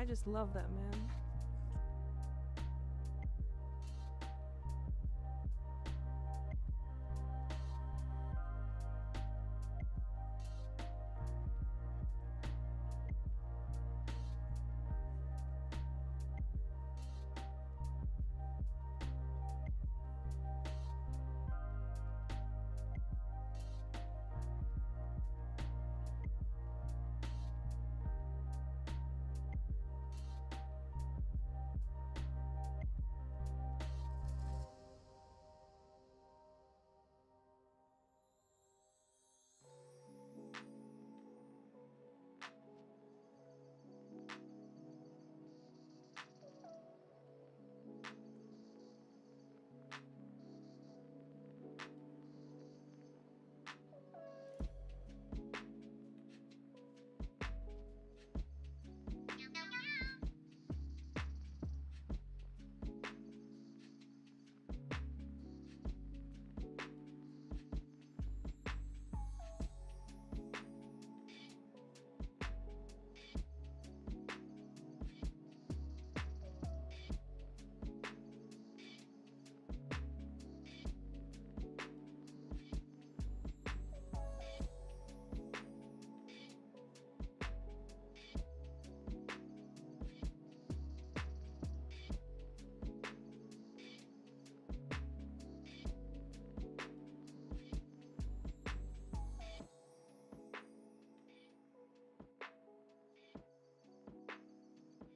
I just love that, man.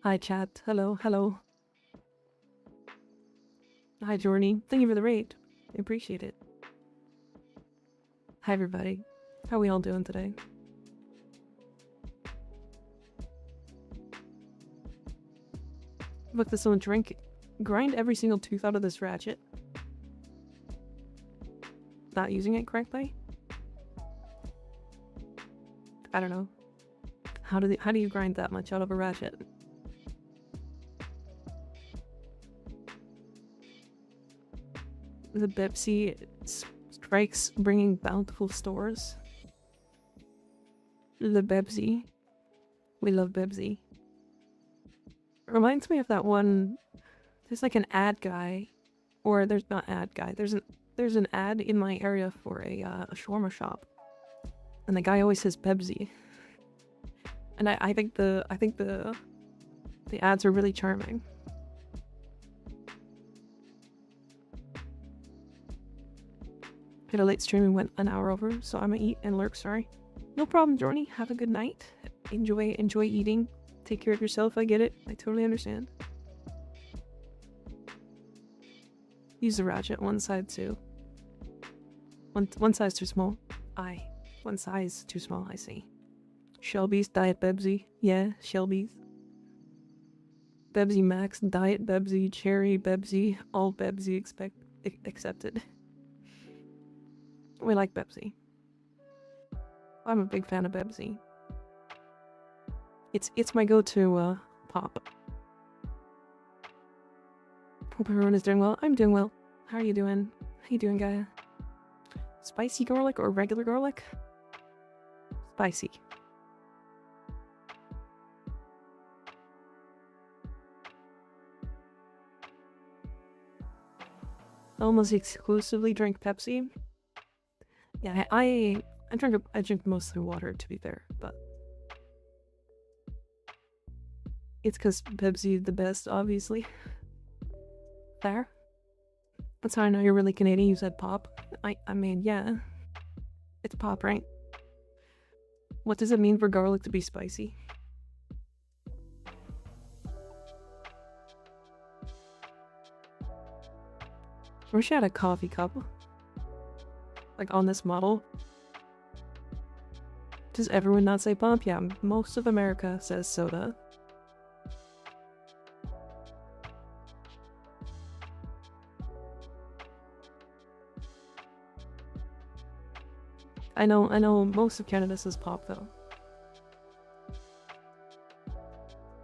Hi chat. Hello, hello. Hi Jorny. Thank you for the raid. I appreciate it. Hi everybody. How are we all doing today? Look, this one drink. Grind every single tooth out of this ratchet. Not using it correctly? I don't know. How do you grind that much out of a ratchet? The Pepsi strikes bringing bountiful stores. The Pepsi. We love Pepsi. It reminds me of that one. There's like an ad guy, or there's not ad guy. There's an ad in my area for a shawarma shop, and the guy always says Pepsi. And I think the ads are really charming. Had a late stream and went an hour over, so I'm gonna eat and lurk. Sorry. No problem, Jorny. Have a good night. Enjoy eating. Take care of yourself. I get it. I totally understand. Use the ratchet. One side too. One size too small. One size too small. I see. Shelby's Diet Bebsy. Yeah, Shelby's. Bebsy Max, Diet Bebsy, Cherry Bebsy, all Bebsy accepted. We like Bebsy. I'm a big fan of Bebsy. It's my go-to pop. Hope everyone is doing well. I'm doing well. How are you doing? How you doing, Gaia? Spicy garlic or regular garlic? Spicy. Almost exclusively drink Pepsi. Yeah, I drink mostly water, to be fair, but it's because Pepsi is the best, obviously. Fair. That's how I know you're really Canadian. You said pop. I mean, yeah, it's pop, right? What does it mean for garlic to be spicy? I wish I had a coffee cup. Like on this model. Does everyone not say pop? Yeah, most of America says soda. I know most of Canada says pop though.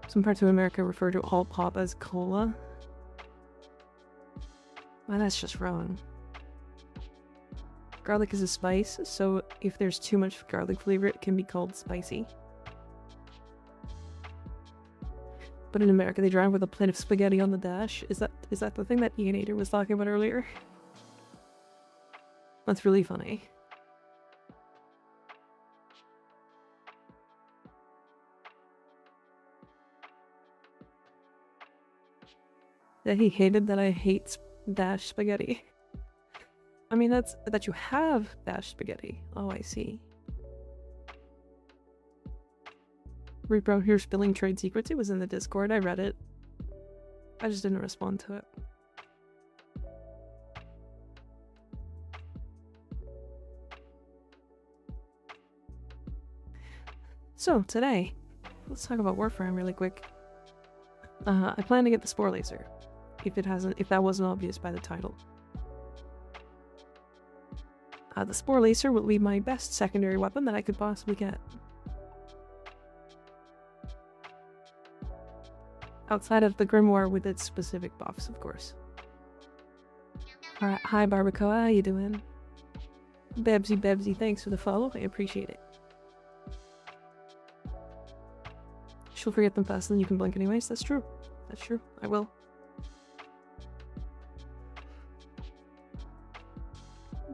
Some parts of America refer to all pop as cola. Well, that's just wrong. Garlic is a spice, so if there's too much garlic flavor, it can be called spicy. But in America, they drive with a plate of spaghetti on the dash. Is that the thing that Ianator was talking about earlier? That's really funny. That he hated that I hate dash spaghetti. I mean, that's that you have dash spaghetti. Oh, I see. Reaper out here spilling trade secrets. It was in the Discord. I read it. I just didn't respond to it. So, today, let's talk about Warframe really quick. I plan to get the Spore Laser, if that wasn't obvious by the title. The Spore Laser will be my best secondary weapon that I could possibly get. Outside of the Grimoire with its specific buffs, of course. Alright, hi Barbacoa, how you doing? Bebsy, thanks for the follow, I appreciate it. She'll forget them faster than you can blink anyways, that's true. That's true, I will.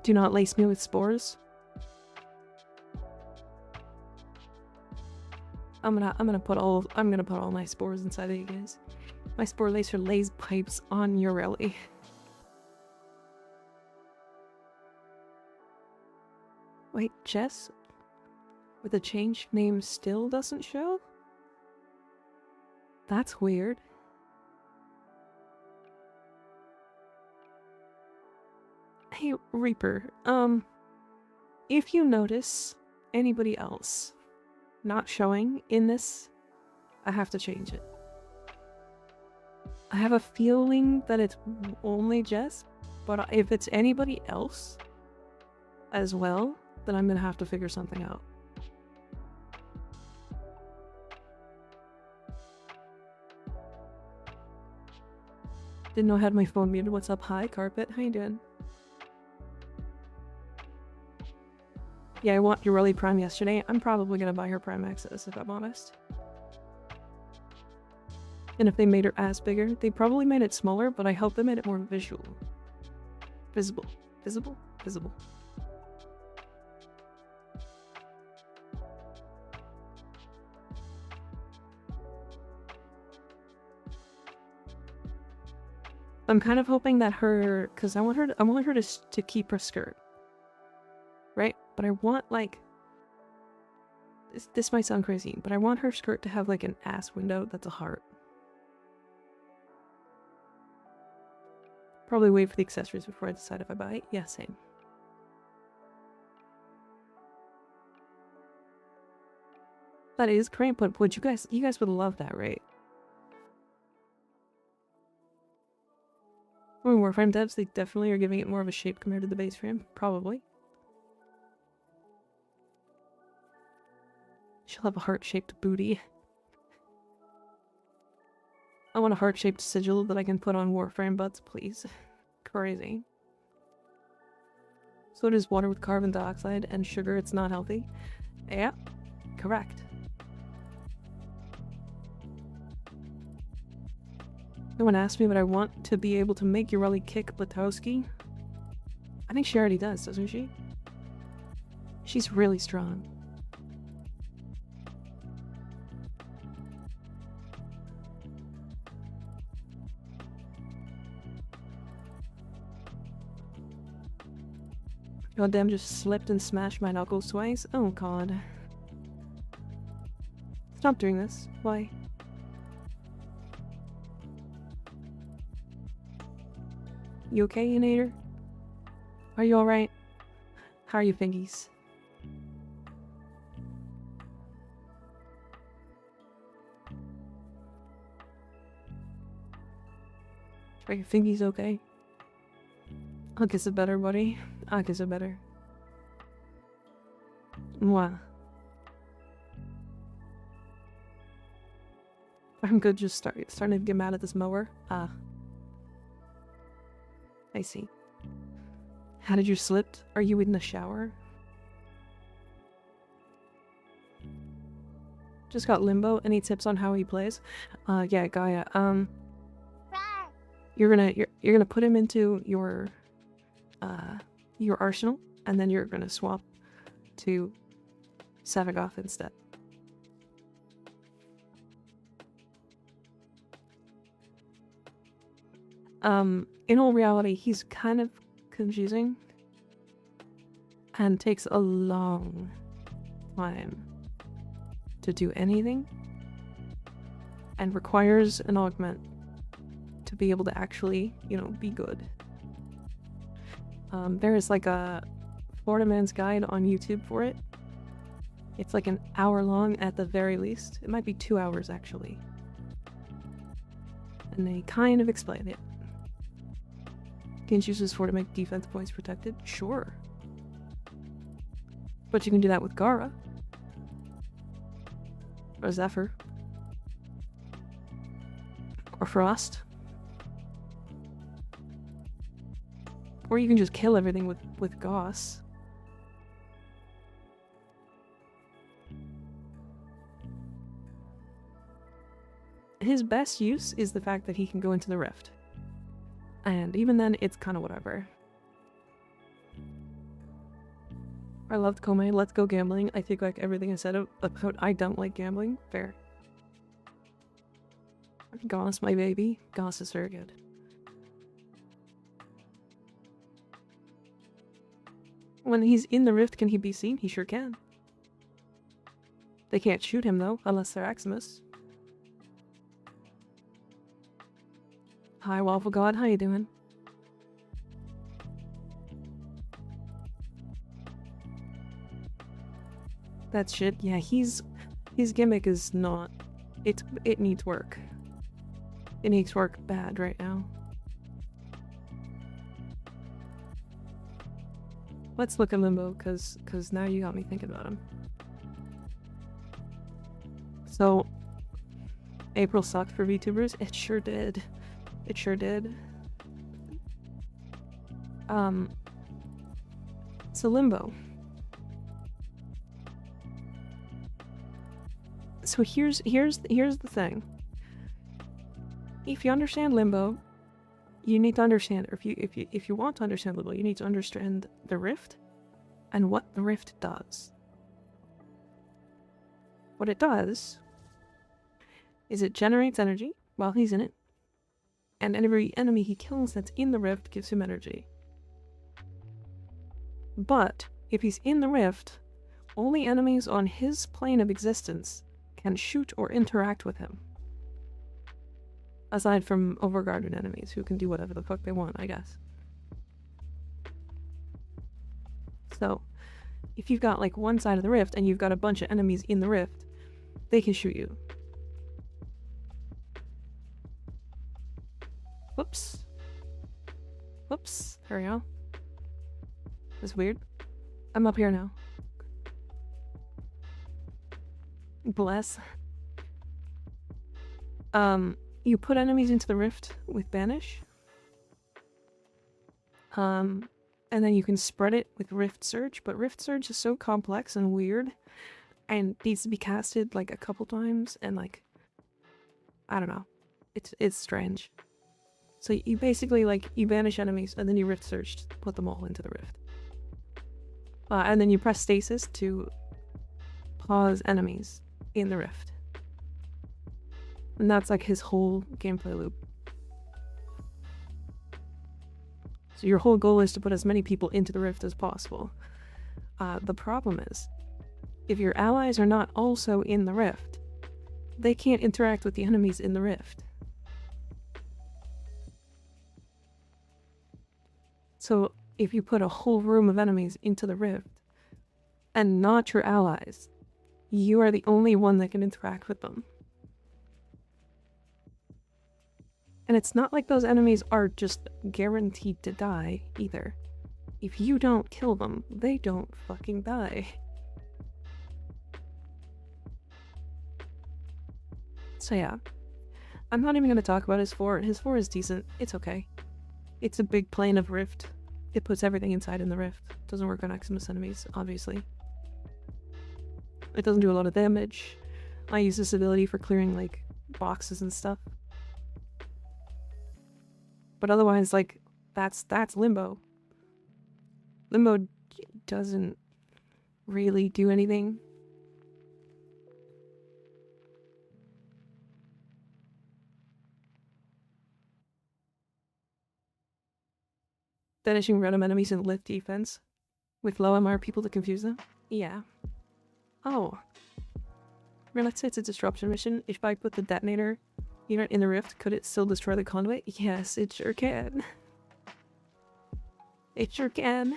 Do not lace me with spores. I'm gonna put all my spores inside of you guys. My Spore Laser lays pipes on your rally. Wait, Jess? With a changed name still doesn't show? That's weird. Hey, Reaper, if you notice anybody else not showing in this, I have to change it. I have a feeling that it's only Jess, but if it's anybody else as well, then I'm gonna have to figure something out. Didn't know I had my phone muted. What's up? Hi, Carpet. How you doing? Yeah, I want your early Prime yesterday. I'm probably gonna buy her Prime Access, if I'm honest. And if they made her ass bigger, they probably made it smaller, but I hope they made it more visual. Visible. Visible? Visible. I'm kind of hoping that her, because I want her to keep her skirt, right? But I want like, this might sound crazy, but I want her skirt to have like an ass window that's a heart. Probably wait for the accessories before I decide if I buy it. Yeah, same. That is great, but would you guys would love that, right? I mean, Warframe devs, they definitely are giving it more of a shape compared to the base frame. Probably. She'll have a heart-shaped booty. I want a heart-shaped sigil that I can put on Warframe butts, please. Crazy. So it is water with carbon dioxide and sugar. It's not healthy. Yeah, correct. No one asked me, but I want to be able to make Ureli kick Blatowski. I think she already does, doesn't she? She's really strong. Goddamn, just slipped and smashed my knuckles twice. Oh god. Stop doing this. Why? You okay, Unator? Are you alright? How are you, fingies? Are your fingies okay? I'll kiss it better, buddy. I'll kiss it better. Mwah. I'm good just starting to get mad at this mower. Ah. I see. How did you slip? Are you in the shower? Just got Limbo. Any tips on how he plays? Yeah, Gaia. You're gonna put him into your arsenal, and then you're gonna swap to Savagoth instead. In all reality, he's kind of confusing and takes a long time to do anything and requires an augment to be able to actually, you know, be good. There is like a Florida Man's Guide on YouTube for it. It's like an hour long at the very least. It might be 2 hours actually. And they kind of explain it. Can you use this for to make defense points protected? Sure. But you can do that with Gara. Or Zephyr. Or Frost. Or you can just kill everything with Gauss. His best use is the fact that he can go into the rift. And even then, it's kind of whatever. I loved Kome. Let's go gambling. I think like everything I said about I don't like gambling. Fair. Gauss, my baby. Gauss is very good. When he's in the rift, can he be seen? He sure can. They can't shoot him though, unless they're Aximus. Hi, Waffle God. How you doing? That shit. Yeah, his gimmick is not. It needs work. It needs work bad right now. Let's look at Limbo, cause now you got me thinking about him. So, April sucked for VTubers? It sure did. It sure did. So Limbo. So here's the thing. If you understand Limbo, you need to understand, or if you want to understand Limbo, you need to understand the Rift and what the Rift does. What it does is it generates energy while he's in it, and every enemy he kills that's in the Rift gives him energy. But if he's in the Rift, only enemies on his plane of existence can shoot or interact with him. Aside from overguarded enemies who can do whatever the fuck they want, I guess. So, if you've got like one side of the Rift and you've got a bunch of enemies in the Rift, they can shoot you. Whoops. Whoops. There we go. That's weird. I'm up here now. Bless. You put enemies into the Rift with Banish. And then you can spread it with Rift Surge, but Rift Surge is so complex and weird and needs to be casted like a couple times, and like, I don't know. It's strange. So you basically like, you banish enemies and then you Rift Surge to put them all into the Rift. And then you press stasis to pause enemies in the Rift. And that's like his whole gameplay loop. So your whole goal is to put as many people into the Rift as possible. The problem is, if your allies are not also in the Rift, they can't interact with the enemies in the Rift. So if you put a whole room of enemies into the Rift, and not your allies, you are the only one that can interact with them. And it's not like those enemies are just guaranteed to die, either. If you don't kill them, they don't fucking die. So yeah. I'm not even gonna talk about his 4. His 4 is decent. It's okay. It's a big plane of Rift. It puts everything inside in the Rift. Doesn't work on Eximus enemies, obviously. It doesn't do a lot of damage. I use this ability for clearing, like, boxes and stuff. But otherwise, like, that's Limbo. Limbo doesn't really do anything. Banishing random enemies in lift defense with low MR people to confuse them? Yeah. Oh. Let's say it's a disruption mission. If I put the detonator unit in the Rift, could it still destroy the conduit? Yes, it sure can. It sure can.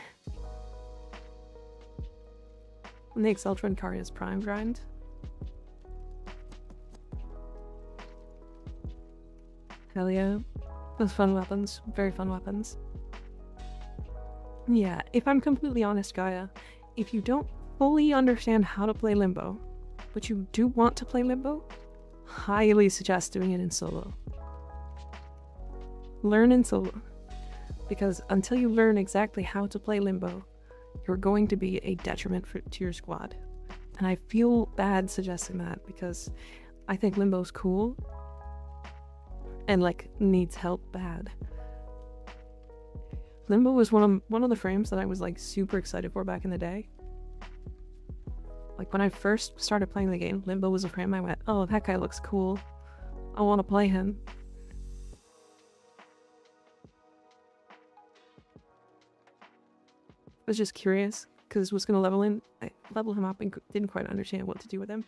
And the Exceltron Carius Prime grind. Hell yeah. Those fun weapons. Very fun weapons. Yeah, if I'm completely honest, Gaia, if you don't fully understand how to play Limbo, but you do want to play Limbo, highly suggest doing it in solo. Learn in solo. Because until you learn exactly how to play Limbo, you're going to be a detriment to your squad. And I feel bad suggesting that because I think Limbo's cool and like needs help bad. Limbo was one of the frames that I was like super excited for back in the day. Like when I first started playing the game, Limbo was a frame I went, oh, that guy looks cool. I want to play him. I was just curious because I was going to level him up and didn't quite understand what to do with him.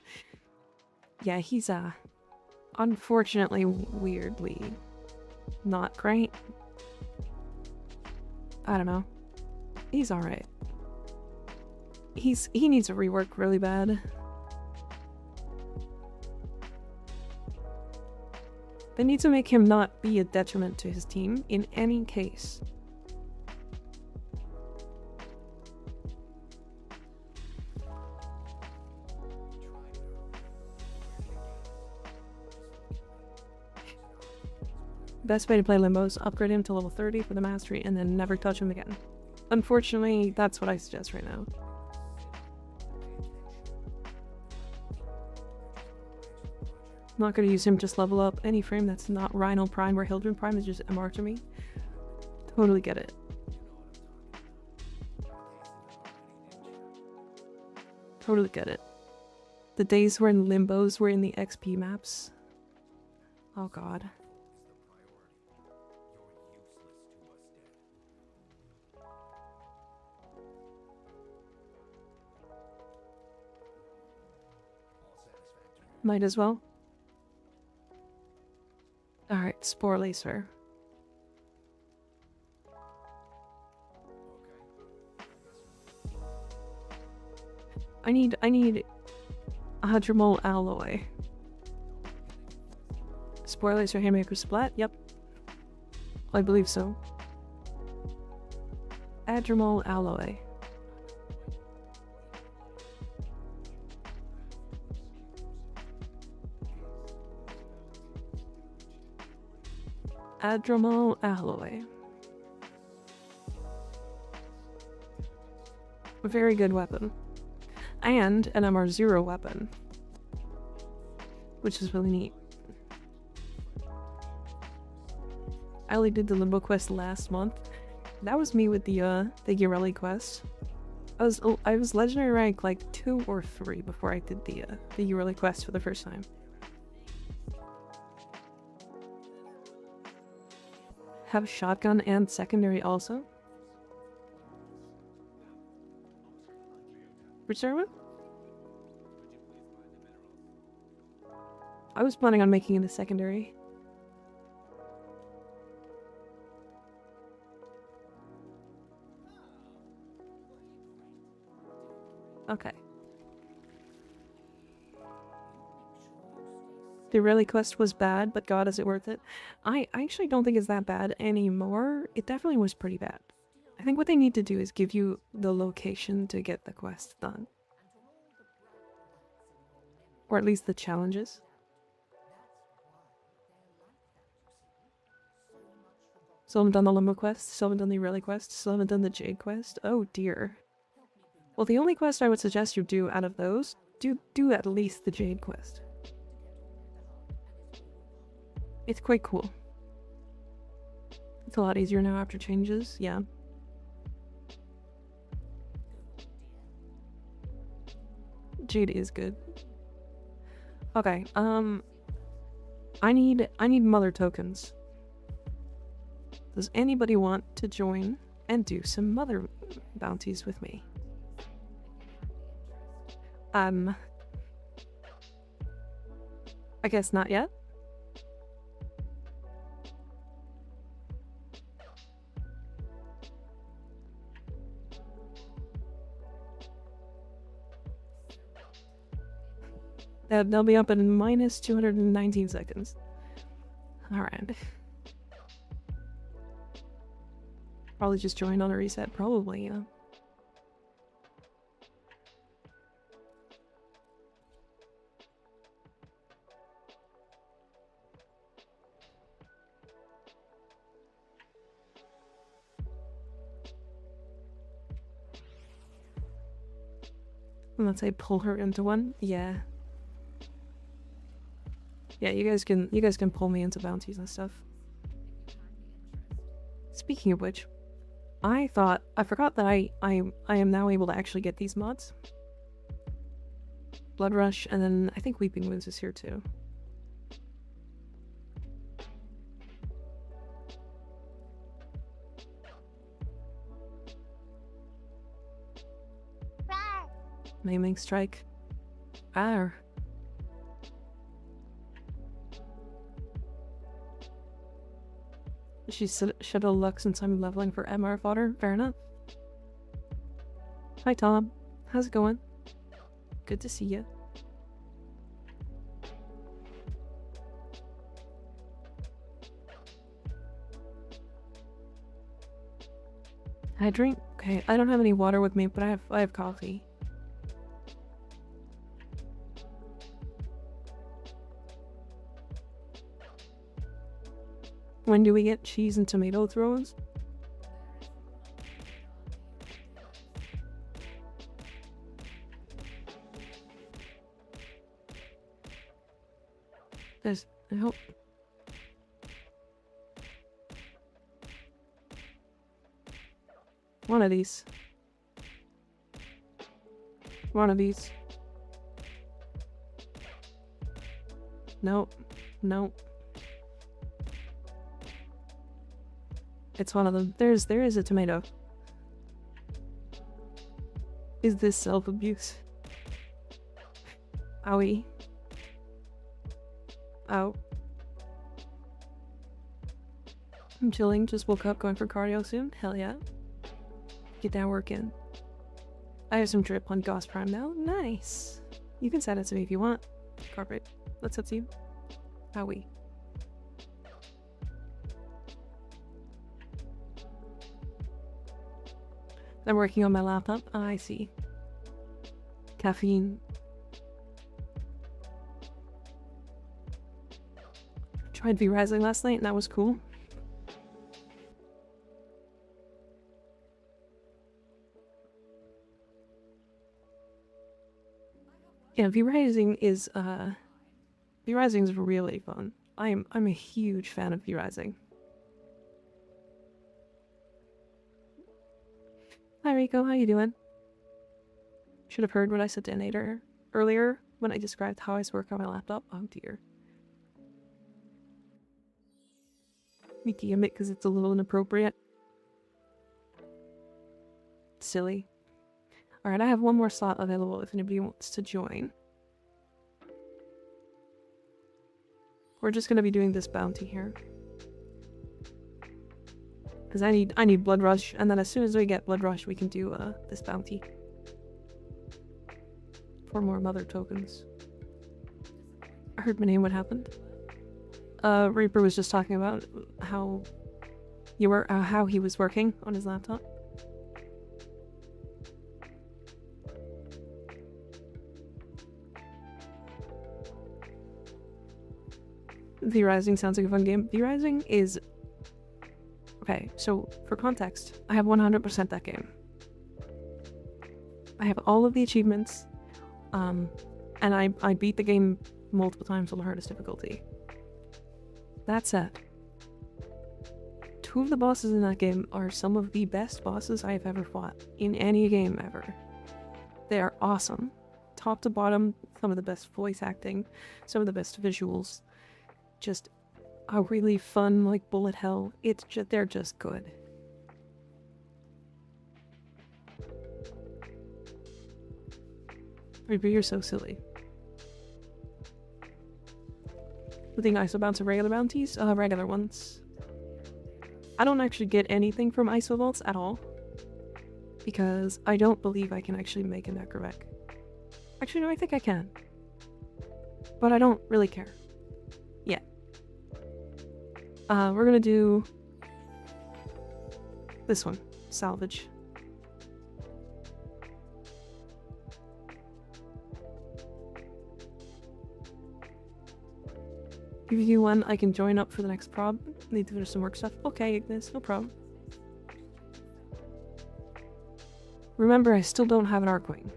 Yeah, he's unfortunately weirdly Not great. I don't know. He's alright. He needs a rework really bad. They need to make him not be a detriment to his team in any case. Best way to play Limbo is upgrade him to level 30 for the mastery and then never touch him again. Unfortunately, that's what I suggest right now. Not gonna use him, just level up any frame that's not Rhino Prime or Hildren Prime is just MR to me. Totally get it. Totally get it. The days when Limbos were in the XP maps. Oh god. Might as well. Alright, Spore Lacer. I need a Hadramol alloy. Spore Lacer Haymaker Splat? Yep. I believe so. Hadramol alloy. Hadramol alloy. A very good weapon. And an MR0 weapon. Which is really neat. I only did the Limbo quest last month. That was me with the Ureli quest. I was legendary rank like 2 or 3 before I did the Ureli quest for the first time. Have shotgun and secondary also? Reserve? I was planning on making it a secondary. Okay. The Ureli quest was bad, but god is it worth it? I actually don't think it's that bad anymore. It definitely was pretty bad. I think what they need to do is give you the location to get the quest done. Or at least the challenges. Still haven't done the Limbo quest, still haven't done the Ureli quest, still haven't done the Jade quest. Oh dear. Well, the only quest I would suggest you do out of those, do at least the Jade quest. It's quite cool. It's a lot easier now after changes, yeah. Jade is good. Okay, I need mother tokens. Does anybody want to join and do some mother bounties with me? I guess not yet. They'll be up in minus 219 seconds. Alright. Probably just join on a reset, probably, yeah. Let's say pull her into one. Yeah. Yeah, you guys can pull me into bounties and stuff. Speaking of which, I forgot that I am now able to actually get these mods. Blood Rush, and then I think Weeping Wounds is here too. Maiming Strike. Arr. She should have luck since I'm leveling for MR fodder. Fair enough. Hi Tom. How's it going? Good to see you. I drink. Okay, I don't have any water with me, but I have coffee. When do we get cheese and tomato throws? I hope. One of these. One of these. Nope. Nope. It's one of them. There is a tomato. Is this self-abuse? Owie. Ow. I'm chilling, just woke up, going for cardio soon. Hell yeah. Get that work in. I have some drip on Gauss Prime now. Nice. You can send it to me if you want. Carpet. That's up to you. Owie. I'm working on my laptop. Oh, I see. Caffeine. Tried V-Rising last night and that was cool. Yeah, V-Rising is really fun. I'm a huge fan of V-Rising. Hi Rico, how you doing? Should have heard what I said to Nader earlier when I described how I work on my laptop. Oh dear. We DM it because it's a little inappropriate. Silly. Alright, I have one more slot available if anybody wants to join. We're just gonna be doing this bounty here. Because I need Blood Rush, and then as soon as we get Blood Rush we can do this bounty. 4 more mother tokens. I heard my name, what happened? Reaper was just talking about how how he was working on his laptop. V-Rising sounds like a fun game. V-Rising is... Okay, so for context, I have 100% that game. I have all of the achievements, and I beat the game multiple times on the hardest difficulty. That said, 2 of the bosses in that game are some of the best bosses I have ever fought in any game ever. They are awesome. Top to bottom, some of the best voice acting, some of the best visuals. Just a really fun, like, bullet hell. They're just good. Reaper, you're so silly. The thing ISO bounce of regular bounties? Regular ones. I don't actually get anything from ISO vaults at all. Because I don't believe I can actually make a necrovec. Actually, no, I think I can. But I don't really care. Yeah. We're gonna do this one. Salvage. Give you one, I can join up for the next prob. Need to finish some work stuff. Okay, Ignis, no problem. Remember, I still don't have an Arcwing.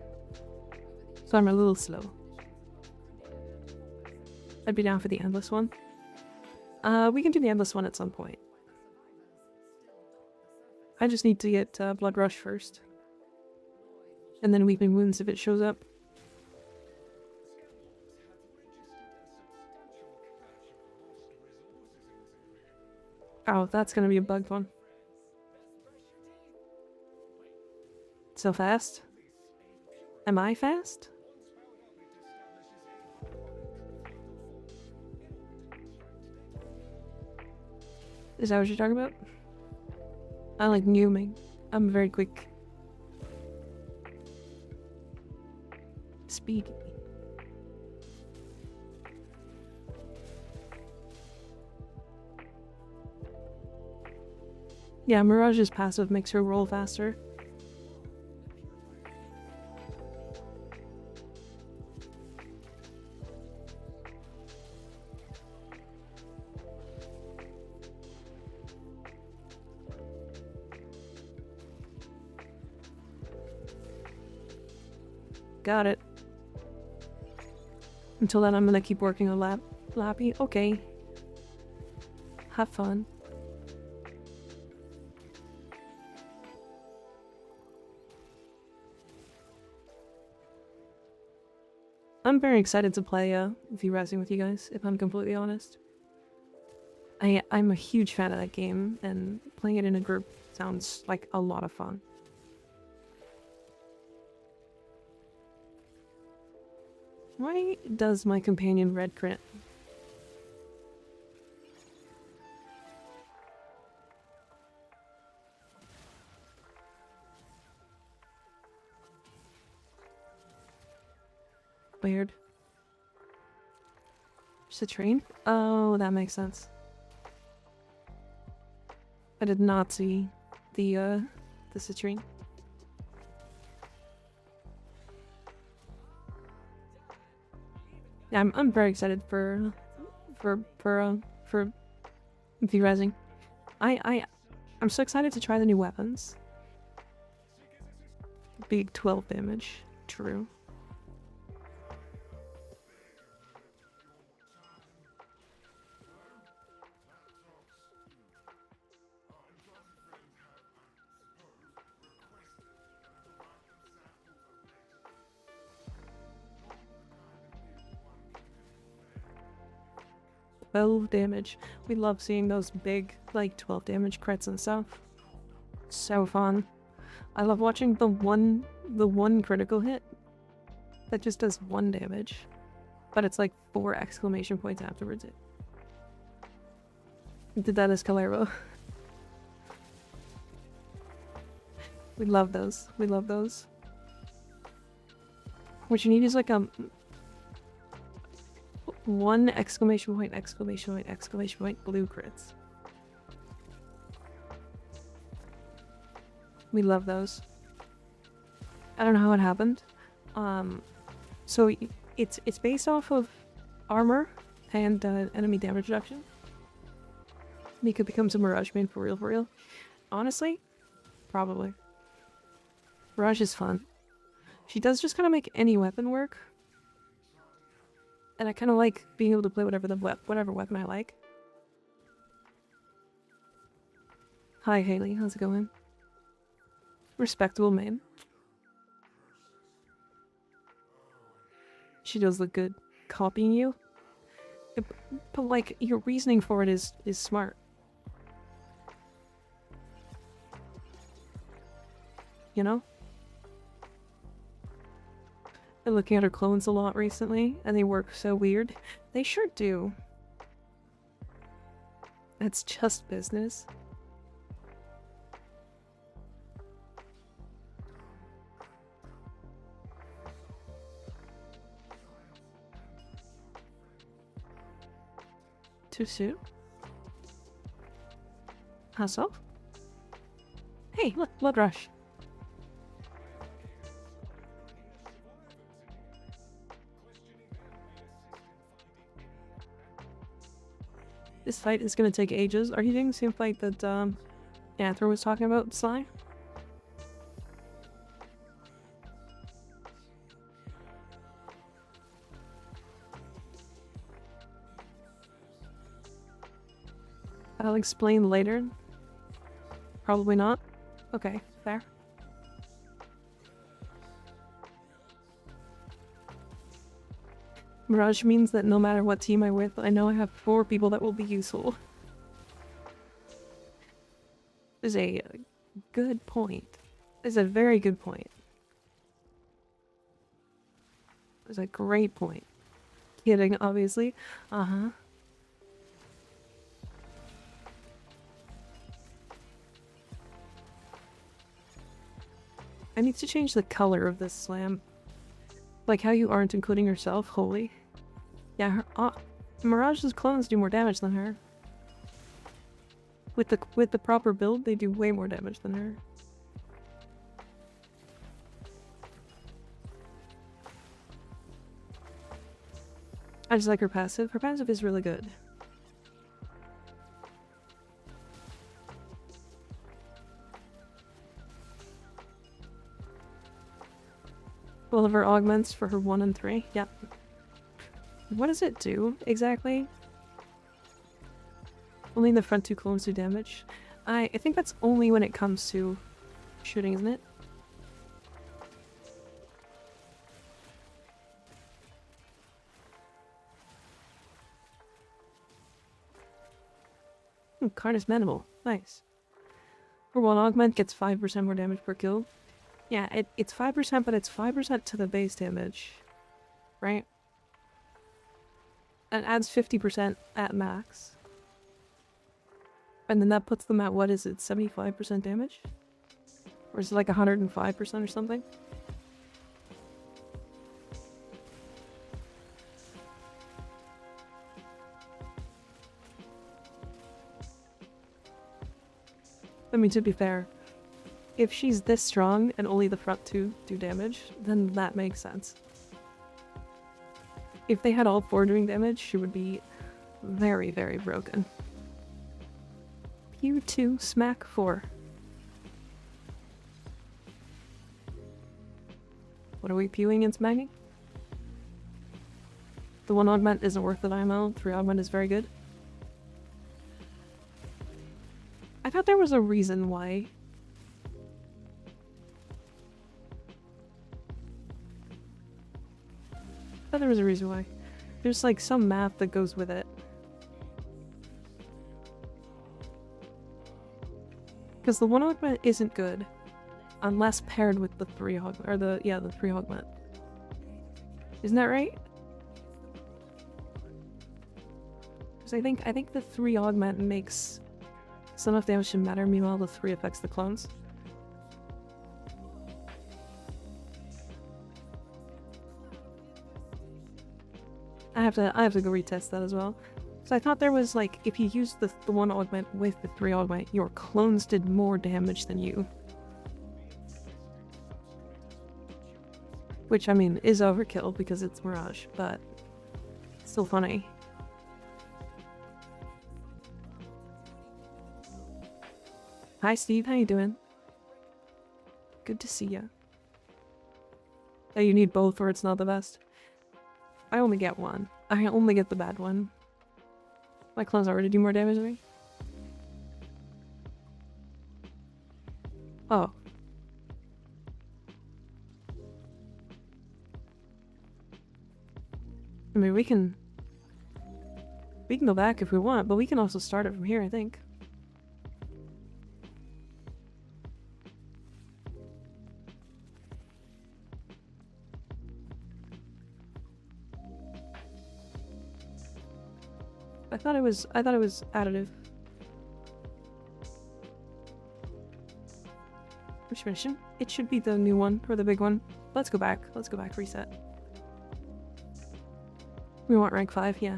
So I'm a little slow. I'd be down for the endless one. We can do the endless one at some point. I just need to get Blood Rush first. And then Weeping Wounds if it shows up. Oh, that's gonna be a bugged one. So fast? Am I fast? Is that what you're talking about? I like numing. I'm very quick. Speedy. Yeah, Mirage's passive makes her roll faster. Got it. Until then, I'm gonna keep working on Lappy. Okay. Have fun. I'm very excited to play V-Rising with you guys, if I'm completely honest. I'm a huge fan of that game, and playing it in a group sounds like a lot of fun. Why does my companion red crit? Weird. Just a train? Oh, that makes sense. I did not see the citrine. Yeah, I'm very excited for V-Rising. I'm so excited to try the new weapons. Big 12 damage. True. Damage. We love seeing those big, like, 12 damage crits and stuff. So fun. I love watching the one critical hit that just does 1 damage. But it's like 4 exclamation points afterwards. Did that as Calero. We love those. We love those. What you need is like 1 exclamation point, exclamation point, exclamation point, blue crits. We love those. I don't know how it happened. So it's based off of armor and enemy damage reduction. Mika becomes a Mirage main for real. Honestly, probably. Mirage is fun. She does just kind of make any weapon work. And I kind of like being able to play whatever weapon I like. Hi Haley, how's it going? Respectable main. She does look good. Copying you? But like, your reasoning for it is smart. You know? Been looking at her clones a lot recently, and they work so weird. They sure do. That's just business. Too soon? How so? Hey, look, blood rush. This fight is gonna take ages. Are you doing the same fight that Anthro was talking about, Sly? I'll explain later. Probably not. Okay, fair. Mirage means that no matter what team I'm with, I know I have 4 people that will be useful. Is a good point. Is a very good point. Is a great point. Kidding, obviously. Uh-huh. I need to change the color of this slam. Like how you aren't including yourself, holy. Yeah, her, Mirage's clones do more damage than her. With the proper build, they do way more damage than her. I just like her passive. Her passive is really good. All of her augments for her 1 and 3. Yep. What does it do, exactly? Only the front 2 clones do damage. I think that's only when it comes to shooting, isn't it? Card is manageable. Nice. For 1 augment gets 5% more damage per kill. Yeah, it's 5%, but it's 5% to the base damage. Right? And adds 50% at max. And then that puts them at, what is it, 75% damage? Or is it like 105% or something? I mean, to be fair, if she's this strong and only the front 2 do damage, then that makes sense. If they had all 4 doing damage, she would be very, very broken. Pew 2, smack 4. What are we pewing and smacking? The 1 augment isn't worth the IMO, 3 augment is very good. I thought there was a reason why. I thought there was a reason why. There's like some math that goes with it. Because the 1 augment isn't good unless paired with the 3 augment, or the 3 augment. Isn't that right? Because I think the 3 augment makes some enough damage to matter, meanwhile the 3 affects the clones. I have to go retest that as well. So I thought there was like, if you used the 1 augment with the 3 augment, your clones did more damage than you. Which, I mean, is overkill because it's Mirage, but still funny. Hi Steve, how you doing? Good to see ya. Oh, you need both or it's not the best. I only get 1. I only get the bad one. My clones already do more damage than me. Oh. I mean, we can go back if we want, but we can also start it from here, I think. I thought it was additive. Which mission? It should be the new one, or the big one. Let's go back, reset. We want rank 5, yeah.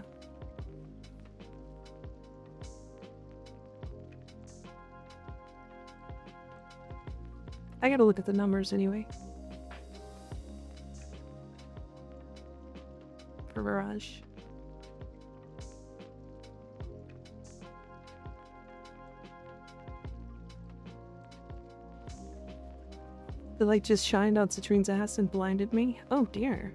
I gotta look at the numbers anyway. For Mirage. The light just shined on Citrine's ass and blinded me? Oh dear.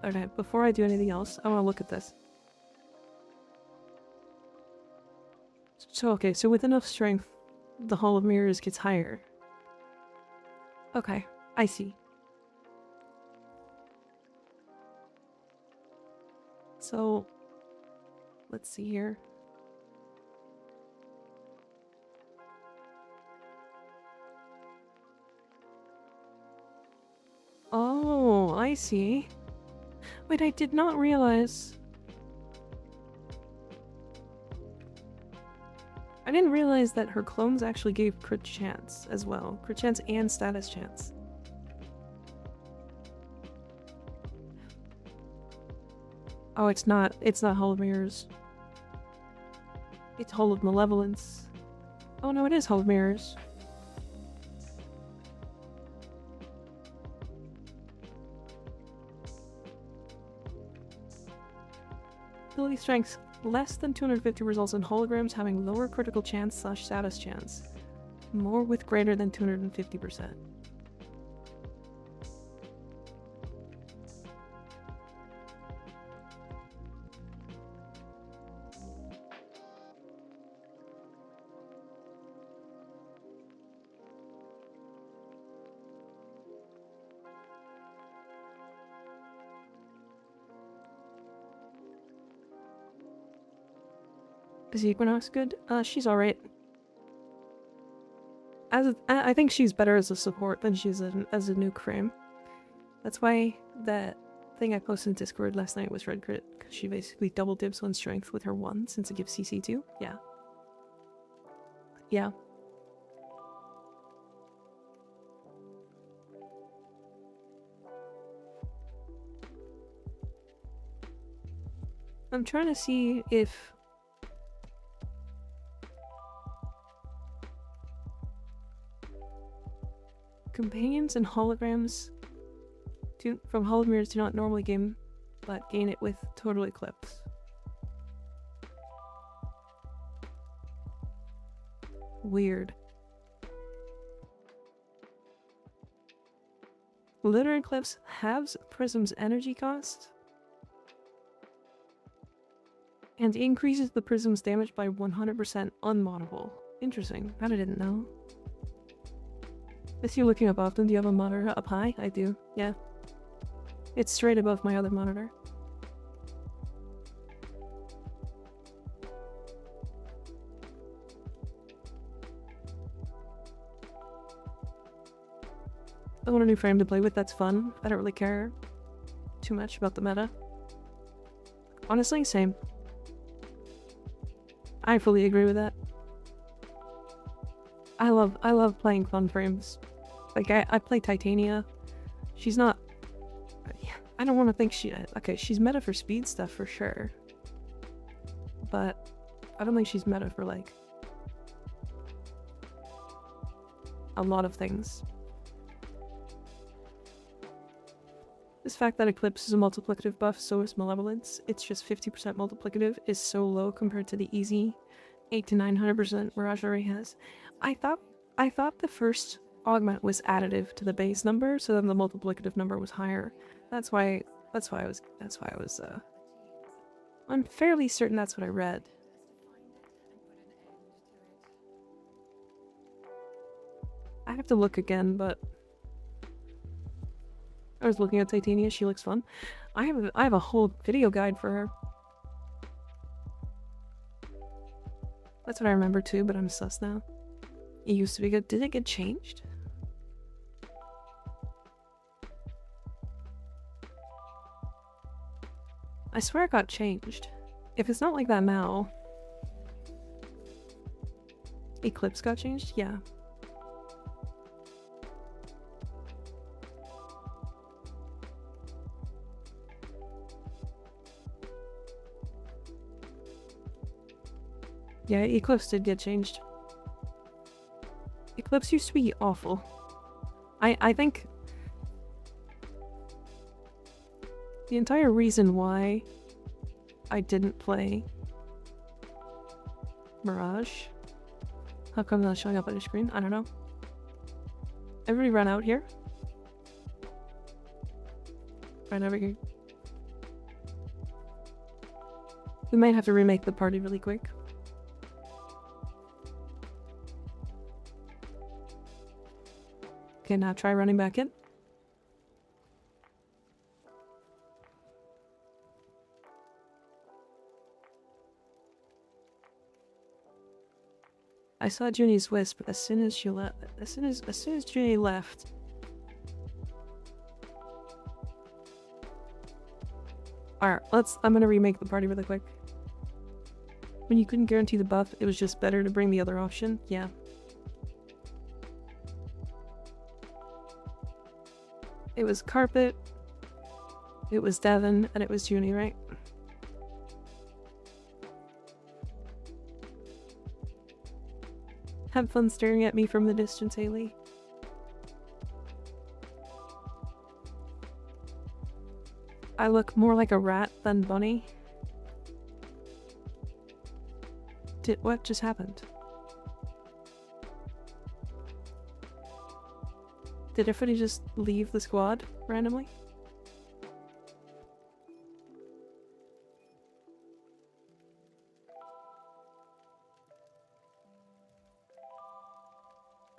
Okay, before I do anything else, I want to look at this. So, okay, so with enough strength, the Hall of Mirrors gets higher. Okay, I see. So, let's see here. Oh, I see. Wait, I did not realize. didn't realize that her clones actually gave crit chance as well. Crit chance and status chance. Oh, it's not Hall of Mirrors. It's Hall of Malevolence. Oh no, it is Hall of Mirrors. Ability strength less than 250 results in holograms having lower critical chance / status chance. More with greater than 250%. Is Equinox good? She's alright. I think she's better as a support than she is as a nuke frame. That's why that thing I posted in Discord last night was red crit, because she basically double dibs on strength with her 1 since it gives CC2. Yeah. Yeah. I'm trying to see if companions and holograms from Hall of Mirrors do not normally gain, but gain it with Total Eclipse. Weird. Lunar Eclipse halves Prism's energy cost and increases the Prism's damage by 100% unmoddable. Interesting. That I didn't know. I see you looking up often. Do you have a monitor up high? I do, yeah. It's straight above my other monitor. I want a new frame to play with, that's fun. I don't really care too much about the meta. Honestly, same. I fully agree with that. I love playing fun frames. Like, I play Titania. She's not... I don't want to think she... Okay, she's meta for speed stuff for sure. But I don't think she's meta for, like, a lot of things. This fact that Eclipse is a multiplicative buff, so is Malevolence. It's just 50% multiplicative is so low compared to the easy 800 to 900% Mirage already has. I thought the first augment was additive to the base number, so then the multiplicative number was higher. That's why I was I'm fairly certain that's what I read. I have to look again, but I was looking at Titania, she looks fun. I have a whole video guide for her. That's what I remember too, but I'm sus now. It used to be good. Did it get changed? I swear it got changed. If it's not like that now... Eclipse got changed? Yeah. Yeah, Eclipse did get changed. Eclipse used to be awful. I think the entire reason why I didn't play Mirage, how come not showing up on your screen? I don't know. Everybody run out here. Run over here. We might have to remake the party really quick. Okay, now try running back in. I saw Junie's wisp, but as soon as she left, as soon as Junie left, alright, I'm gonna remake the party really quick. When you couldn't guarantee the buff, it was just better to bring the other option. Yeah. It was Carpet, it was Devon, and it was Junie, right? Have fun staring at me from the distance, Haley. I look more like a rat than Bunny. What just happened? Did everybody just leave the squad randomly?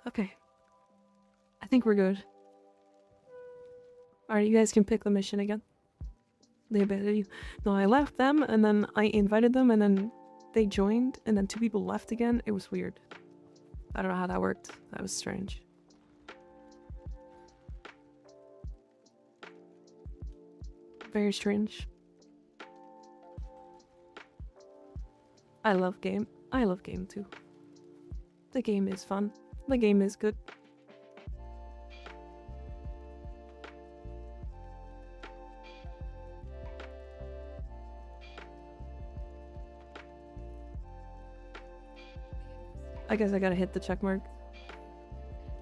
Okay. I think we're good. Alright, you guys can pick the mission again. They abandoned you. No, I left them, and then I invited them, and then they joined, and then 2 people left again. It was weird. I don't know how that worked. That was strange. Very strange. I love game. I love game too. The game is fun. The game is good. I guess I gotta hit the check mark.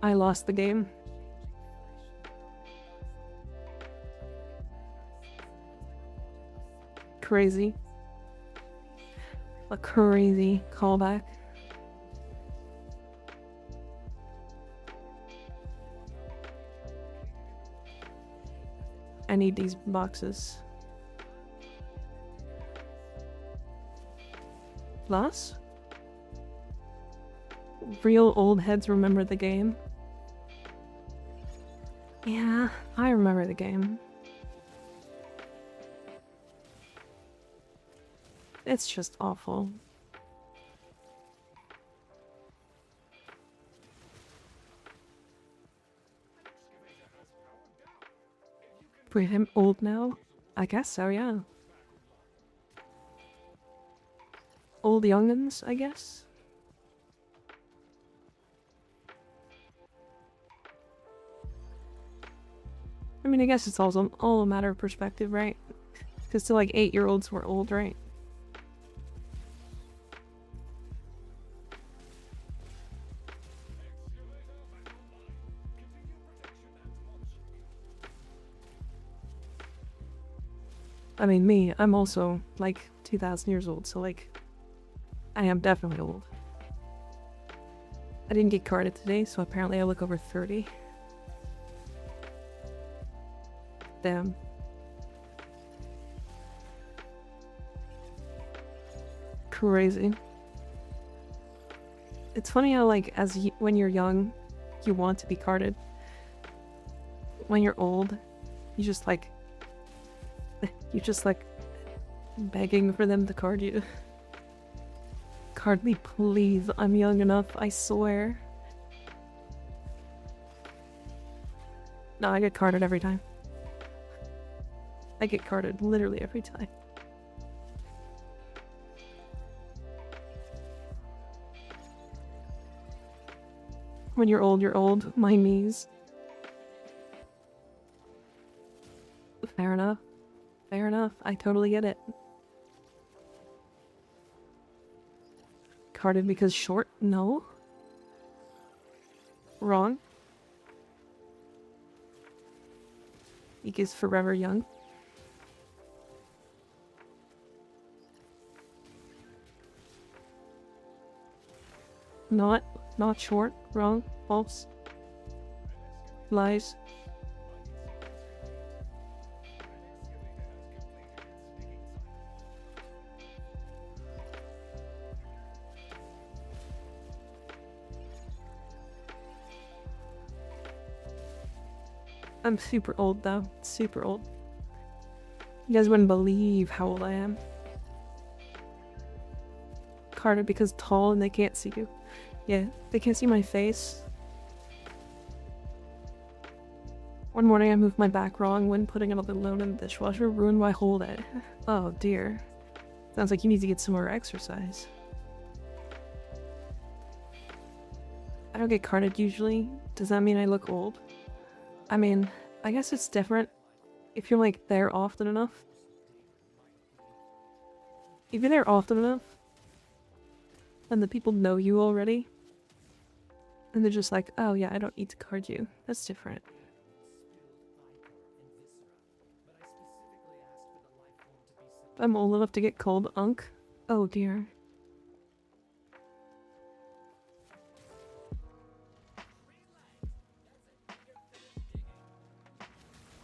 I lost the game. Crazy. A crazy callback. I need these boxes. Plus? Real old heads remember the game. Yeah, I remember the game. It's just awful. Wait, I'm old now? I guess so, yeah. Old young'uns, I guess? I mean, I guess it's also all a matter of perspective, right? Because to like 8-year-olds were old, right? I mean, me, I'm also like 2,000 years old, so like, I am definitely old. I didn't get carded today, so apparently I look over 30. Damn. Crazy. It's funny how like, when you're young, you want to be carded. When you're old, you just like begging for them to card you. Card me, please. I'm young enough, I swear. No, I get carded every time. I get carded literally every time. When you're old, you're old. My knees. Fair enough. Fair enough. I totally get it. Carded because short? No. Wrong. Ike is forever young. Not short. Wrong. False. Lies. I'm super old though. Super old. You guys wouldn't believe how old I am. Carded because tall and they can't see you. Yeah, they can't see my face. One morning I moved my back wrong when putting another load in the dishwasher, ruined my whole day. Oh dear. Sounds like you need to get some more exercise. I don't get carded usually. Does that mean I look old? I mean, I guess it's different if you're like there often enough. If you're there often enough, and the people know you already, and they're just like, oh yeah, I don't need to card you. That's different. I'm old enough to get called Unk. Oh dear.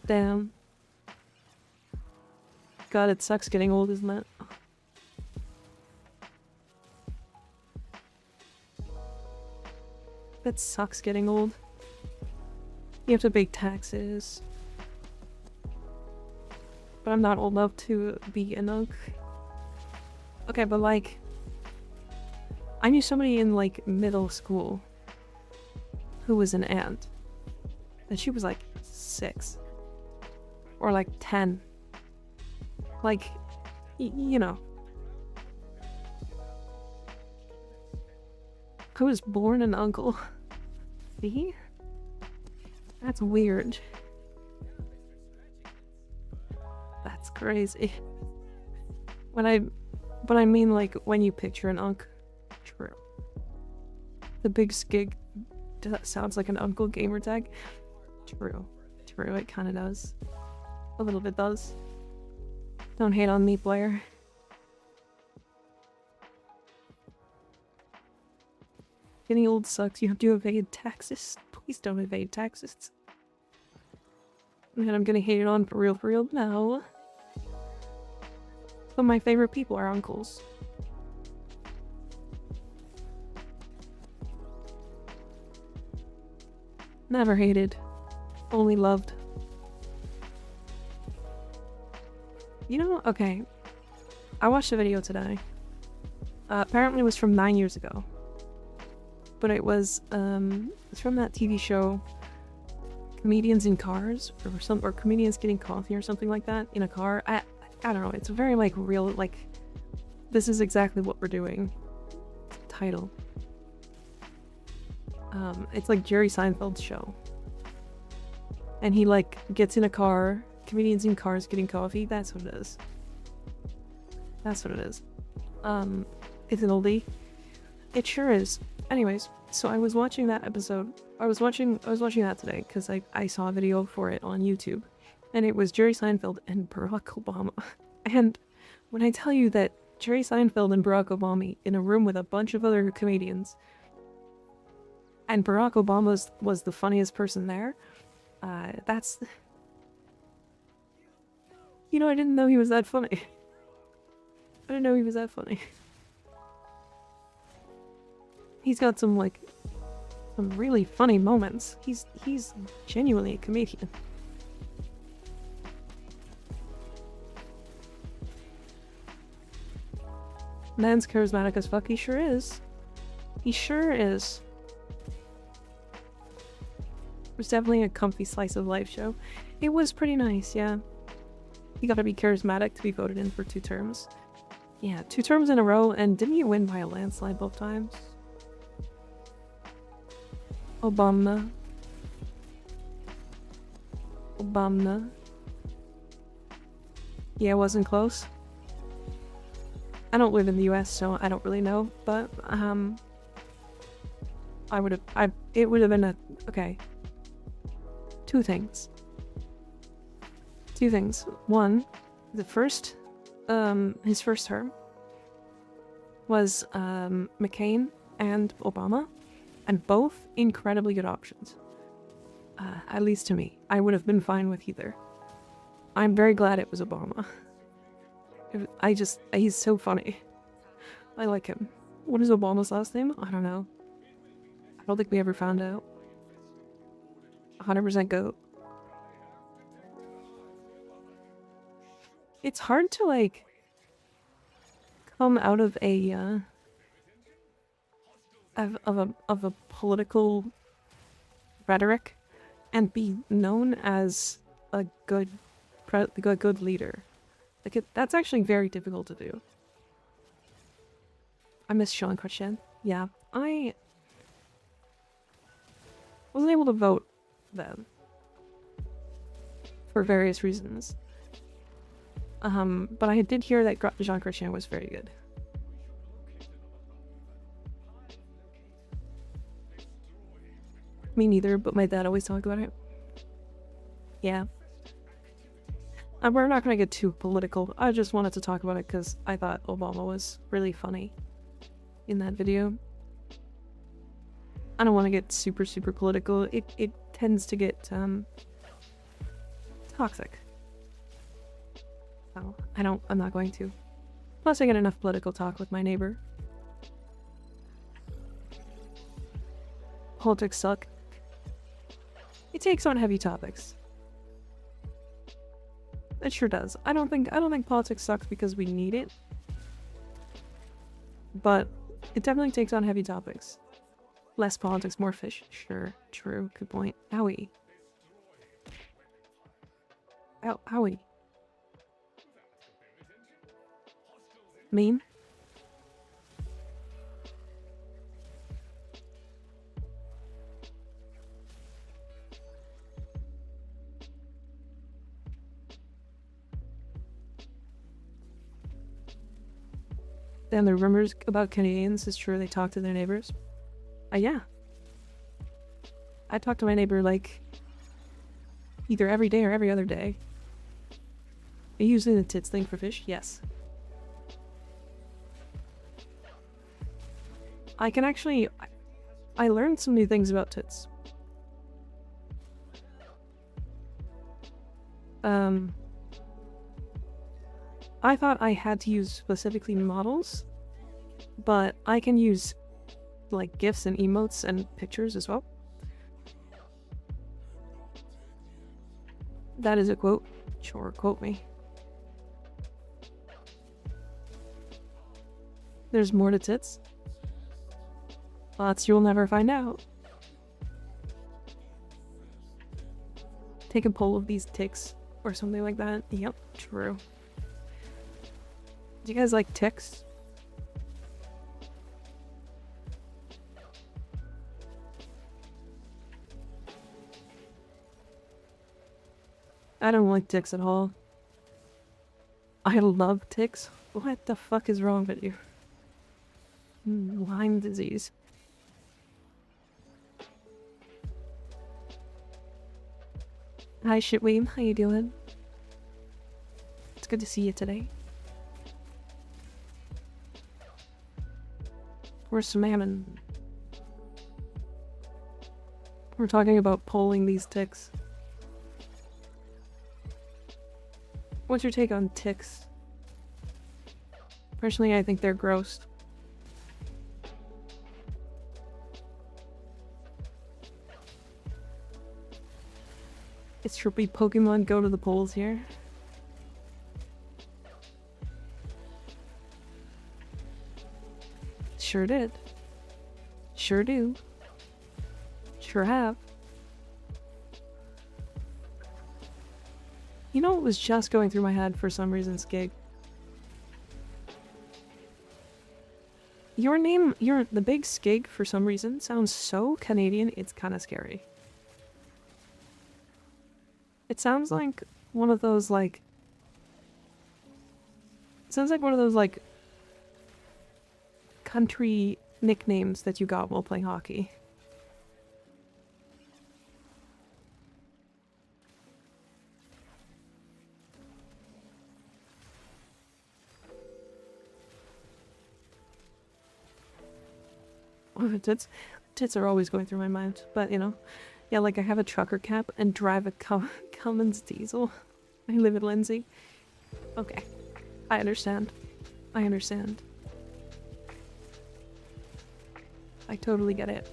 Damn. God, it sucks getting old, isn't it? That sucks getting old. You have to pay taxes. But I'm not old enough to be an Unk. Okay, but like... I knew somebody in like middle school who was an aunt. And she was like 6. Or like 10. Like, you know. I was born an uncle. See? That's weird. That's crazy. But I mean like when you picture an Unk. True. The big skig sounds like an uncle gamer tag. True. True, it kinda does. A little bit does. Don't hate on me, Blair. Getting old sucks. You have to evade taxes. Please don't evade taxes. And I'm gonna hate it on for real? No. But my favorite people are uncles. Never hated. Only loved. You know, okay. I watched a video today. Apparently it was from 9 years ago. But it was from that TV show Comedians in Cars or Comedians Getting Coffee or something like that in a car. I don't know, it's very like real, like this is exactly what we're doing. Title. It's like Jerry Seinfeld's show. And he like gets in a car, Comedians in Cars Getting Coffee, that's what it is. That's what it is. It's an oldie. It sure is. Anyways, so I was watching that episode. I was watching that today because I saw a video for it on YouTube. And it was Jerry Seinfeld and Barack Obama. And when I tell you that Jerry Seinfeld and Barack Obama in a room with a bunch of other comedians, and Barack Obama was the funniest person there, that's... You know, I didn't know he was that funny. I didn't know he was that funny. He's got some, like, some really funny moments. He's genuinely a comedian. Man's charismatic as fuck, he sure is. He sure is. It was definitely a comfy slice of life show. It was pretty nice, yeah. You gotta be charismatic to be voted in for 2 terms. Yeah, 2 terms in a row, and didn't you win by a landslide both times? Obama. Yeah, it wasn't close. I don't live in the US, so I don't really know, but, it would have been okay. 2 things. 2 things. One, his first term was, McCain and Obama, and both incredibly good options. At least to me. I would have been fine with either. I'm very glad it was Obama. He's so funny. I like him. What is Obama's last name? I don't know. I don't think we ever found out. 100% goat. It's hard to, like, come out of a, of a political rhetoric and be known as a good leader. Like, that's actually very difficult to do. I miss Jean-Chrétien. Yeah, I wasn't able to vote then for various reasons. But I did hear that Jean-Chrétien was very good. Me neither, but my dad always talked about it. Yeah. We're not gonna get too political. I just wanted to talk about it because I thought Obama was really funny in that video. I don't want to get super political. It tends to get toxic. So I'm not going to. Plus I get enough political talk with my neighbor. Politics suck. It takes on heavy topics. It sure does. I don't think politics sucks because we need it. But it definitely takes on heavy topics. Less politics, more fish. Sure, true, good point. Owie. Owie. Meme? Then the rumors about Canadians is true, they talk to their neighbors. Yeah. I talk to my neighbor like either every day or every other day. Are you using the tits thing for fish? Yes. I can actually... I learned some new things about tits. I thought I had to use specifically models, but I can use like GIFs and emotes and pictures as well. That is a quote. Sure, quote me. There's more to tits. Lots you'll never find out. Take a poll of these ticks or something like that. Yep, true. Do you guys like ticks? I don't like ticks at all. I love ticks. What the fuck is wrong with you? Lyme disease. Hi Shitweem, how you doing? It's good to see you today. We're smamming. We're talking about polling these ticks. What's your take on ticks? Personally, I think they're gross. It's trippy Pokemon go to the polls here. Sure did. Sure do. Sure have. You know what was just going through my head for some reason, Skig? Your name, the big Skig, for some reason, sounds so Canadian, it's kind of scary. It sounds like one of those, like... It sounds like one of those, like... country nicknames that you got while playing hockey. Tits are always going through my mind, but you know, yeah, like I have a trucker cap and drive a Cummins diesel. I live in Lindsay. Okay, I understand. I understand. I totally get it.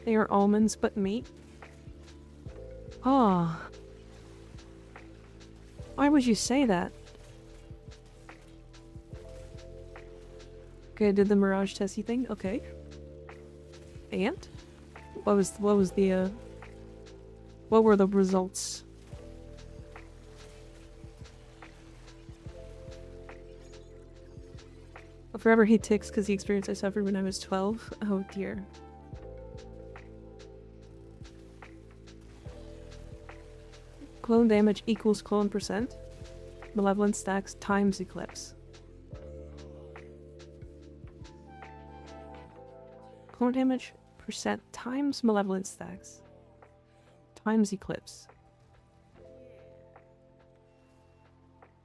They are almonds, but meat. Oh. Why would you say that? Okay, I did the Mirage Tessie thing. Okay. And? What was the, what were the results? Forever he ticks because the experience I suffered when I was 12. Oh dear. Clone damage equals clone percent. Malevolent stacks times eclipse. Clone damage percent times malevolent stacks times eclipse.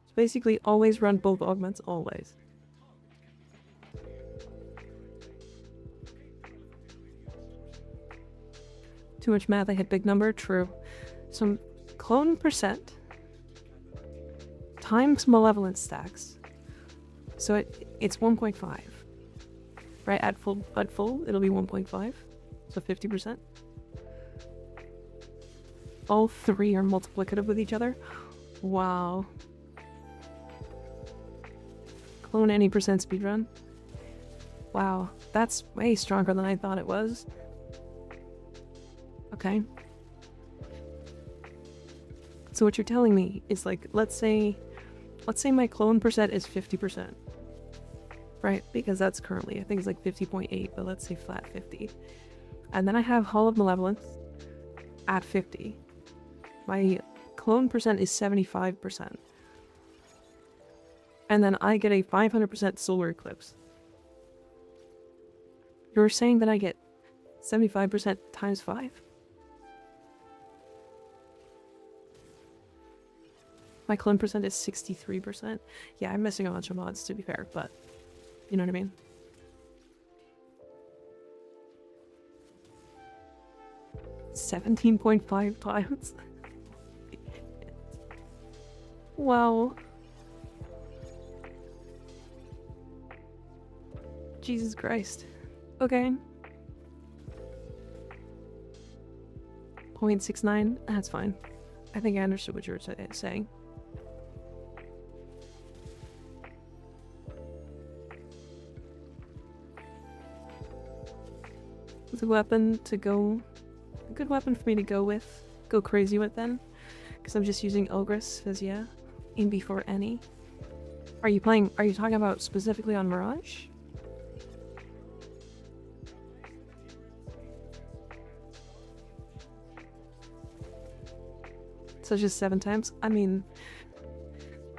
So basically always run both augments, always. Too much math, I hit big number, true. So clone percent times malevolent stacks. So it's 1.5. Right, at full it'll be 1.5. So 50%. All three are multiplicative with each other. Wow. Clone any percent speedrun. Wow, that's way stronger than I thought it was. Okay. So what you're telling me is, like, let's say my clone percent is 50%. Right? Because that's currently, I think it's like 50.8, but let's say flat 50. And then I have Hall of Malevolence at 50. My clone percent is 75%. And then I get a 500% solar eclipse. You're saying that I get 75% times 5? My clone percent is 63%. Yeah, I'm missing a bunch of mods, to be fair, but you know what I mean? $17.5 times. Wow. Jesus Christ. Okay. 0.69? That's fine. I think I understood what you were saying. It's a weapon to go... a good weapon for me to go crazy with then. Because I'm just using Ogress, as yeah. In before any. Are you talking about specifically on Mirage? So just 7 times? I mean,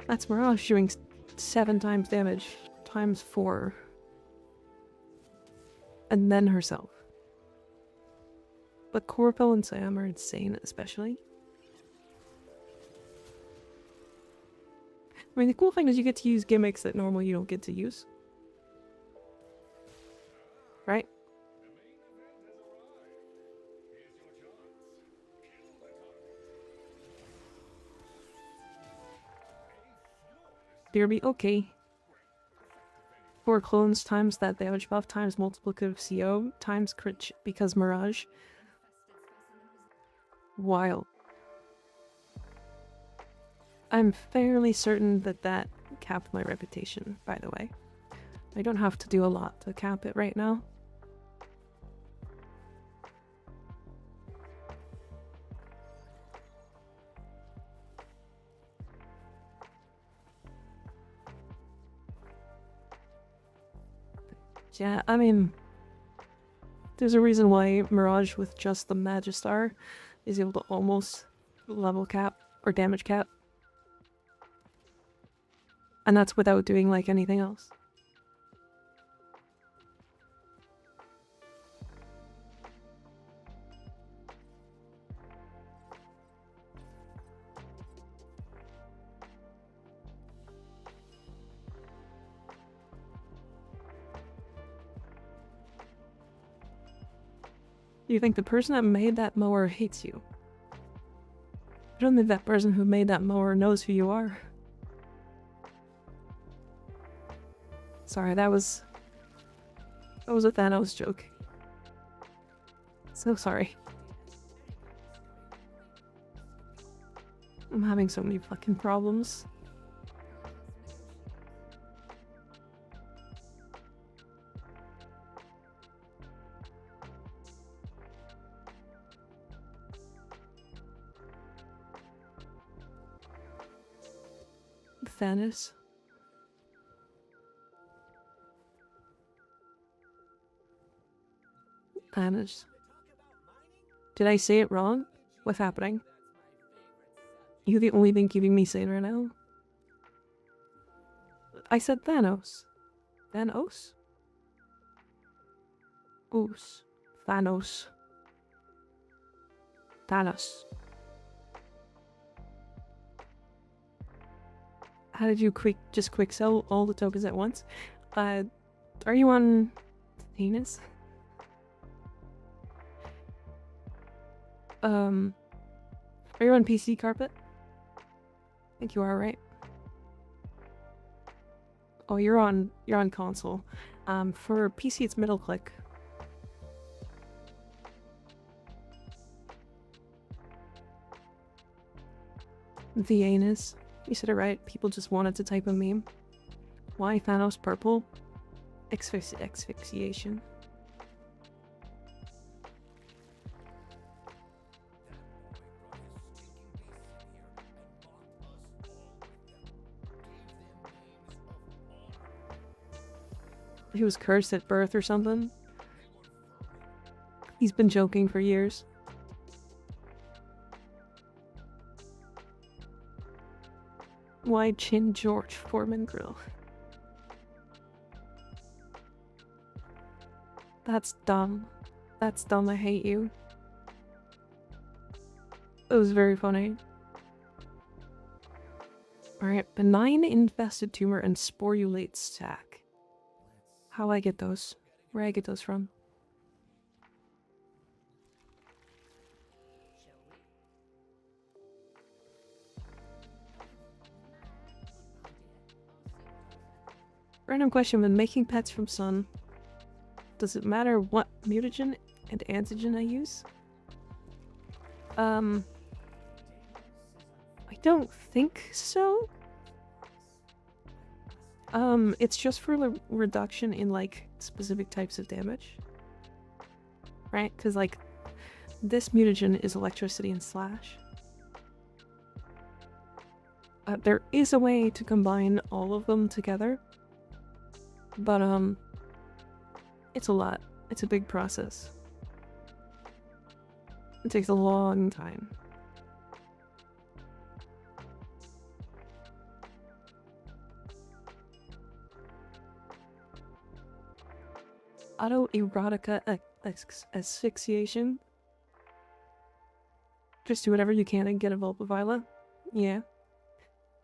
that's Mirage doing 7 times damage times 4. And then herself. But Corpel and Sam are insane, especially. I mean, the cool thing is you get to use gimmicks that normally you don't get to use. Right? Derby, okay. 4 clones times that damage buff times multiplicative CO times crit because Mirage. Wild. I'm fairly certain that that capped my reputation, by the way. I don't have to do a lot to cap it right now. Yeah, I mean, there's a reason why Mirage with just the Magistar is able to almost level cap or damage cap. And that's without doing like anything else. You think the person that made that mower hates you? I don't think that person who made that mower knows who you are. Sorry, that was a Thanos joke. So sorry. I'm having so many fucking problems. Thanos. Thanos. Did I say it wrong? What's happening? You're the only thing keeping me sane right now. I said Thanos. Thanos? Oos. Thanos. Thanos. How did you just quick sell all the tokens at once? Are you on Venus? Are you on PC carpet? I think you are, right? Oh, you're on console. For PC it's middle click. The anus. You said it right. People just wanted to type a meme. Why Thanos purple? Asphyxiation. He was cursed at birth or something. He's been joking for years. Why Chin George Foreman Grill? That's dumb. That's dumb, I hate you. It was very funny. Alright, benign infested tumor and sporulate sac. How I get those? Where I get those from? Random question: when making pets from sun, does it matter what mutagen and antigen I use? I don't think so. It's just for the reduction in like specific types of damage, right? Because like this mutagen is electricity and slash. There is a way to combine all of them together, but it's a lot. It's a big process. It takes a long time. Autoerotica asphyxiation. Just do whatever you can and get a Vulpavila. Yeah.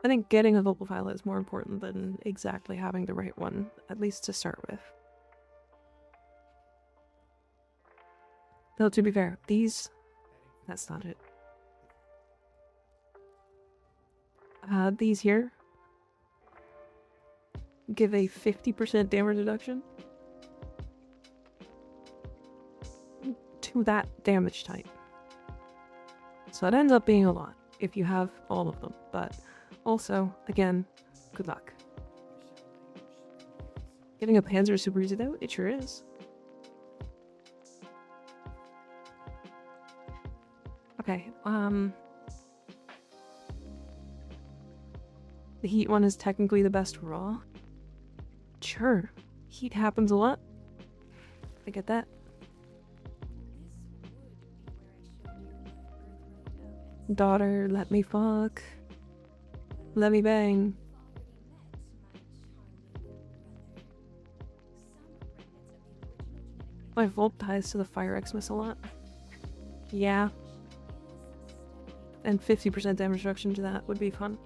I think getting a Vulpavila is more important than exactly having the right one, at least to start with. Though, to be fair, these... That's not it. These here give a 50% damage reduction to that damage type. So it ends up being a lot if you have all of them, but also, again, good luck. Getting a Panzer super easy though? It sure is. Okay, the heat one is technically the best raw. Sure, heat happens a lot. I get that. Daughter, let me fuck. Let me bang. My Volt ties to the Fire Xmas a lot. Yeah. And 50% damage reduction to that would be fun.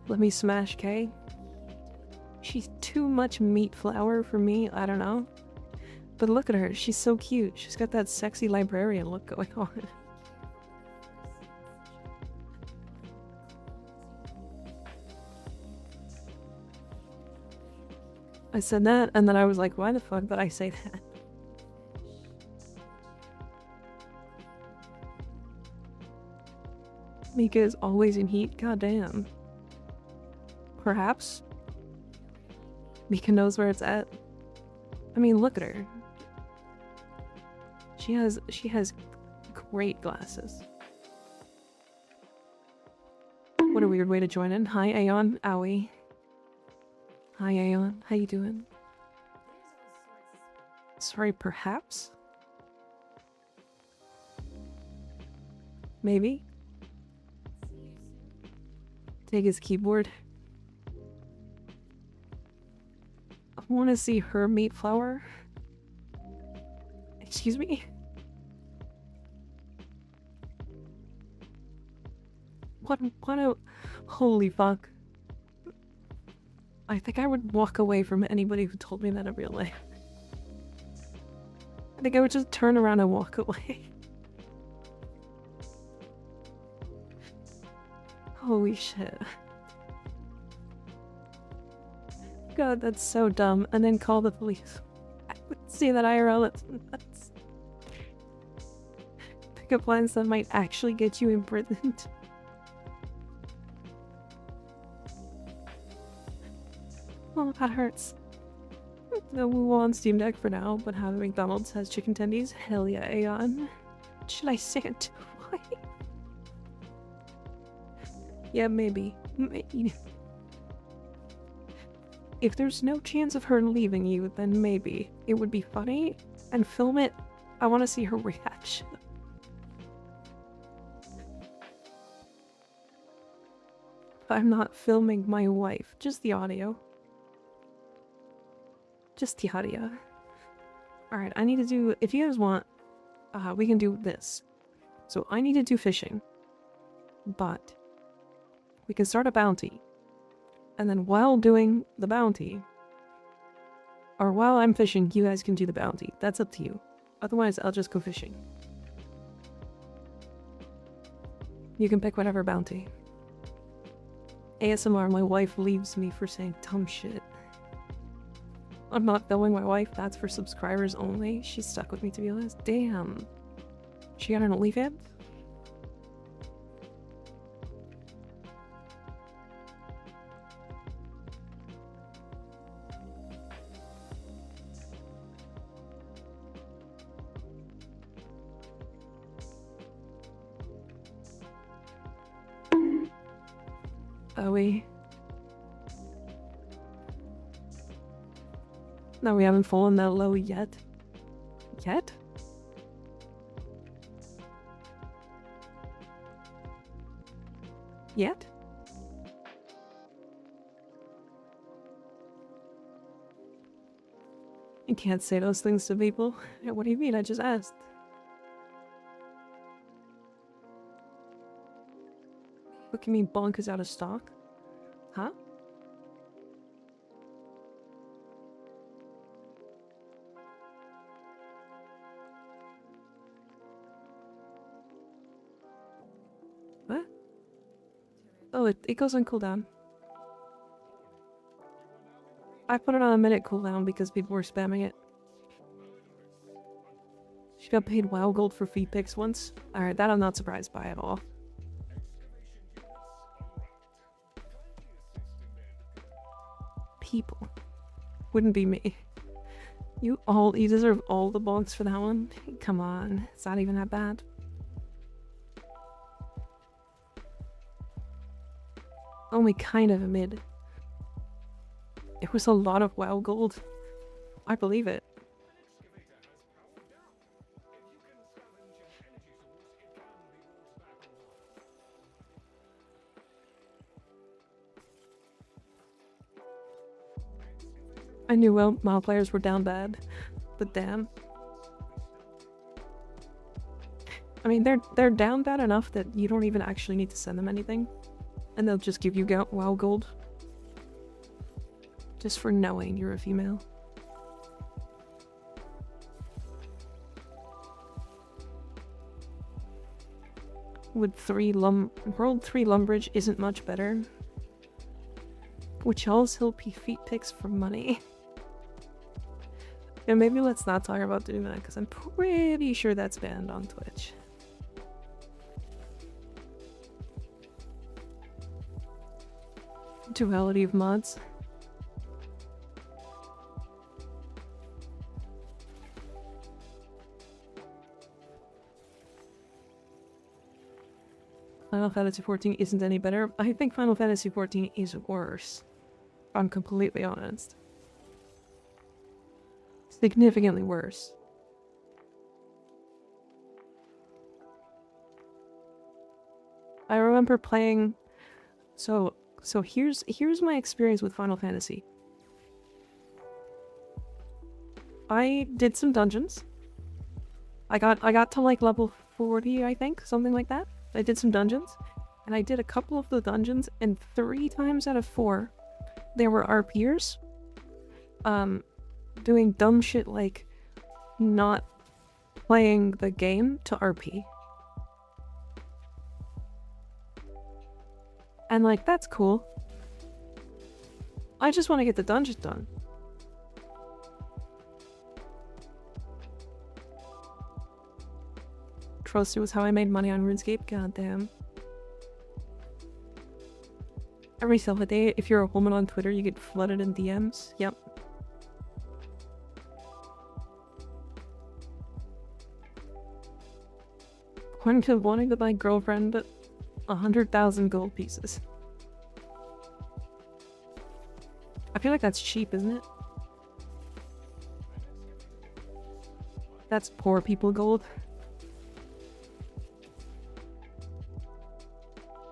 Let me smash K. She's too much meat flour for me, I don't know. But look at her, she's so cute. She's got that sexy librarian look going on. I said that, and then I was like, why the fuck did I say that? Mika is always in heat, goddamn. Perhaps? Mika knows where it's at. I mean, look at her. She has great glasses. What a weird way to join in. Hi, Aeon. Owie. Hi, Aeon. How you doing? Sorry, perhaps? Maybe? Take his keyboard. I want to see her meat flour. Excuse me? What a... Holy fuck. I think I would walk away from anybody who told me that in real life. I think I would just turn around and walk away. Holy shit. God, that's so dumb. And then call the police. I would see that IRL. That's... Pick up lines that might actually get you imprisoned. Oh, that hurts. No, we'll on Steam Deck for now, but how the McDonald's has chicken tendies? Hell yeah, Aeon. Should I say it? Why? Yeah, maybe. Maybe. If there's no chance of her leaving you, then maybe. It would be funny, and film it. I want to see her reaction. I'm not filming my wife, just the audio. Just the audio. Alright, I need to do... If you guys want, we can do this. So I need to do fishing. But we can start a bounty. And then while doing the bounty, or while I'm fishing, you guys can do the bounty. That's up to you. Otherwise, I'll just go fishing. You can pick whatever bounty. ASMR, my wife leaves me for saying dumb shit. I'm not filming my wife, that's for subscribers only. She's stuck with me, to be honest. Damn. She got an OnlyFans? Are we? No, we haven't fallen that low yet. Yet? Yet? You can't say those things to people. What do you mean? I just asked. What can you mean Bonk is out of stock? Huh? What? Oh, it goes on cooldown. I put it on a minute cooldown because people were spamming it. She got paid WoW gold for feed pics once. Alright, that I'm not surprised by at all. People. Wouldn't be me. You deserve all the bonks for that one. Come on, it's not even that bad. Only kind of a mid. It was a lot of WoW gold. I believe it. I knew WoW players were down bad, but damn. I mean, they're down bad enough that you don't even actually need to send them anything. And they'll just give you WoW gold. Just for knowing you're a female. Would World 3 Lumbridge isn't much better. Which also feet pics for money. Yeah, maybe let's not talk about doing that because I'm pretty sure that's banned on Twitch. Duality of mods. Final Fantasy XIV isn't any better. I think Final Fantasy XIV is worse. I'm completely honest. Significantly worse. I remember playing... So here's my experience with Final Fantasy. I did some dungeons. I got to like level 40, I think, something like that. I did some dungeons, and I did a couple of the dungeons, and 3 times out of 4, there were RPers, doing dumb shit like not playing the game to RP. And like, that's cool. I just want to get the dungeon done. Trust it was how I made money on RuneScape, goddamn. Every single day, if you're a woman on Twitter, you get flooded in DMs. Yep. Point to wanting to buy girlfriend, but 100,000 gold pieces. I feel like that's cheap, isn't it? That's poor people gold.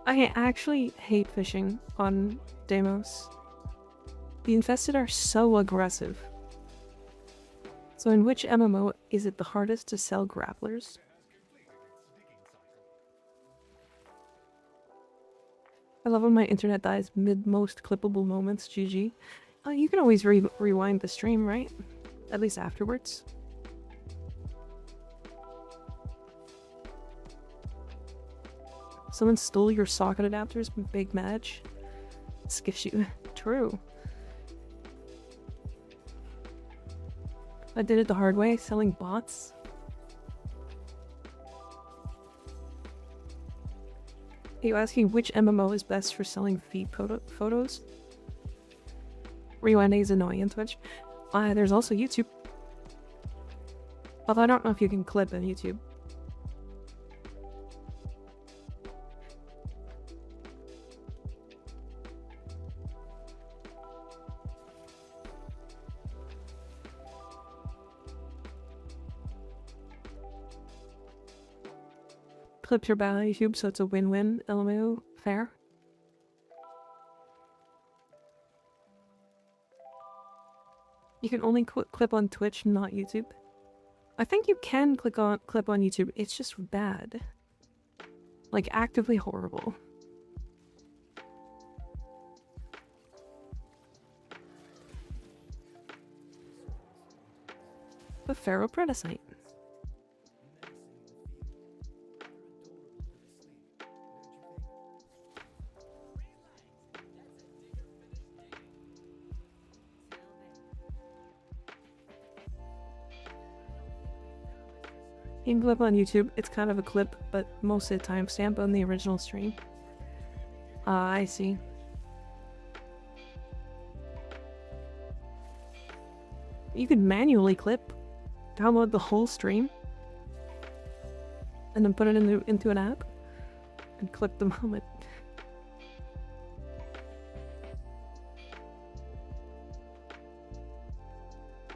I actually hate fishing on Deimos. The infested are so aggressive. So in which MMO is it the hardest to sell grapplers? I love when my internet dies mid most clippable moments, GG. You can always rewind the stream, right? At least afterwards. Someone stole your socket adapters, big match. Skips you. True. I did it the hard way, selling bots. Are you asking which MMO is best for selling feed photos? Rewinding is annoying in Twitch. There's also YouTube. Although I don't know if you can clip in YouTube. Clip your battle on YouTube, so it's a win-win. LMAO, fair. You can only clip on Twitch, not YouTube. I think you can clip on YouTube. It's just bad, like actively horrible. The Ferropredicite. You can clip on YouTube. It's kind of a clip, but most of the time stamp on the original stream. I see. You could manually clip, download the whole stream, and then put it into an app, and clip the moment.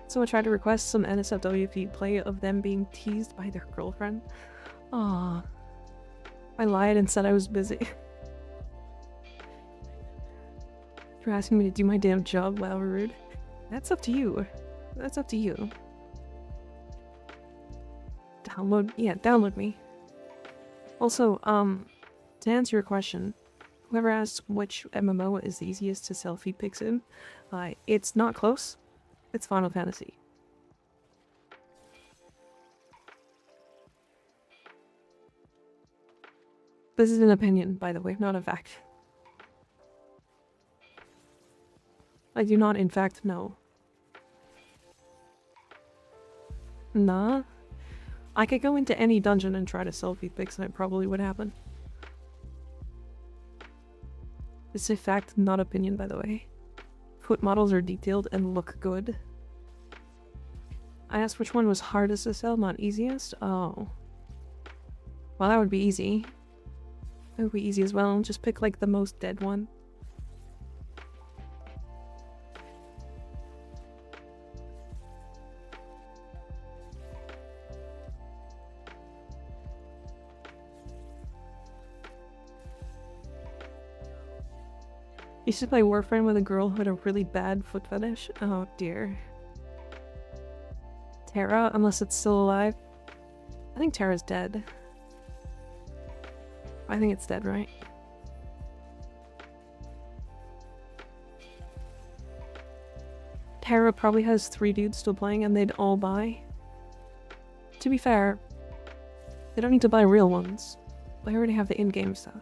Someone tried to request some NSFW feed play of them being teased by their girlfriend. Aww. I lied and said I was busy. For asking me to do my damn job, wow, rude. That's up to you. That's up to you. Download me. Also, to answer your question, whoever asks which MMO is the easiest to sell feed pics in, it's not close. It's Final Fantasy. This is an opinion, by the way, not a fact. I do not, in fact, know. Nah. I could go into any dungeon and try to sell feed pics and it probably would happen. It's a fact, not opinion, by the way. Foot models are detailed and look good. I asked which one was hardest to sell, not easiest? Oh. Well, that would be easy. That would be easy as well. Just pick like the most dead one. Used to play Warframe with a girl who had a really bad foot fetish. Oh dear. Terra, unless it's still alive. I think Terra's dead. I think it's dead, right? Terra probably has 3 dudes still playing and they'd all buy. To be fair, they don't need to buy real ones. They already have the in-game stuff.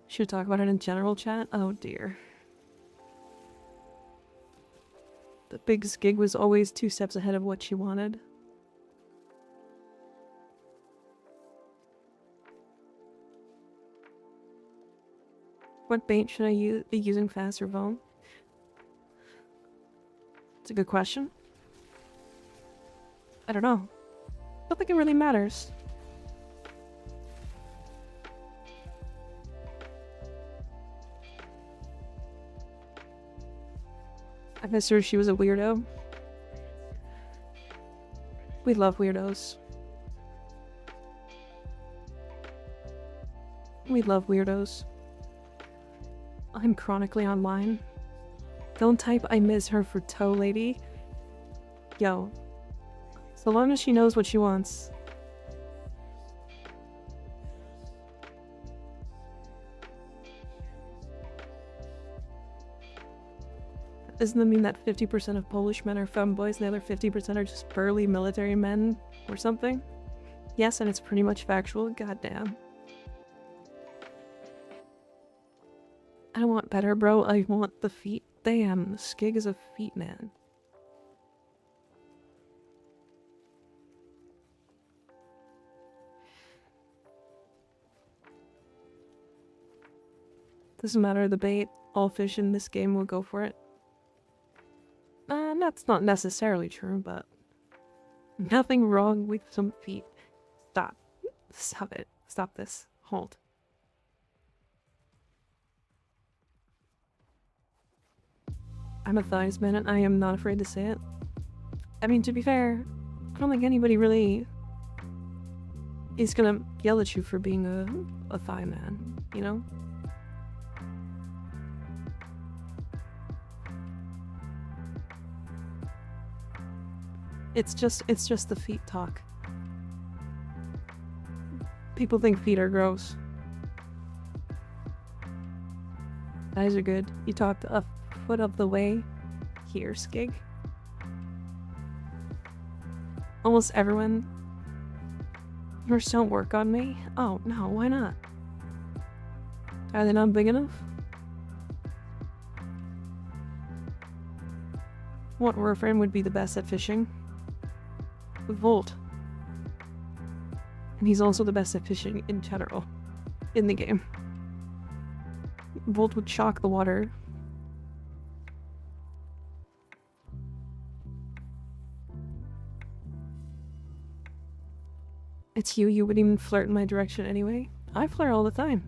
Should talk about it in general chat? Oh dear. The big skig was always 2 steps ahead of what she wanted. What bait should I be using fast or Vone? It's a good question. I don't know. I don't think it really matters. I missed her, she was a weirdo. We love weirdos. We love weirdos. I'm chronically online. Don't type I miss her for toe lady. Yo. So long as she knows what she wants. Doesn't that mean that 50% of Polish men are femboys and the other 50% are just burly military men or something? Yes, and it's pretty much factual. Goddamn. I don't want better, bro. I want the feet. Damn, the skig is a feet man. Doesn't matter the bait. All fish in this game will go for it. That's not necessarily true, but nothing wrong with some feet. Stop. Stop it. Stop this. Hold. I'm a thighs man and I am not afraid to say it. I mean, to be fair, I don't think anybody really is gonna yell at you for being a thigh man, you know? It's just the feet talk. People think feet are gross. Thighs are good. You talked a foot of the way here, skig. Almost everyone. Yours don't work on me? Oh no, why not? Are they not big enough? What warframe would be the best at fishing? Volt. And he's also the best at fishing in general. In the game. Volt would shock the water. It's you wouldn't even flirt in my direction anyway. I flirt all the time.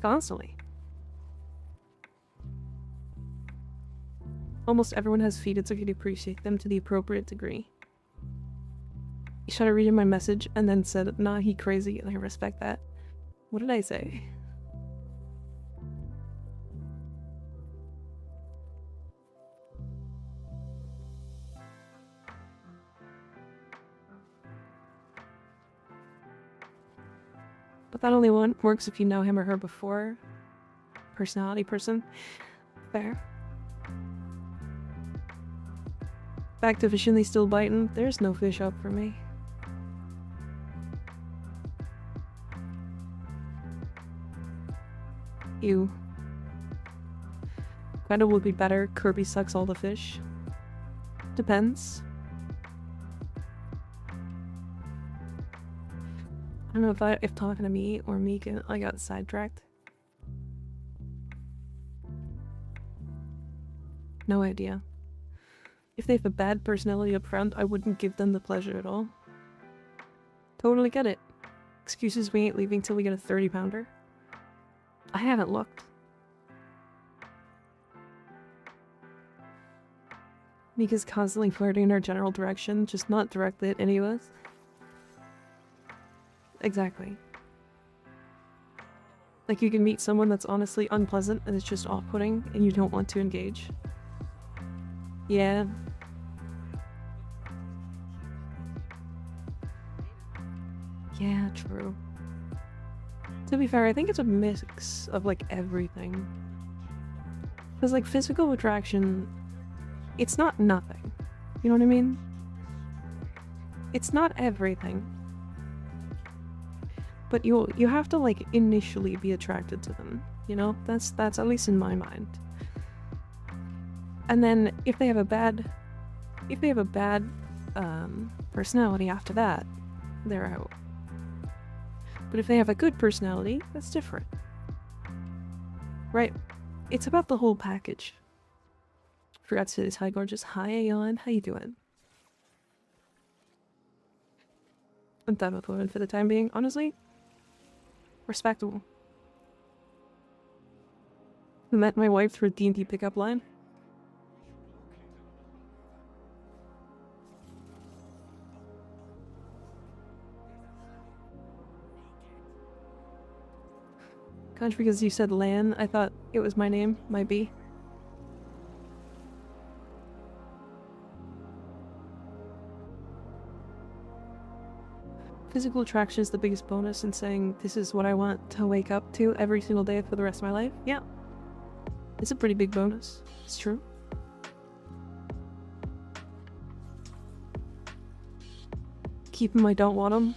Constantly. Almost everyone has feet, it's okay to appreciate them to the appropriate degree. You started reading my message and then said, nah, he crazy, and I respect that. What did I say? But that only one works if you know him or her before. Personality person. Fair. Back to fishing, they still biting. There's no fish up for me. Ew. Kinda would be better. Kirby sucks all the fish. Depends. I don't know if talking to me or Megan, I got sidetracked. No idea. If they have a bad personality up front, I wouldn't give them the pleasure at all. Totally get it. Excuses, we ain't leaving till we get a 30-pounder. I haven't looked. Mika's constantly flirting in our general direction, just not directly at any of us. Exactly. Like, you can meet someone that's honestly unpleasant and it's just off-putting and you don't want to engage. Yeah. Yeah, true. To be fair, I think it's a mix of, like, everything. Because, like, physical attraction, it's not nothing. You know what I mean? It's not everything. But you have to, like, initially be attracted to them, you know? That's at least in my mind. And then if they have a bad personality after that, they're out. But if they have a good personality, that's different. Right? It's about the whole package. Forgot to say this. Hi, gorgeous. Hi, Aeon. How you doing? I'm done with women for the time being. Honestly, respectable. Met my wife through a D&D pickup line. Conch, because you said Lan, I thought it was my name. Might be. Physical attraction is the biggest bonus in saying this is what I want to wake up to every single day for the rest of my life. Yeah. It's a pretty big bonus. It's true. Keep him, I don't want him.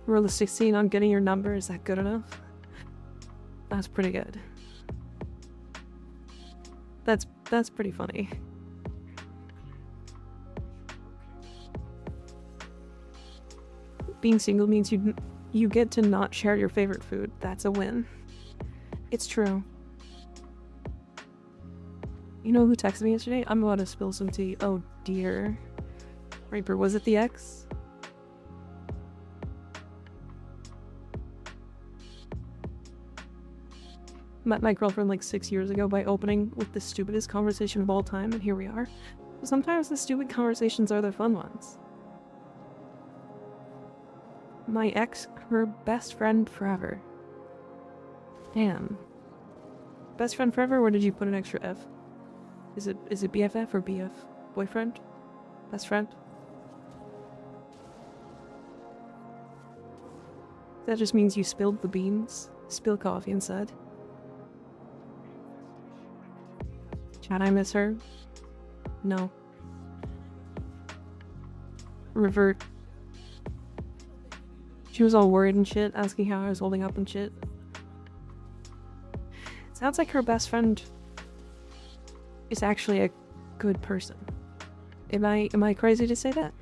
Roll a 16 on getting your number. Is that good enough? That's pretty good. That's pretty funny. Being single means you get to not share your favorite food. That's a win. It's true. You know who texted me yesterday? I'm about to spill some tea. Oh dear. Reaper, was it the ex? Met my girlfriend like 6 years ago by opening with the stupidest conversation of all time, and here we are. Sometimes the stupid conversations are the fun ones. My ex, her best friend forever. Damn. Best friend forever, or did you put an extra F? Is it BFF or BF? Boyfriend? Best friend? That just means you spilled the beans. Spill coffee inside. Chat, I miss her? No. Revert. She was all worried and shit, asking how I was holding up and shit. Sounds like her best friend is actually a good person. Am I crazy to say that?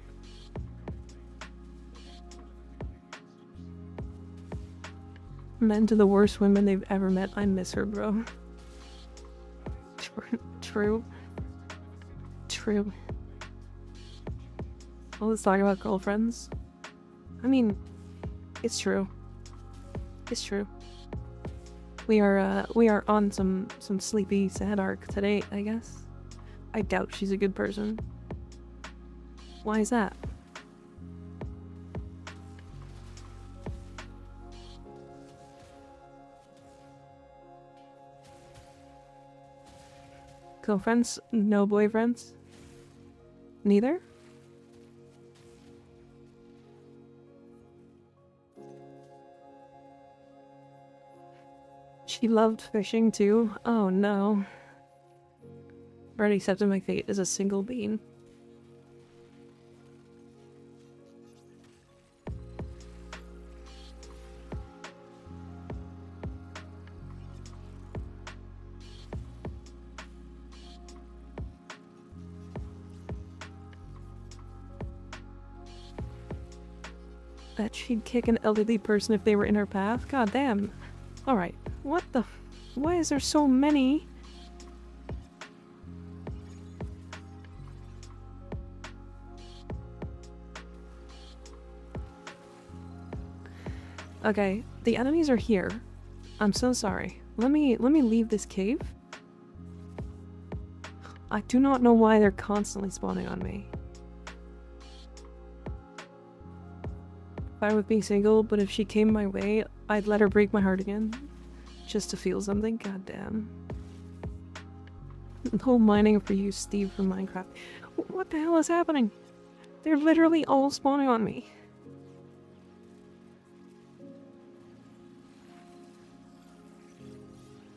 Men to the worst women they've ever met. I miss her, bro. True. True. Well, let's talk about girlfriends. I mean, it's true. It's true. We are on some sleepy sad arc today, I guess. I doubt she's a good person. Why is that? Girlfriends? No boyfriends? Neither? She loved fishing too? Oh no. I've already accepted my fate as a single bean. Bet she'd kick an elderly person if they were in her path? God damn. Alright. What the why is there so many? Okay, the enemies are here. I'm so sorry. Let me leave this cave. I do not know why they're constantly spawning on me. Fine with being single, but if she came my way, I'd let her break my heart again. Just to feel something. God damn. No mining for you, Steve from Minecraft. What the hell is happening? They're literally all spawning on me.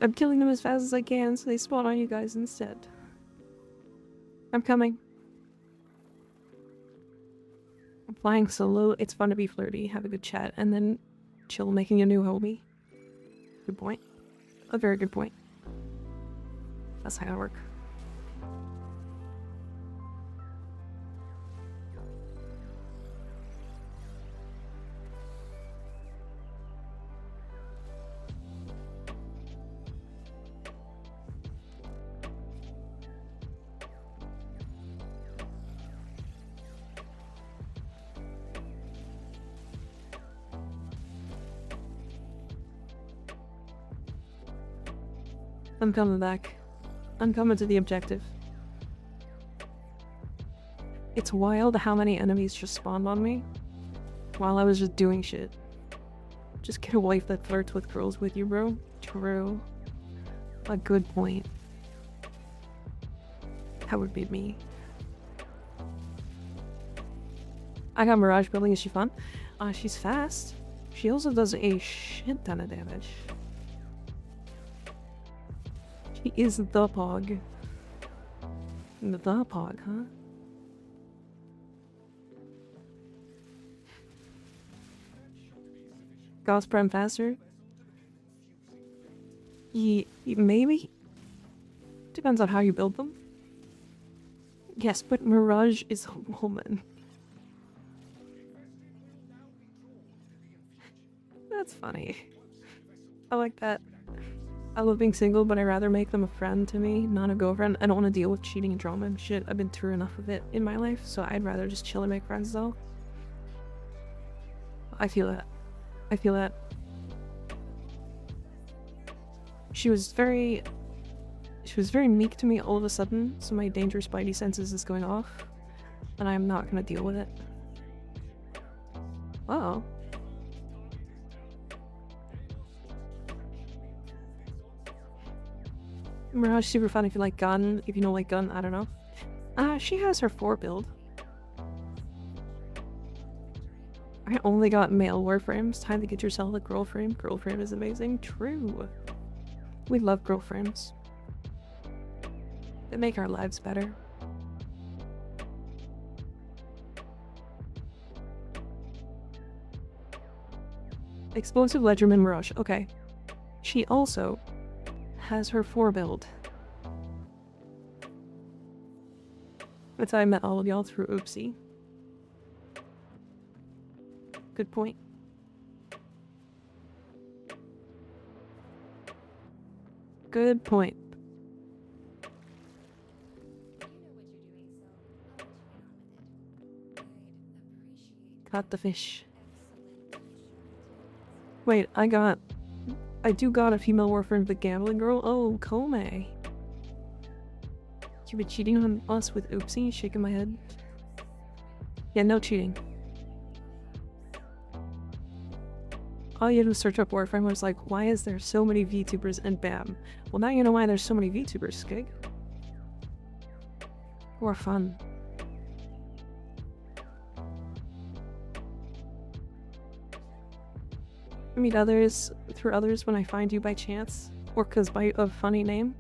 I'm killing them as fast as I can so they spawn on you guys instead. I'm coming. I'm flying solo. It's fun to be flirty, have a good chat, and then chill making a new homie. Good point. A very good point. That's how I work. I'm coming back. I'm coming to the objective. It's wild how many enemies just spawned on me while I was just doing shit. Just get a wife that flirts with girls with you, bro. True. A good point. That would be me. I got Mirage building. Is she fun? She's fast. She also does a shit ton of damage. She is the pog. The pog, huh? Gauss Prime faster? Maybe? Depends on how you build them. Yes, but Mirage is a woman. That's funny. I like that. I love being single, but I'd rather make them a friend to me, not a girlfriend. I don't want to deal with cheating and drama and shit. I've been through enough of it in my life, so I'd rather just chill and make friends though. I feel that. I feel that. She was very meek to me all of a sudden, so my danger spidey senses is going off, and I'm not gonna deal with it. Wow. Mirage super fun if you like gun. If you don't like gun, I don't know. She has her 4 build. I only got male warframes. Time to get yourself a girl frame. Girl frame is amazing. True. We love girl frames. They make our lives better. Explosive Ledgerman Mirage. Okay. She also has her 4 build. That's how I met all of y'all, through Oopsie. Good point. Good point. Caught the fish. Wait, I do got a female warframe, the gambling girl. Oh, Kome. You been cheating on us with Oopsie? Shaking my head. Yeah, no cheating. All you had to search up warframe was like, why is there so many VTubers, and bam. Well, now you know why there's so many VTubers, Skig. Who are fun. I meet others through others when I find you by chance, or cause by a funny name.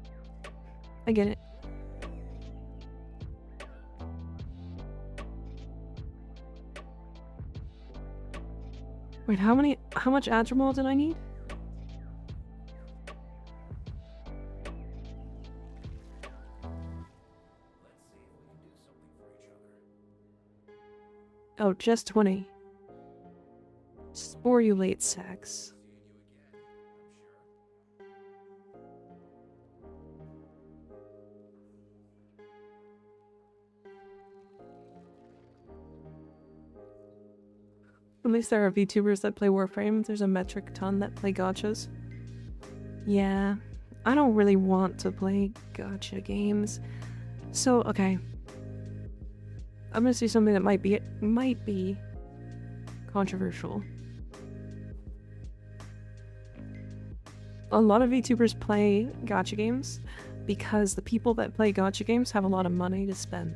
I get it. Wait, how much Adderall did I need? Oh, just 20. Sporulate sex. At least there are VTubers that play Warframe. There's a metric ton that play gachas. Yeah, I don't really want to play gacha games. So, okay. I'm gonna say something that might be controversial. A lot of VTubers play gacha games because the people that play gacha games have a lot of money to spend.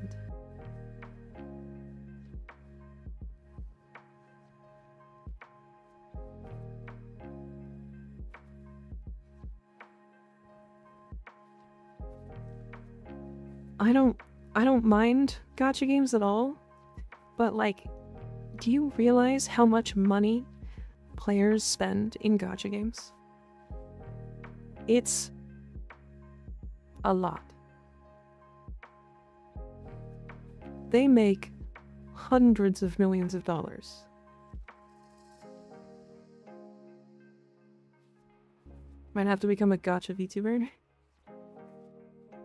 I don't mind gacha games at all, but like, do you realize how much money players spend in gacha games? It's a lot. They make hundreds of millions of dollars. Might have to become a gacha VTuber.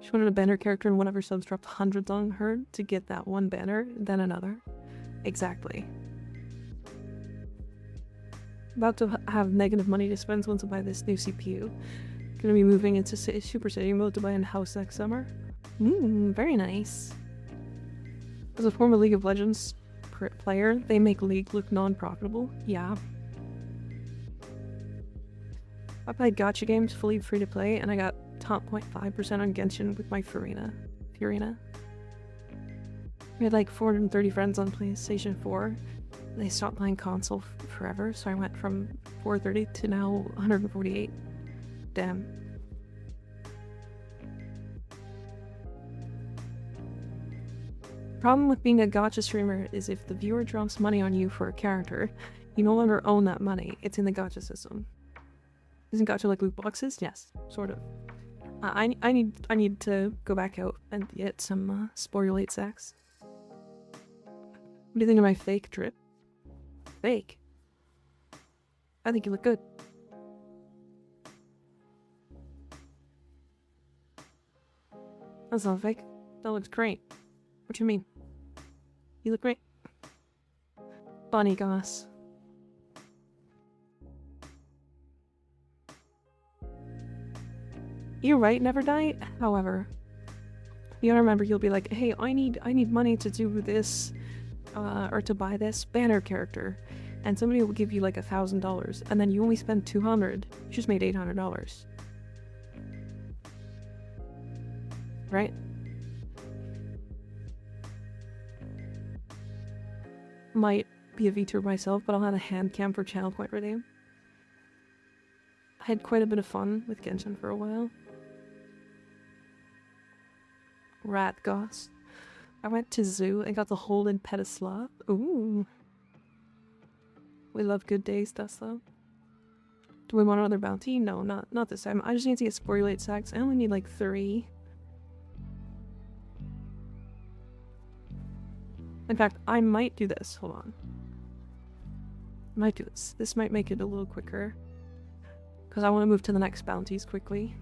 She wanted a banner character and one of her subs dropped hundreds on her to get that one banner, then another. Exactly. About to have negative money to spend once I buy this new CPU. Gonna be moving into Super City mode to buy a house next summer. Very nice. As a former League of Legends player, they make League look non-profitable. Yeah. I played gacha games fully free to play, and I got top 0.5% on Genshin with my Furina. We had like 430 friends on PlayStation 4. They stopped playing console forever, so I went from 430 to now 148. Damn. Problem with being a gacha streamer is if the viewer drops money on you for a character, you no longer own that money. It's in the gacha system. Isn't gacha like loot boxes? Yes, sort of. I need to go back out and get some sporulate sacks. What do you think of my fake drip? Fake? I think you look good. That's not fake. That looks great. What do you mean? You look great. Bunny goss. You're right, never die. However, you gotta remember, you'll be like, hey, I need money to do this, or to buy this banner character, and somebody will give you like $1,000, and then you only spend $200. You just made $800. Right? Might be a VTuber myself, but I'll have a hand cam for channel point redeem. I had quite a bit of fun with Genshin for a while. Rat goss. I went to zoo and got to hold and pet a sloth. Ooh. We love good days, Tesla. Do we want another bounty? No, not this time. I just need to get sporulate sacks. I only need like 3. In fact, I might do this. Hold on. I might do this. This might make it a little quicker. Because I want to move to the next bounties quickly.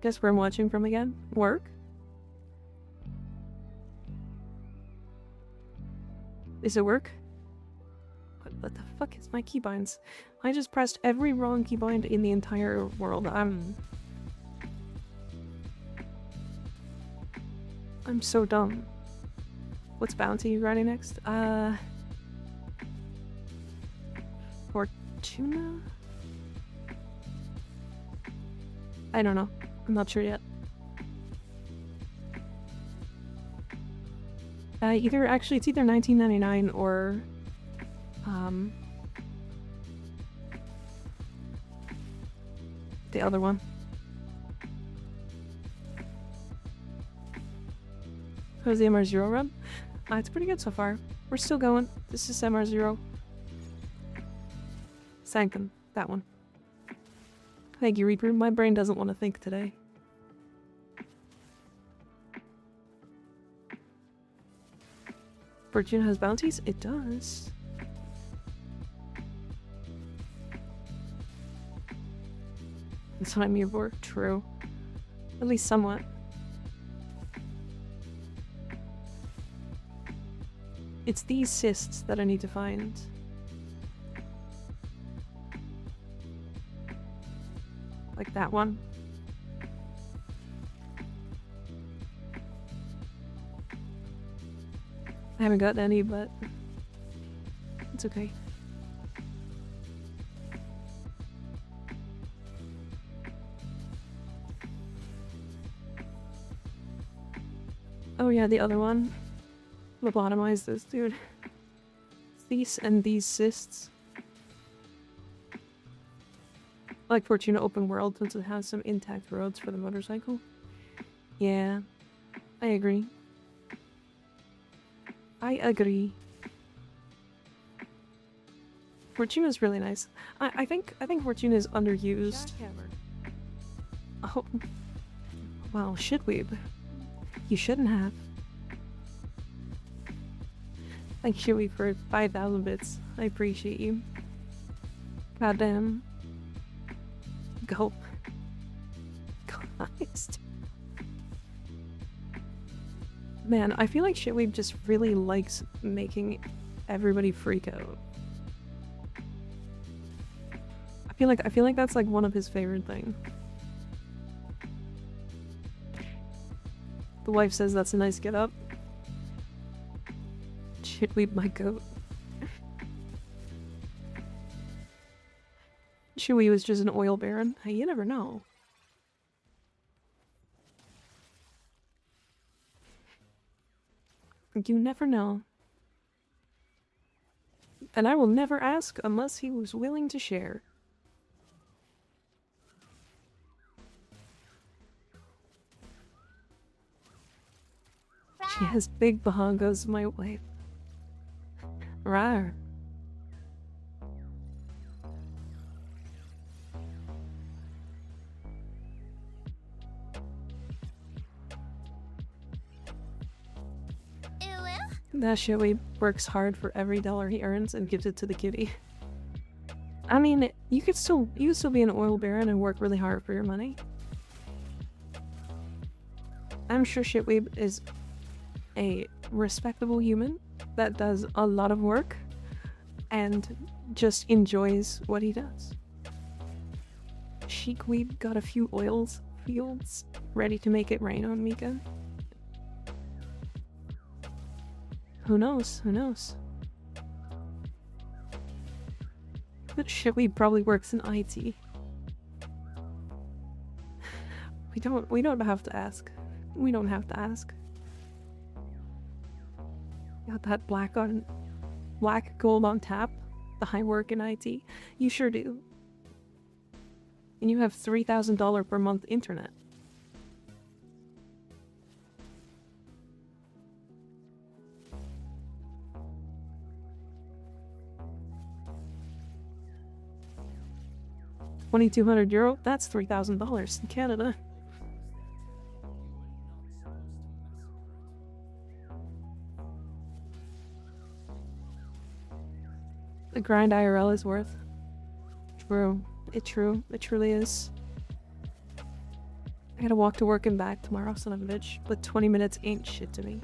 Guess where I'm watching from again? Work? Is it work? What the fuck is my keybinds? I just pressed every wrong keybind in the entire world. I'm so dumb. What's bounty riding next? Fortuna? I don't know. I'm not sure yet. Actually, it's either 1999 or, the other one. How's the MR0 run? It's pretty good so far. We're still going. This is MR0. Sankin, that one. Thank you, Reaper. My brain doesn't want to think today. Fortuna has bounties? It does. That's what I'm here for. True. At least somewhat. It's these cysts that I need to find. Like that one. I haven't gotten any, but it's okay. Oh yeah, the other one. Lobotomize this dude. These and these cysts. I like Fortuna open world since it has some intact roads for the motorcycle. Yeah, I agree. I agree. Fortuna's really nice. I think Fortuna is underused. Oh, wow, shitweeb. You shouldn't have. Thank Shitweeb for 5,000 bits. I appreciate you. Goddamn. Gulp. Christ. Man, I feel like Shitweeb just really likes making everybody freak out. I feel like that's like one of his favorite things. The wife says that's a nice get up. Shitweeb my goat. Chewie was just an oil baron. Hey, you never know. You never know. And I will never ask unless he was willing to share. She has big bahongos, my wife. Rawr. That Shitweeb works hard for every dollar he earns and gives it to the kitty. I mean, you could still be an oil baron and work really hard for your money. I'm sure Shitweeb is a respectable human that does a lot of work and just enjoys what he does. Sheikweeb got a few oils fields ready to make it rain on Mika. Who knows? Who knows? But Shitweeb probably works in IT. We don't have to ask. We don't have to ask. Got that black gold on tap? The high work in IT? You sure do. And you have $3,000 per month internet. €2,200? That's $3,000 in Canada. The grind IRL is worth. True. It truly is. I gotta walk to work and back tomorrow, son of a bitch, but 20 minutes ain't shit to me.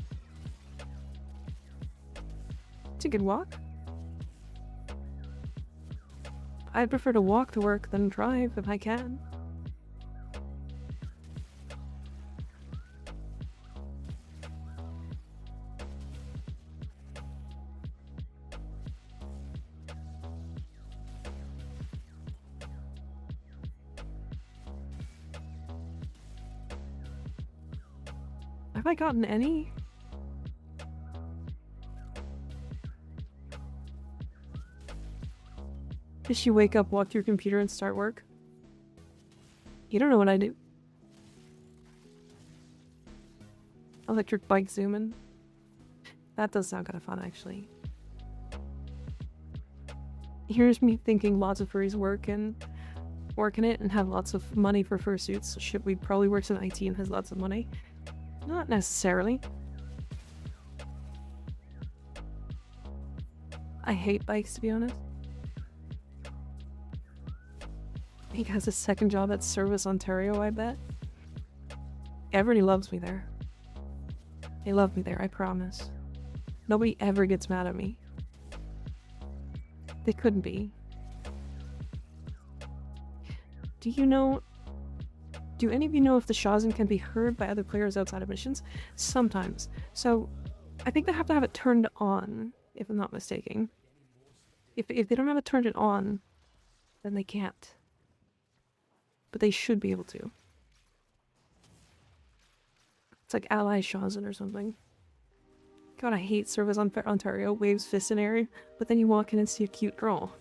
It's a good walk. I'd prefer to walk to work than drive if I can. Have I gotten any? Did she wake up, walk to your computer, and start work? You don't know what I do. Electric bike zooming. That does sound kind of fun, actually. Here's me thinking lots of furries work in it and have lots of money for fursuits. So Shitweeb probably works in IT and has lots of money. Not necessarily. I hate bikes, to be honest. He has a second job at Service Ontario, I bet. Everybody loves me there. They love me there, I promise. Nobody ever gets mad at me. They couldn't be. Do you know... Do any of you know if the Shazam can be heard by other players outside of missions? Sometimes. So, I think they have to have it turned on, if I'm not mistaken. If they don't have it turned on, then they can't. But they should be able to. It's like Ally Shazam or something. God, I hate Service Ontario, waves fist in air, but then you walk in and see a cute girl.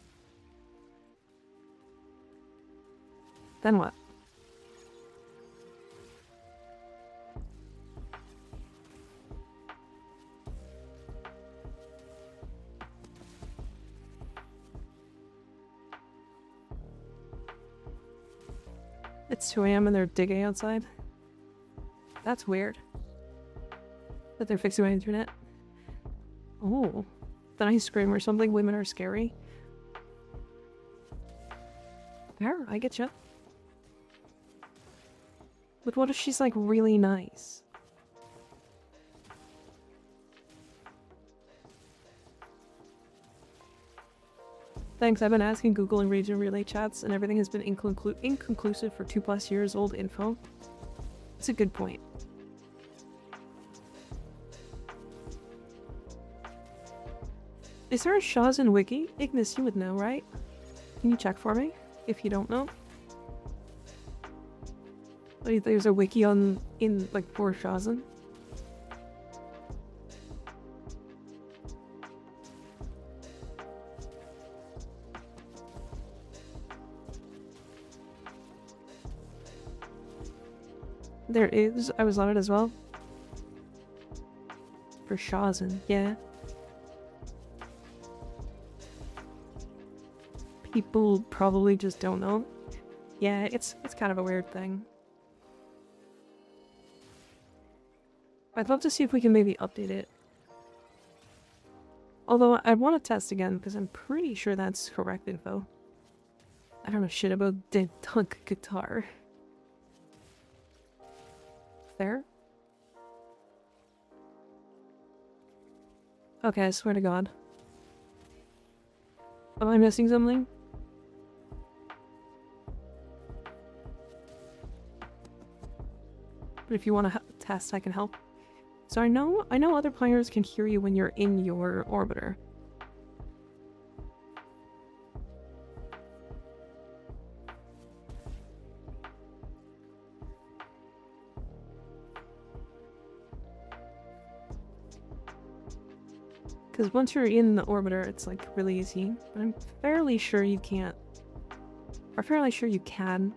Then what? It's 2 AM and they're digging outside. That's weird. That they're fixing my internet. Oh, then I scream or something. Women are scary. Fair, I get you. But what if she's like really nice? Thanks, I've been asking Google and region relay chats and everything has been inconclusive for 2+ years old info. It's a good point. Is there a Shazam wiki? Ignis, you would know, right? Can you check for me, if you don't know? Like, there's a wiki like, for Shazam? There is. I was on it as well. For Shazam, yeah. People probably just don't know. Yeah, it's kind of a weird thing. I'd love to see if we can maybe update it. Although I want to test again because I'm pretty sure that's correct info. I don't know shit about the Dunk guitar. There? Okay, I swear to God. Am I missing something? But if you want to test, I can help. So I know other players can hear you when you're in your orbiter. Because once you're in the orbiter, it's like really easy. But I'm fairly sure you can't. Or fairly sure you can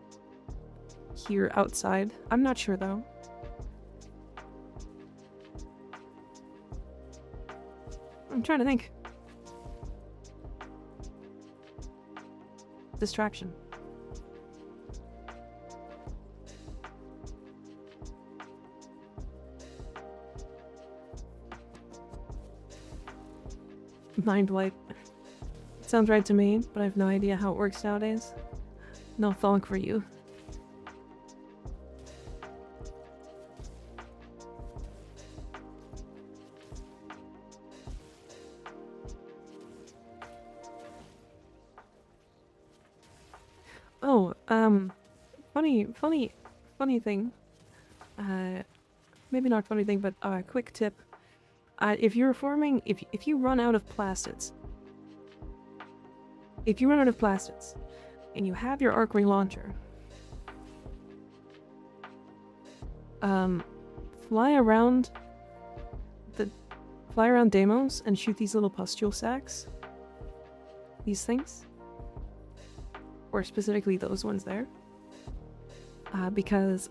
hear outside. I'm not sure though. I'm trying to think. Distraction. Mind wipe. Sounds right to me, but I have no idea how it works nowadays. No thonk for you. Oh, funny thing. Maybe not funny thing, but quick tip. If you're forming, if you run out of plastids, and you have your arc relauncher, fly around Deimos and shoot these little pustule sacks. These things. Or specifically those ones there. Because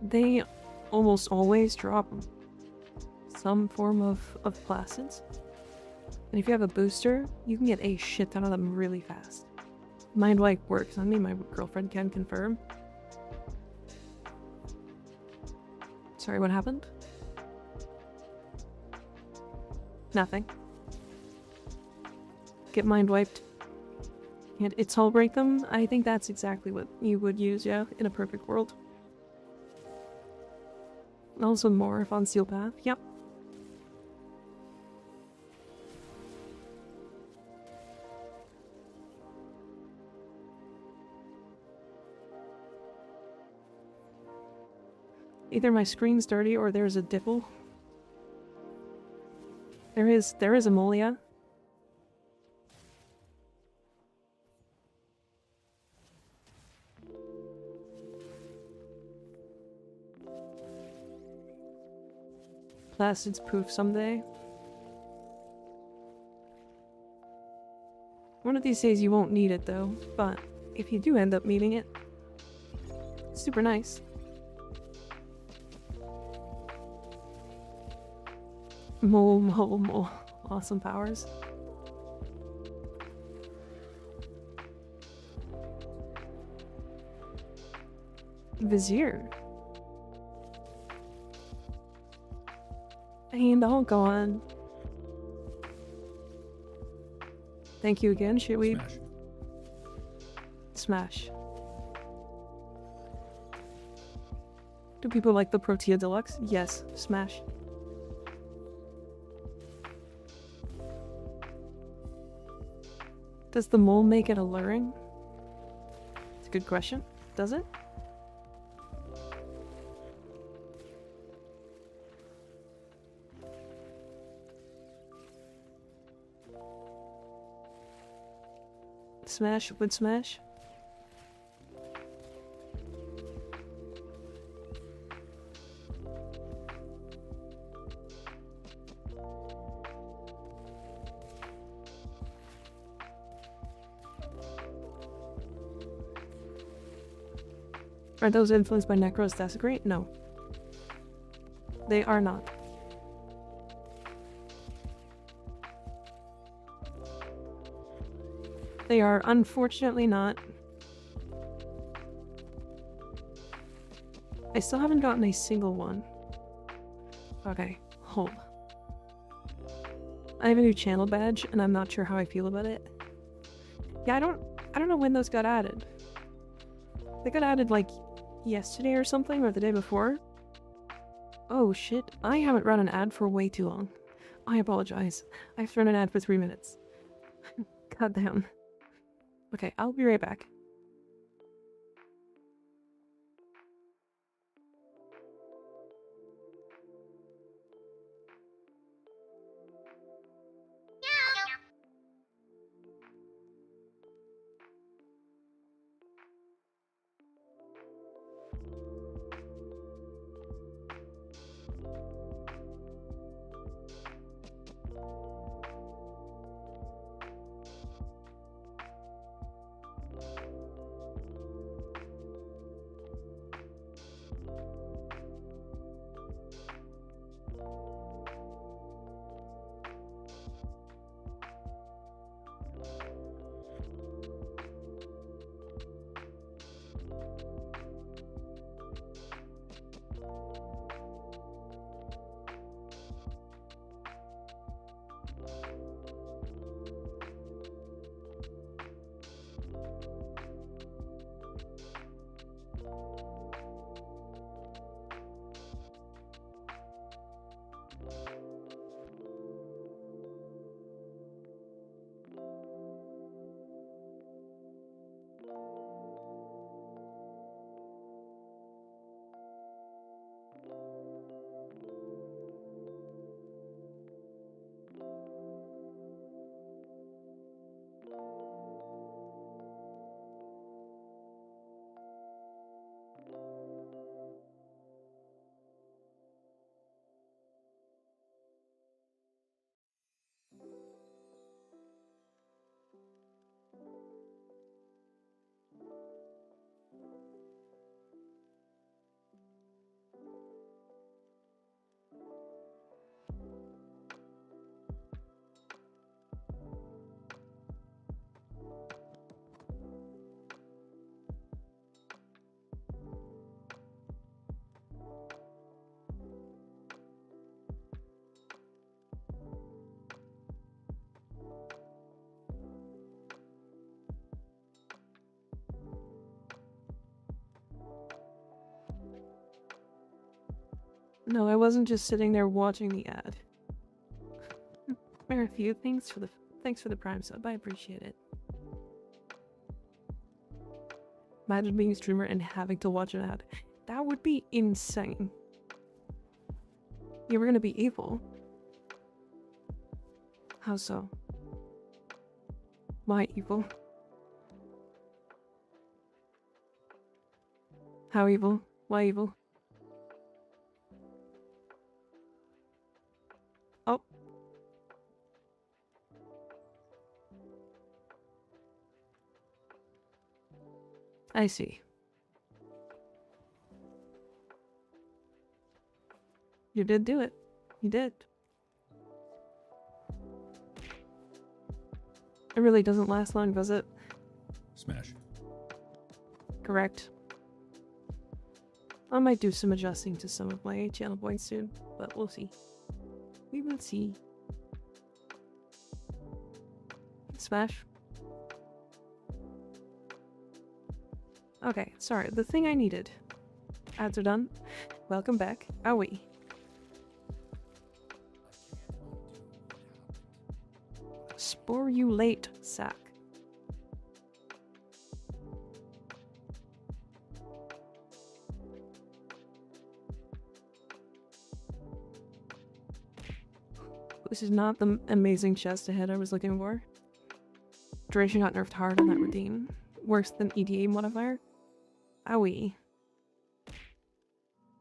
they almost always drop some form of plastids. And if you have a booster, you can get a shit ton of them really fast. Mind wipe works on me, my girlfriend can confirm. Sorry, what happened? Nothing. Get mind wiped. And it's all break them? I think that's exactly what you would use, yeah, in a perfect world. Also more on Seal Path, yep. Either my screen's dirty or there's a dipple. There is a molia. Placid's poof someday. One of these days you won't need it though, but if you do end up needing it, it's super nice. Mole. Awesome powers. Vizier. And all gone. Thank you again, shitweed. Smash. Do people like the Protea Deluxe? Yes, smash. Does the mole make it alluring? It's a good question. Does it? Smash would smash. Are those influenced by Necros Desecrate? No. They are not. They are unfortunately not. I still haven't gotten a single one. Okay, hold. I have a new channel badge and I'm not sure how I feel about it. Yeah, I don't know when those got added. They got added like yesterday or something, or the day before. Oh shit, I haven't run an ad for way too long. I apologize. I've run an ad for 3 minutes. God damn. Okay, I'll be right back. No, I wasn't just sitting there watching the ad. There are a few. Thanks for the Prime sub. I appreciate it. Imagine being a streamer and having to watch an ad. That would be insane. You were gonna be evil. How so? Why evil? How evil? Why evil? Oh. I see. You did do it. You did. It really doesn't last long, does it? Smash. Correct. I might do some adjusting to some of my channel points soon, but we'll see. We will see. Smash. Okay, sorry. The thing I needed. Ads are done. Welcome back. Owie. Spore you late, sack. This is not the amazing chest ahead I was looking for. Duration got nerfed hard on that redeem. Worse than EDA modifier. Owie.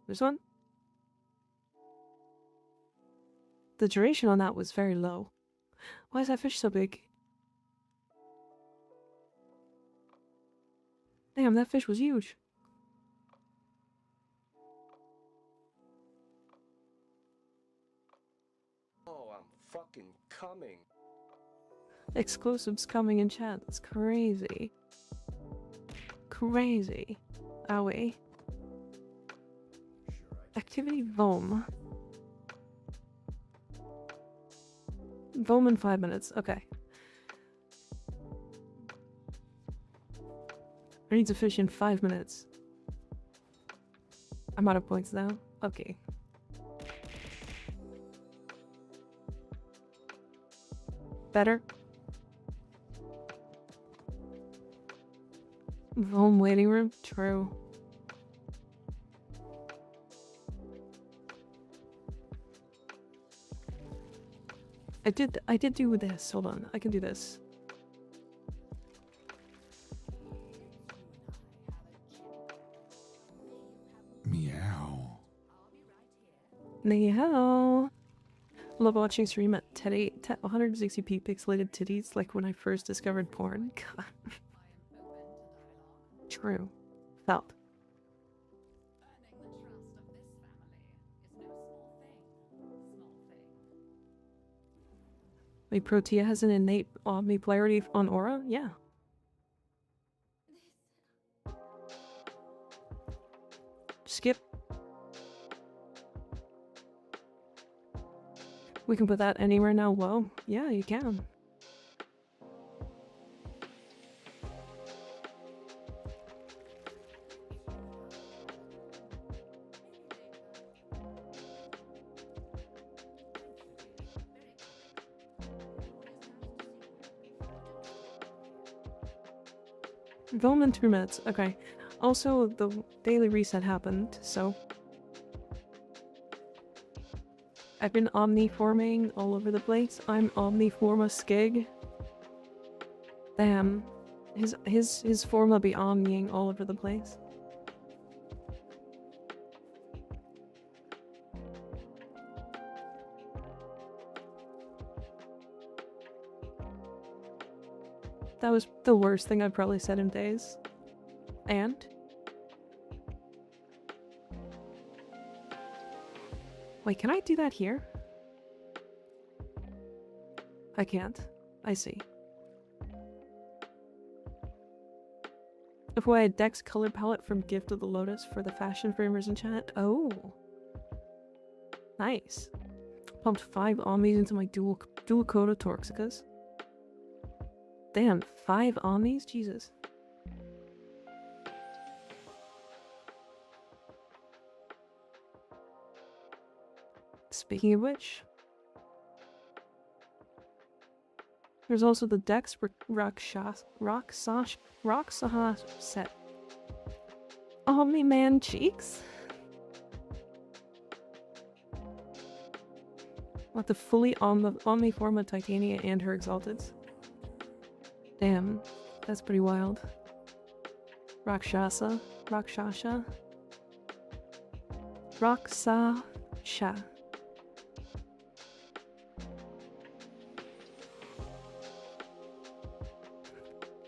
This one? The duration on that was very low. Why is that fish so big? Damn, that fish was huge. Oh, I'm fucking coming. Exclusives coming in chat. That's crazy. Crazy. Owie. Activity Vom. Vom in 5 minutes. Okay. I need to fish in 5 minutes. I'm out of points now. Okay. Better? Home waiting room? True. I did do this. Hold on. I can do this. Meow. Meow. Love watching stream at 160p pixelated titties like when I first discovered porn. God. True. Felt. Wait, Protea has an innate omnipolarity on Aura? Yeah. Skip. We can put that anywhere now. Whoa. Yeah, you can. Velman 2 minutes. Okay. Also, the daily reset happened, so I've been omniforming all over the place. I'm omniforma skig. Damn. His forma be omniing all over the place. That was the worst thing I've probably said in days. And? Wait, can I do that here? I can't. I see. Avoid Dex color palette from Gift of the Lotus for the fashion framers in chat. Oh. Nice. Pumped 5 omnis into my dual coda Torxicas. Damn, 5 omnis? Jesus. Speaking of which, there's also the Dex Roxas set. Omni-Man cheeks? What, the fully omniform of Titania and her exalteds? Damn, that's pretty wild. Rakshasa? Rakshasha? Raksasha.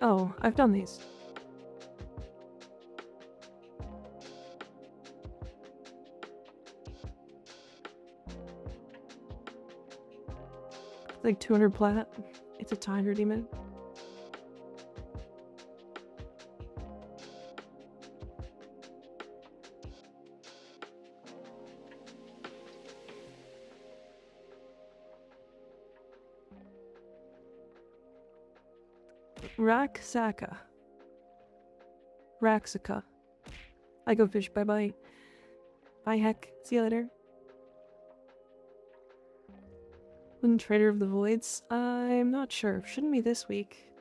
Oh, I've done these. Like 200 plat. It's a tiger demon. Raksaka. Raksaka. I go fish. Bye bye. Bye heck. See you later. When Trader of the Voids? I'm not sure. Shouldn't be this week.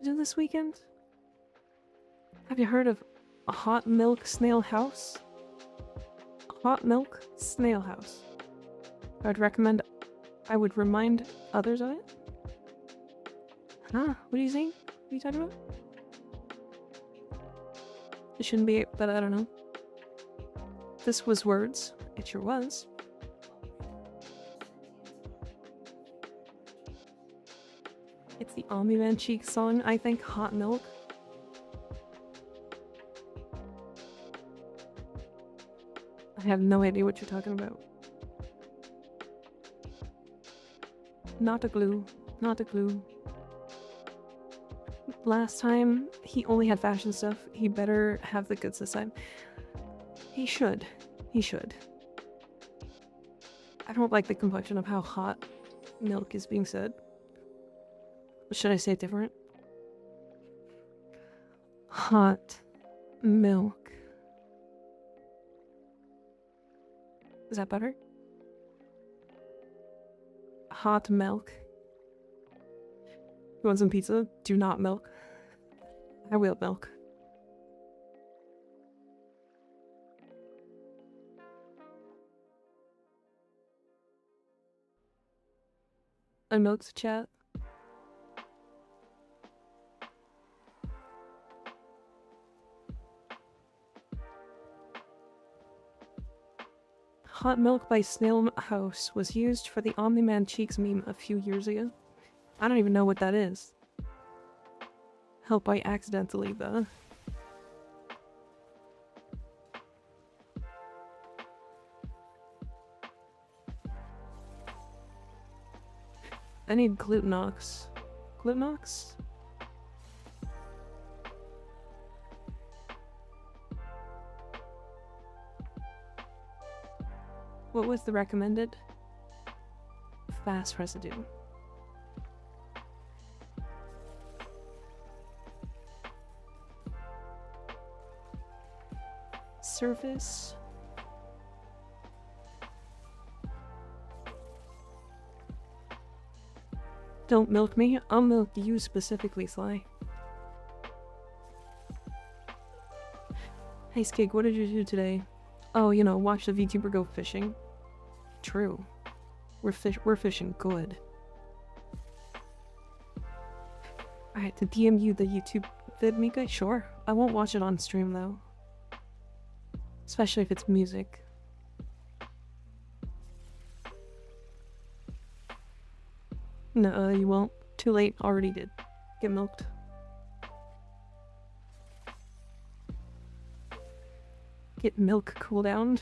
Is it this weekend? Have you heard of a hot milk snail house? Hot milk snail house. I would remind others of it. Huh? What are you saying? What are you talking about? It shouldn't be, but I don't know. This was words. It sure was. It's the Omni-Man Cheek song, I think. Hot Milk. I have no idea what you're talking about. Not a glue. Not a glue. Last time, he only had fashion stuff. He better have the goods this time. He should. He should. I don't like the complexion of how hot milk is being said. Should I say it different? Hot milk. Is that better? Hot milk. You want some pizza? Do not milk. I will milk. Unmilked chat. Hot Milk by Snail House was used for the Omni-Man Cheeks meme a few years ago. I don't even know what that is. Help I accidentally, though. I need Glutenox. Glutenox? What was the recommended? Fast residue. Surface. Don't milk me, I'll milk you specifically, Sly. Hey Skig, what did you do today? Oh, you know, watch the VTuber go fishing. True. We're fishing good. Alright, to DM you the YouTube vid, Mika? Sure. I won't watch it on stream though. Especially if it's music. No, you won't. Too late. Already did. Get milked. Get milk cooldowned.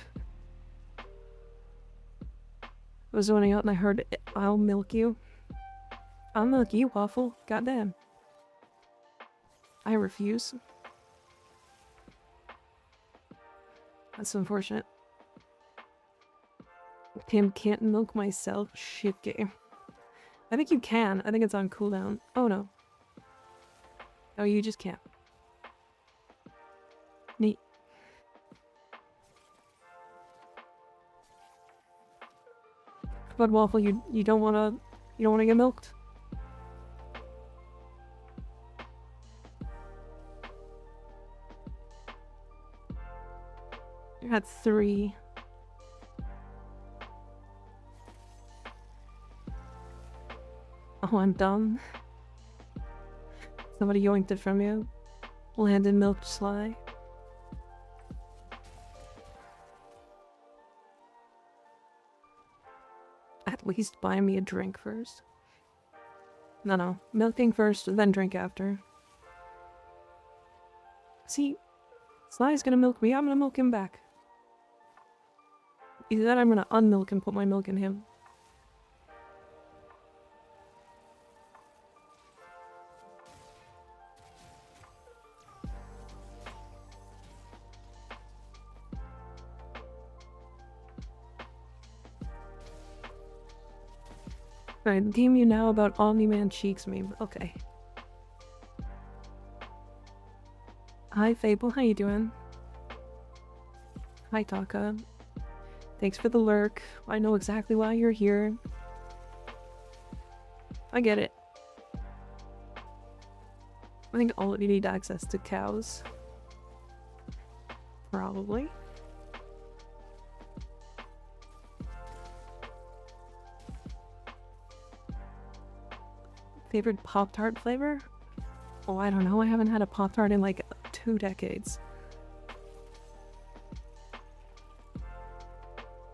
I was zoning out and I heard, I'll milk you. I'll milk you, Waffle. Goddamn. I refuse. That's unfortunate. Tim can't milk myself. Shit game. I think you can. I think it's on cooldown. Oh no. Oh, you just can't. Neat. But Waffle, you don't wanna get milked? You're at 3. Oh, I'm dumb. Somebody yoinked it from you. Landon milked Sly. At least buy me a drink first. No. Milking first, then drink after. See, Sly's gonna milk me, I'm gonna milk him back. Either that or I'm gonna unmilk and put my milk in him. Alright, DM you now about Omni-Man Cheeks meme. Okay. Hi Fable, how you doing? Hi Taka. Thanks for the lurk. I know exactly why you're here. I get it. I think all of you need access to cows. Probably. Favorite Pop-Tart flavor? Oh, I don't know. I haven't had a Pop-Tart in like 2 decades.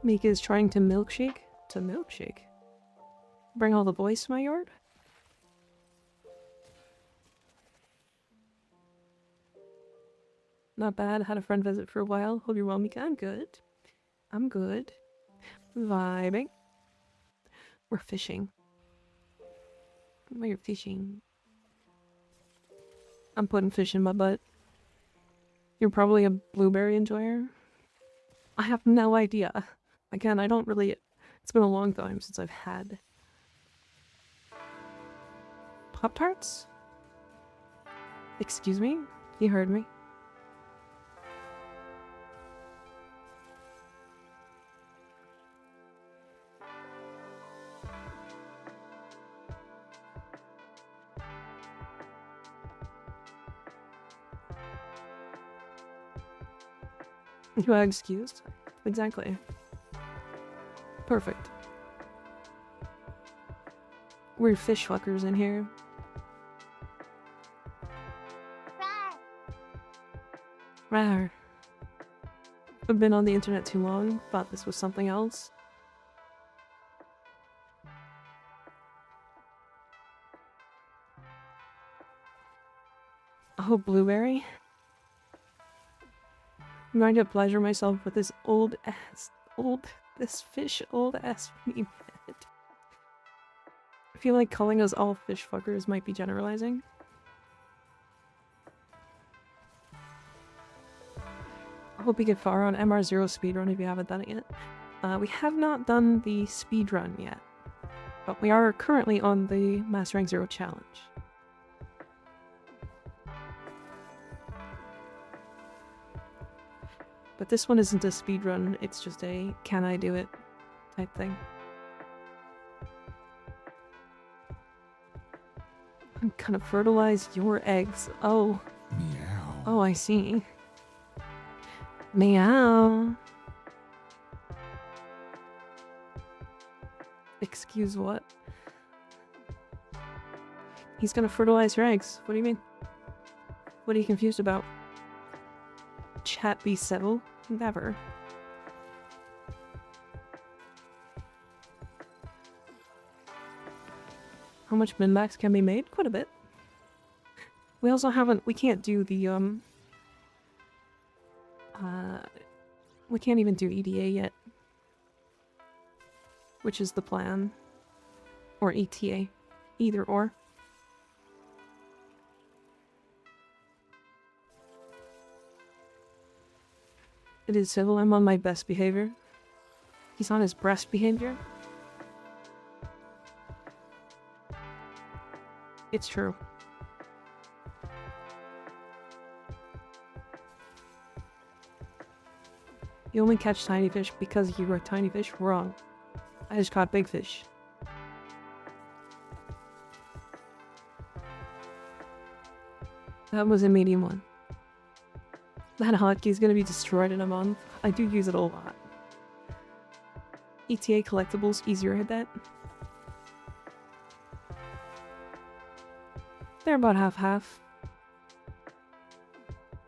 Mika is trying to milkshake? To milkshake? Bring all the boys to my yard? Not bad. Had a friend visit for a while. Hope you're well, Mika. I'm good. I'm good. Vibing. We're fishing. We're fishing. I'm putting fish in my butt. You're probably a blueberry enjoyer? I have no idea. Again, I don't really... It's been a long time since I've had... Pop-Tarts? Excuse me? You heard me. You are excused? Exactly. Perfect. We're fish fuckers in here. Rawr. I've been on the internet too long, thought this was something else. Oh, blueberry? I'm going to pleasure myself with this this fish old ass meme. I feel like calling us all fish fuckers might be generalizing. I hope you get far on MR0 speedrun if you haven't done it yet. We have not done the speedrun yet, but we are currently on the Master Rank 0 challenge. But this one isn't a speedrun, it's just a can I do it type thing. I'm gonna fertilize your eggs. Oh. Meow. Oh, I see. Meow. Excuse what? He's gonna fertilize your eggs. What do you mean? What are you confused about? Chat be civil? Never. How much min-max can be made? Quite a bit. We also haven't- we can't do the, we can't even do EDA yet. Which is the plan. Or ETA. Either or. It is civil. I'm on my best behavior. He's on his breast behavior. It's true. You only catch tiny fish because you were a tiny fish? Wrong. I just caught big fish. That was a medium one. That hotkey is gonna be destroyed in a month. I do use it a lot. ETA collectibles, easier at that. they're about half-half.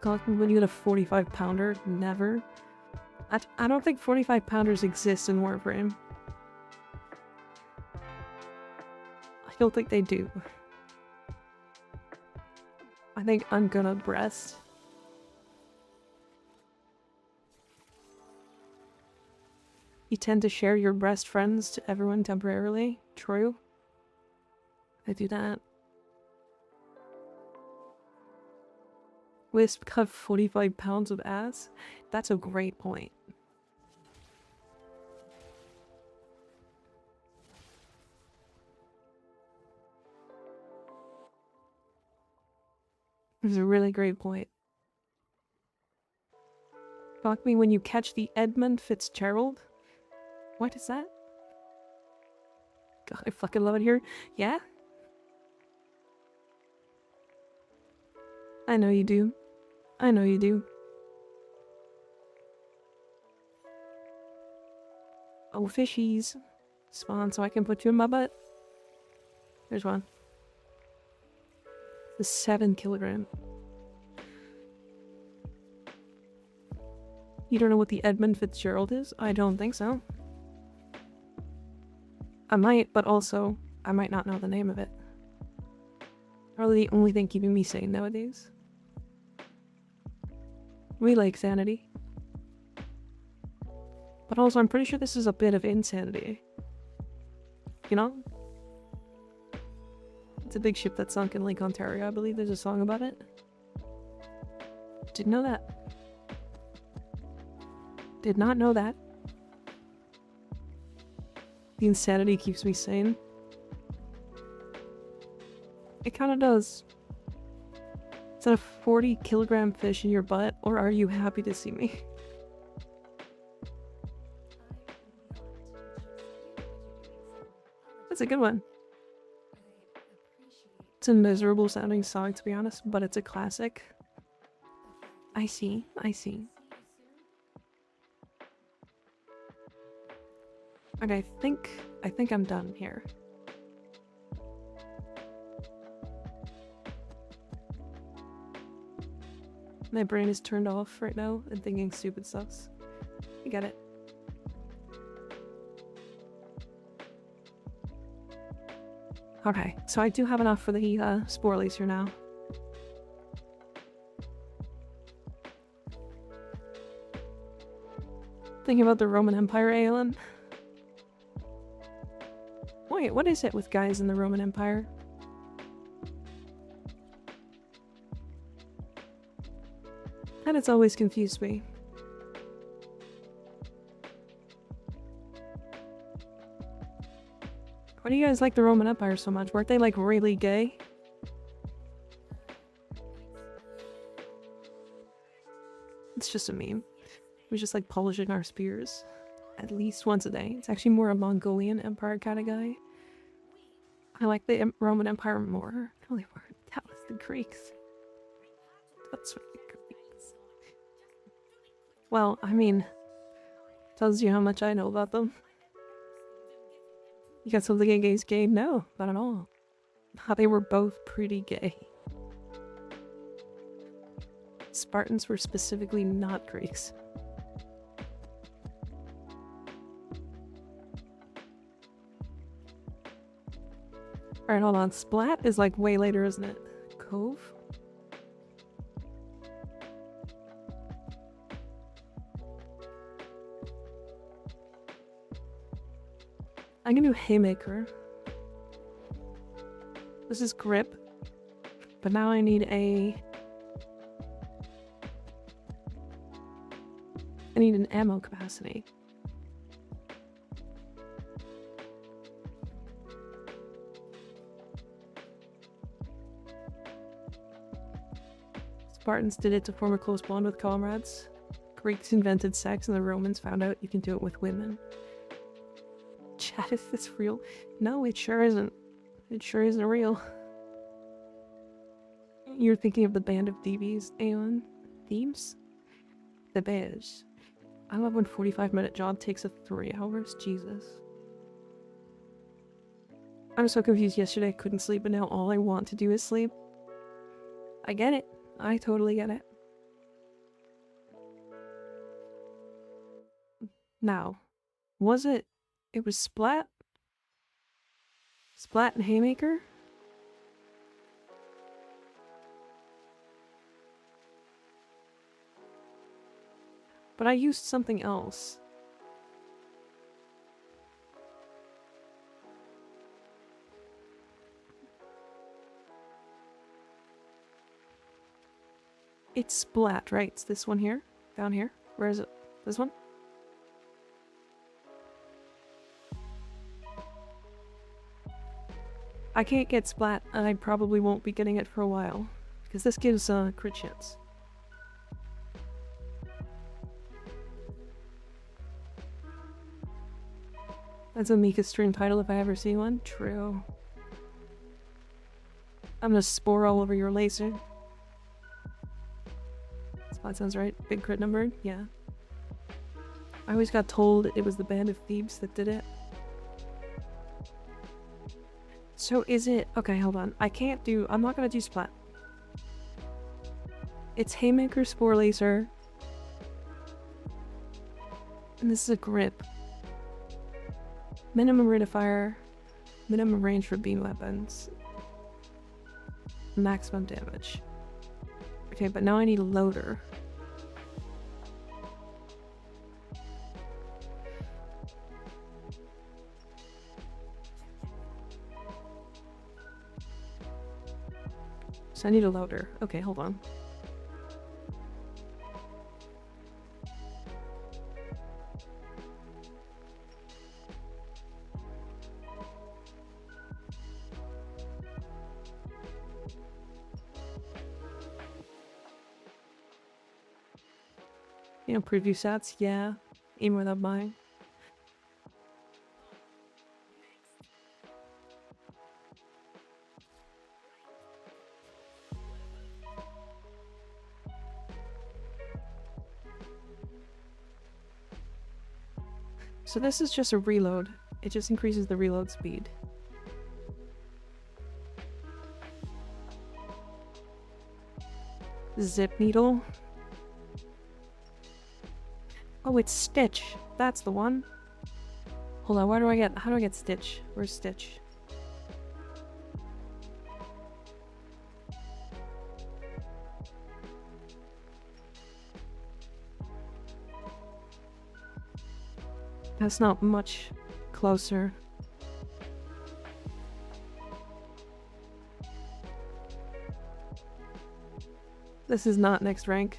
When you get a 45-pounder, never. I don't think 45-pounders exist in Warframe. I don't think they do. I think I'm gonna breast. You tend to share your breast friends to everyone temporarily. True. I do that. Wisp cut 45 pounds of ass? That's a great point. It's a really great point. Fuck me when you catch the Edmund Fitzgerald? What is that? God, I fucking love it here. Yeah? I know you do. I know you do. Oh, fishies. Spawn so I can put you in my butt. There's one. The 7 kilogram. You don't know what the Edmund Fitzgerald is? I don't think so. I might, but also, I might not know the name of it. Probably the only thing keeping me sane nowadays. We like sanity. But also, I'm pretty sure this is a bit of insanity. You know? It's a big ship that sunk in Lake Ontario, I believe there's a song about it. Didn't know that. Did not know that. The insanity keeps me sane. It kinda does. Is that a 40-kilogram fish in your butt, or are you happy to see me? That's a good one. It's a miserable sounding song, to be honest, but it's a classic. I see, I see. Okay, I think I'm done here. My brain is turned off right now and thinking stupid stuff. I get it. Okay, so I do have enough for the spore laser now. Thinking about the Roman Empire, Aelin. Wait, what is it with guys in the Roman Empire? That has always confused me. Why do you guys like the Roman Empire so much? Weren't they like really gay? It's just a meme. We just like polishing our spears at least once a day. It's actually more a Mongolian Empire kind of guy. I like the Roman Empire more. Holy word, that was the Greeks. That's what the Greeks. Well, I mean, tells you how much I know about them. You got something against gay? No, not at all. They were both pretty gay. Spartans were specifically not Greeks. Alright, hold on. Splat is like way later, isn't it? Cove? I can do Haymaker. This is grip. But now I need I need an ammo capacity. Spartans did it to form a close bond with comrades. Greeks invented sex and the Romans found out you can do it with women. Chat, is this real? No, it sure isn't. It sure isn't real. You're thinking of the band of DBs, Aeon? Themes? The bears. I love when 45-minute job takes 3 hours. Jesus. I'm so confused. Yesterday I couldn't sleep, and now all I want to do is sleep. I get it. I totally get it. Now, was it... It was Splat? Splat and Haymaker? But I used something else. It's Splat, right? It's this one here? Down here? Where is it? This one? I can't get Splat, and I probably won't be getting it for a while. Because this gives a crit chance. That's a Mika stream title if I ever see one. True. I'm gonna spore all over your laser. Splat sounds right. Big crit number? Yeah. I always got told it was the Band of Thebes that did it. So is it... Okay, hold on. I can't do... I'm not gonna do Splat. It's Haymaker, Spore Laser. And this is a grip. Minimum rate of fire. Minimum range for beam weapons. Maximum damage. Okay, but now I need a loader. So I need a loader. Okay, hold on. You know, preview stats? Yeah. Even without buying. So this is just a reload. It just increases the reload speed. Zip needle. Oh, it's Stitch. That's the one. Hold on, how do I get Stitch? Where's Stitch? That's not much closer. This is not next rank.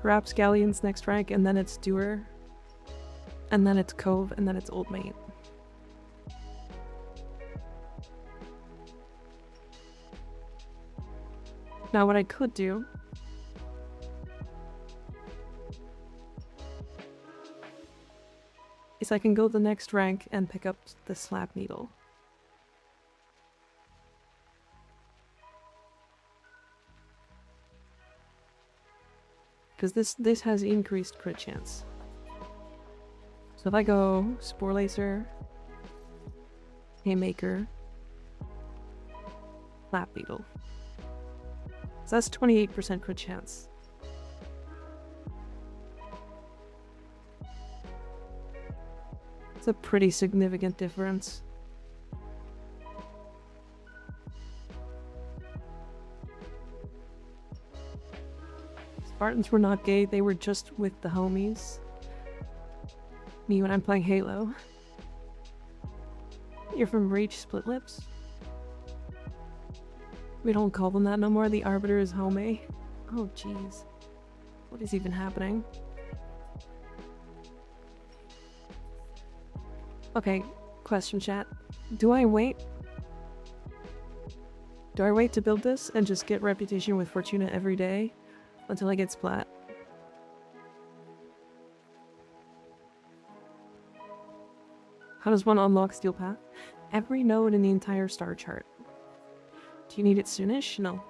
Perhaps Galleon's next rank, and then it's Doer. And then it's Cove, and then it's Old Mate. Now what I could do is I can go the next rank and pick up the Slap Needle. Because this has increased crit chance. So if I go Spore Laser, Haymaker, Slap Needle. So that's 28% crit chance. It's a pretty significant difference. Spartans were not gay, they were just with the homies. Me when I'm playing Halo. You're from Reach Split Lips? We don't call them that no more, the Arbiter is homie. Oh jeez. What is even happening? Okay, question chat. Do I wait? Do I wait to build this and just get reputation with Fortuna every day until I get Splat? How does one unlock Steel Path? Every node in the entire star chart. Do you need it soonish? No.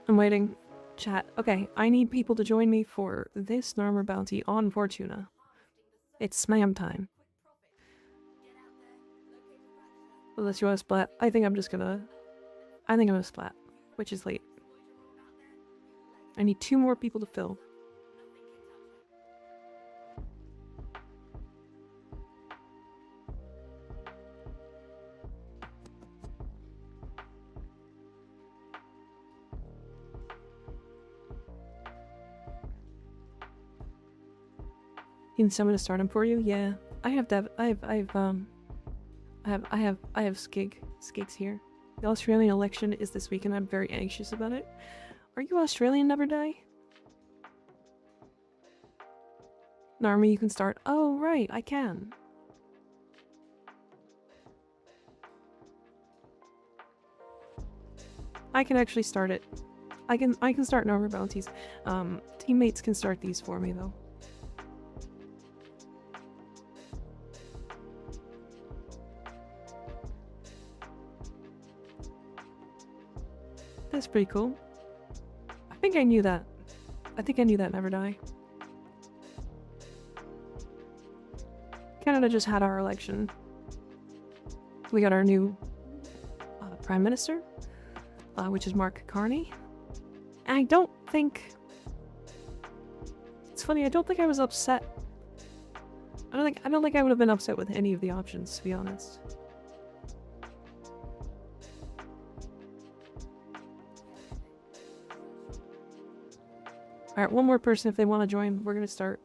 I'm waiting. Chat. Okay, I need people to join me for this Narmer bounty on Fortuna. It's Smam time. Unless you want to splat. I think I'm gonna splat, which is late. I need 2 more people to fill. You need someone to start him for you? Yeah. I have Skigs here. The Australian election is this week and I'm very anxious about it. Are you Australian, Never Die? Narmi, you can start. Oh, right, I can. I can actually start it. I can start Narmer bounties. Teammates can start these for me though. That's pretty cool. I think I knew that. Never Die. Canada just had our election. We got our new Prime Minister, which is Mark Carney. And I don't think... It's funny, I don't think I was upset. I don't think I would have been upset with any of the options, to be honest. Alright, one more person if they want to join. We're gonna start.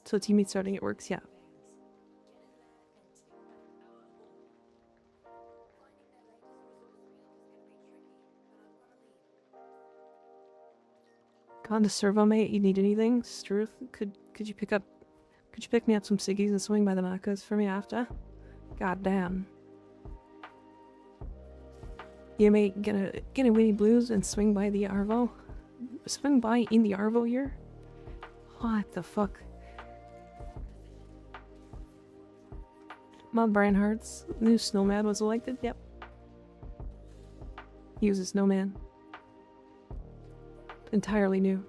So teammate starting, it works, yeah. Gone to servo, mate. You need anything? Struth, could you pick me up some ciggies and swing by the macas for me after? God damn. You may get a Winnie Blues and swing by the Arvo. Swing by in the Arvo here? What the fuck? Mom Brian Hart's new snowman was elected? Yep. He was a snowman. Entirely new.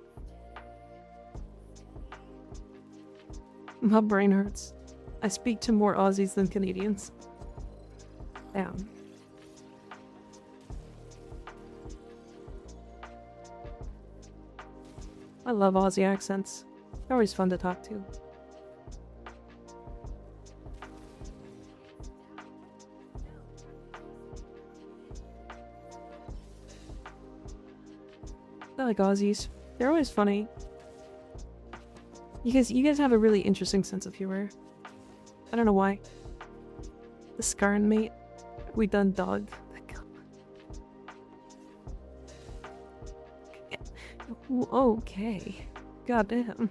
My brain hurts. I speak to more Aussies than Canadians. Damn. I love Aussie accents. They're always fun to talk to. I like Aussies. They're always funny. You guys have a really interesting sense of humor. I don't know why. The Scarn mate. We done dog. Okay. Goddamn.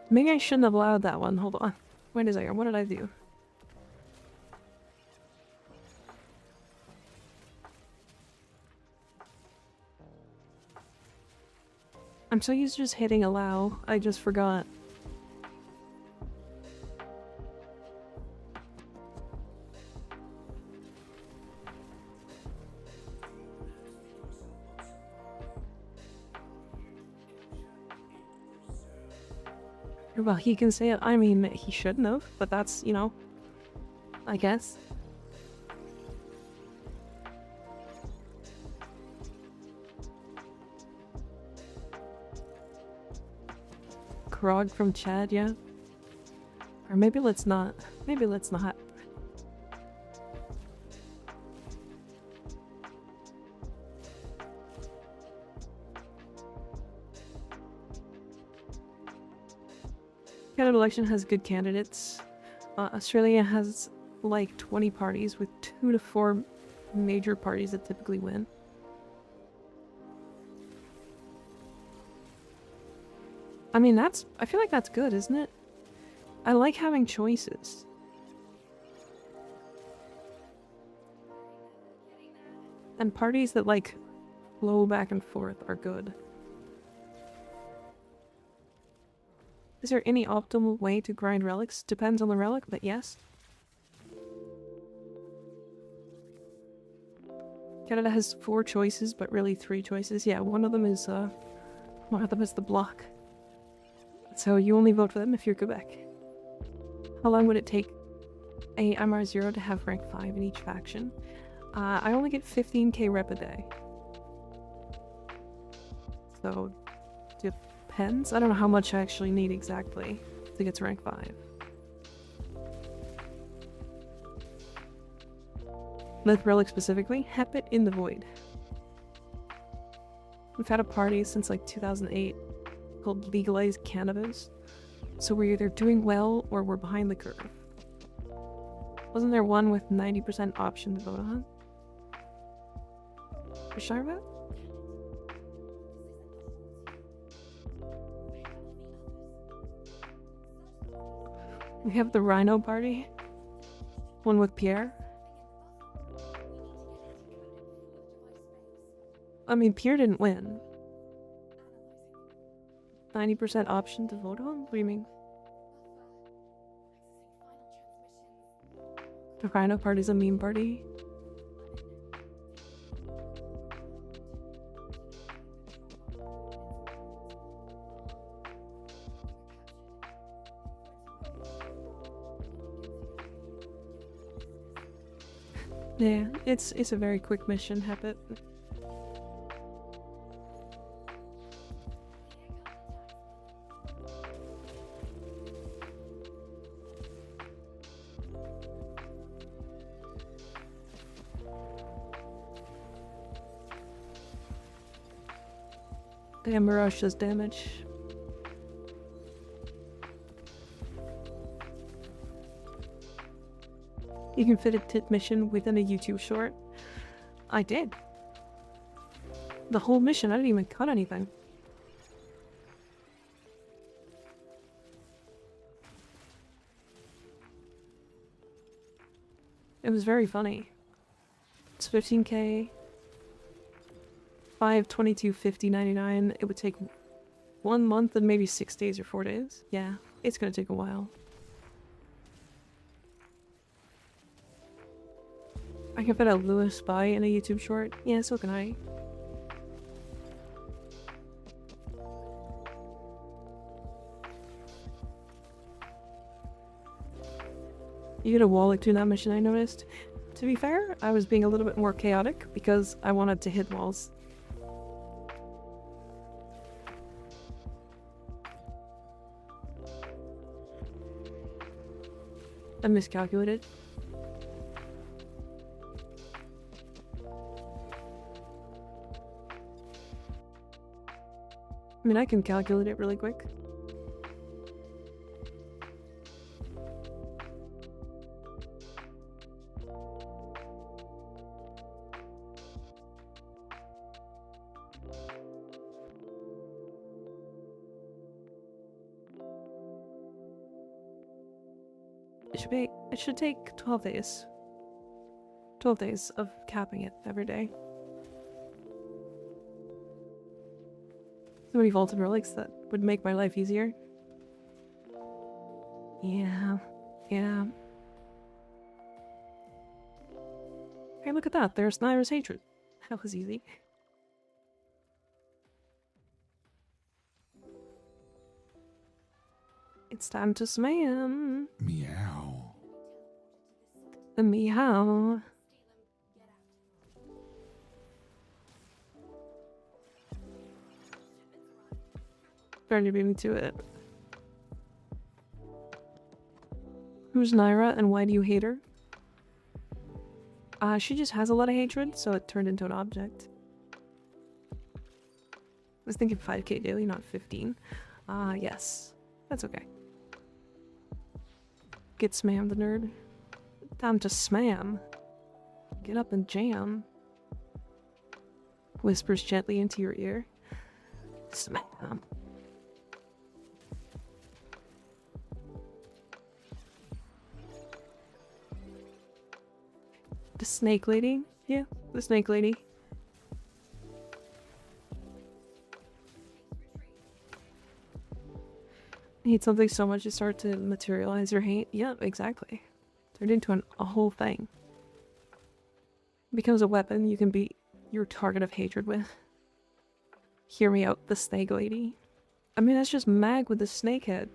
Maybe I shouldn't have allowed that one. Hold on. Wait a second. What did I do? I'm so used to just hitting allow. I just forgot. Well, he can say it. I mean, he shouldn't have, but that's, you know, I guess. Krog from Chad, yeah? Or maybe let's not. Maybe let's not. Canada election has good candidates. Australia has like 20 parties with 2 to 4 major parties that typically win. I mean, I feel like that's good, isn't it? I like having choices. And parties that like flow back and forth are good. Is there any optimal way to grind relics? Depends on the relic, but yes. Canada has 4 choices, but really 3 choices. Yeah, one of them is the bloc. So you only vote for them if you're Quebec. How long would it take a MR0 to have rank 5 in each faction? I only get 15k rep a day. So, depends. I don't know how much I actually need exactly to get to rank 5. Myth Relic specifically, Hepit in the Void. We've had a party since like 2008 called Legalize Cannabis. So we're either doing well or we're behind the curve. Wasn't there one with 90% option to vote on? For Sharva? We have the Rhino party. One with Pierre. I mean, Pierre didn't win. 90% option to vote on? What do you mean? The Rhino party's a meme party. Yeah, it's a very quick mission, Hepit. Damn, Mirage does damage. You can fit a tit mission within a YouTube short. I did. The whole mission, I didn't even cut anything. It was very funny. It's 15k. 5, 22, 50, 99. It would take 1 month and maybe 6 days or 4 days. Yeah, it's gonna take a while. I can fit a Lewis spy in a YouTube short. Yeah, so can I. You get a Wallach doing that mission, I noticed. To be fair, I was being a little bit more chaotic because I wanted to hit walls. I miscalculated. I mean, I can calculate it really quick. It should take 12 days. 12 days of capping it every day. So many vaulted relics that would make my life easier. Yeah. Hey, look at that. There's Naira's hatred. That was easy. It's time to spam. Meow. The meow. Trying to beat me to it. Who's Naira and why do you hate her? She just has a lot of hatred, so it turned into an object. I was thinking 5k daily, not 15. Yes. That's okay. Get Smam the nerd. Time to Smam. Get up and jam. Whispers gently into your ear. Smam. The snake lady? Yeah, the snake lady. Hate something so much you start to materialize your hate. Yeah, exactly. Turned into a whole thing. becomes a weapon you can be your target of hatred with. Hear me out, the snake lady. I mean, that's just Mag with the snake head.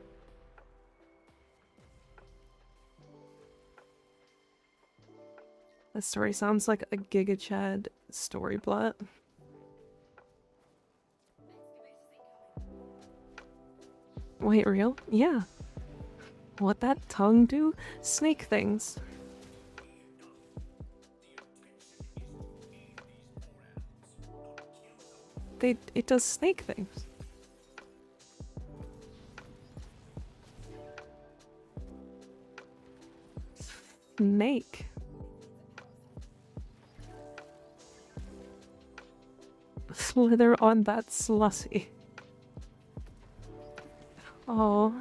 That story sounds like a Giga Chad story plot. Wait, real? Yeah. What that tongue do? Snake things. It does snake things. Snake. Slither on that slushy. Oh.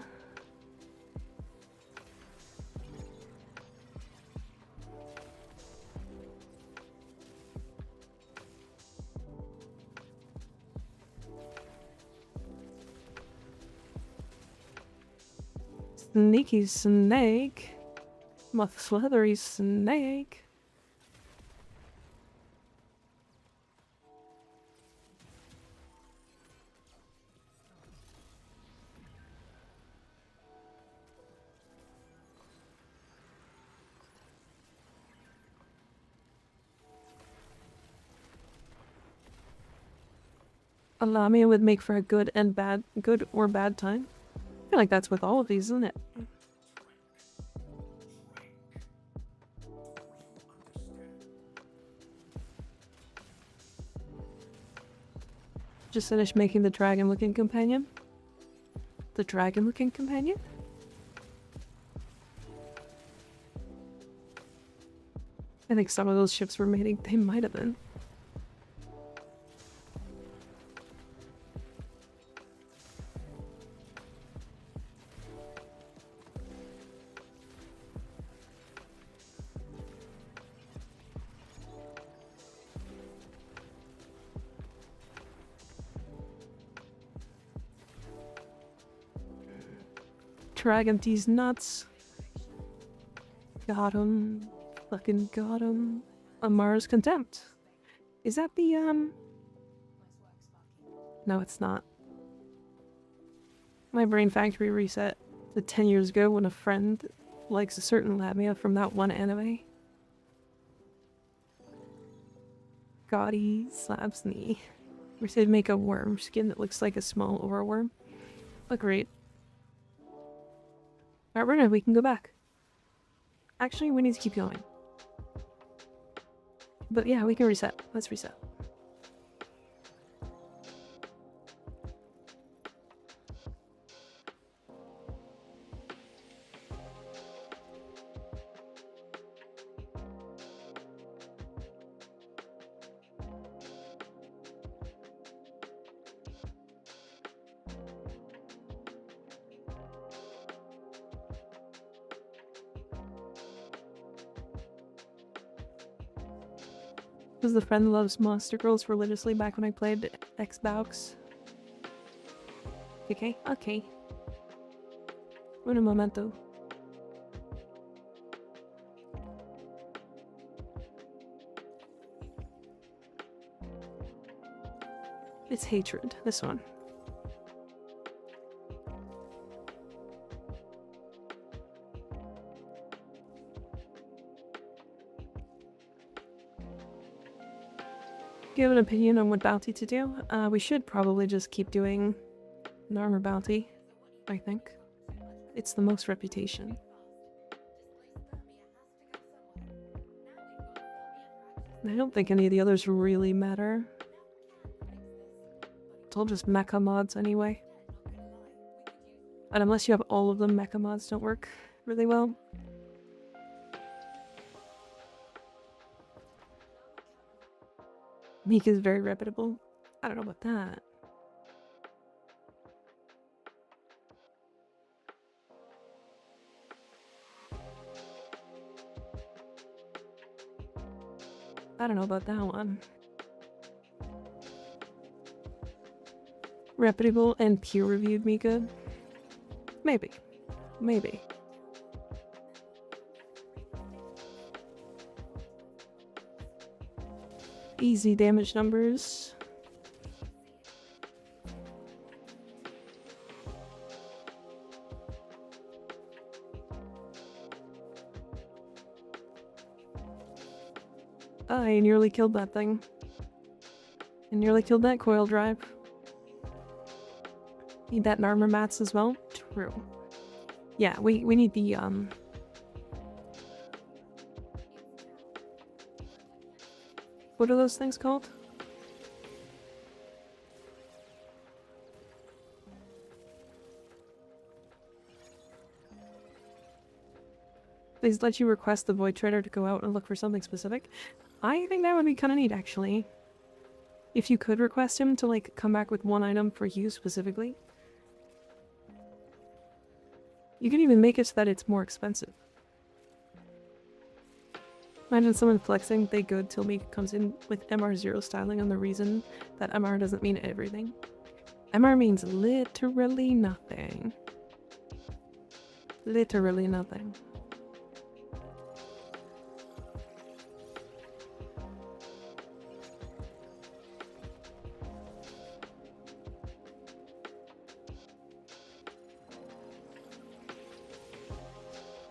Sneaky snake. My slithery snake. A Lamia would make for a good or bad time. I feel like that's with all of these, isn't it? Just finished making the dragon-looking companion. The dragon-looking companion? I think some of those ships were mating. They might have been. Dragging these nuts. Got him. Fucking got him. Mars Contempt. Is that the, No, it's not. My brain factory reset to 10 years ago when a friend likes a certain Lamia from that one anime. Gaudy slabs knee. We said make a worm skin that looks like a small aura worm. Look great. Alright, Brenda, we can go back. Actually, we need to keep going. But yeah, we can reset. Let's reset. Was the friend loves Monster Girls religiously back when I played Xbox? Okay, okay. Un momento. It's hatred, this one. Do you have an opinion on what bounty to do? We should probably just keep doing an armor bounty, I think. It's the most reputation. I don't think any of the others really matter. It's all just mecha mods anyway. And unless you have all of them, mecha mods don't work really well. Meek is very reputable. I don't know about that. I don't know about that one. Reputable and peer-reviewed Mika? Maybe. Maybe. easy damage numbers. I nearly killed that thing. I nearly killed that coil drive. Need that in armor mats as well? True. Yeah, we need the, what are those things called? They let you request the Void Trader to go out and look for something specific. I think that would be kind of neat, actually. If you could request him to, like, come back with one item for you specifically. You can even make it so that it's more expensive. Imagine someone flexing they good till me comes in with MR0 styling on the reason that MR doesn't mean everything. MR means literally nothing. Literally nothing.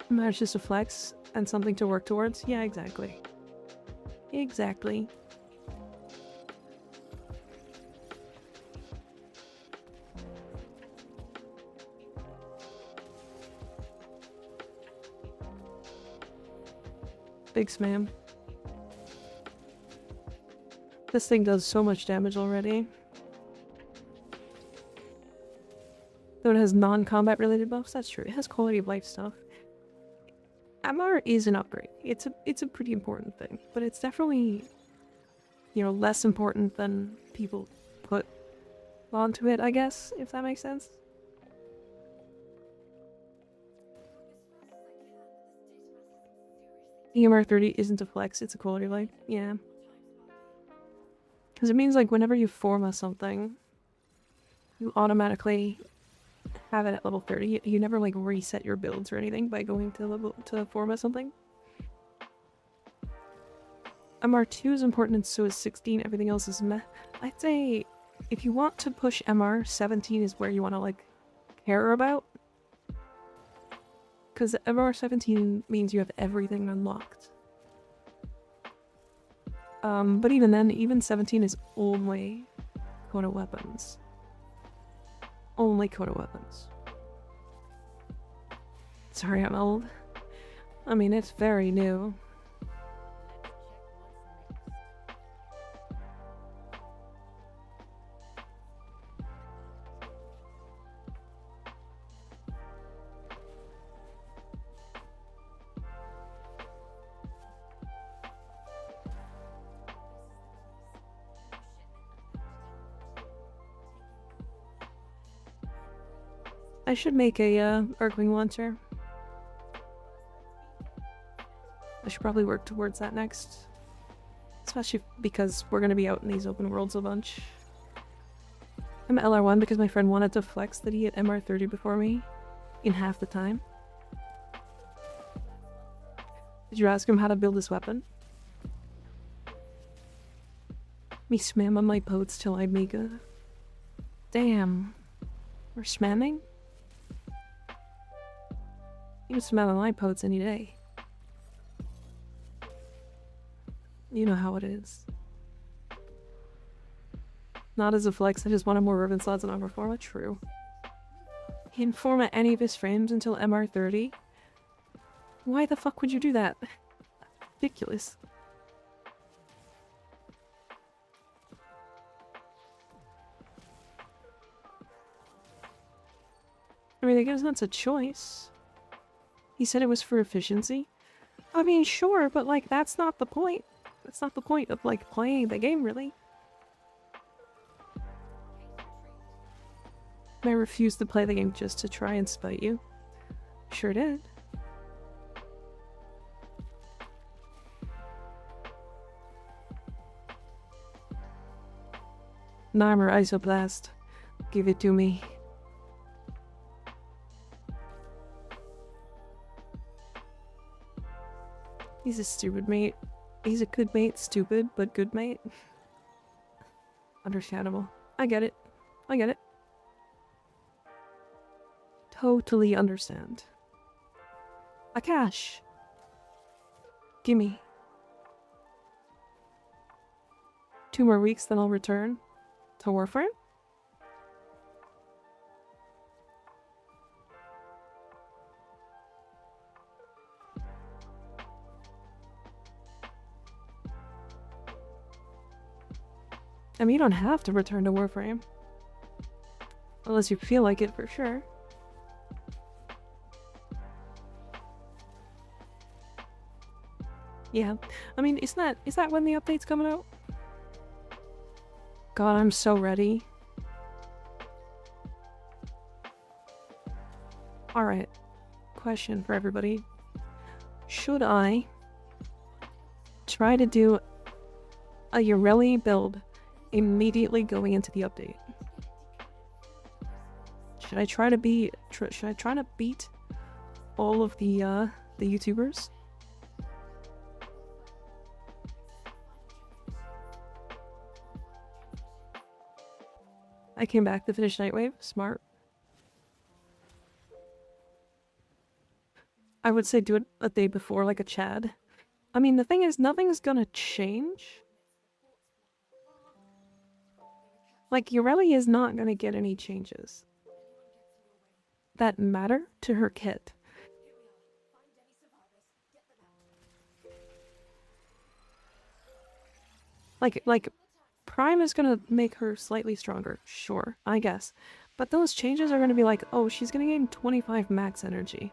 MR is just a flex and something to work towards? Yeah, exactly. Exactly. Big spam. This thing does so much damage already. Though it has non-combat related buffs, that's true. It has quality of life stuff. MR is an upgrade. It's a pretty important thing, but it's definitely, you know, less important than people put onto it, I guess, if that makes sense. EMR30 isn't a flex, it's a quality of life. Yeah. Because it means, like, whenever you forma something, you automatically have it at level 30. You never, like, reset your builds or anything by going to forma something. MR2 is important and so is 16. Everything else is meh. I'd say if you want to push MR, 17 is where you want to, like, care about. Because MR 17 means you have everything unlocked. But even then, even 17 is only Coda weapons. Only Coda weapons. Sorry, I'm old. I mean, it's very new. I should make a Arcwing launcher. I should probably work towards that next. Especially because we're gonna be out in these open worlds a bunch. I'm LR1 because my friend wanted to flex that he had MR30 before me in half the time. Did you ask him how to build this weapon? Me spam on my posts till I make a... Damn. We're spamming? You can spam on my posts any day. You know how it is. Not as a flex, I just wanted more ribbon slots and armor forma. True. He didn't format any of his frames until MR30. Why the fuck would you do that? Ridiculous. I mean, I guess that's a choice. He said it was for efficiency. I mean, sure, but, like, that's not the point. That's not the point of, like, playing the game, really. I refused to play the game just to try and spite you. Sure did. Narmer Isoblast. Give it to me. He's a stupid mate. He's a good mate, stupid, but good mate. Understandable. I get it. I get it. Totally understand. A cash. Gimme. 2 more weeks, then I'll return to Warframe. I mean, you don't have to return to Warframe. Unless you feel like it for sure. Yeah. I mean, is that when the update's coming out? God, I'm so ready. Alright. Question for everybody. Should I try to do a Ureli build immediately going into the update? Should I try to beat all of the YouTubers? I came back to finish Nightwave. Smart. I would say do it a day before, like a Chad. I mean, the thing is, nothing's gonna change. Like, Ureli is not gonna get any changes that matter to her kit. Like, Prime is gonna make her slightly stronger, sure, I guess. But those changes are gonna be like, oh, she's gonna gain 25 max energy.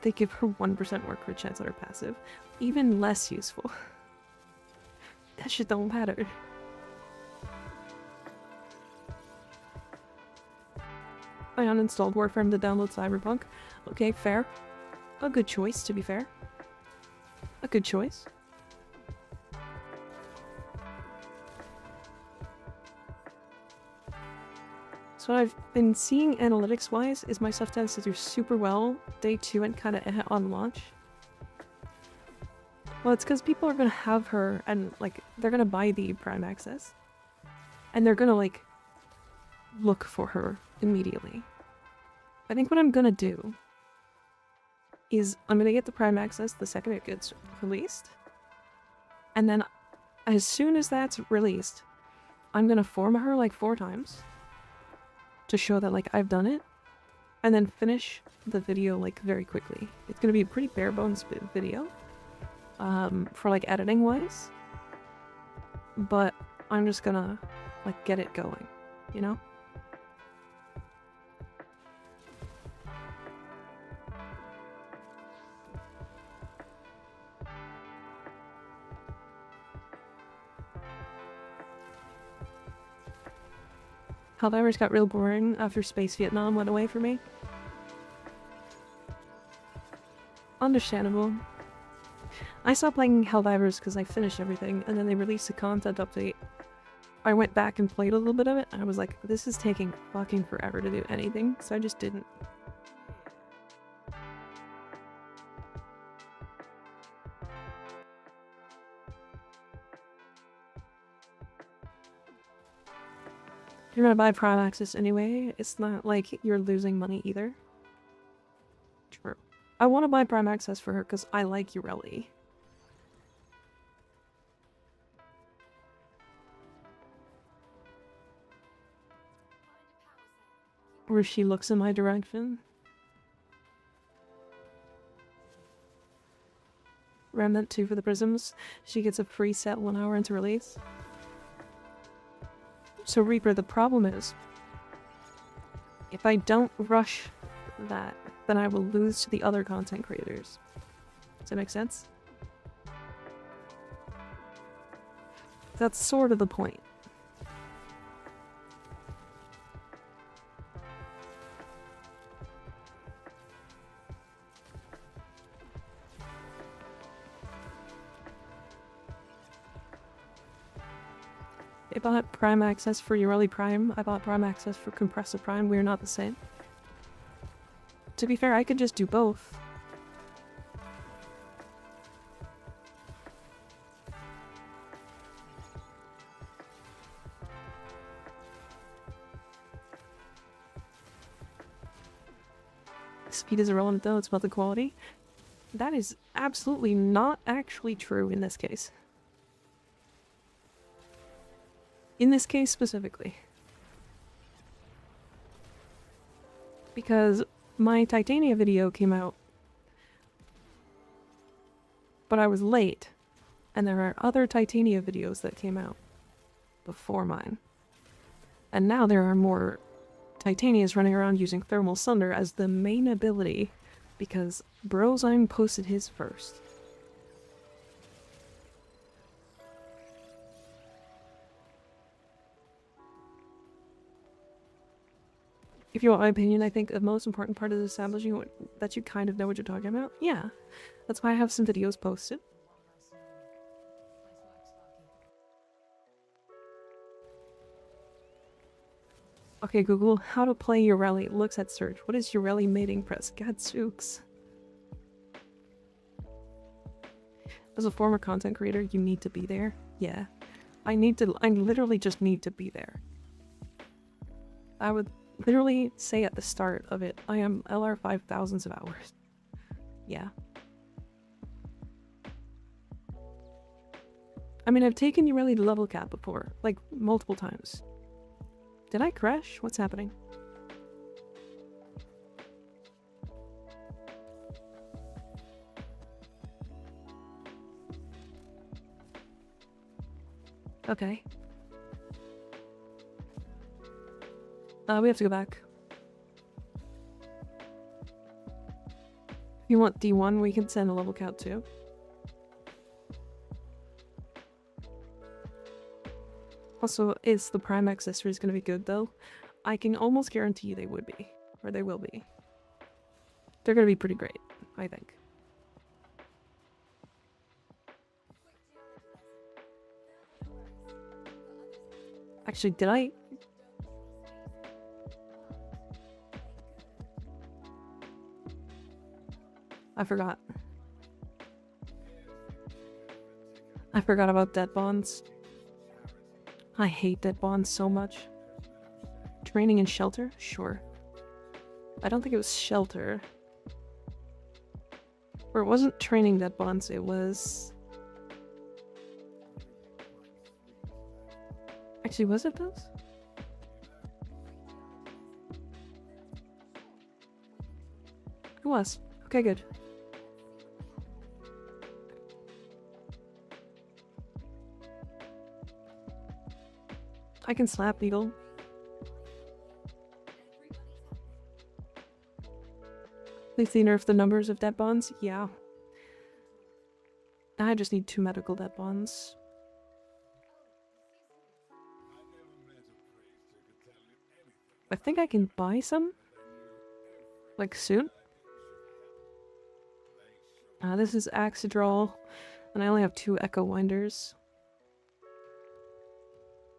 They give her 1% more crit chance on her passive. Even less useful. That shit don't matter. I uninstalled Warframe to download Cyberpunk. Okay, fair. A good choice, to be fair. A good choice. So what I've been seeing analytics-wise is my stuff tends to do super well day 2 and kind of on launch. Well, it's because people are gonna have her and, like, they're gonna buy the Prime Access. And they're gonna, like, look for her immediately. I think what I'm gonna do is I'm gonna get the Prime Access the second it gets released. And then as soon as that's released, I'm gonna form her like 4 times to show that, like, I've done it. And then finish the video, like, very quickly. It's gonna be a pretty bare bones video. For, like, editing wise. But I'm just gonna, like, get it going, you know? Helldivers got real boring after Space Vietnam went away for me. Understandable. I stopped playing Helldivers because I finished everything, and then they released a content update. I went back and played a little bit of it, and I was like, this is taking fucking forever to do anything, so I just didn't. You're gonna buy Prime Access anyway, it's not like you're losing money either. True. I want to buy Prime Access for her because I like Ureli. Where she looks in my direction. Remnant 2 for the Prisms. She gets a free set 1 hour into release. So Reaper, the problem is, if I don't rush that, then I will lose to the other content creators. Does that make sense? That's sort of the point. I bought Prime Access for Ureli Prime. I bought Prime Access for Compressor Prime. We're not the same. To be fair, I could just do both. Speed is irrelevant though, it's about the quality. That is absolutely not actually true in this case. In this case specifically. Because my Titania video came out, but I was late, and there are other Titania videos that came out before mine. And now there are more Titanias running around using Thermal Sunder as the main ability, because Brozine posted his first. If you want my opinion, I think the most important part is establishing that you kind of know what you're talking about. Yeah, that's why I have some videos posted. Okay, Google, how to play Ureli. Looks at search. What is Ureli mating press? Gadzooks. As a former content creator, you need to be there. Yeah. I literally just need to be there. I would literally say at the start of it, I am LR 5,000s of hours. Yeah. I mean, I've taken Ureli to level cap before, like multiple times. Did I crash? What's happening? Okay. We have to go back. If you want D1, we can send a level count too. Also, is the Prime accessories gonna be good though? I can almost guarantee they would be. Or they will be. They're gonna be pretty great, I think. Actually, did I? I forgot. I forgot about debt bonds. I hate debt bonds so much. Training and shelter? Sure. I don't think it was shelter. Or it wasn't training debt bonds, it was... Actually, was it those? It was. Okay, good. I can slap Beetle. Please nerf the numbers of debt bonds? Yeah. I just need 2 medical debt bonds. I think I can buy some? Like soon? This is Axidrol, and I only have 2 Echo Winders.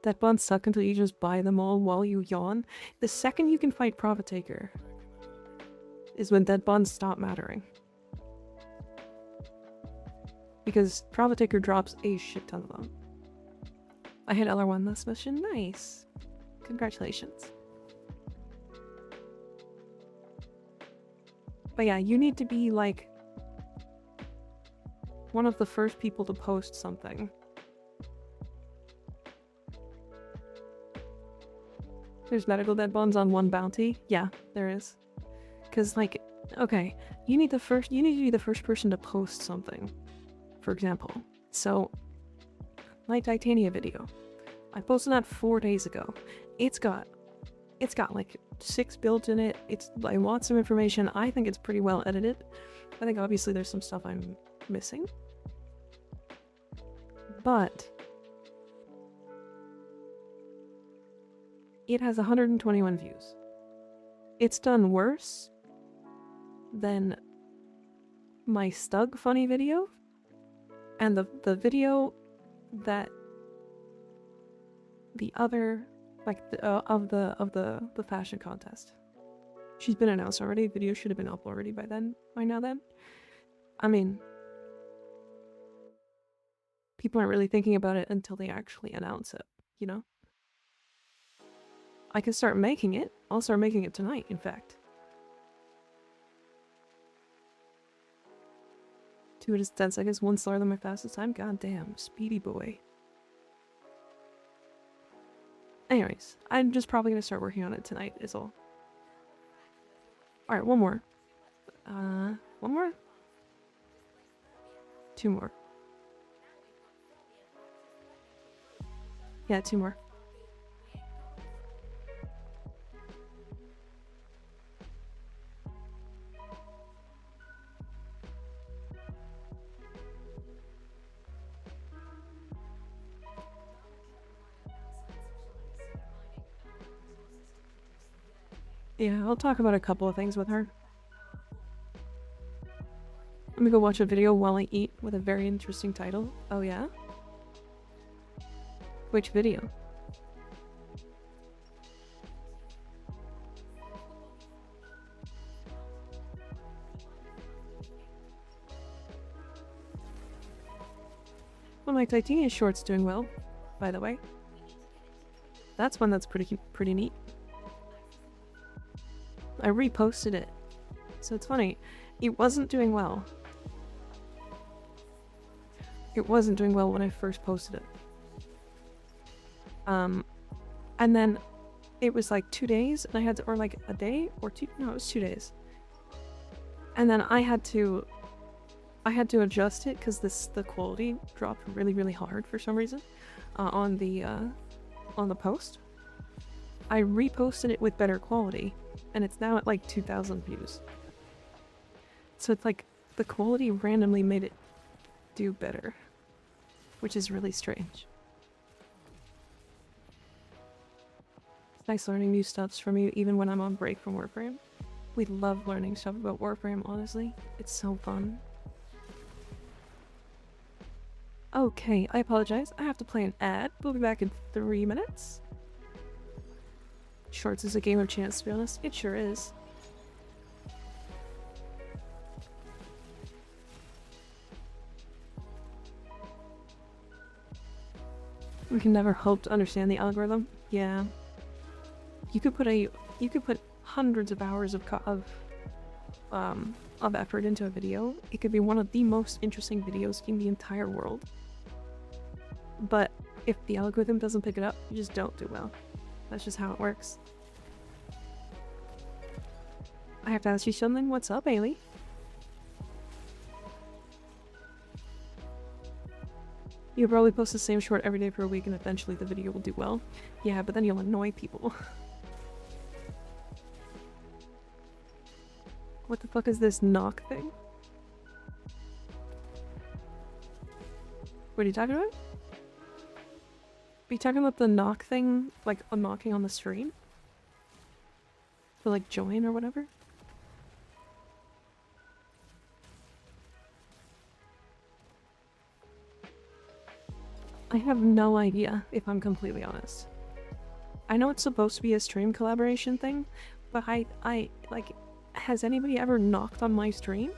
Debt bonds suck until you just buy them all while you yawn. The second you can fight Profit Taker is when debt bonds stop mattering. Because Profit Taker drops a shit ton of them. I hit LR1 this mission. Nice. Congratulations. But yeah, you need to be like one of the first people to post something. There's medical debt bonds on 1 bounty? Yeah, there is. Cause like, okay, you need to be the first person to post something. For example. So, my Titania video. I posted that 4 days ago. It's got like 6 builds in it. It's like lots of information. I think it's pretty well edited. I think obviously there's some stuff I'm missing. But it has 121 views. It's done worse than my Stug funny video and the video that the other of the fashion contest. She's been announced already. Video should have been up already by now then. I mean, people aren't really thinking about it until they actually announce it, you know? I can start making it. I'll start making it tonight, in fact. 2 minutes 10 seconds, 1 slower than my fastest time. God damn, speedy boy. Anyways, I'm just probably gonna start working on it tonight, is all. Alright, one more. One more? 2 more. Yeah, 2 more. Yeah, I'll talk about a couple of things with her. Let me go watch a video while I eat with a very interesting title. Oh yeah? Which video? Well, my Titania short's doing well, by the way. That's one that's pretty neat. I reposted it. So it's funny. It wasn't doing well. It wasn't doing well when I first posted it. And then it was like 2 days, and I had to, or like a day or 2, no, it was 2 days. And then I had to adjust it because the quality dropped really hard for some reason on the post. I reposted it with better quality, and it's now at like 2,000 views. So it's like the quality randomly made it do better, which is really strange. It's nice learning new stuff from you even when I'm on break from Warframe. We love learning stuff about Warframe, honestly. It's so fun. Okay, I apologize. I have to play an ad. We'll be back in 3 minutes. Shorts is a game of chance, to be honest. It sure is. We can never hope to understand the algorithm. Yeah. You could put hundreds of hours of effort into a video. It could be one of the most interesting videos in the entire world. But if the algorithm doesn't pick it up, you just don't do well. That's just how it works. I have to ask you something. What's up, Ailey? You'll probably post the same short every day for a week and eventually the video will do well. Yeah, but then you'll annoy people. What the fuck is this knock thing? What are you talking about? Are you talking about the knock thing, like unlocking on the stream? To like join or whatever? I have no idea, if I'm completely honest. I know it's supposed to be a stream collaboration thing, but I like, has anybody ever knocked on my stream?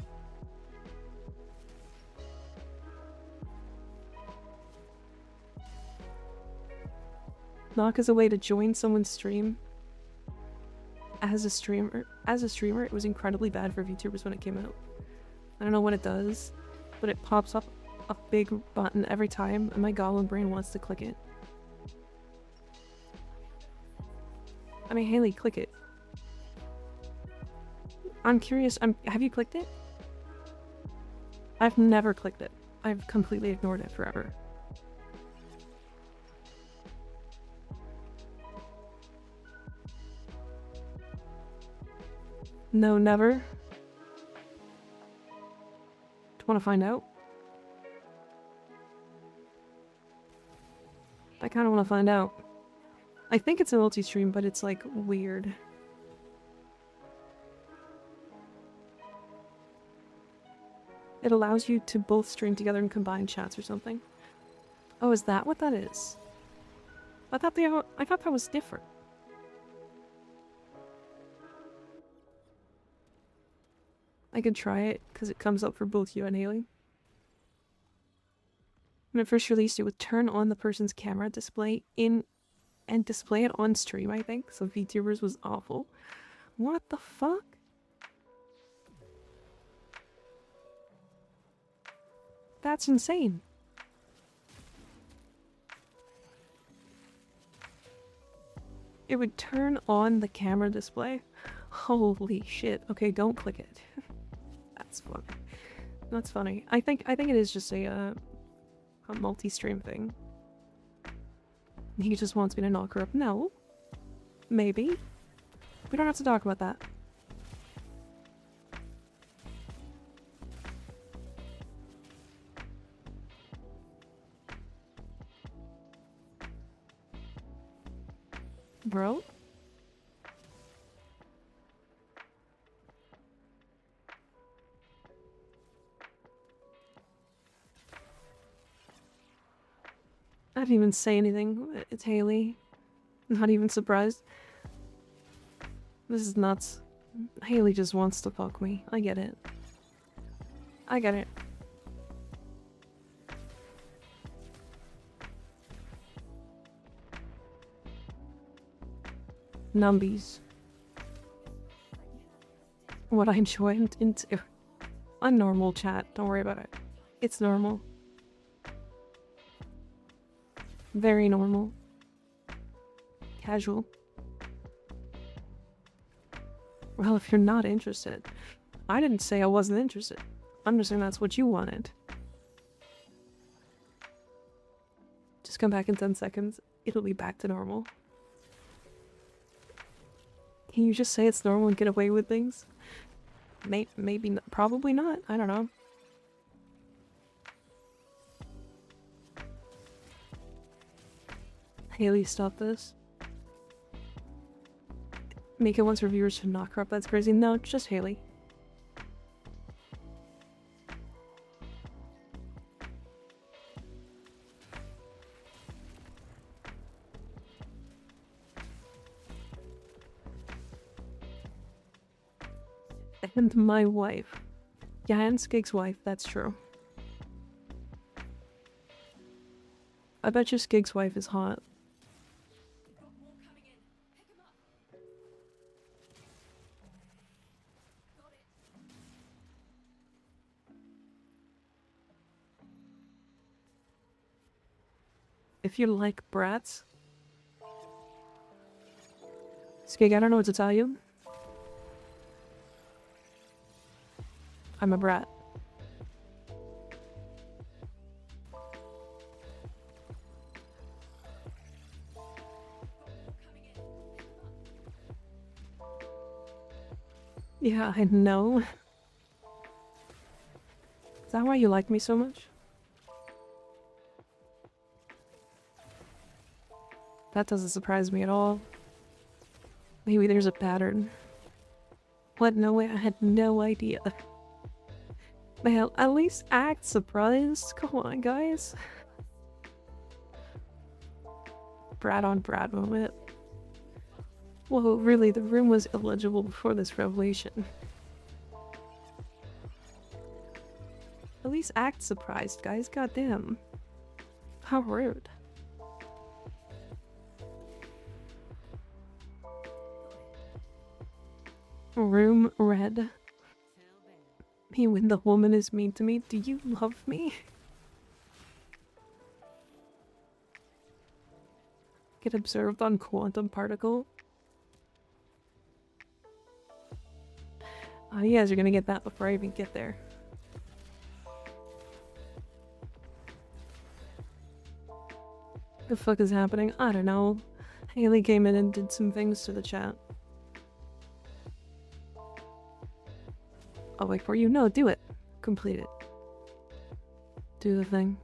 Knock is a way to join someone's stream. As a streamer, it was incredibly bad for VTubers when it came out. I don't know what it does, but it pops up a big button every time, and my goblin brain wants to click it. I mean, Haley, click it. I'm curious, have you clicked it? I've never clicked it. I've completely ignored it forever. No, never. Do you want to find out? I kind of want to find out. I think it's a multi-stream, but it's like weird. It allows you to both stream together and combine chats or something. Oh, is that what that is? I thought that was different. I could try it because it comes up for both you and Haley. When it first released, it would turn on the person's camera display and display it on stream, I think. So VTubers was awful. What the fuck? That's insane. It would turn on the camera display. Holy shit. Okay, don't click it. That's funny. That's funny. I think it is just a multi-stream thing. He just wants me to knock her up. No. Maybe. We don't have to talk about that. Bro? I didn't even say anything. It's Haley. Not even surprised. This is nuts. Haley just wants to fuck me. I get it. I get it. Numbies. What I joined into. A normal chat. Don't worry about it. It's normal. Very normal. Casual. Well, if you're not interested. I didn't say I wasn't interested. I'm just saying that's what you wanted. Just come back in 10 seconds. It'll be back to normal. Can you just say it's normal and get away with things? Maybe not, probably not. I don't know. Haley, stop this. Mika wants reviewers to knock her up. That's crazy. No, just Haley. And my wife. Yeah, and Skig's wife, that's true. I bet you Skig's wife is hot. If you like brats... Skig, I don't know what to tell you. I'm a brat. Yeah, I know. Is that why you like me so much? That doesn't surprise me at all. Maybe there's a pattern. What? No way, I had no idea. Well, at least act surprised. Come on, guys. Brat on brat moment. Whoa, really, the room was illegible before this revelation. At least act surprised, guys. Goddamn. How rude. Room red. Me when the woman is mean to me. Do you love me? Get observed on quantum particle. Oh, you guys are gonna get that before I even get there. What the fuck is happening? I don't know. Haley came in and did some things to the chat. I'll wait for you. No, do it. Complete it. Do the thing.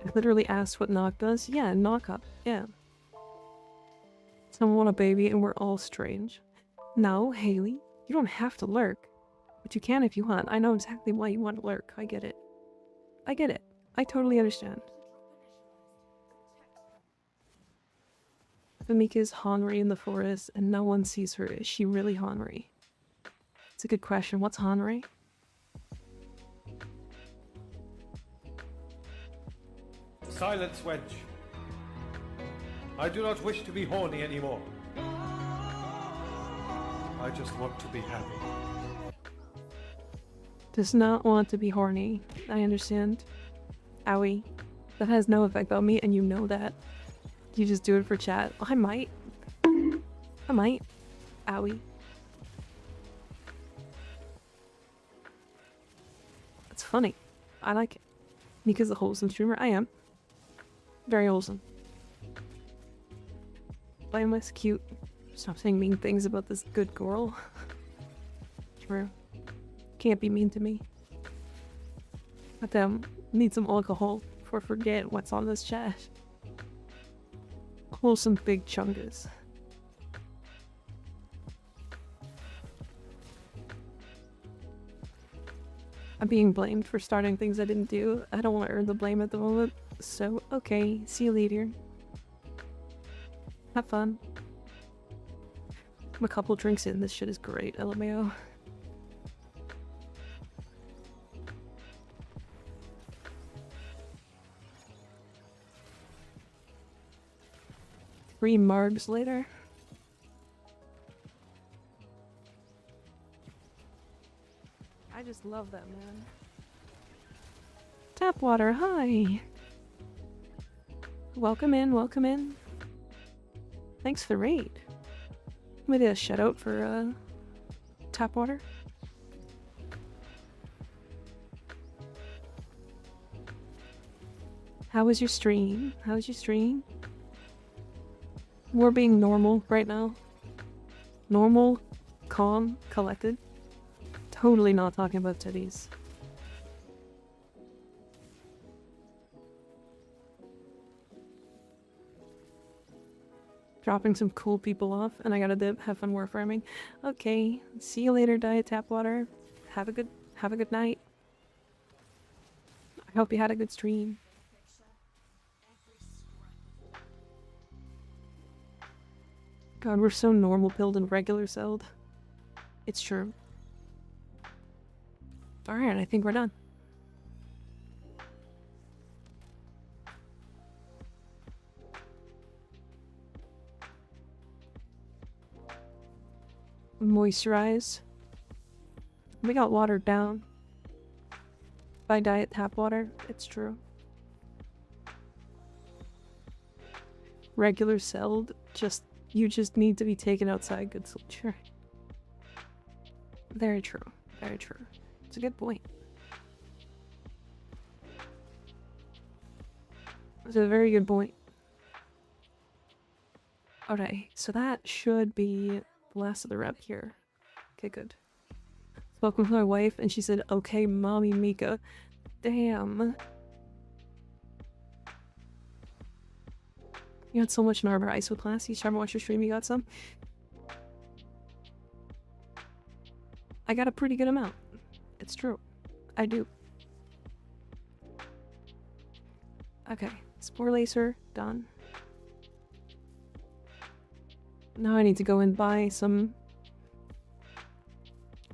I literally asked what knock does. Yeah, knock up. Yeah. Someone want a baby and we're all strange. No, Haley. You don't have to lurk. But you can if you want. I know exactly why you want to lurk. I get it. I get it. I totally understand. If Amika's hungry in the forest and no one sees her, is she really hungry? It's a good question. What's hungry? Silence, wench. I do not wish to be horny anymore. I just want to be happy. Does not want to be horny. I understand. Owie. That has no effect on me, and you know that. You just do it for chat. Oh, I might. I might. Owie. It's funny. I like it. Nika's a wholesome streamer. I am. Very wholesome. Blameless, cute. Stop saying mean things about this good girl. True. Can't be mean to me. But need some alcohol before I forget what's on this chat. Wholesome big chungus. I'm being blamed for starting things I didn't do. I don't want to earn the blame at the moment. So, okay. See you later. Have fun. I'm a couple drinks in. This shit is great. LMAO. Three margs later. I just love that, man. Tap water, hi! Welcome in, welcome in. Thanks for the raid. Maybe a shout out for tap water. How was your stream? How was your stream? We're being normal right now. Normal, calm, collected. Totally not talking about titties. Dropping some cool people off, and I gotta dip. Have fun warfarming. Okay, see you later, Diet Tap Water. Have a good night. I hope you had a good stream. God, we're so normal pilled and regular celled. It's true. Alright, I think we're done. Moisturize. We got watered down by Diet Tap Water. It's true. Regular celled, you just need to be taken outside, good soldier. Very true. Very true. It's a good point. It's a very good point. Okay, so that should be the last of the rep here. Okay, good. Spoke with my wife and she said, okay, mommy Mika. Damn. You had so much in Arbor Isoclass. Each time I watch your stream, you got some? I got a pretty good amount. It's true. I do. Okay. Spore Lacer, done. Now I need to go and buy some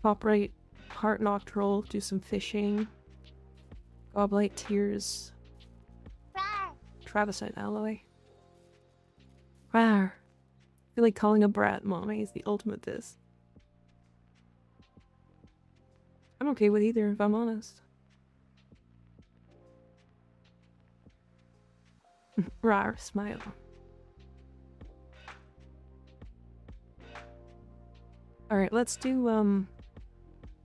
Poprite, Heart Nocturnal, do some fishing. Goblite Tears. Travisite Alloy. Rawr. I feel like calling a brat mommy is the ultimate diss. I'm okay with either, if I'm honest. Rawr, smile. Alright, let's do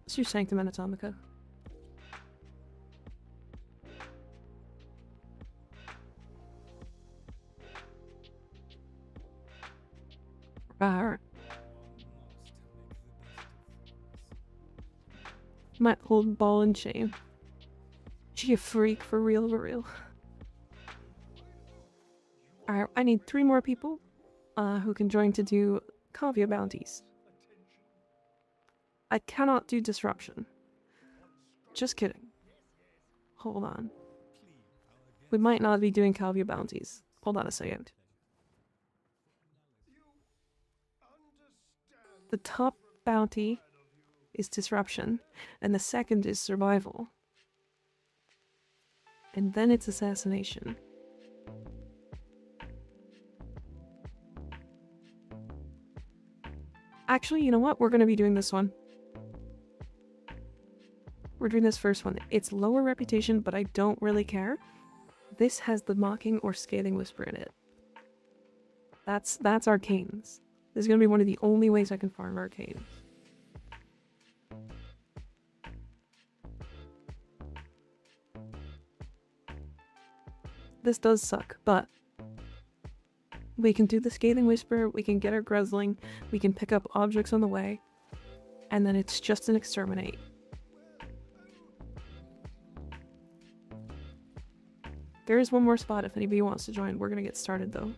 Sanctum Anatomica. Rawr. My old ball and shame. She a freak for real, for real. Alright, I need 3 more people who can join to do Cavia bounties. I cannot do disruption. Just kidding. Hold on. We might not be doing Cavia bounties. Hold on a second. The top bounty is disruption, and the second is survival. And then it's assassination. Actually, you know what? We're gonna be doing this one. We're doing this first one. It's lower reputation, but I don't really care. This has the mocking or scathing whisper in it. That's arcanes. This is gonna be one of the only ways I can farm arcanes. This does suck, but we can do the scathing whisper, we can get our Gruzzling, we can pick up objects on the way, and then it's just an exterminate. There is one more spot if anybody wants to join. We're gonna get started though.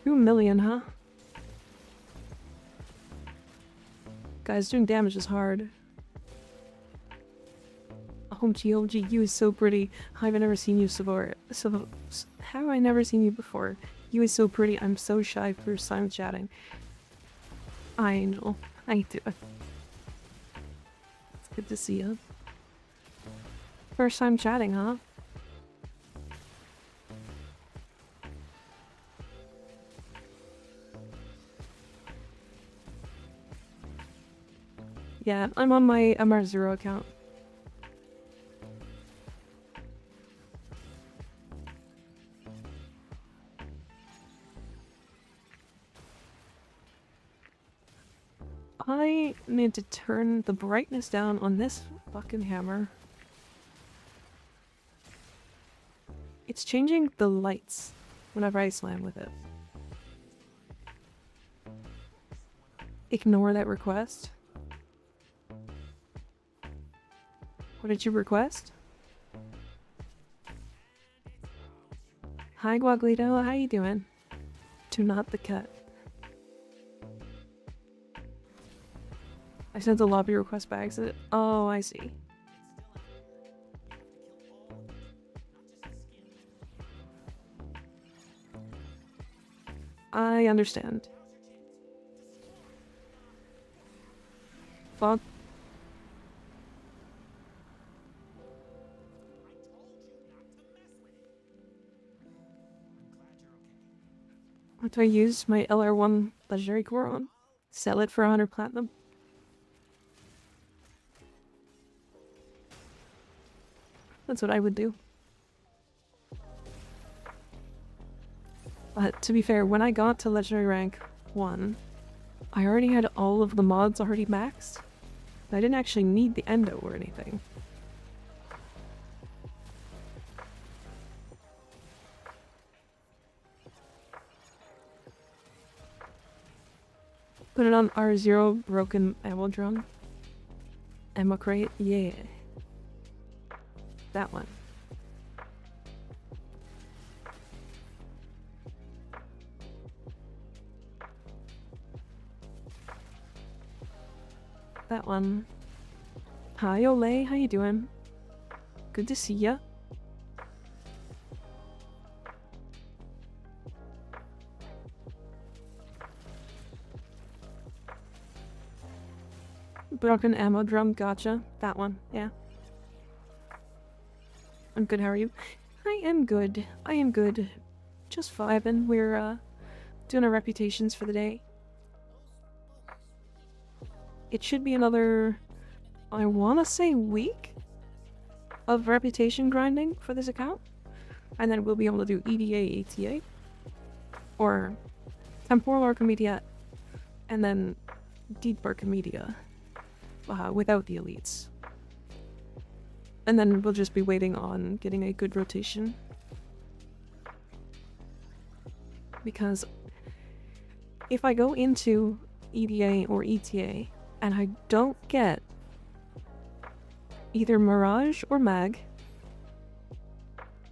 $2 million, huh? Guys, doing damage is hard. OMG, you is so pretty. How have I never seen you before? How have I never seen you before? You is so pretty. I'm so shy for silent chatting. Hi, Angel. How you doing? It's good to see you. First time chatting, huh? Yeah, I'm on my MR0 account. I need to turn the brightness down on this fucking hammer. It's changing the lights whenever I slam with it. Ignore that request. What did you request? Hi Guaglito, how you doing? To not the cut. I sent the lobby request by accident. Oh, I see. I understand. Well, what do I use my LR1 legendary core on? Sell it for 100 platinum? That's what I would do. But to be fair, when I got to legendary rank 1, I already had all of the mods already maxed. I didn't actually need the endo or anything. Put it on R0 broken ammo drum. Ammo crate, yeah. That one. That one. Hi Olay, how you doing? Good to see ya. Broken ammo drum, gotcha. That one, yeah. I'm good, how are you? I am good. I am good. Just vibing. We're doing our reputations for the day. It should be another, I wanna say, week of reputation grinding for this account. And then we'll be able to do EDA, ATA, or Temporal Archimedia, and then Deep Archimedia, without the elites. And then we'll just be waiting on getting a good rotation. Because if I go into EDA or ETA and I don't get either Mirage or Mag,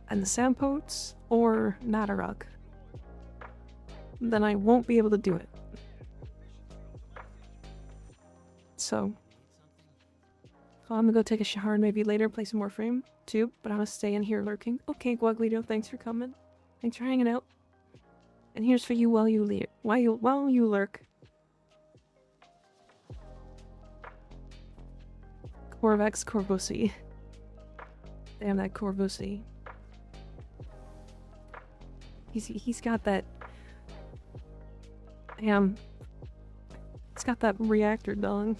and the Sampotes or Natarok, then I won't be able to do it. So I'm gonna go take a shower and maybe later play some more Frame too, but I'm gonna stay in here lurking. Okay, Guaglito, thanks for coming. Thanks for hanging out. And here's for you while you lurk. Corvex Corvosi. Damn that Corvosi. He's got that. Damn. He's got that reactor dong.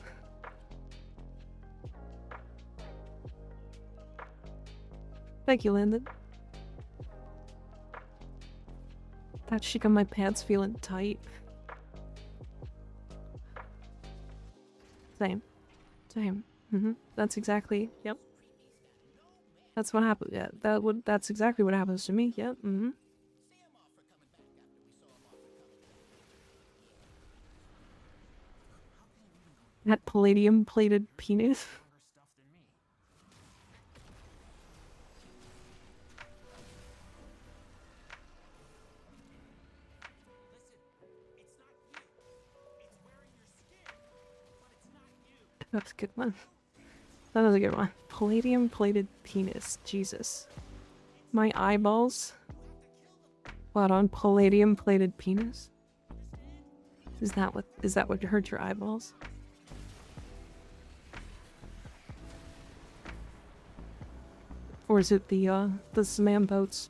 Thank you, Landon. That chic on my pants feeling tight. Same. Same. That's exactly. Yep. That's what happened. Yeah, that's exactly what happens to me. Yep. That palladium plated penis. That's a good one. That was a good one. Palladium plated penis. Jesus. My eyeballs? What, on palladium plated penis? Is that what hurt your eyeballs? Or is it the Smam boats?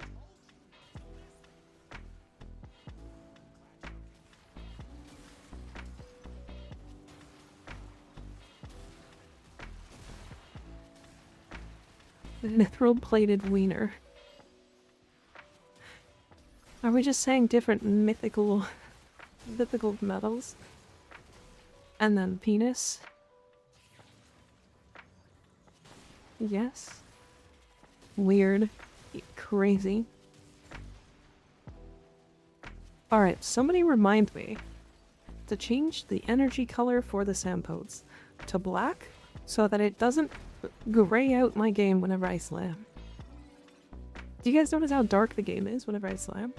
Mithril plated wiener. Are we just saying different mythical metals? And then penis? Yes. Weird. Crazy. Alright, somebody remind me to change the energy color for the Sampodes to black so that it doesn't gray out my game whenever I slam. Do you guys notice how dark the game is whenever I slam?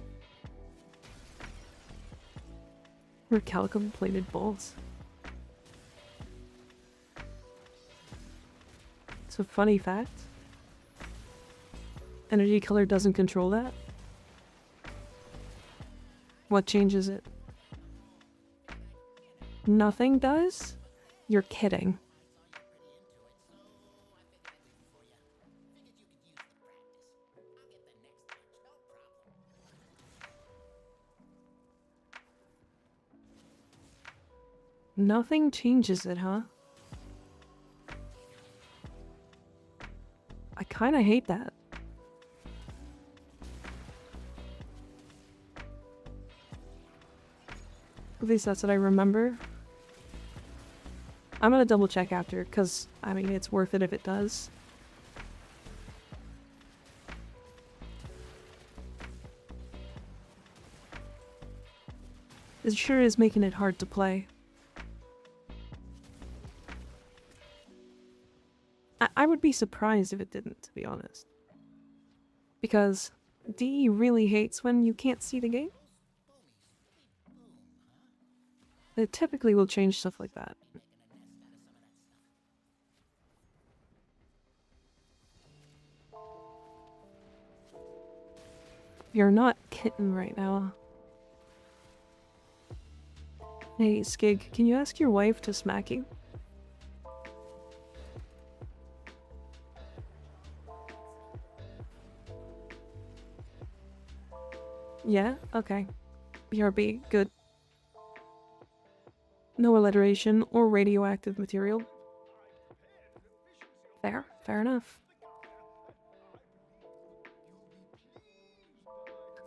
Or calico plated balls. It's a funny fact. Energy color doesn't control that. What changes it? Nothing does? You're kidding. Nothing changes it, huh? I kinda hate that. At least that's what I remember. I'm gonna double check after, cause I mean it's worth it if it does. It sure is making it hard to play. I would be surprised if it didn't, to be honest. Because DE really hates when you can't see the game. It typically will change stuff like that. You're not kitten right now. Hey, Skig, can you ask your wife to smack you? Yeah? Okay. BRB, good. No alliteration or radioactive material. Fair. Fair enough.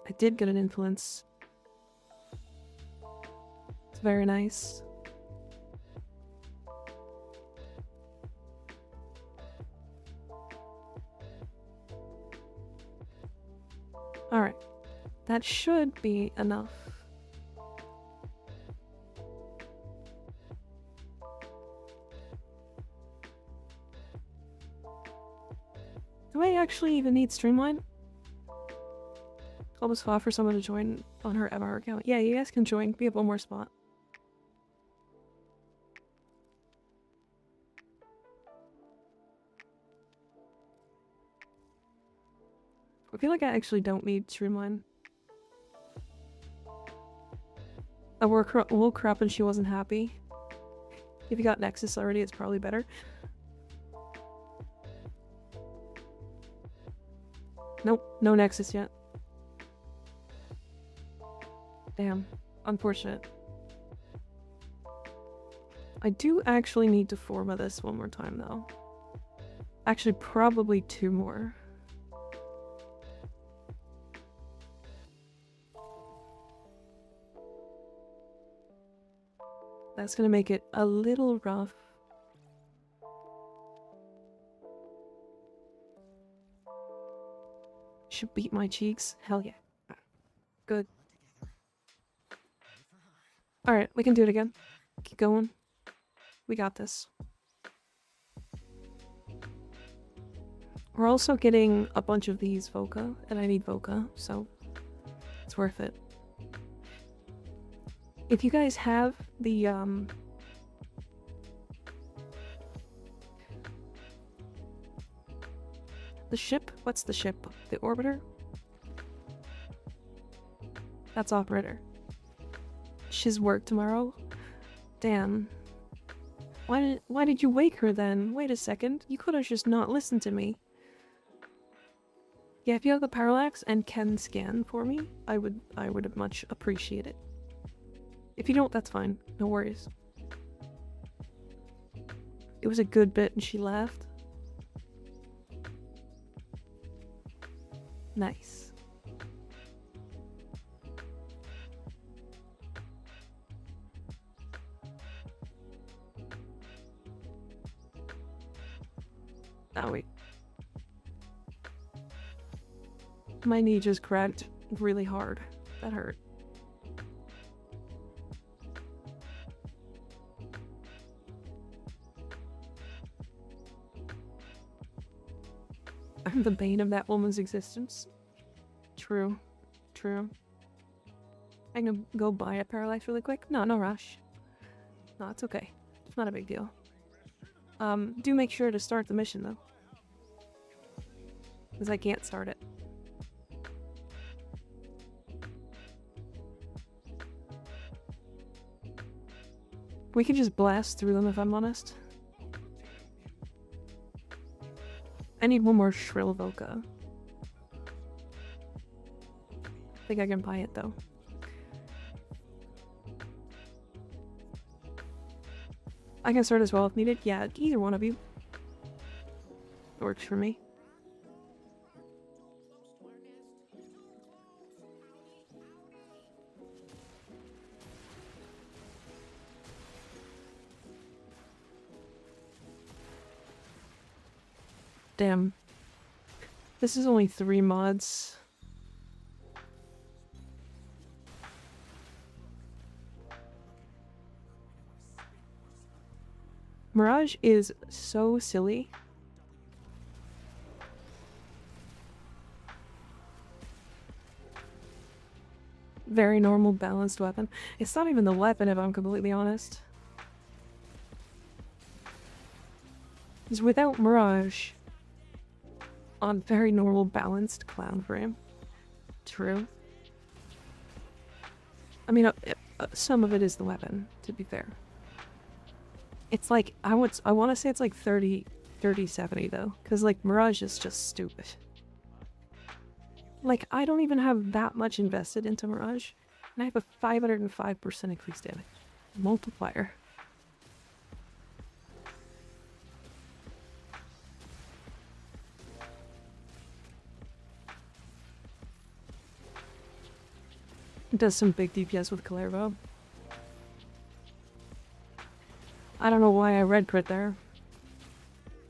I did get an influence. It's very nice. Alright. That should be enough. Do I actually even need Streamline? I'll just offer someone to join on her MR account. Yeah, you guys can join. We have one more spot. I feel like I actually don't need Streamline. I woke her up and she wasn't happy. If you got Nexus already, it's probably better. Nope, no Nexus yet. Damn, unfortunate. I do actually need to forma this one more time though. Actually, probably 2 more. That's gonna make it a little rough. Should beat my cheeks? Hell yeah. Good. Alright, we can do it again. Keep going. We got this. We're also getting a bunch of these Voca, and I need Voca, so it's worth it. If you guys have the ship? What's the ship? The orbiter? That's operator. She's work tomorrow? Damn. Why did you wake her then? Wait a second. You could have just not listened to me. Yeah, if you have the parallax and can scan for me, I would much appreciate it. If you don't, that's fine. No worries. It was a good bit and she laughed. Nice. Oh wait. My knee just cracked really hard. That hurt. I'm the bane of that woman's existence. True. True. I'm gonna go buy a parallax really quick. No, no rush. No, it's okay. It's not a big deal. Do make sure to start the mission though. Because I can't start it. We could just blast through them if I'm honest. I need one more Shrill Voca. I think I can buy it though. I can start as well if needed. Yeah, either one of you. It works for me. Damn. This is only 3 mods. Mirage is so silly. Very normal balanced weapon. It's not even the weapon if I'm completely honest. Because without Mirage on very normal balanced clown frame. True. I mean, some of it is the weapon, to be fair. It's like, I want to say it's like 30-70 though, because like Mirage is just stupid. Like, I don't even have that much invested into Mirage, and I have a 505% increased damage. Multiplier. It does some big DPS with Calervo. I don't know why I red crit there.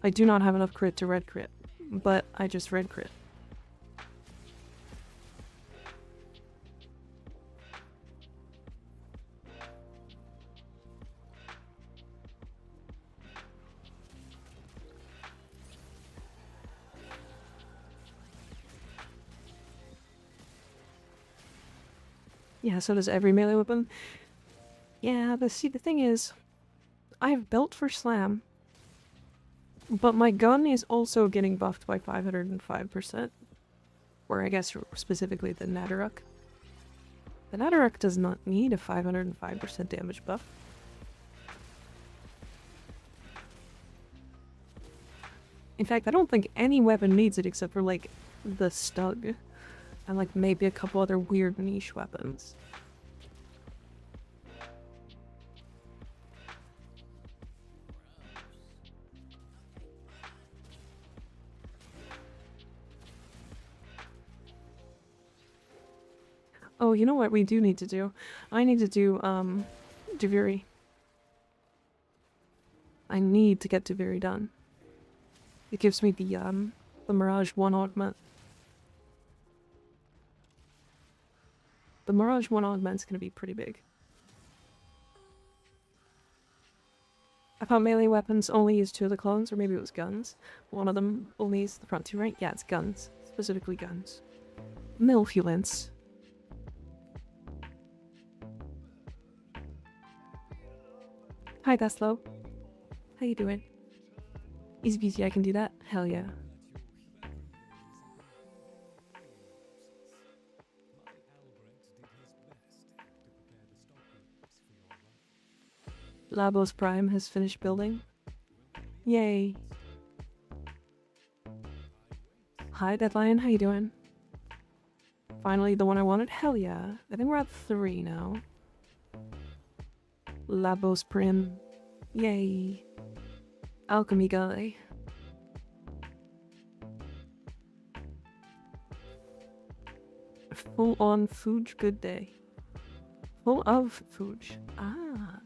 I do not have enough crit to red crit, but I just red crit. Yeah, so does every melee weapon. Yeah, the thing is, I've built for slam, but my gun is also getting buffed by 505%. Or I guess specifically the Natteruk. The Natterak does not need a 505% damage buff. In fact, I don't think any weapon needs it except for, like, the Stug. And, like, maybe a couple other weird niche weapons. Oh, you know what we do need to do? I need to do, Duviri. I need to get Duviri done. It gives me the Mirage 1 augment. The Mirage 1 augment's gonna be pretty big. I thought melee weapons only use 2 of the clones, or maybe it was guns. One of them only uses the front 2, right? Yeah, it's guns. Specifically guns. Milfulence. Hi, Daslo. How you doing? Easy peasy, I can do that? Hell yeah. Labos Prime has finished building. Yay. Hi, Deadline, how you doing? Finally, the one I wanted? Hell yeah. I think we're at 3 now. Labos Prim. Yay. Alchemy guy. Full on Fuge good day. Full of Fuge. Ah.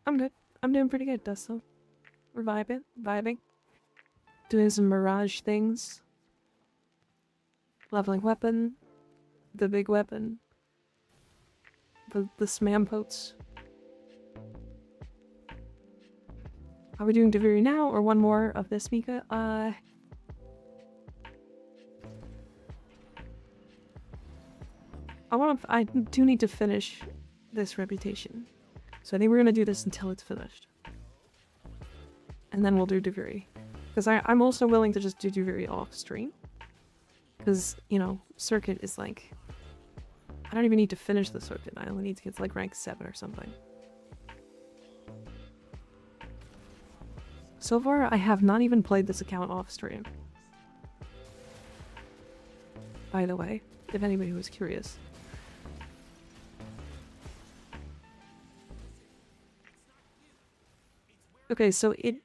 I'm good. I'm doing pretty good, Dustle. We're vibing. Doing some Mirage things. Leveling weapon. The big weapon. The Smampotes. Are we doing Duviri now, or one more of this Mika? I do need to finish this reputation. So I think we're gonna do this until it's finished. And then we'll do Duviri. Because I'm also willing to just do Duviri off stream. Because, you know, circuit is like... I don't even need to finish the circuit. I only need to get to like rank 7 or something. So far, I have not even played this account off stream. By the way, if anybody was curious. Okay, so it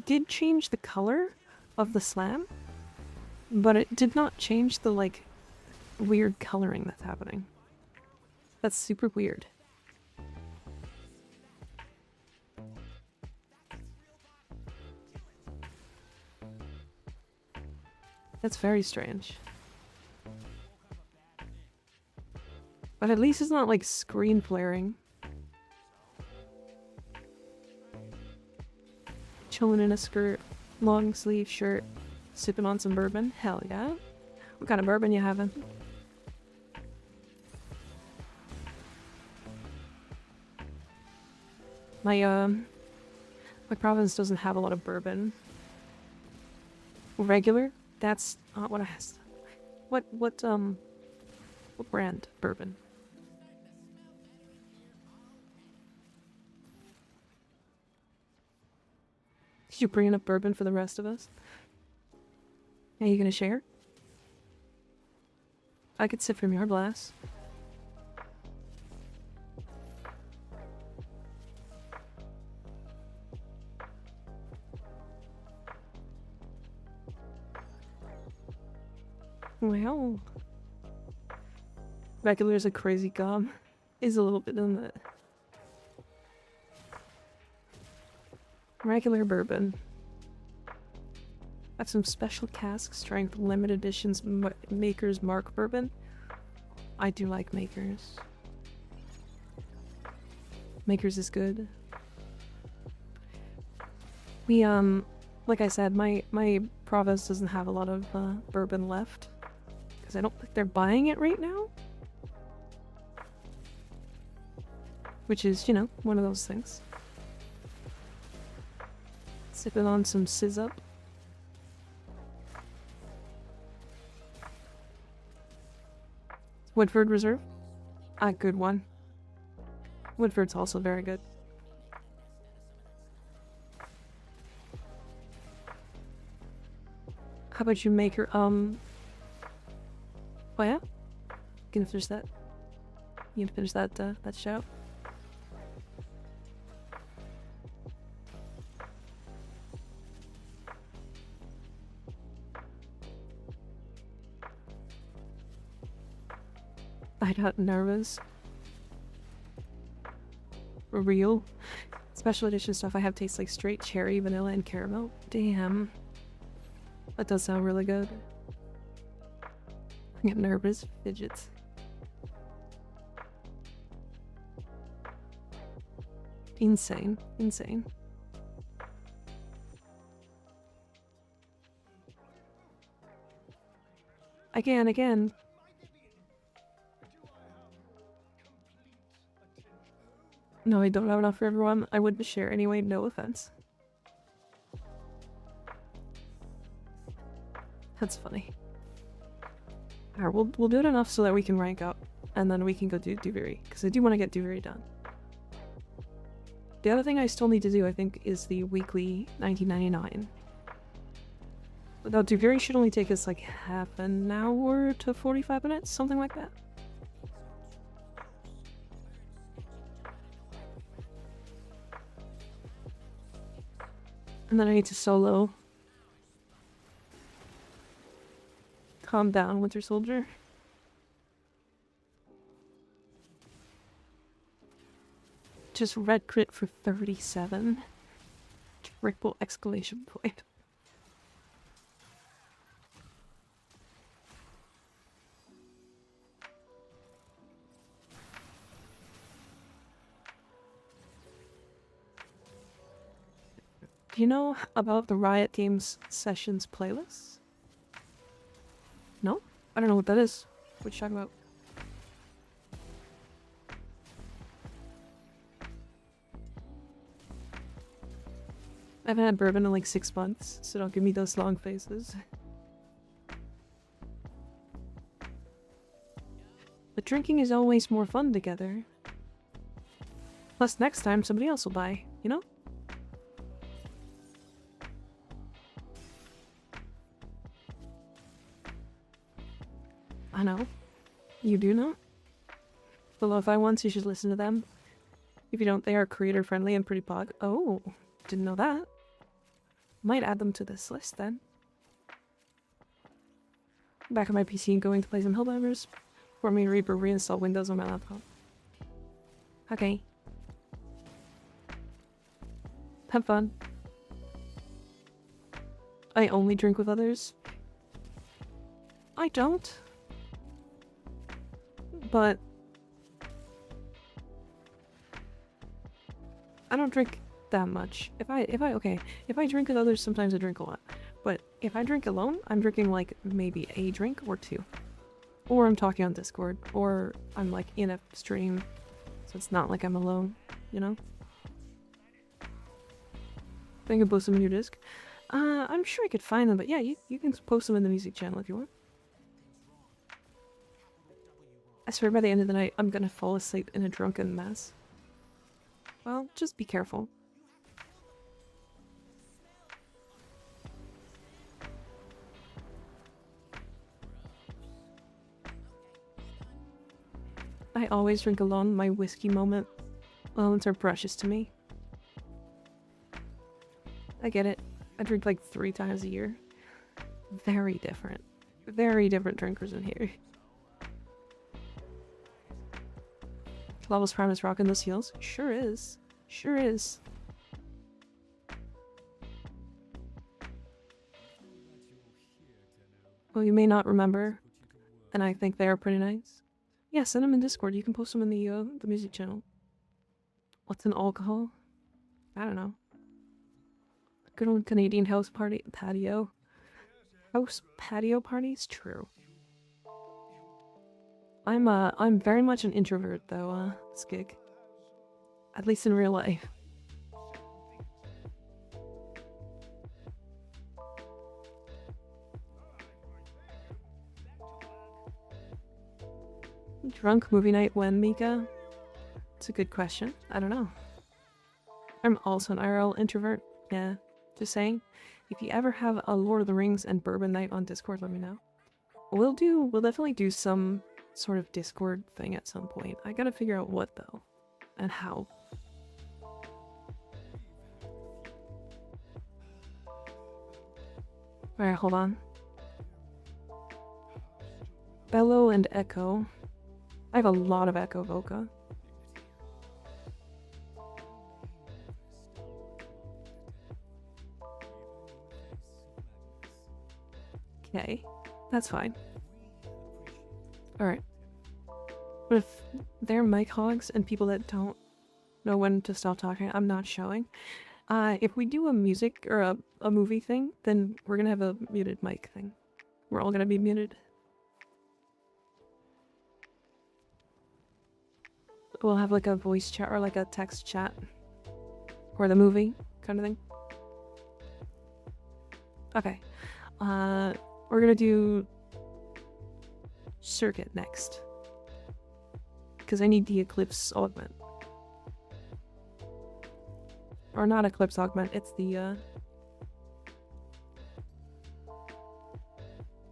did change the color of the slam, but it did not change the, like, weird coloring that's happening. That's super weird. That's very strange. But at least it's not, like, screen flaring. Chilling in a skirt, long sleeve shirt, sipping on some bourbon. Hell yeah. What kind of bourbon you having? My province doesn't have a lot of bourbon. Regular? That's not what I asked. What brand bourbon? Did you bring enough bourbon for the rest of us? Are you gonna share? I could sip from your glass. Well, regular's a crazy gob. Is a little bit in that. Regular bourbon. Have some special cask strength limited editions Maker's Mark bourbon. I do like Maker's. Maker's is good. We like I said, my province doesn't have a lot of bourbon left because I don't think they're buying it right now. Which is, you know, one of those things. Sipping on some sizz up. Woodford Reserve? A good one. Woodford's also very good. How about you make your, oh yeah? Gonna finish that? You gonna finish that shout? I got nervous. For real? Special edition stuff I have tastes like straight cherry, vanilla, and caramel. Damn. That does sound really good. I get nervous. Fidgets. Insane. Insane. Again. No, I don't have enough for everyone. I wouldn't share anyway, no offense. That's funny. Alright, we'll do it enough so that we can rank up, and then we can go do Duviri, because I do want to get Duviri done. The other thing I still need to do, I think, is the weekly 1999. Though Duviri should only take us like half an hour to 45 minutes, something like that. And then I need to solo. Calm down, Winter Soldier. Just red crit for 37. Triple exclamation point. Do you know about the Riot Games Sessions playlist? No? I don't know what that is. What you talking about? I haven't had bourbon in like 6 months, so don't give me those long faces. But drinking is always more fun together. Plus next time somebody else will buy, you know? I know. You do know? The Lo-Fi ones, you should listen to them. If you don't, they are creator friendly and pretty pog. Oh, didn't know that. Might add them to this list then. Back on my PC and going to play some Helldivers. For me, Reaper reinstall Windows on my laptop. Okay. Have fun. I only drink with others. I don't. But I don't drink that much. If I drink with others, sometimes I drink a lot. But if I drink alone, I'm drinking like maybe a drink or two. Or I'm talking on Discord, or I'm like in a stream, so it's not like I'm alone, you know? I can post them in your disc. I'm sure I could find them, but yeah, you can post them in the music channel if you want. I swear by the end of the night, I'm gonna fall asleep in a drunken mess. Well, just be careful. I always drink alone. My whiskey moments are precious to me. I get it. I drink like 3 times a year. Very different. Very different drinkers in here. Levels Prime is rocking those heels. Sure is. Sure is. Well, you may not remember, and I think they are pretty nice. Yeah, send them in Discord. You can post them in the music channel. What's an alcohol? I don't know. Good old Canadian house patio. House patio parties? True. I'm very much an introvert though, Skig. At least in real life. Drunk movie night when, Mika? It's a good question. I don't know. I'm also an IRL introvert. Yeah, just saying. If you ever have a Lord of the Rings and bourbon night on Discord, let me know. We'll definitely do some sort of Discord thing at some point. I gotta figure out what though, and how. Alright, hold on. Bellow and Echo. I have a lot of Echo Voca. Okay, that's fine. Alright. But if they're mic hogs and people that don't know when to stop talking, I'm not showing. If we do a music or a movie thing, then we're gonna have a muted mic thing. We're all gonna be muted. We'll have like a voice chat or like a text chat. Or the movie kind of thing. Okay. We're gonna do Circuit next. Because I need the Eclipse Augment. Or not Eclipse Augment, it's the,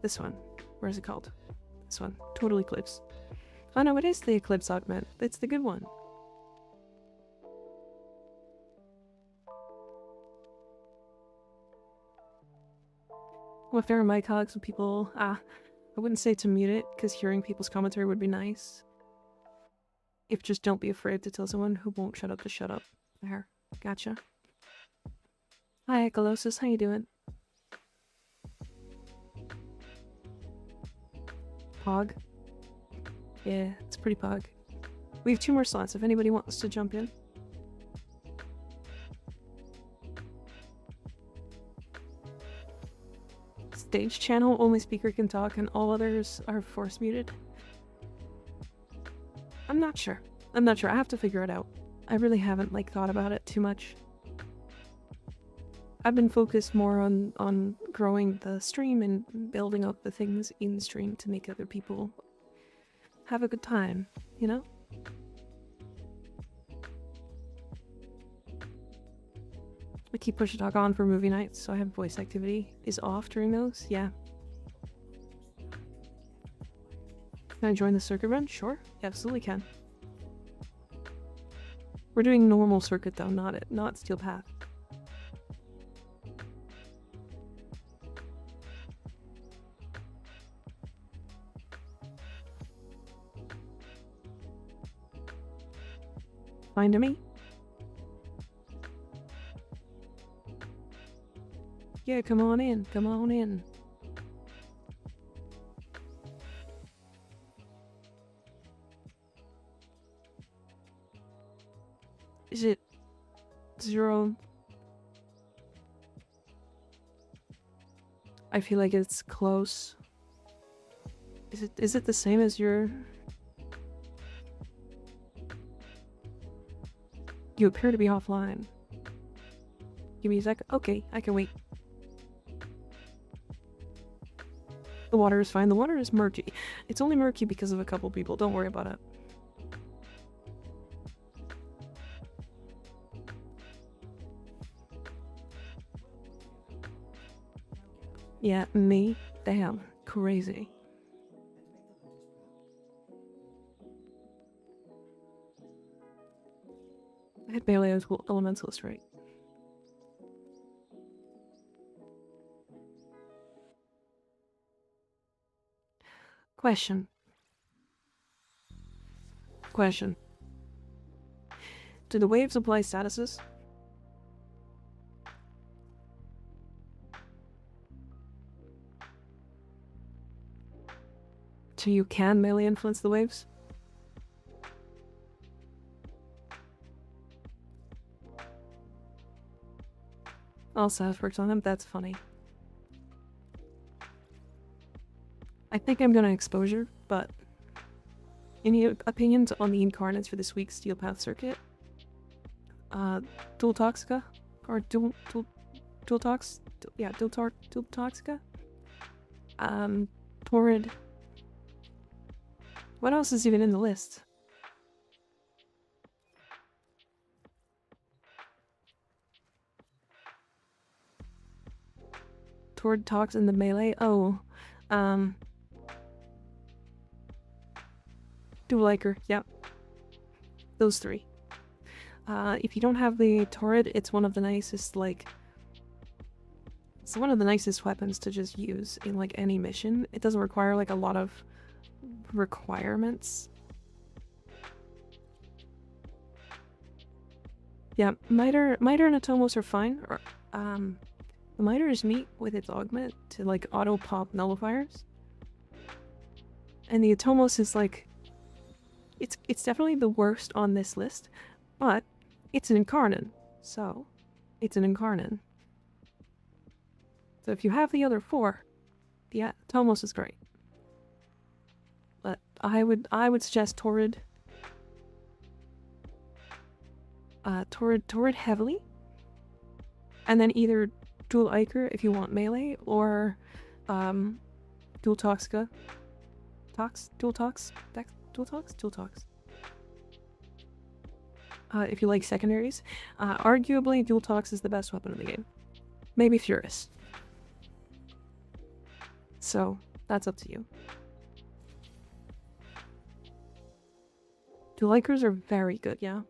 this one. Where is it called? This one. Total Eclipse. Oh no, it is the Eclipse Augment. It's the good one. Well, if there are mic hogs with people, I wouldn't say to mute it, because hearing people's commentary would be nice. If just don't be afraid to tell someone who won't shut up to shut up. There. Gotcha. Hi, Ecolosis. How you doing? Pog. Yeah, it's pretty pog. We have 2 more slots if anybody wants to jump in. Stage channel, only speaker can talk and all others are force muted. I'm not sure. I'm not sure. I have to figure it out. I really haven't like thought about it too much. I've been focused more on growing the stream and building up the things in the stream to make other people have a good time, you know? I keep Push Dog on for movie nights, so I have voice activity is off during those. Yeah. Can I join the circuit run? Sure. You absolutely can. We're doing normal circuit though, not Steel Path. Find me? Yeah, come on in. Come on in. Is it 0? I feel like it's close. Is it the same as your... You appear to be offline. Give me a sec. Okay, I can wait. The water is fine. The water is murky. It's only murky because of a couple people. Don't worry about it. Yeah, me? Damn. Crazy. I had barely as Elementalist right. Question. Do the waves apply statuses? So you can melee influence the waves? Also has worked on them? That's funny. I think I'm gonna exposure, but any opinions on the incarnates for this week's Steel Path circuit? Dual Toxica? Or Dual Tox? Yeah, Dual Toxica? Torrid. What else is even in the list? Toward talks in the melee. Oh, dual liker. Yep, those three. If you don't have the turret, it's one of the nicest, like, it's one of the nicest weapons to just use in, like, any mission. It doesn't require, like, a lot of requirements. Yeah, Miter and Atomos are fine. Or, the Miter is neat with its augment to, like, auto-pop nullifiers. And the Atomos is, like, it's definitely the worst on this list, but it's an Incarnon, so it's an Incarnon. So if you have the other four, the Atomos is great. But I would suggest Torrid. Torrid heavily. And then either dual Iker if you want melee, or dual Toxica. Dual Tox? Dual Tox? Dual Tox. If you like secondaries. Arguably, dual Tox is the best weapon in the game. Maybe Furus. So, that's up to you. Dual Ikers are very good, yeah.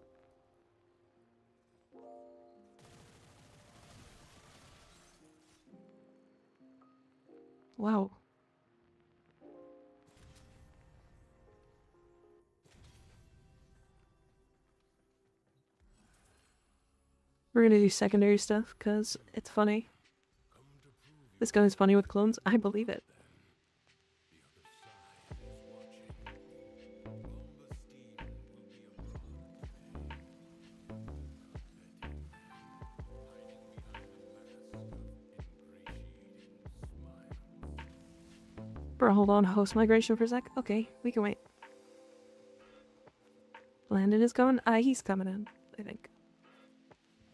Wow. We're gonna do secondary stuff, because it's funny. This gun is funny with clones. I believe it. Bro, hold on. Host migration for a sec? Okay, we can wait. Landon is gone? He's coming in, I think.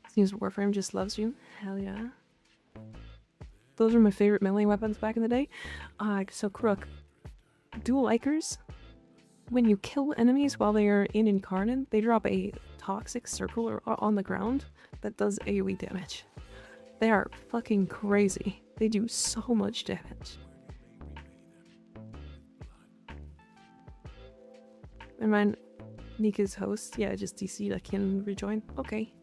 Seems Warframe just loves you. Hell yeah. Those are my favorite melee weapons back in the day. So Crook. Dual Ikers. When you kill enemies while they are in Incarnon, they drop a toxic circle on the ground that does AoE damage. They are fucking crazy. They do so much damage. Never mind. Nika's host. Yeah, just DC'd. I can rejoin. Okay.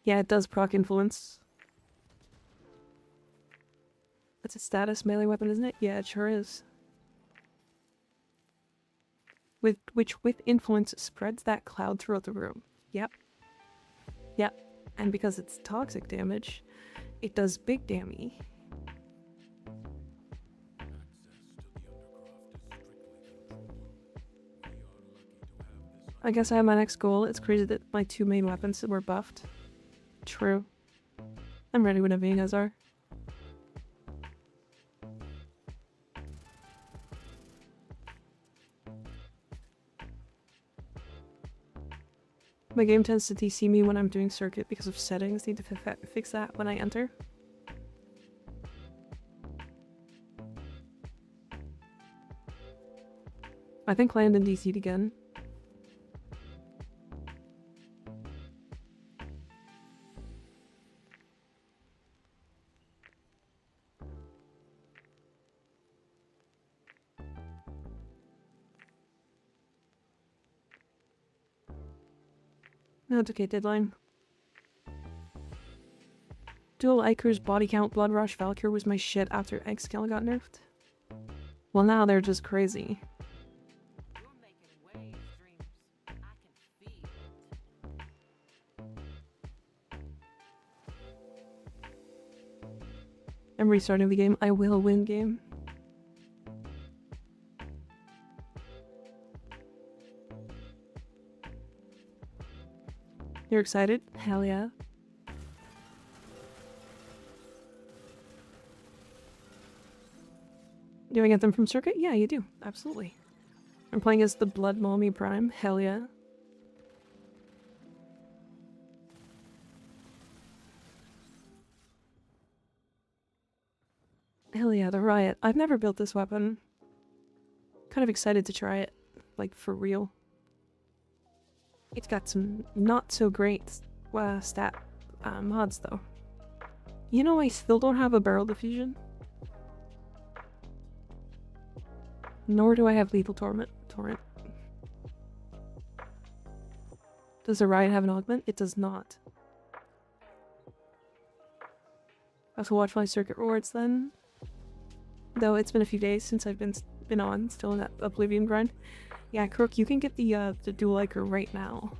Yeah, it does proc influence. That's a status melee weapon, isn't it? Yeah, it sure is. Which with influence spreads that cloud throughout the room. Yep. Yep. And because it's toxic damage, it does big damage. I guess I have my next goal. It's crazy that my two main weapons were buffed. True. I'm ready whenever you guys are. My game tends to DC me when I'm doing circuit because of settings. Need to fix that when I enter. I think Landon DC'd again. No, it's okay, deadline. Dual Iker's body count Blood Rush Valkyr was my shit after X-Scale got nerfed. Well, now they're just crazy. You're making waves, dreams. I can feel it. I'm restarting the game. I will win game. You're excited? Hell yeah. Do I get them from Circuit? Yeah, you do. Absolutely. I'm playing as the Blood Mommy Prime. Hell yeah. Hell yeah, the riot. I've never built this weapon. Kind of excited to try it. Like, for real. It's got some not so great stat mods, though. You know, I still don't have a barrel diffusion. Nor do I have lethal torrent. Does the riot have an augment? It does not. I have to watch my circuit rewards then. Though it's been a few days since I've been on, still in that Oblivion grind. Yeah, Crook, you can get the dual Iker right now.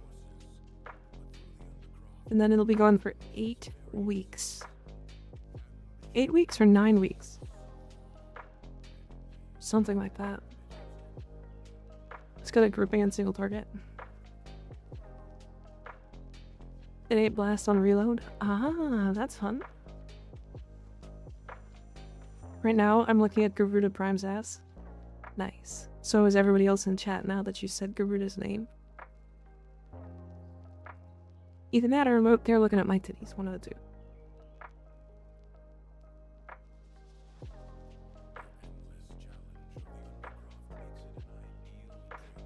And then it'll be gone for 8 weeks. 8 weeks or 9 weeks? Something like that. It's got a grouping and single target. It ain't blast on reload. Ah, that's fun. Right now, I'm looking at Garuda Prime's ass. Nice. So is everybody else in chat now that you said Garuda's name. Either that or they're looking at my titties. One of the two.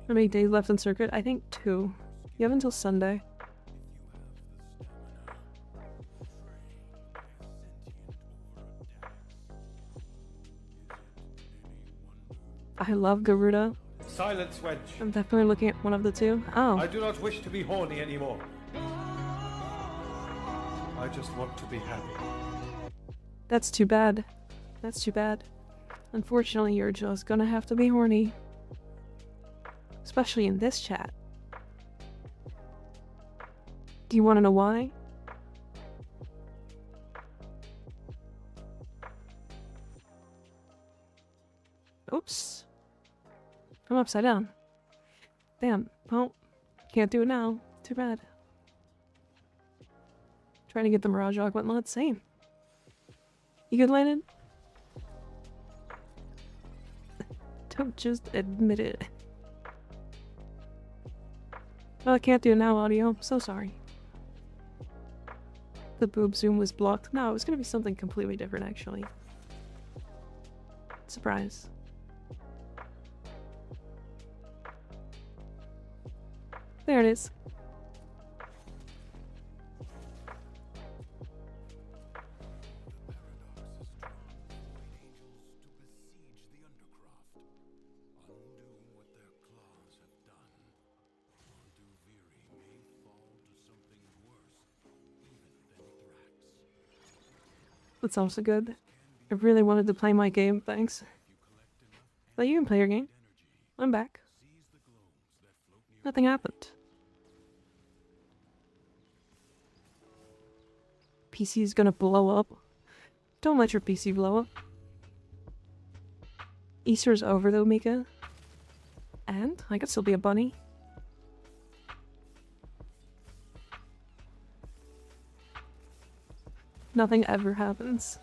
How many days left in circuit? I think 2. You have until Sunday. I love Garuda. Silence, wench. I'm definitely looking at one of the two. Oh. I do not wish to be horny anymore. I just want to be happy. That's too bad. That's too bad. Unfortunately, you're just gonna have to be horny. Especially in this chat. Do you want to know why? Oops. I'm upside down. Damn. Well, can't do it now. Too bad. Trying to get the Mirage Augment lot. Same. You good, Landon? Don't just admit it. Well, I can't do it now, audio. I'm so sorry. The boob zoom was blocked. No, it was gonna be something completely different, actually. Surprise. There it is. That's also good. I really wanted to play my game, thanks. But you can play your game. I'm back. Nothing happened. PC's gonna blow up. Don't let your PC blow up. Easter's over though, Mika. And I could still be a bunny. Nothing ever happens.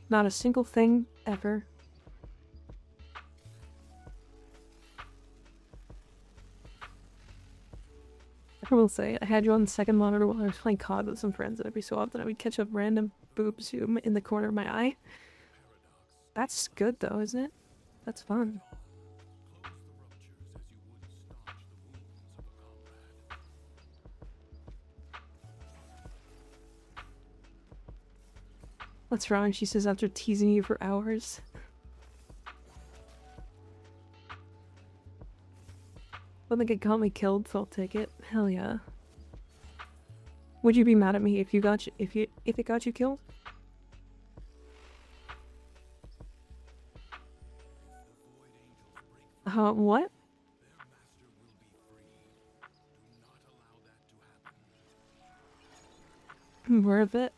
Not a single thing ever. I will say, I had you on the second monitor while I was playing COD with some friends, and every so often I would catch a random boob zoom in the corner of my eye. That's good though, isn't it? That's fun. What's wrong? She says after teasing you for hours. When they got me killed, so I'll take it. Hell yeah. Would you be mad at me if it got you killed? What? Worth it.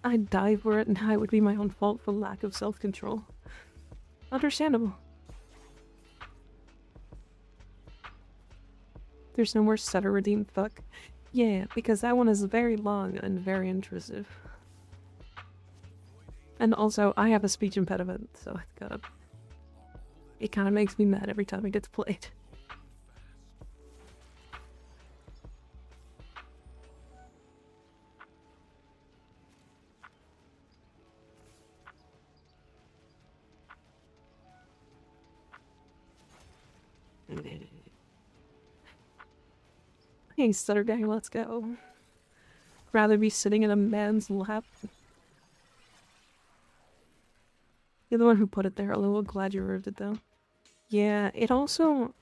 I'd die for it, and it would be my own fault for lack of self-control. Understandable. There's no more setter redeemed fuck. Yeah, because that one is very long and very intrusive. And also, I have a speech impediment, so it kind of makes me mad every time it gets played. Hey, stutter gang, let's go. Rather be sitting in a man's lap. You're the one who put it there. A little glad you removed it though. Yeah, it also...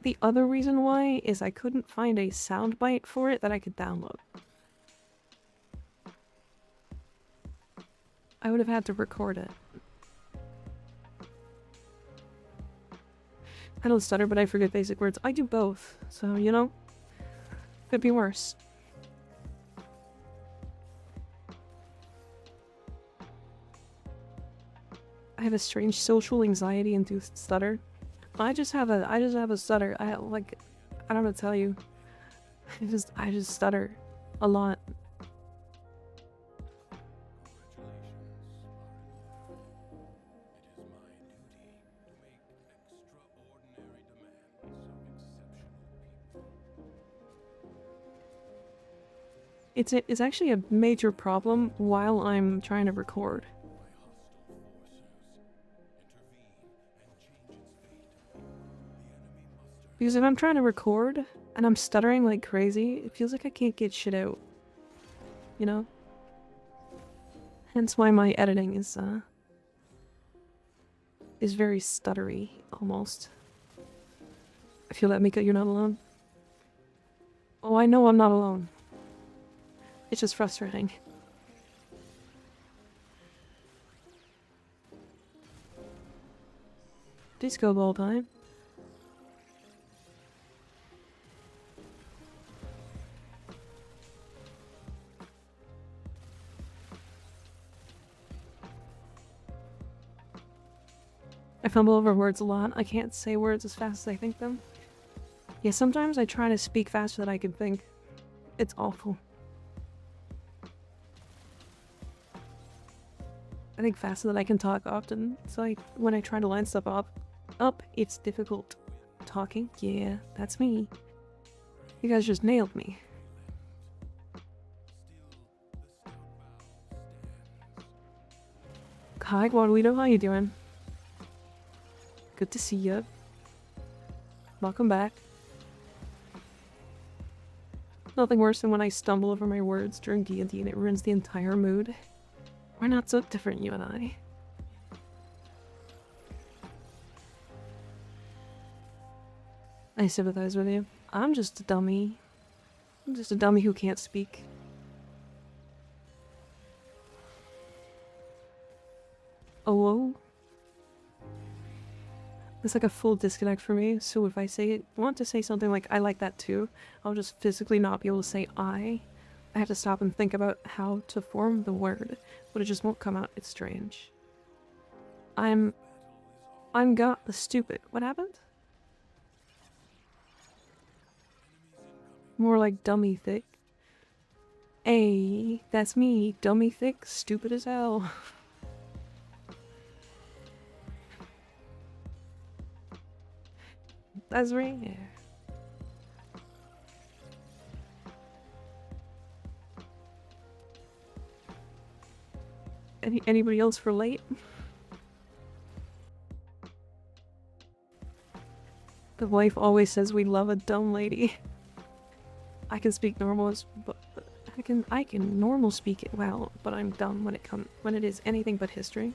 The other reason why is I couldn't find a soundbite for it that I could download. I would have had to record it. I don't stutter, but I forget basic words. I do both, so, you know, could be worse. I have a strange social anxiety-induced stutter. I just have a stutter. I don't know what to tell you. I just stutter a lot. It's actually a major problem while I'm trying to record. Because if I'm trying to record and I'm stuttering like crazy, it feels like I can't get shit out. You know? Hence why my editing is very stuttery, almost. I feel that, Mika, you're not alone. Oh, I know I'm not alone. It's just frustrating. Disco ball time. I fumble over words a lot. I can't say words as fast as I think them. Yeah, sometimes I try to speak faster than I can think. It's awful. I think faster than I can talk often. So like when I try to line stuff up, it's difficult. Talking? Yeah, that's me. You guys just nailed me. Hi, Guadalupe, how you doing? Good to see you. Welcome back. Nothing worse than when I stumble over my words during D&D and it ruins the entire mood. We're not so different, you and I. I sympathize with you. I'm just a dummy. I'm just a dummy who can't speak. Oh, whoa. It's like a full disconnect for me, so if I want to say something like I like that too, I'll just physically not be able to say I have to stop and think about how to form the word, but it just won't come out. It's strange. I'm got the stupid. What happened? More like dummy thick. Hey, that's me, dummy thick, stupid as hell. That's right. Anybody else for late? The wife always says we love a dumb lady. I can speak normal, but I can normal speak it well, but I'm dumb when it is anything but history.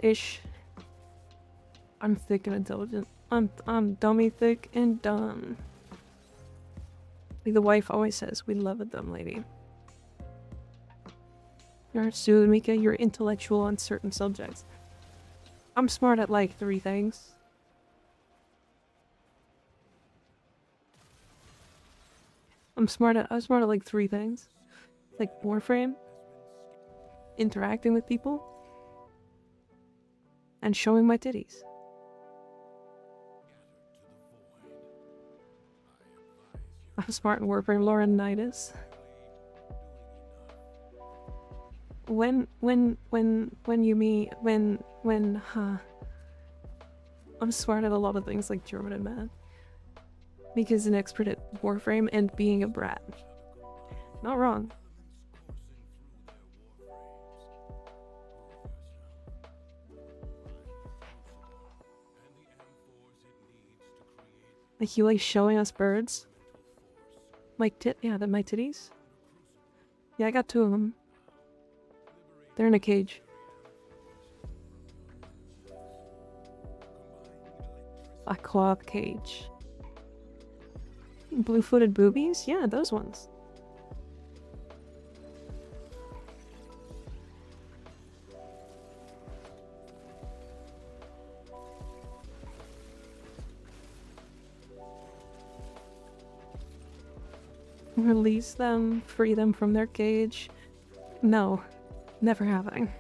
Ish. I'm thick and intelligent. I'm dummy thick and dumb. Like the wife always says, we love a dumb lady. You're Sue, Mika, you're intellectual on certain subjects. I'm smart at like 3 things. I'm smart at like 3 things. Like Warframe, interacting with people, and showing my titties. I'm smart in Warframe, Laurinaitis. I'm smart at a lot of things like German and math. Mika's an expert at Warframe and being a brat. Not wrong. Like you like showing us birds? My my titties? Yeah, I got 2 of them. They're in a cage. A cloth cage. Blue-footed boobies? Yeah, those ones. Release them, free them from their cage. No, never having.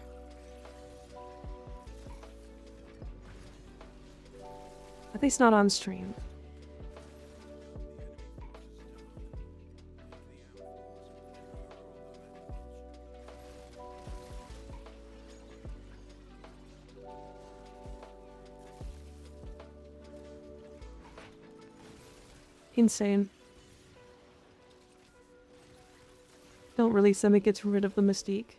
At least not on stream. Insane. Don't release them, it gets rid of the mystique.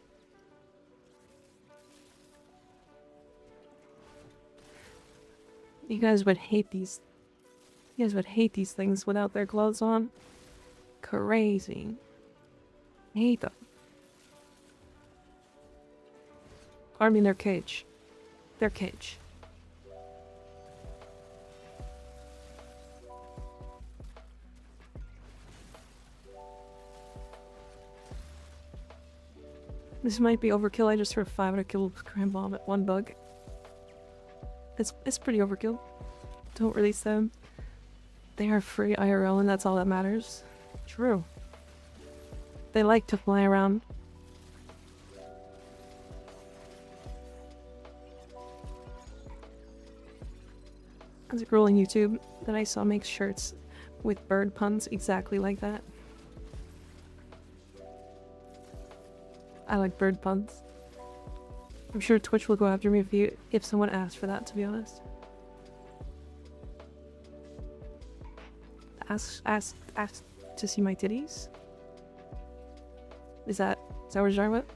You guys would hate these. You guys would hate these things without their clothes on. Crazy. I hate them. I mean their cage. Their cage. This might be overkill. I just threw a 500 kilogram bomb at one bug. It's pretty overkill. Don't release them. They are free IRL and that's all that matters. True. They like to fly around. There's a girl on YouTube that I saw make shirts with bird puns exactly like that. I like bird puns. I'm sure Twitch will go after me if someone asks for that, to be honest. Ask to see my titties? Is that what you're talking about?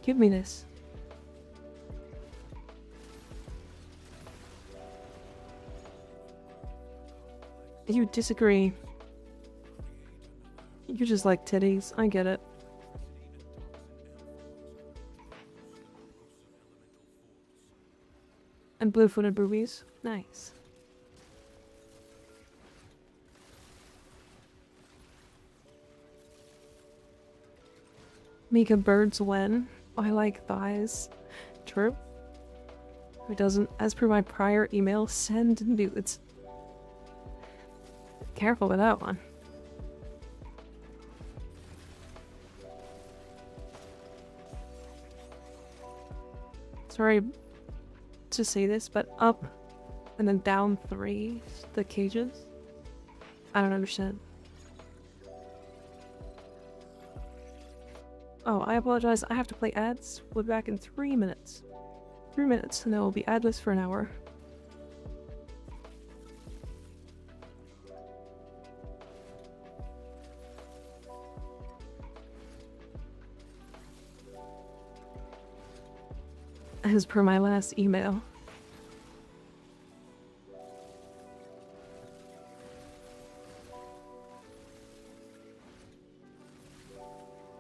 Give me this. You disagree. You just like titties. I get it. And blue-footed boobies. Nice. Mika birds when? I like thighs. True. Who doesn't? As per my prior email, send nudes. Careful with that one. Sorry to say this, but up and then down 3, the cages? I don't understand. Oh, I apologize. I have to play ads. We'll be back in 3 minutes. 3 minutes, and then we'll be adless for an hour. As per my last email.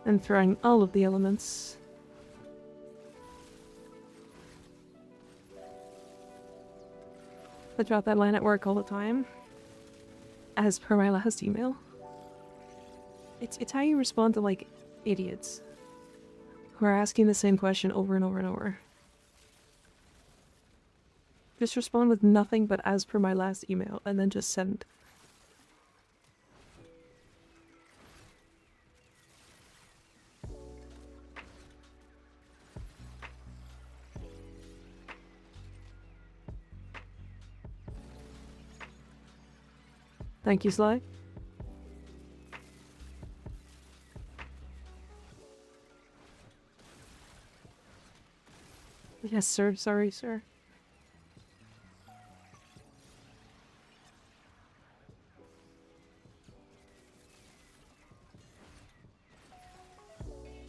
And throwing all of the elements. I drop that line at work all the time. As per my last email. It's how you respond to, like, idiots. Who are asking the same question over and over and over. Just respond with nothing but as per my last email, and then just send. Thank you, Sly. Yes, sir. Sorry, sir.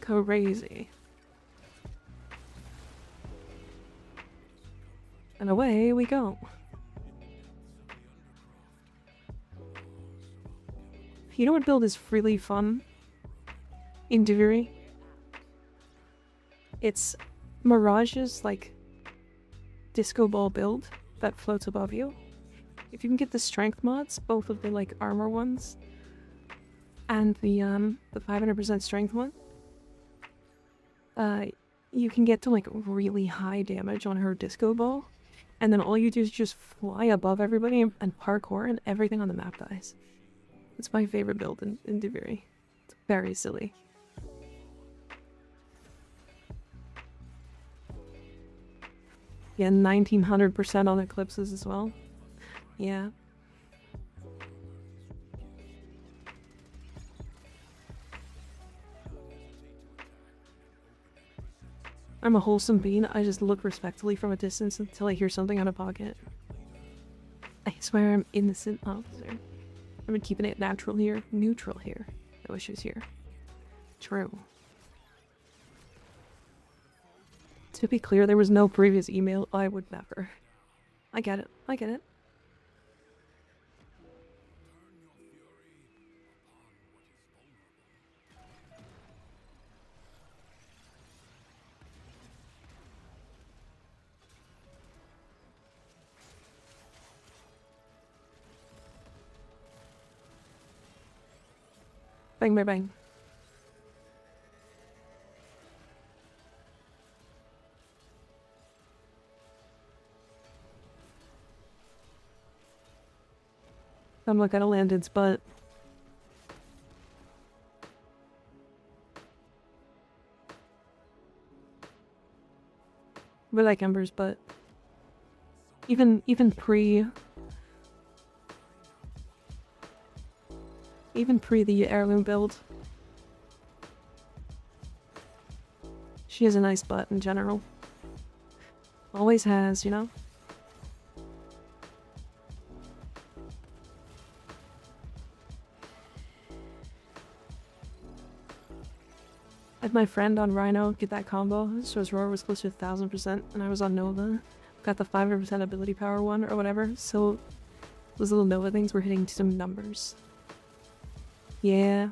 Crazy. And away we go. You know what build is really fun in Duviri? It's Mirage's, like, disco ball build that floats above you. If you can get the strength mods, both of the, like, armor ones, and the 500% strength one, you can get to, like, really high damage on her disco ball, and then all you do is just fly above everybody and parkour, and everything on the map dies. It's my favorite build in Duviri. It's very silly. Yeah, 1900% on eclipses as well. Yeah. I'm a wholesome bean. I just look respectfully from a distance until I hear something out of pocket. I swear I'm innocent officer. I've been keeping it natural here. Neutral here. No issues here. True. To be clear, there was no previous email. I would never. I get it. I get it. Bang, bang, bang. I'm like, I don't land its butt. We like Ember's butt. Even pre the heirloom build. She has a nice butt in general. Always has, you know? I had my friend on Rhino get that combo, so his roar was close to 1000%, and I was on Nova. Got the 500% ability power one or whatever, so those little Nova things were hitting some numbers. Yeah.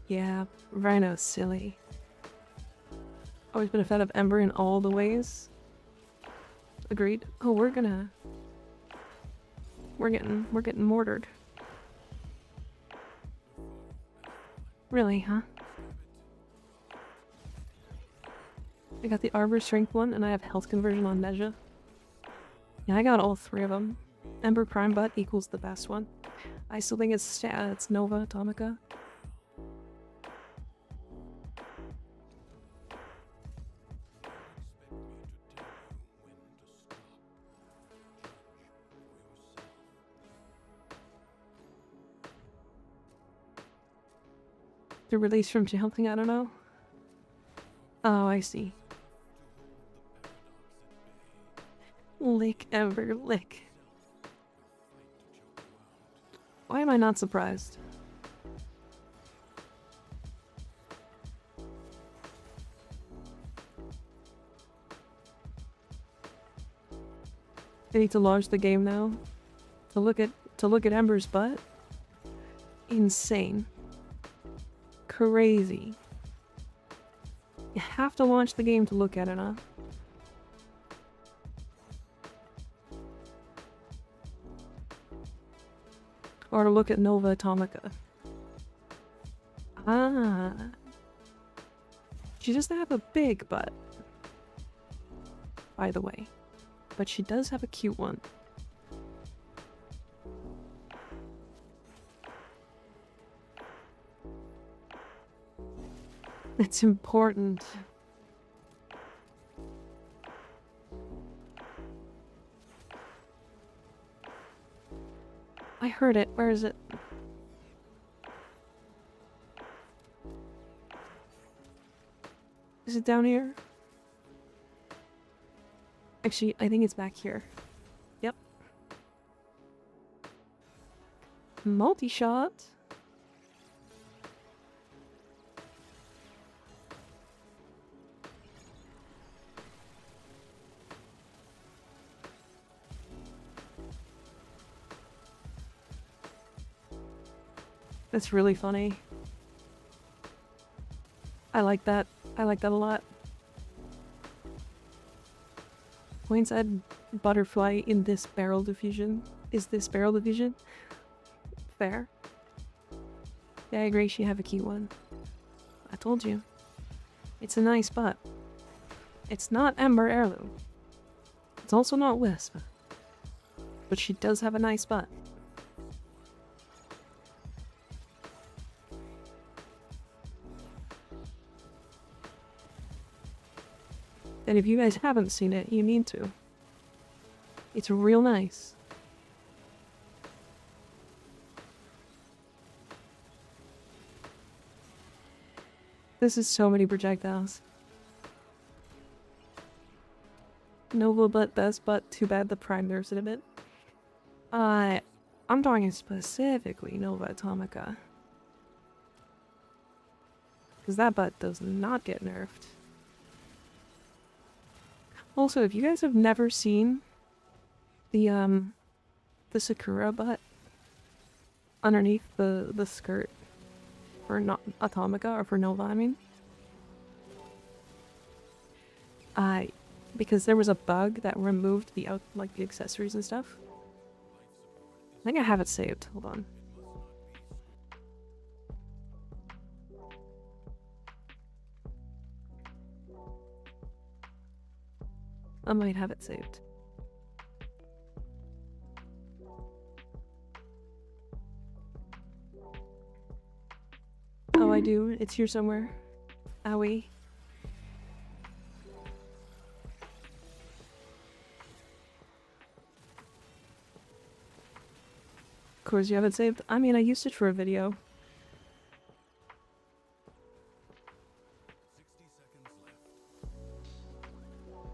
Yeah, Rhino's silly. Always been a fan of Ember in all the ways. Agreed. Oh, we're getting mortared. Really, huh? I got the Arbor Strength one, and I have health conversion on Neja. Yeah, I got all three of them. Ember Prime Butt equals the best one. I still think it's Nova Atomica. The release from something, I don't know. Oh, I see. Lick, Ember, lick. Why am I not surprised? I need to launch the game now. To look at Ember's butt. Insane. Crazy. You have to launch the game to look at it, huh? Or to look at Nova Atomica. Ah. She doesn't have a big butt. By the way. But she does have a cute one. It's important. I heard it. Where is it? Is it down here? Actually, I think it's back here. Yep. Multi-shot. That's really funny. I like that. I like that a lot. Wayne said butterfly in this barrel diffusion. Is this barrel diffusion? Fair. Yeah, I agree, she have a cute one. I told you. It's a nice butt. It's not Ember Heirloom. It's also not Wisp. But she does have a nice butt. And if you guys haven't seen it, you need to. It's real nice. This is so many projectiles. Nova butt, best butt, too bad the prime nerfs it a bit. I'm talking specifically Nova Atomica. Because that butt does not get nerfed. Also, if you guys have never seen the Sakura butt underneath the skirt for not Atomica, or for Nova, I mean. Because there was a bug that removed the the accessories and stuff. I think I have it saved. Hold on. I might have it saved. Oh, I do. It's here somewhere. Owie. Of course you have it saved. I mean, I used it for a video. 60 seconds left.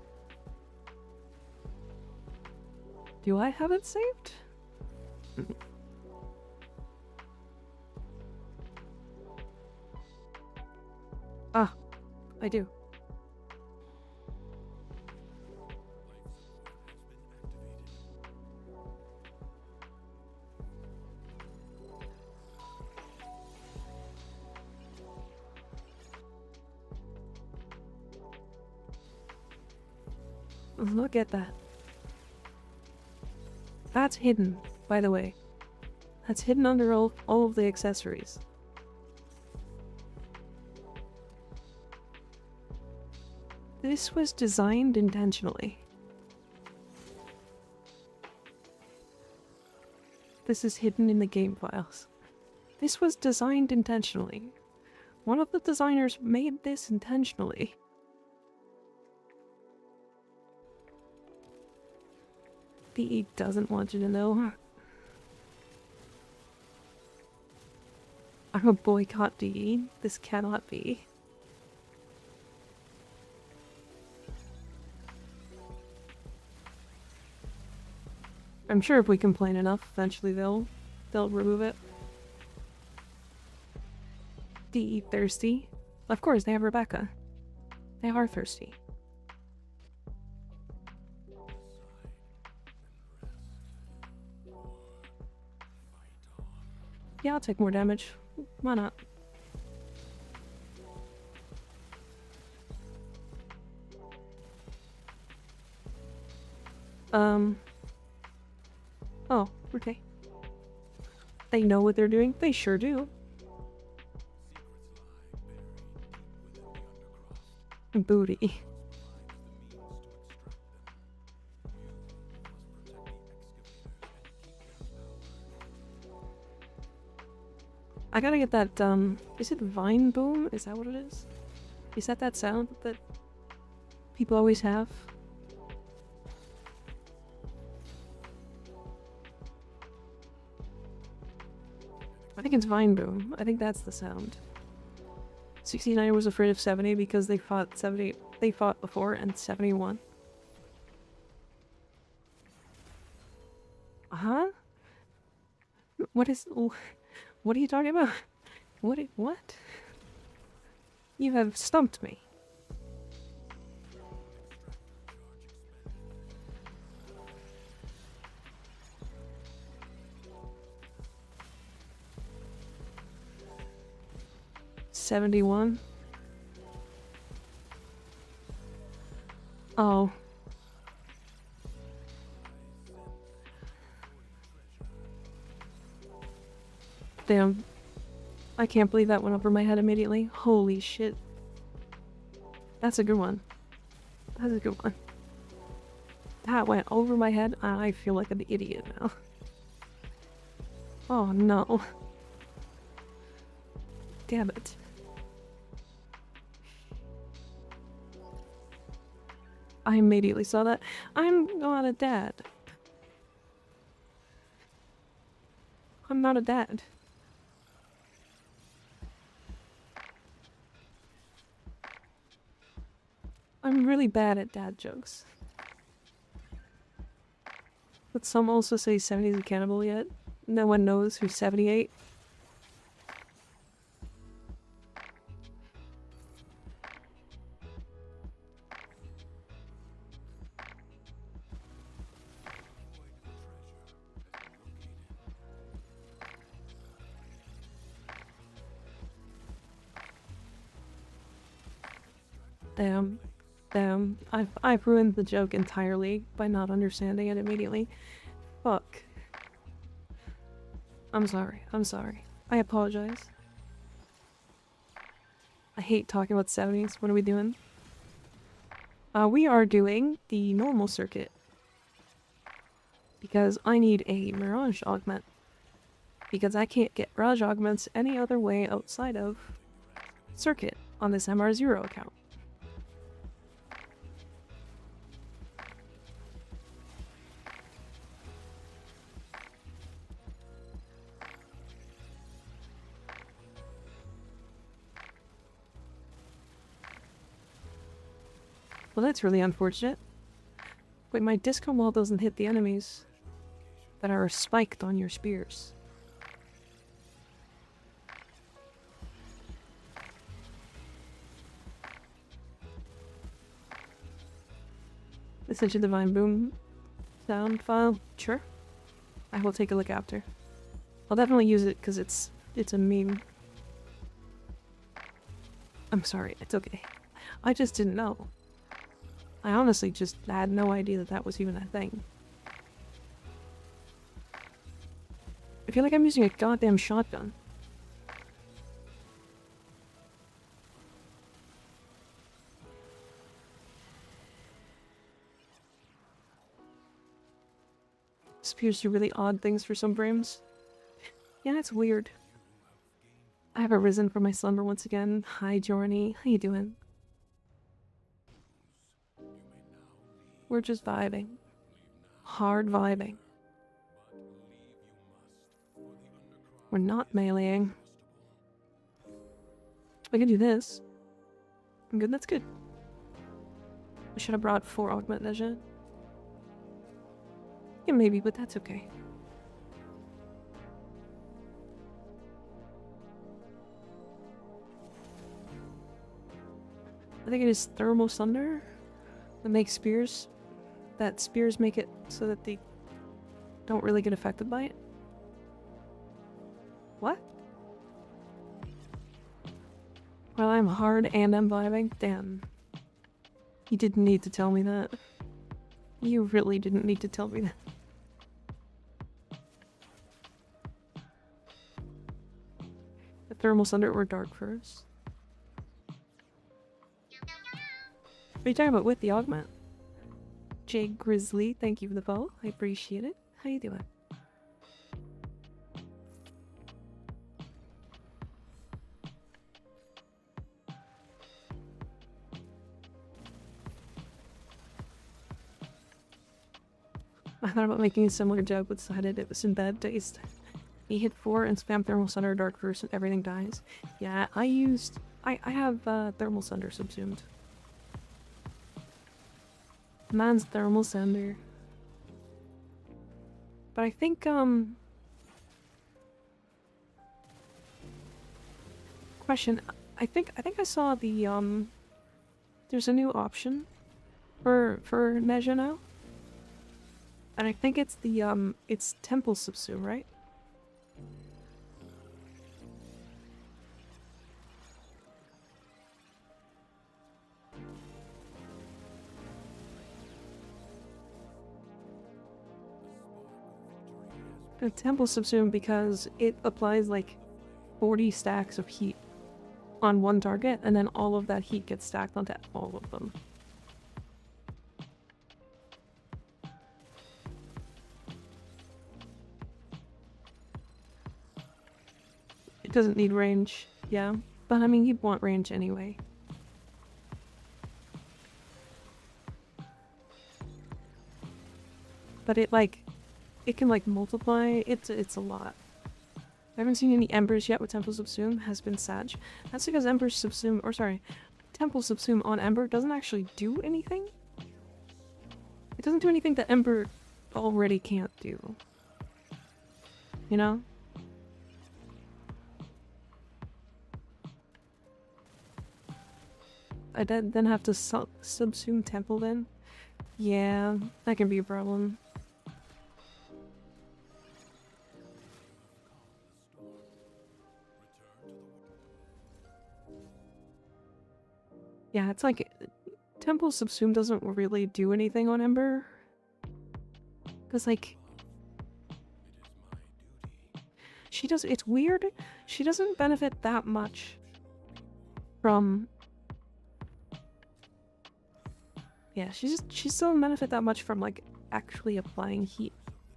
Do I have it saved? Ah, I do. Look at that. That's hidden, by the way. That's hidden under all of the accessories. This was designed intentionally. This is hidden in the game files. This was designed intentionally. One of the designers made this intentionally. DE doesn't want you to know. I'm a boycott DE. This cannot be. I'm sure if we complain enough, eventually they'll remove it. DE thirsty? Of course, they have Rebecca. They are thirsty. Yeah, I'll take more damage. Why not? Oh, okay. They know what they're doing? They sure do. Booty. I gotta get that, is it Vine Boom? Is that what it is? Is that sound that people always have? I think it's Vine Boom. I think that's the sound. 69 was afraid of 70 because they fought before and 71. Huh? What are you talking about? What? You have stumped me. 71. Oh. Damn. I can't believe that went over my head immediately. Holy shit. That's a good one. That's a good one. That went over my head. I feel like an idiot now. Oh no. Damn it. I immediately saw that. I'm not a dad. I'm not a dad. I'm really bad at dad jokes. But some also say 70's a cannibal yet. No one knows who's 78. Damn. Damn. I've ruined the joke entirely by not understanding it immediately. Fuck. I'm sorry. I'm sorry. I apologize. I hate talking about 70s. What are we doing? We are doing the normal circuit. Because I need a Mirage augment. Because I can't get Mirage augments any other way outside of circuit on this MR0 account. Well, that's really unfortunate. Wait, my disco wall doesn't hit the enemies that are spiked on your spears. This is a divine boom sound file. Sure. I will take a look after. I'll definitely use it because it's a meme. I'm sorry, it's okay. I just didn't know. I honestly just had no idea that that was even a thing. I feel like I'm using a goddamn shotgun. Spears do really odd things for some frames. Yeah, it's weird. I have arisen from my slumber once again. Hi, Jorny. How you doing? We're just vibing. Hard vibing. We're not meleeing. I can do this. I'm good, that's good. I should have brought 4 augment Neja. Yeah, maybe, but that's okay. I think it is thermal thunder that makes spears. That spears make it so that they don't really get affected by it. What? Well, I'm hard and I'm vibing. Damn. You didn't need to tell me that. You really didn't need to tell me that. The thermal thunder or dark first. What are you talking about with the augment? Jay Grizzly, thank you for the follow. I appreciate it. How you doing? I thought about making a similar joke, but decided it was in bad taste. You hit 4 and spam Thermal Thunder, Dark First, and everything dies. Yeah, I have Thermal Thunder subsumed. Man's Thermal Thunder. But I think, question, I think I saw the, there's a new option for Neja now. And I think it's the, it's Temple Subsume, right? A temple subsume because it applies like 40 stacks of heat on one target, and then all of that heat gets stacked onto all of them. It doesn't need range, yeah. But I mean, you'd want range anyway. But it can like multiply. It's a lot. I haven't seen any embers yet with Temple Subsume. Has been Sag. That's because Ember Subsume, or sorry, Temple Subsume on Ember doesn't actually do anything. It doesn't do anything that Ember already can't do. You know? I then have to subsume Temple then? Yeah, that can be a problem. Yeah, it's like Temple Subsume doesn't really do anything on Ember. Because, like, she does. It's weird. She doesn't benefit that much from. Yeah, she doesn't benefit that much from, like, actually applying heat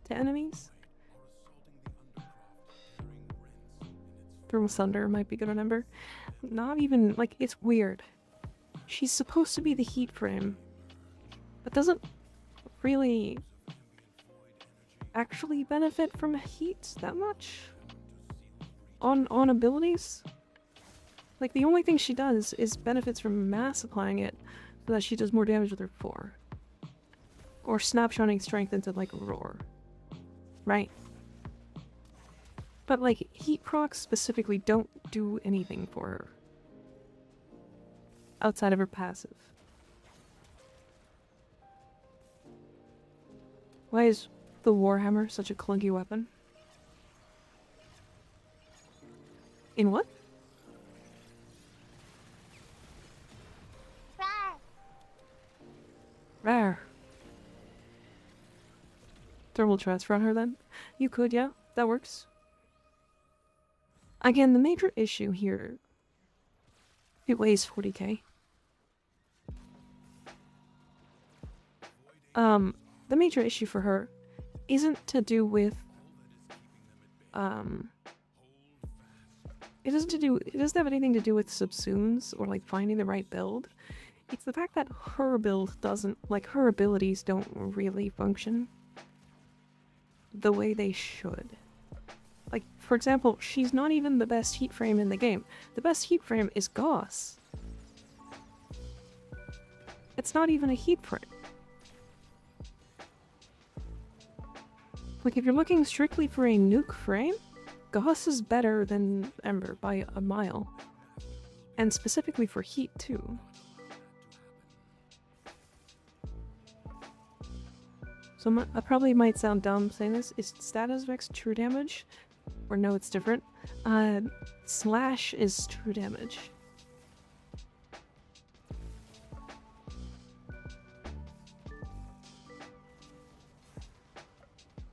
to enemies. Thermal Thunder might be good on Ember. Not even, like, it's weird. She's supposed to be the heat frame, but doesn't really actually benefit from heat that much on abilities. Like, the only thing she does is benefits from mass applying it so that she does more damage with her 4. Or snapshotting strength into, like, roar. Right? But, like, heat procs specifically don't do anything for her outside of her passive. Why is the Warhammer such a clunky weapon? In what? Rare. Thermal transfer on her then? You could, yeah. That works. Again, the major issue here... It weighs 40k. The major issue for her isn't to do with... It doesn't have anything to do with subsumes or, like, finding the right build. It's the fact that her build doesn't... Like, her abilities don't really function the way they should. Like, for example, she's not even the best heat frame in the game. The best heat frame is Gauss. It's not even a heat frame. Like, if you're looking strictly for a nuke frame, Gauss is better than Ember by a mile. And specifically for heat, too. So I probably might sound dumb saying this. Is status vex true damage? Or no, it's different. Slash is true damage.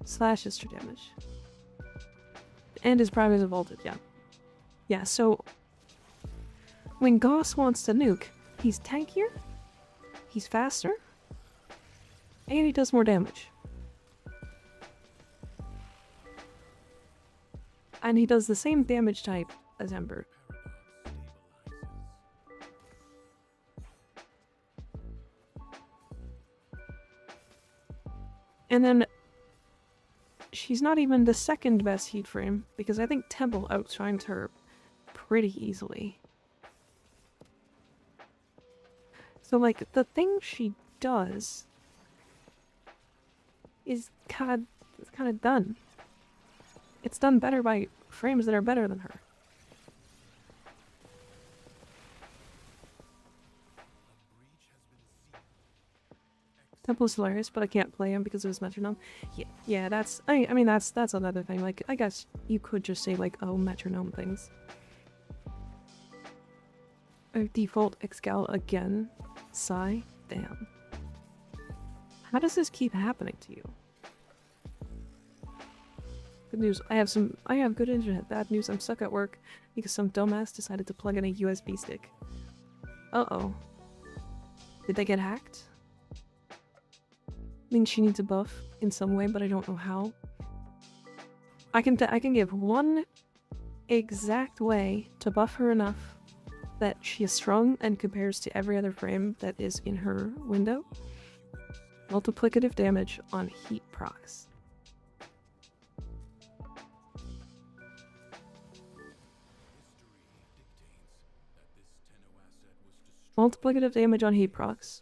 Slash is true damage. And his prime is vaulted, yeah. Yeah, so... When Gauss wants to nuke, he's tankier, he's faster, and he does more damage. And he does the same damage type as Ember. And then she's not even the second best heat frame, because I think Temple outshines her pretty easily. So, like, the thing she does is kind of done. It's done better by frames that are better than her. Temple is hilarious, but I can't play him because of his metronome. Yeah, that's... I mean, that's another thing. Like, I guess you could just say, like, oh, metronome things. Default Excal again. Sigh. Damn. How does this keep happening to you? Good news. I have good internet. Bad news. I'm stuck at work because some dumbass decided to plug in a USB stick. Uh-oh. Did they get hacked? I mean, she needs a buff in some way, but I don't know how. I can give one exact way to buff her enough that she is strong and compares to every other frame that is in her window. Multiplicative damage on heat procs. Multiplicative damage on heat procs.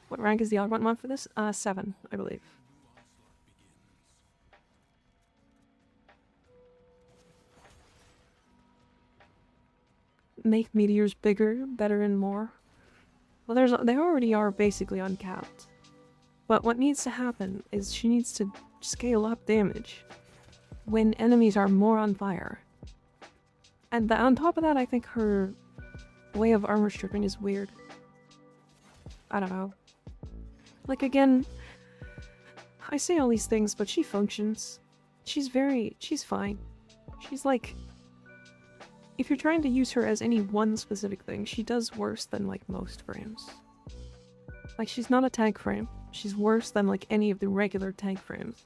What rank is the augment mod for this? 7, I believe. Make meteors bigger, better, and more. Well, they already are basically uncapped. But what needs to happen is she needs to scale up damage when enemies are more on fire. And on top of that, I think her way of armor stripping is weird. I don't know. Like, again, I say all these things, but she functions. She's fine. She's like, if you're trying to use her as any one specific thing, she does worse than, like, most frames. Like, she's not a tank frame. She's worse than, like, any of the regular tank frames.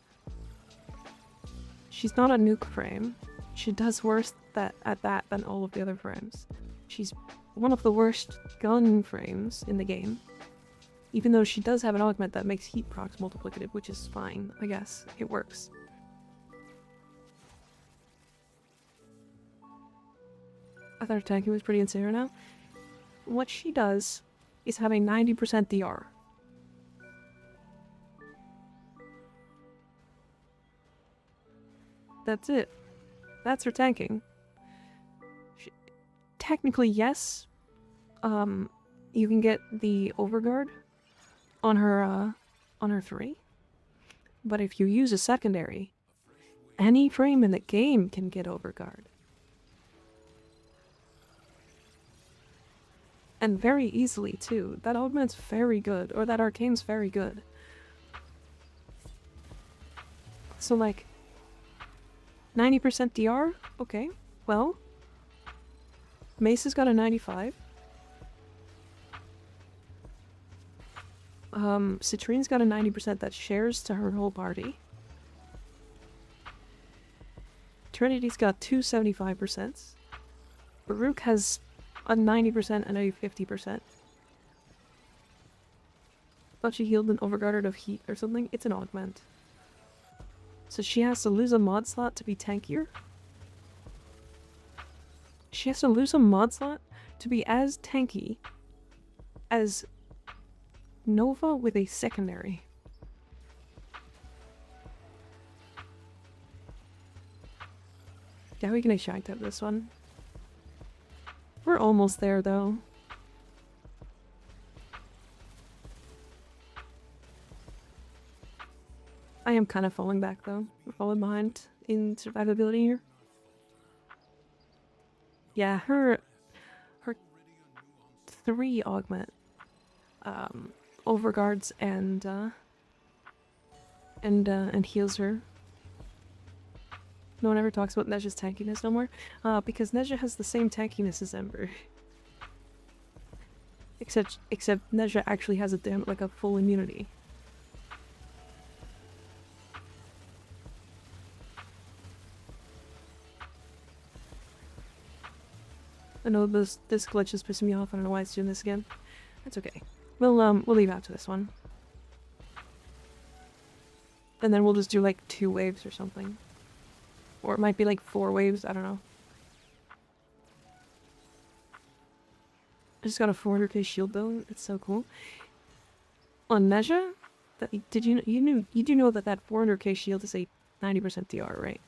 She's not a nuke frame. She does worse at that than all of the other frames. She's one of the worst gun frames in the game. Even though she does have an augment that makes heat procs multiplicative, which is fine, I guess. It works. I thought her tanking was pretty insane right now. What she does is have a 90% DR. That's it. That's her tanking. Technically, yes. You can get the overguard on her 3. But if you use a secondary, any frame in the game can get overguard. And very easily, too. That augment's very good, or that arcane's very good. So, like, 90% DR? Okay, well, Mace's got a 95. Citrine's got a 90% that shares to her whole party. Trinity's got two 75%. Baruch has a 90% and a 50%. Thought she healed an overguarded of heat or something. It's an augment. So she has to lose a mod slot to be tankier? She has to lose a mod slot to be as tanky as Nova with a secondary. Yeah, we can extract out this one. We're almost there, though. I am kind of falling back, though. We're falling behind in survivability here. Yeah, her 3 augment overguards and heals her. No one ever talks about Nezha's tankiness no more, because Nezha has the same tankiness as Ember. Except Nezha actually has a full immunity. I know this glitch is pissing me off. I don't know why it's doing this again. That's okay. We'll leave after this one. And then we'll just do like 2 waves or something. Or it might be like 4 waves, I don't know. I just got a 400k shield though. It's so cool. On Nezha, you do know that 400k shield is a 90% DR, right?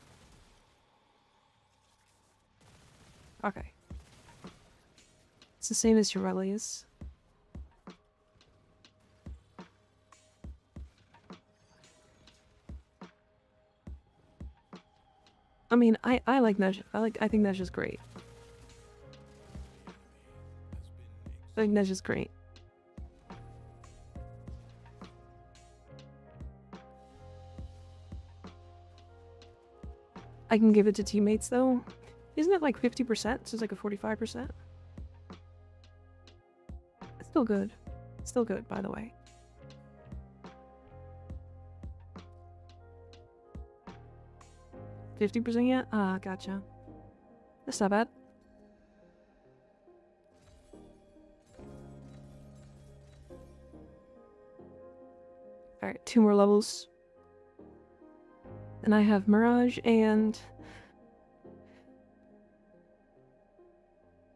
Okay. It's the same as Eurelia's. I mean, I like Nezha. I think Nezha's great. I think Nezha's great. I can give it to teammates though. Isn't it like 50%? So it's like a 45%. It's still good. Still good, by the way. $50% yet? Ah, gotcha. That's not bad. Alright, 2 more levels. And I have Mirage and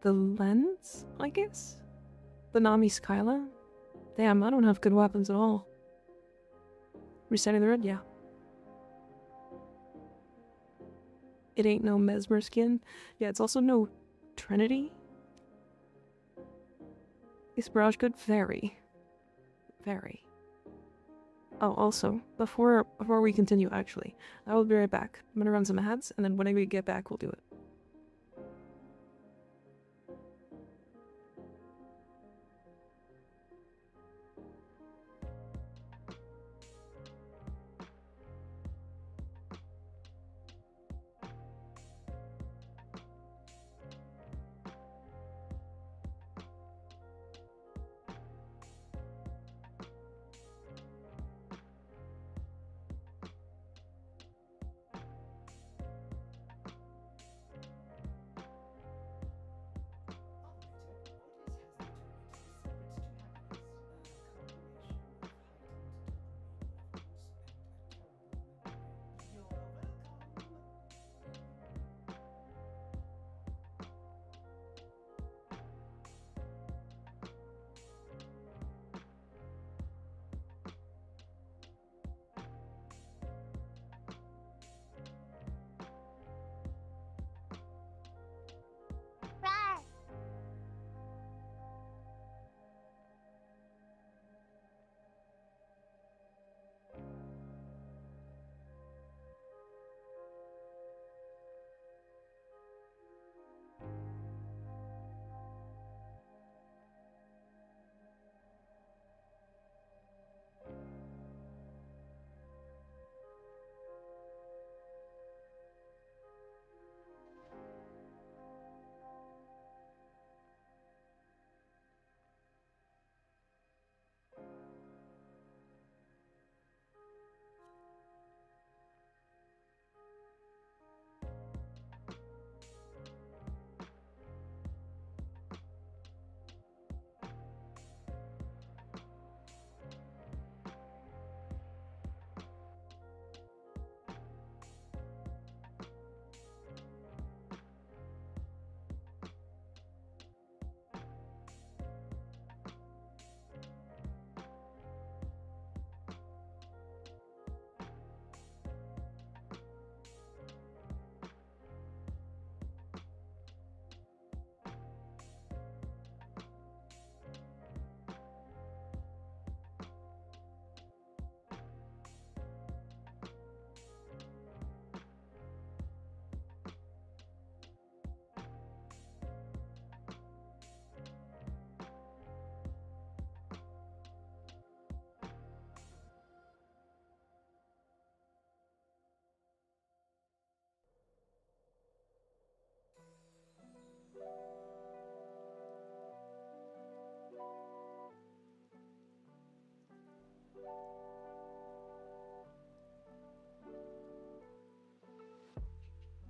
the lens, I guess? The Nami Skyla? Damn, I don't have good weapons at all. Resetting the red? Yeah. It ain't no Mesmer skin. Yeah, it's also no Trinity. Is Mirage good? Very. Very. Oh, also, before we continue, actually, I will be right back. I'm gonna run some ads, and then when we get back, we'll do it.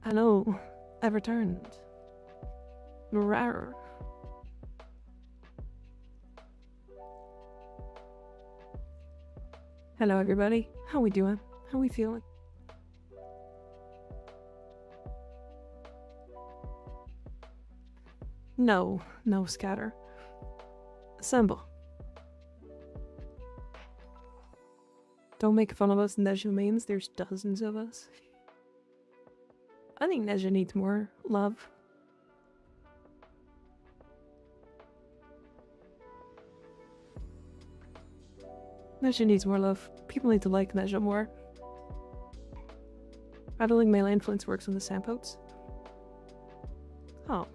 Hello, I've returned. Rawr. Hello, everybody. How we doing? How we feeling? No, no scatter. Assemble. Don't make fun of us, Nezha mains. There's dozens of us. I think Nezha needs more love. Nezha needs more love. People need to like Nezha more. Battling melee influence works on the Sampotes. Oh.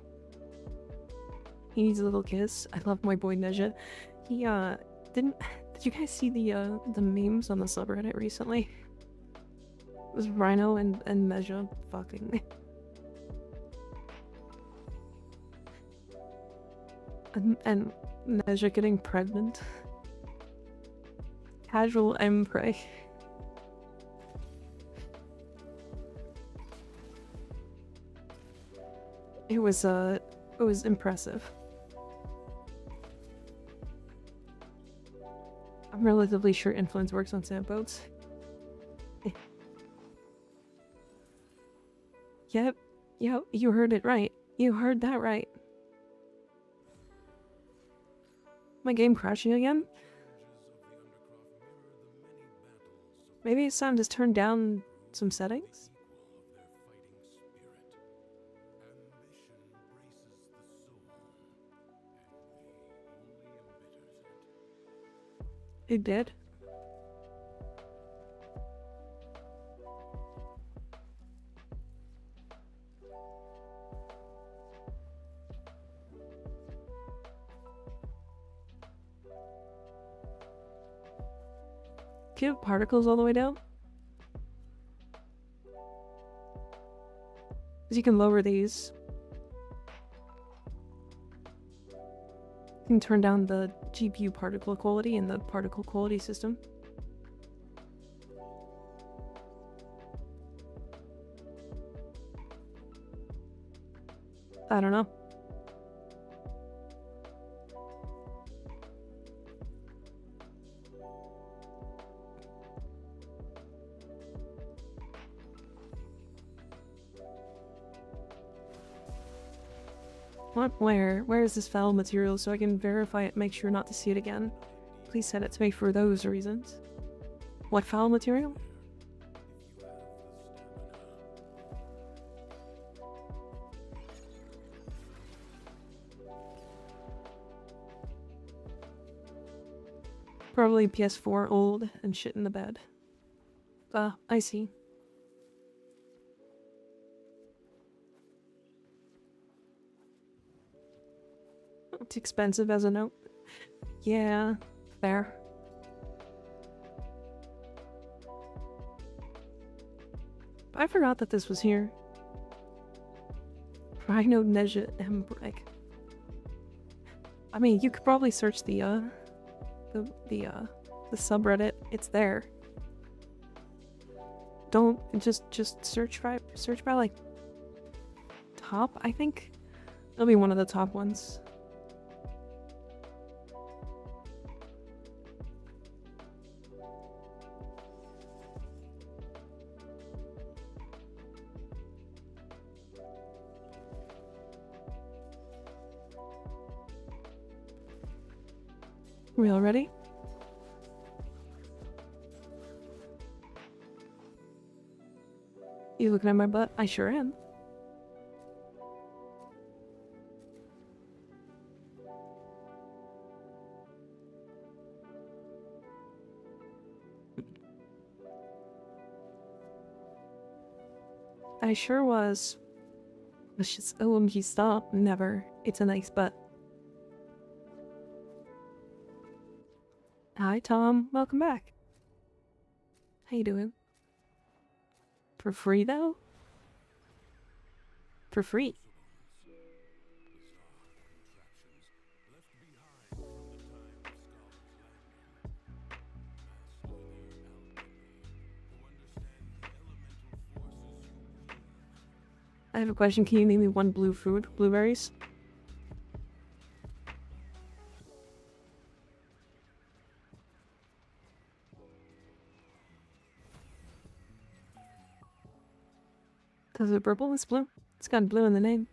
He needs a little kiss. I love my boy Nezha. He, did you guys see the memes on the subreddit recently? Was Rhino and Meja fucking. and Meja getting pregnant. Casual emprey. It was impressive. I'm relatively sure influence works on sailboats. Yep, you heard it right. You heard that right. My game crashing again? Maybe it's time to turn down some settings? It did. Can you have particles all the way down? Because you can lower these. You can turn down the GPU particle quality in the particle quality system. I don't know. What? Where? Where is this foul material so I can verify it and make sure not to see it again? Please send it to me for those reasons. What foul material? Probably PS4 old and shit in the bed. Ah, I see. It's expensive as a note. Yeah, fair. I forgot that this was here. Rhino Neja Embreg. I mean, you could probably search the subreddit. It's there. Don't just search by like top. I think it'll be one of the top ones. We all ready? You looking at my butt? I sure am. I sure was. Let's just OMG stop. Never. It's a nice butt. Hi Tom, welcome back. How you doing? For free though? For free. I have a question. Can you name me one blue food? Blueberries? Does it purple? It's blue. It's got blue in the name.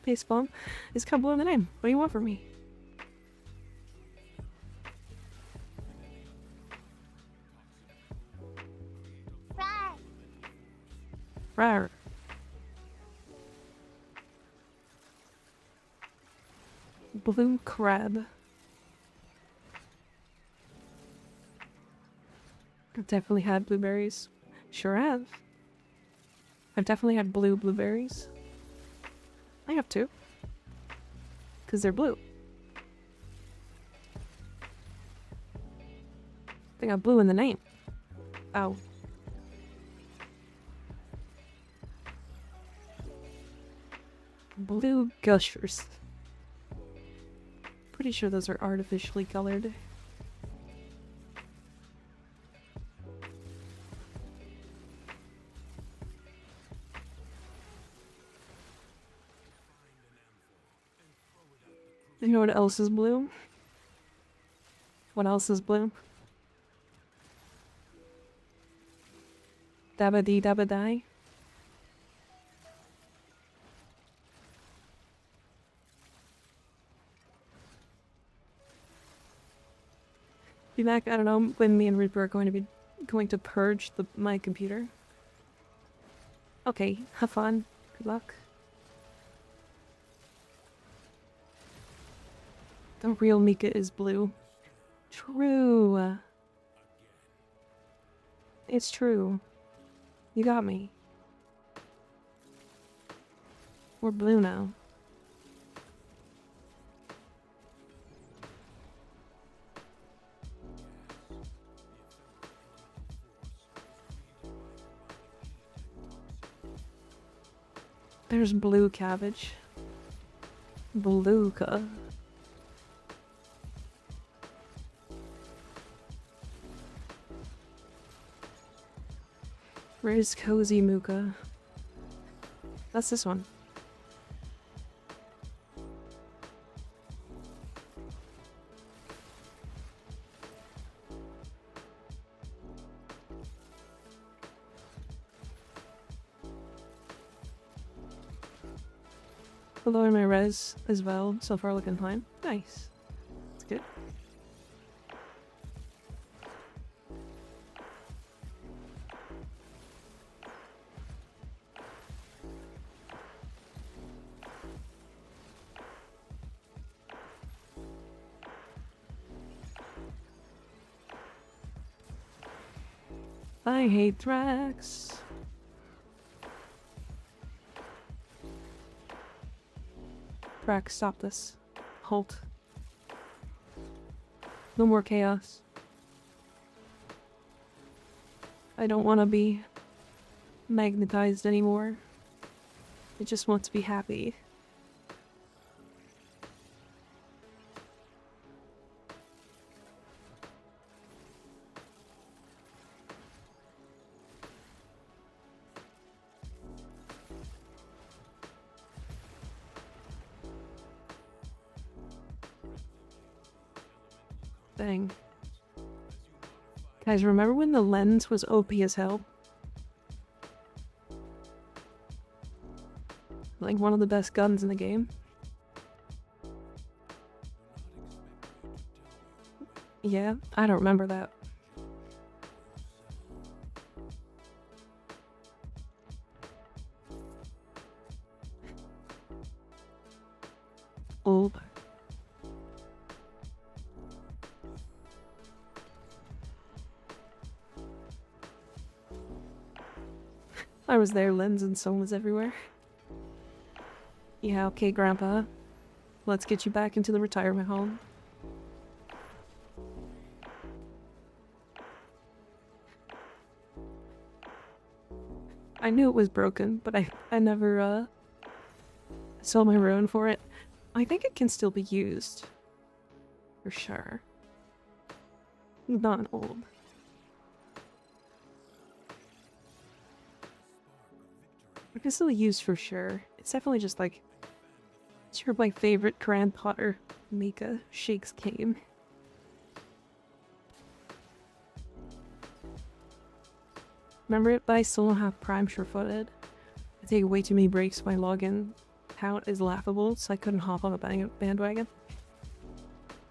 Baseball. It's got blue in the name. What do you want from me? Rar. Blue crab. I've definitely had blueberries. Sure have. I've definitely had blue blueberries. I have two. Because they're blue. They got blue in the name. Ow. Blue gushers. Pretty sure those are artificially colored. You know what else is blue? What else is blue? Dabba dee dabba die. Be back, I don't know, when me and Reaper are going to purge my computer. Okay, have fun. Good luck. The real Mika is blue. True. It's true. You got me. We're blue now. There's blue cabbage. Blueca. Where's Cozy Mooka? That's this one. Lowering my res as well, so far looking fine. Nice. That's good. I hate Drax. Drax, stop this. Halt. No more chaos. I don't want to be magnetized anymore. I just want to be happy. Dang. Guys, remember when the lens was OP as hell? Like one of the best guns in the game. Yeah, I don't remember that. Old. I was there, lens and so was everywhere. Yeah, okay, Grandpa. Let's get you back into the retirement home. I knew it was broken, but I never, sold my ruin for it. I think it can still be used. For sure. Not old. It can still be used for sure. It's definitely just like... It's my favorite grandfather, Mika, Shakes game. Remember it, but I still don't have Prime sure-footed. I take way too many breaks. My login count is laughable, so I couldn't hop on a bandwagon.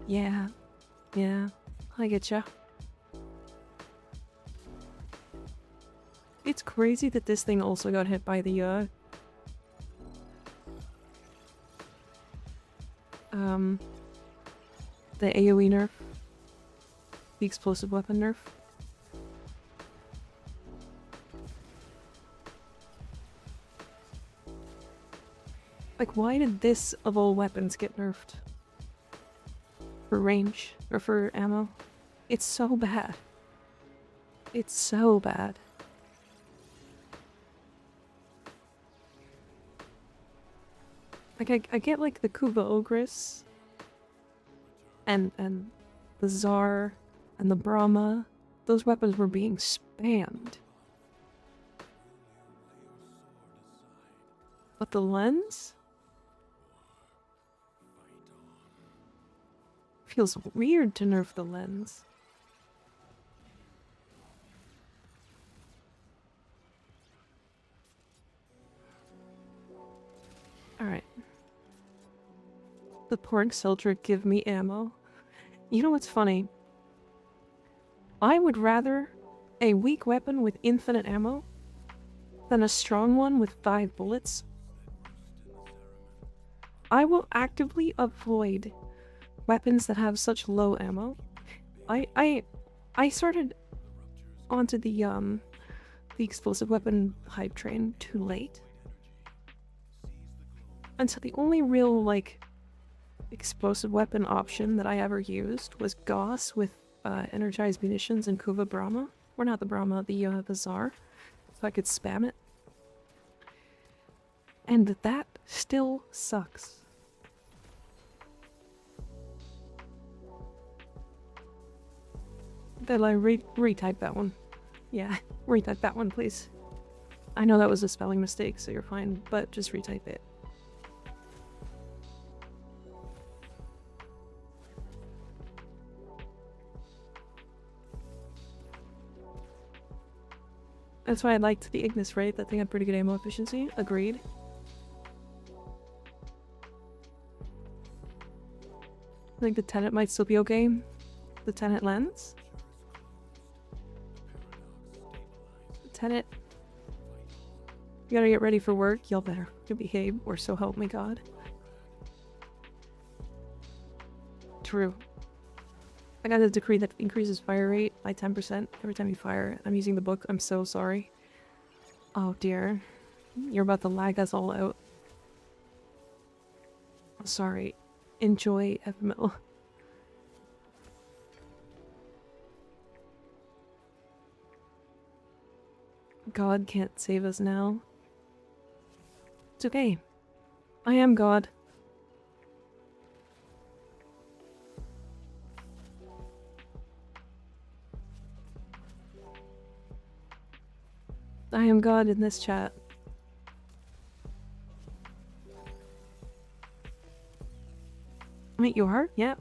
Yeah. Yeah. I getcha. It's crazy that this thing also got hit by the, the AoE nerf. The explosive weapon nerf. Like, why did this of all weapons get nerfed? For range, or for ammo? It's so bad. It's so bad. Like, I get, like, the Kuva Ogress, and the Tsar, and the Brahma. Those weapons were being spammed. But the lens? Feels weird to nerf the lens. Alright. The pork Seltrick give me ammo. You know what's funny? I would rather a weak weapon with infinite ammo than a strong one with 5 bullets. I will actively avoid weapons that have such low ammo. I started onto the explosive weapon hype train too late. And so the only real, like, explosive weapon option that I ever used was Gauss with energized munitions and Kuva Brahma. Or not the Brahma, the Tsar. So I could spam it. And that still sucks. Then I retype that one. Yeah, retype that one, please. I know that was a spelling mistake, so you're fine, but just retype it. That's why I liked the Ignis Ray. That thing had pretty good ammo efficiency. Agreed. I think the Tenet might still be okay. The Tenet lens. Tenet. You gotta get ready for work. Y'all better behave, or so help me God. True. I got a decree that increases fire rate by 10% every time you fire. I'm using the book. I'm so sorry. Oh dear. You're about to lag us all out. Sorry. Enjoy FML. God can't save us now. It's okay. I am God. I am God in this chat. Wait, you are? Yeah.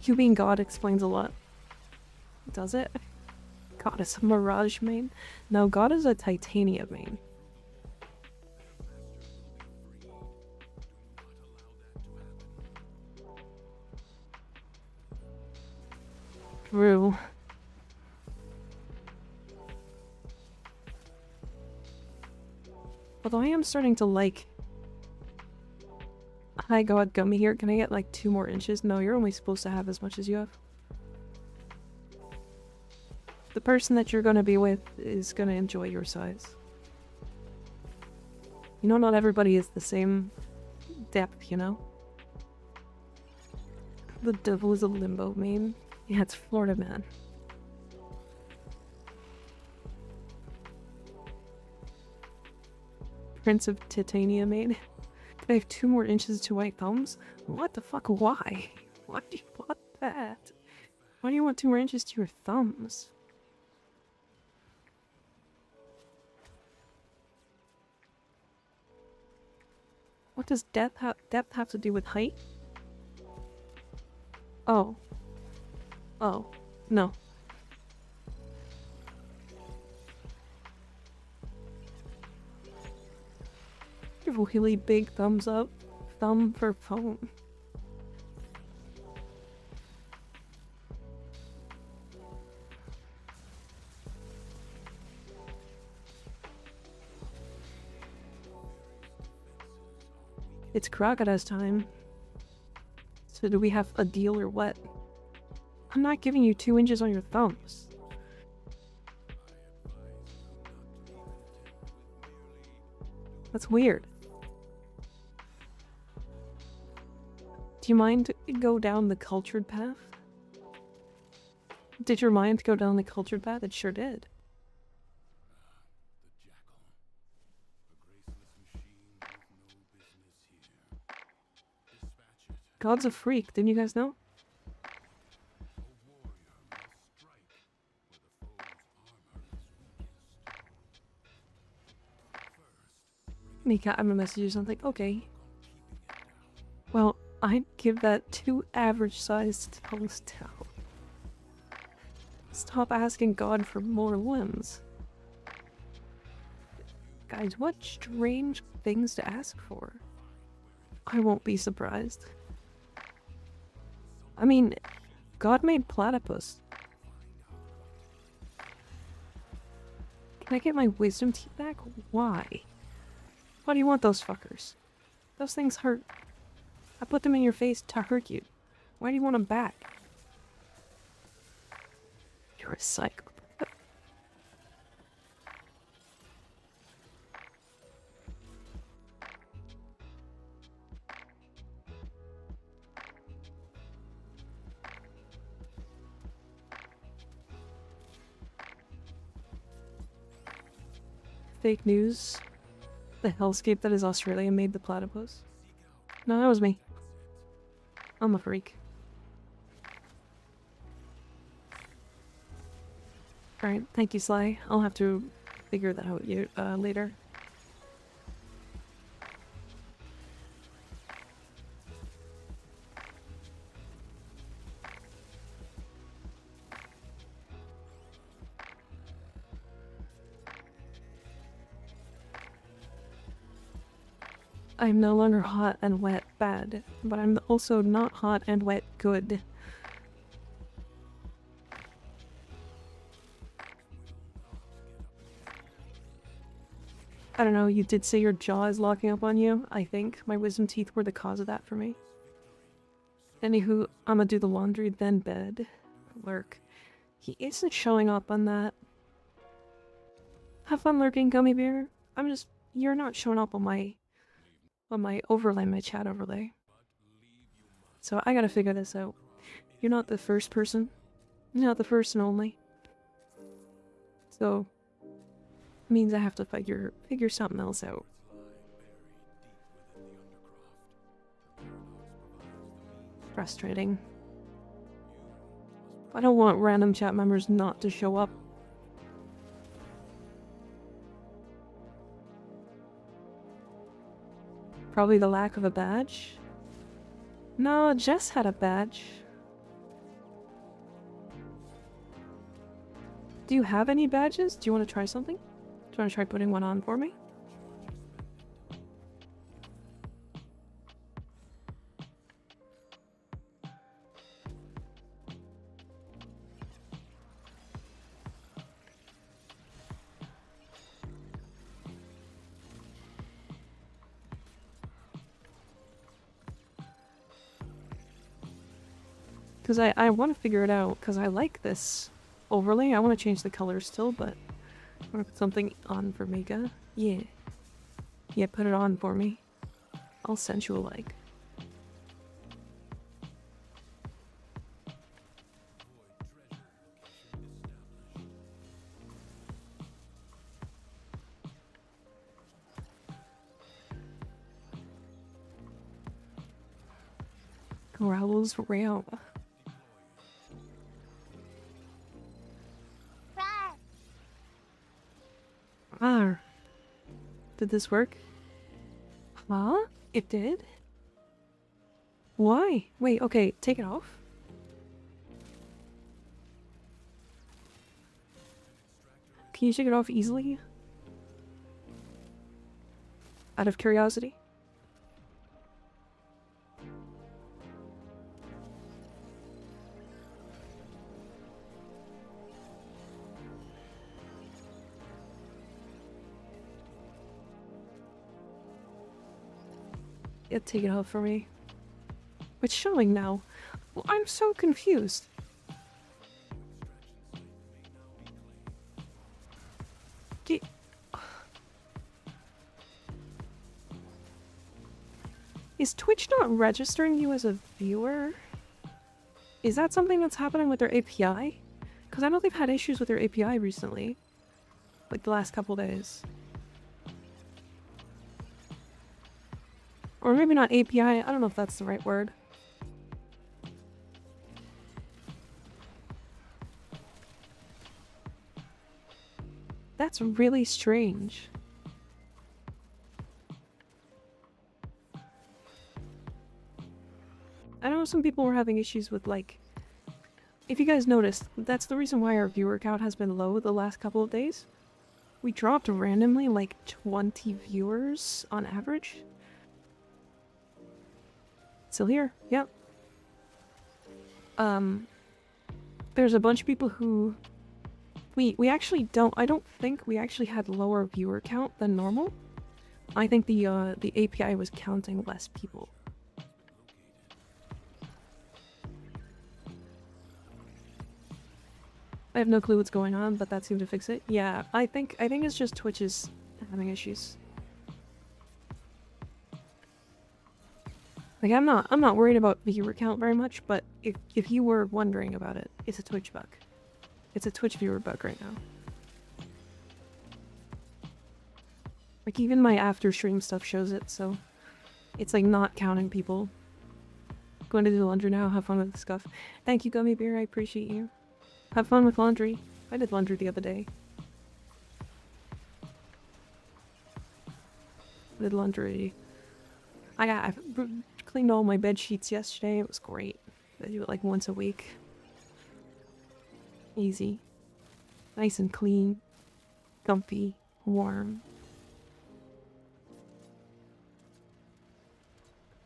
You being God explains a lot. Does it? God is a Mirage main? No, God is a Titania main. True. Although I am starting to like... Hi God, gummy here. Can I get like 2 more inches? No, you're only supposed to have as much as you have. The person that you're gonna be with is gonna enjoy your size. You know, not everybody is the same depth, you know? The devil is a limbo main. Yeah, it's Florida man. Prince of Titania main. I have 2 more inches to white thumbs? What the fuck? Why? Why do you want that? Why do you want 2 more inches to your thumbs? What does depth have to do with height? Oh. Oh. No. Really big thumbs up. Thumb for phone. It's Crocodile's time. So do we have a deal or what? I'm not giving you 2 inches on your thumbs. That's weird. Do you mind to go down the cultured path? Did your mind go down the cultured path? It sure did. God's a freak, didn't you guys know? He got him a message or something. Okay. Well, I'd give that 2 average-sized toes down. Stop asking God for more limbs. Guys, what strange things to ask for. I won't be surprised. I mean, God made platypus. Can I get my wisdom teeth back? Why? Why do you want those fuckers? Those things hurt. I put them in your face to hurt you. Why do you want them back? You're a psycho. Fake news. The hellscape that is Australia made the platypus. No, that was me. I'm a freak. Alright, thank you, Sly. I'll have to figure that out later. I'm no longer hot and wet bad, but I'm also not hot and wet good. I don't know, you did say your jaw is locking up on you, I think. My wisdom teeth were the cause of that for me. Anywho, I'ma do the laundry, then bed. Lurk. He isn't showing up on that. Have fun lurking, Gummy Bear. You're not showing up on my overlay, my chat overlay. So I gotta figure this out. You're not the first person. You're not the first and only. So means I have to figure something else out. Frustrating. I don't want random chat members not to show up. Probably the lack of a badge? No, Jess had a badge. Do you have any badges? Do you want to try something? Do you want to try putting one on for me? Because I want to figure it out, because I like this overlay. I want to change the color still, but I want to put something on for Mika. Yeah. Yeah, put it on for me. All sensual-like. Growls round. Ah. Did this work? Huh? It did? Why? Wait, okay, take it off. Can you take it off easily? Out of curiosity? Yeah, take it off for me. It's showing now. Well, I'm so confused. Is Twitch not registering you as a viewer? Is that something that's happening with their API? Because I know they've had issues with their API recently. Like the last couple days. Or maybe not API, I don't know if that's the right word. That's really strange. I know some people were having issues with, like... If you guys noticed, that's the reason why our viewer count has been low the last couple of days. We dropped randomly, like, 20 viewers on average. Still here, yep. There's a bunch of people who... We actually don't... I don't think we actually had lower viewer count than normal. I think the API was counting less people. I have no clue what's going on, but that seemed to fix it. Yeah, I think it's just Twitch is having issues. Like I'm not worried about viewer count very much, but if you were wondering about it, it's a Twitch bug. It's a Twitch viewer bug right now. Like even my after stream stuff shows it, so it's like not counting people. Going to do laundry now, have fun with the scuff. Thank you, Gummy Bear, I appreciate you. Have fun with laundry. I did laundry the other day. I did laundry. I cleaned all my bed sheets yesterday. It was great. I do it like once a week. Easy. Nice and clean. Comfy. Warm.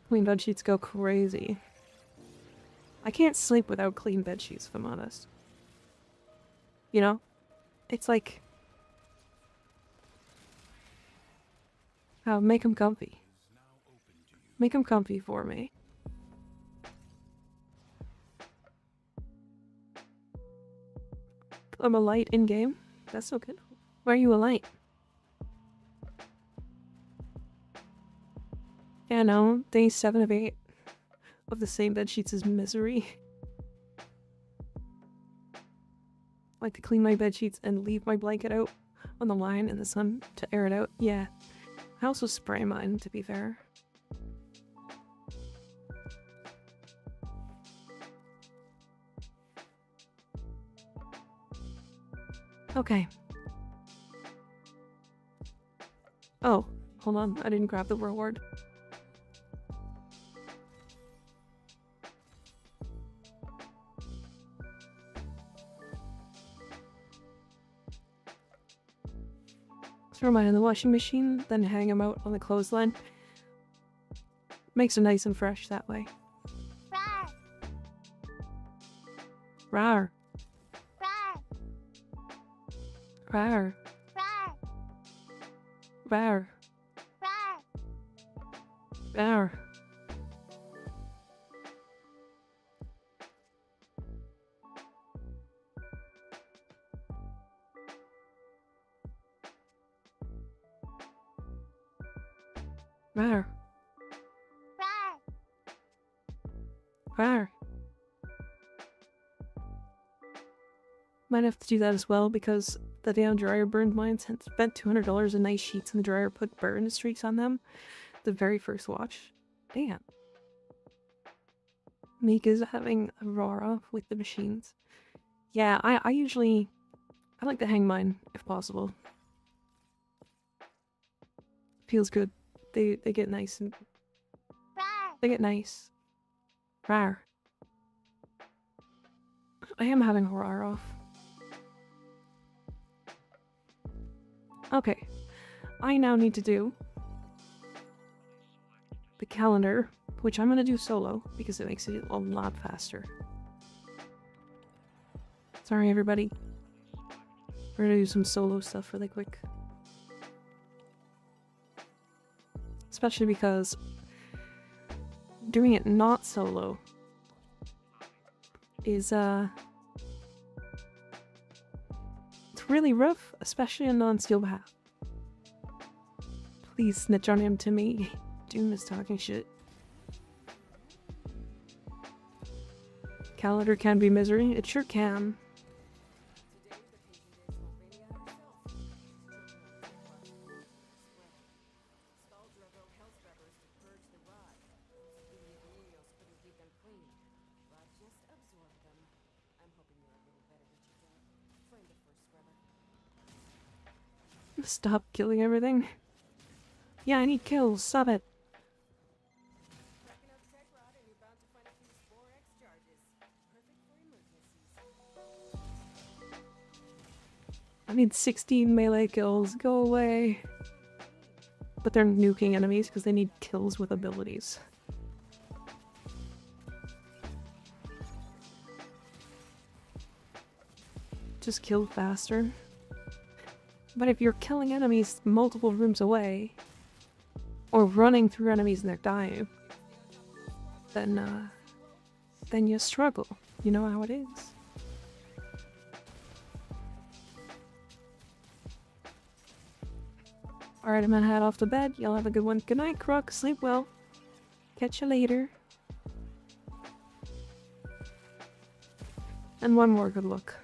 Clean bed sheets go crazy. I can't sleep without clean bed sheets, if I'm honest. You know? It's like... make them comfy. Make them comfy for me. I'm a light in-game? That's so good. Why are you a light? Yeah, no. Day 7 of 8 of the same bed sheets is misery. I like to clean my bed sheets and leave my blanket out on the line in the sun to air it out. Yeah. I also spray mine, to be fair. Okay. Oh, hold on. I didn't grab the reward. Throw mine in the washing machine, then hang them out on the clothesline. Makes them nice and fresh that way. Rawr. Rawr. Rawr. Rawr. Rawr. Rawr. Might have to do that as well because the damn dryer burned mine. Spent $200 in nice sheets in the dryer, put burn streaks on them. The very first wash. Damn. Mika's having a raw off with the machines. Yeah, I like to hang mine if possible. Feels good. They get nice and they get nice. Rawr. I am having a raw off. Okay, I now need to do the calendar, which I'm gonna do solo because it makes it a lot faster. Sorry, everybody. We're gonna do some solo stuff really quick. Especially because doing it not solo is, it's really rough, especially on non-steel behalf. Please snitch on him to me. Doom is talking shit. calendar can be misery. It sure can. Stop killing everything. Yeah, I need kills. Stop it. I need 16 melee kills. Go away. But they're nuking enemies because they need kills with abilities. Just kill faster. But if you're killing enemies multiple rooms away, or running through enemies and they're dying, then you struggle. You know how it is. Alright, I'm gonna head off to bed. Y'all have a good one. Good night, Croc. Sleep well. Catch you later. And one more good look.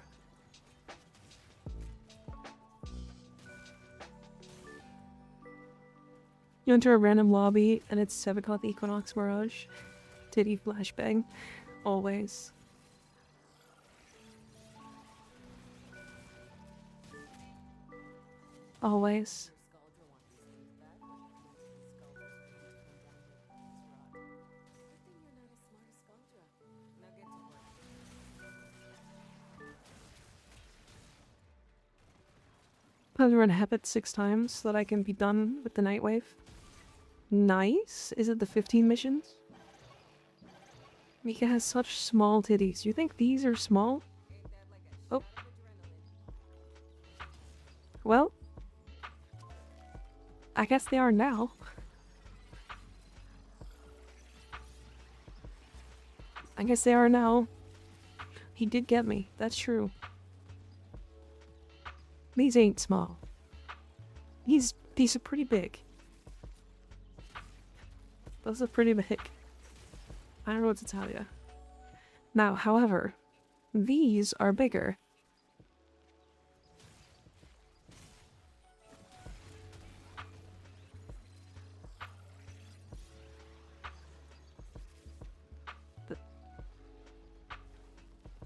You enter a random lobby and it's 7 o'clock Equinox Mirage. Titty flashbang. Always. Always. I'm gonna run Habit 6 times so that I can be done with the Nightwave. Nice. Is it the 15 missions? Mika has such small titties. You think these are small? Oh. Well. I guess they are now. I guess they are now. He did get me. That's true. These ain't small. These are pretty big. Those are pretty big. I don't know what to tell you. Now, however, these are bigger.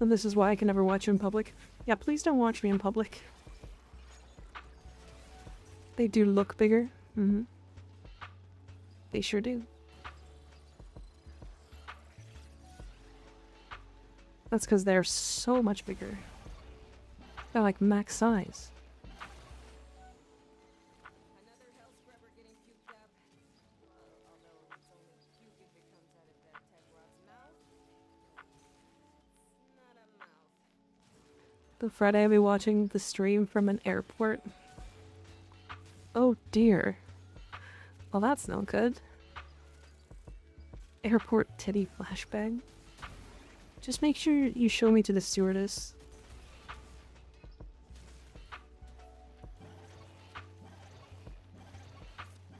And this is why I can never watch you in public. Yeah, please don't watch me in public. They do look bigger. Mm-hmm. They sure do. That's because they're so much bigger. They're like max size. The Friday I'll be watching the stream from an airport. Oh dear. Well, that's no good. Airport titty flashbang. Just make sure you show me to the stewardess.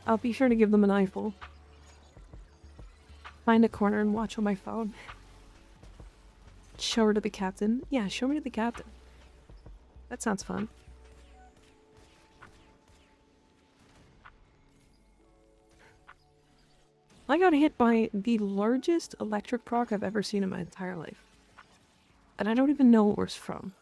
I'll be sure to give them an eyeful. Find a corner and watch on my phone. Show her to the captain. Yeah, show me to the captain. That sounds fun. I got hit by the largest electric proc I've ever seen in my entire life. And I don't even know where it's from.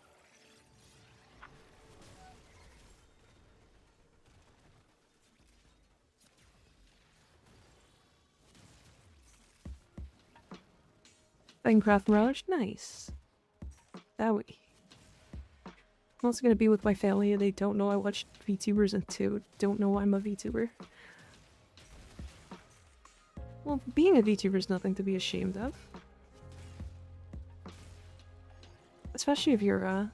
Minecraft Mirage? Nice. That way. I'm also gonna be with my family and they don't know I watch VTubers and too don't know I'm a VTuber. Well, being a VTuber is nothing to be ashamed of. Especially if you're,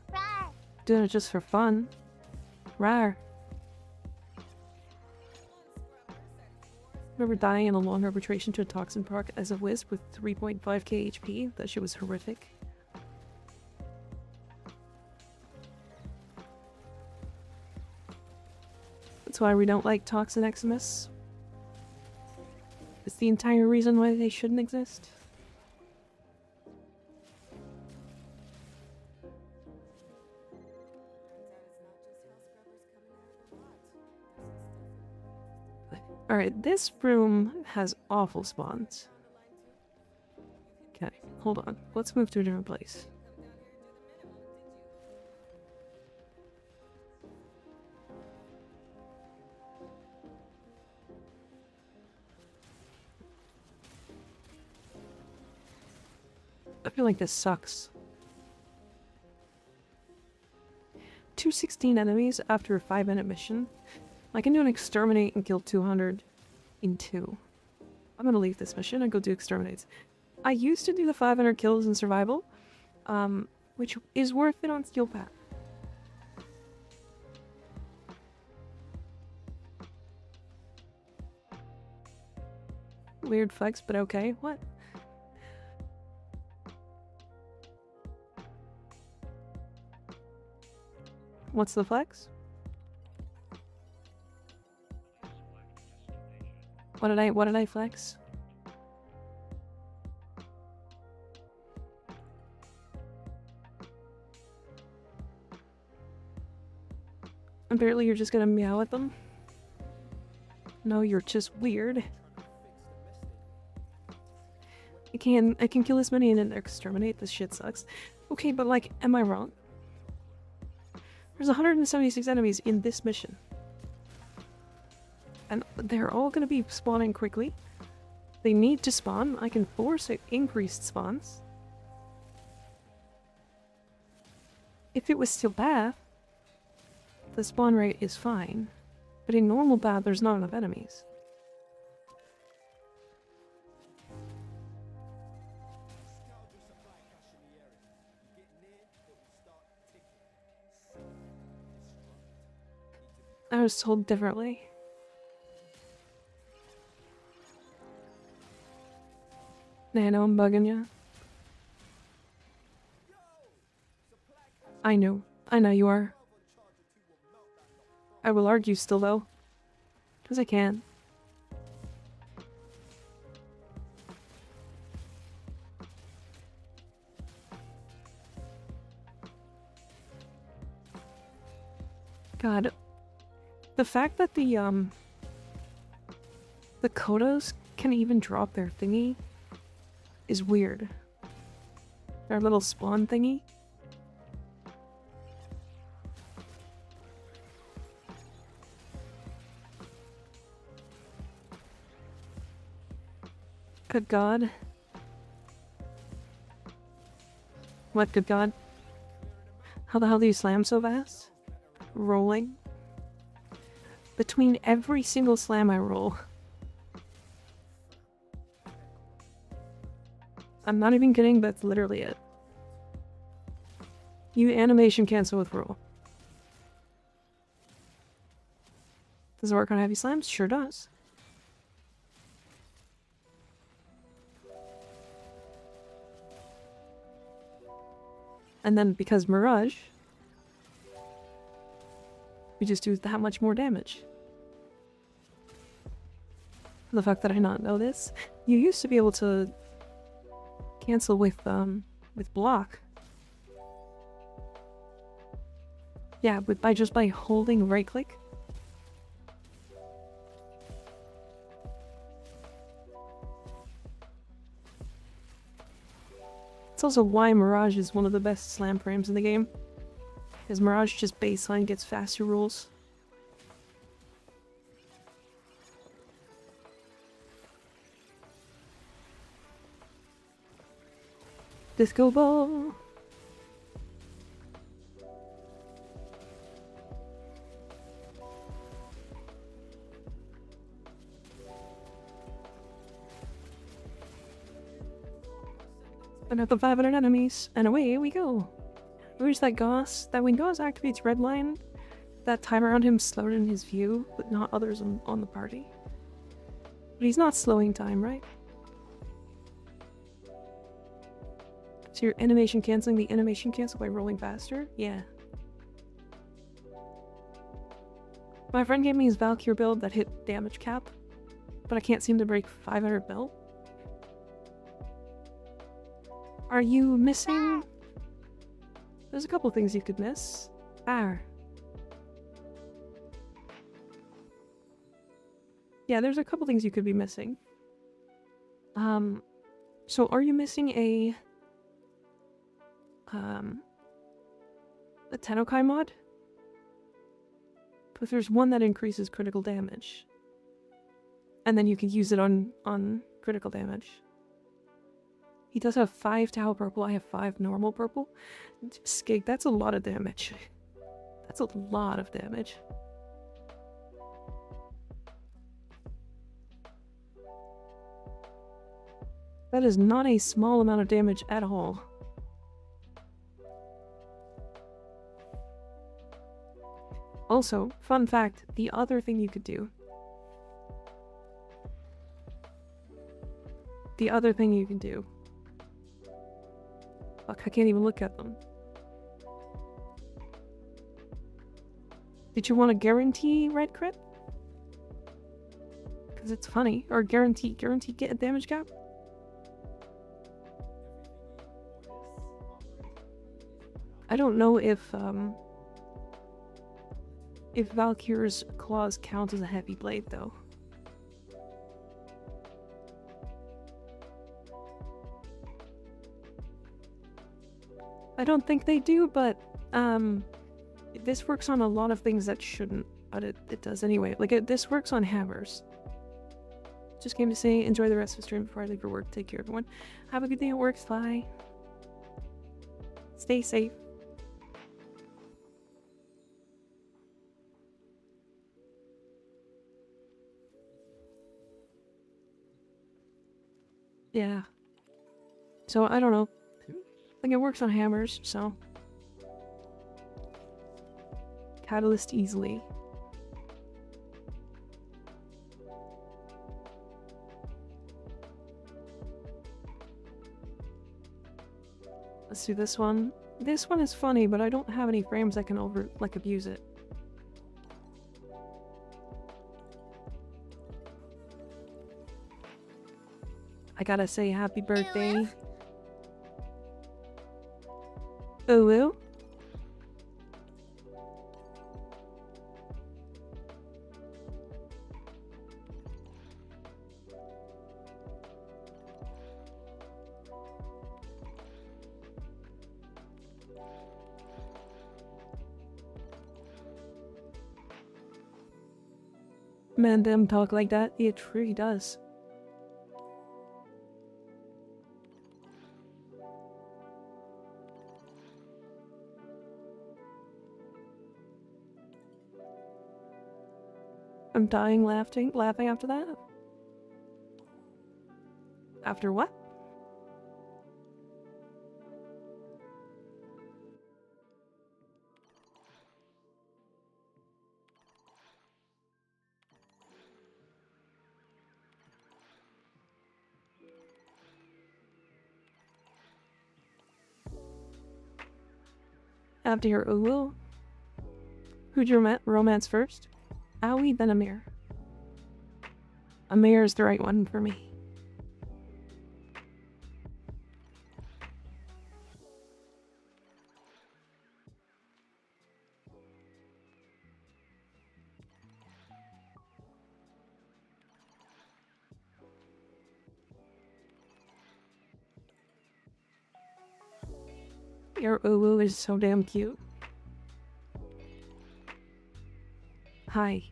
doing it just for fun. Rawr. Remember dying in a long arbitration to a toxin proc as a wisp with 3.5k HP? That shit was horrific. That's why we don't like Toxin Eximus. It's the entire reason why they shouldn't exist. Alright, this room has awful spawns. Okay, hold on. Let's move to a different place. I feel like this sucks. 216 enemies after a 5-minute mission. I can do an exterminate and kill 200 in 2. I'm gonna leave this mission and go do exterminates. I used to do the 500 kills in survival, which is worth it on Steel Path. Weird flex, but okay. What? What's the flex? What did I flex? Apparently you're just gonna meow at them? No, you're just weird. I can kill this many and then exterminate. This shit sucks. Okay, but like, am I wrong? There's 176 enemies in this mission. And they're all gonna be spawning quickly. They need to spawn. I can force increased spawns. If it was still path, the spawn rate is fine. But in normal path, there's not enough enemies. I was told differently. Nah, I know I'm bugging ya. I know you are. I will argue still though. 'Cause I can. God. The fact that the Kodos can even drop their thingy is weird. Their little spawn thingy. Good God. What, good God? How the hell do you slam so fast? Rolling? Between every single slam I roll. I'm not even kidding, that's literally it. You animation cancel with roll. Does it work on heavy slams? Sure does. And then because Mirage, we just do that much more damage. The fact that I not know this, you used to be able to cancel with block. Yeah, but by holding right click. It's also why Mirage is one of the best slam frames in the game. Because Mirage just baseline gets faster rolls. Disco ball. Another 500 enemies, and away we go. Where's that Gauss? That when Gauss activates red line, that time around him slowed in his view, but not others on the party. But he's not slowing time, right? So you're animation canceling the animation cancel by rolling faster? Yeah. My friend gave me his Valkyrie build that hit damage cap, but I can't seem to break 500 mil. Are you missing? There's a couple things you could miss. Yeah, Yeah, there's a couple things you could be missing. So are you missing a Tennokai mod? But there's one that increases critical damage. And then you can use it on critical damage. He does have 5 Tau purple, I have 5 normal purple. Skig, that's a lot of damage. That's a lot of damage. That is not a small amount of damage at all. Also, fun fact, the other thing you could do. The other thing you can do. Fuck, I can't even look at them. Did you want to guarantee red crit? Because it's funny. Or guarantee get a damage cap? I don't know if Valkyr's claws count as a heavy blade, though. I don't think they do, but this works on a lot of things that shouldn't, but it does anyway. Like, this works on hammers. Just came to say, enjoy the rest of the stream before I leave for work. Take care, everyone. Have a good day at work, Sly. Stay safe. Yeah. So, I don't know. I think it works on hammers, so. Catalyst easily. Let's do this one. This one is funny, but I don't have any frames that can abuse it. I gotta say happy birthday. Ooh. Man, them talk like that. It truly does. I'm dying laughing after that. After what? After your Ulu? Who'd you romance first? Aoi, then Amir. Amir is the right one for me. Your Ulu is so damn cute. Hi.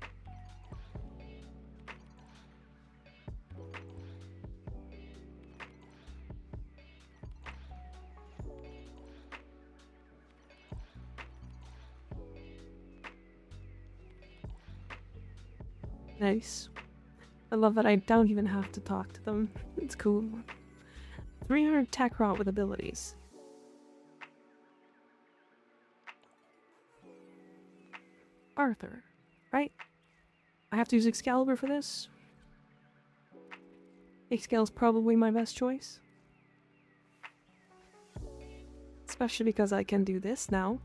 Nice. I love that I don't even have to talk to them. It's cool. 300 tech rot with abilities. Arthur, right? I have to use Excalibur for this? Excal's probably my best choice. Especially because I can do this now.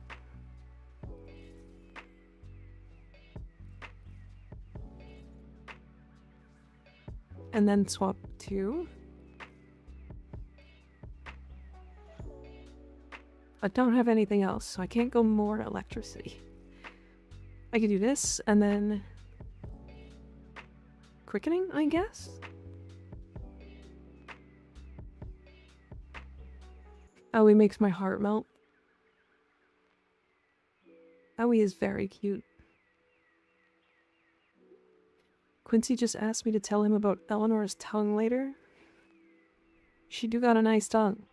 And then swap to... I don't have anything else, so I can't go more electricity. I could do this, and then... cricketing, I guess? Owie makes my heart melt. Owie is very cute. Quincy just asked me to tell him about Eleanor's tongue later. She do got a nice tongue.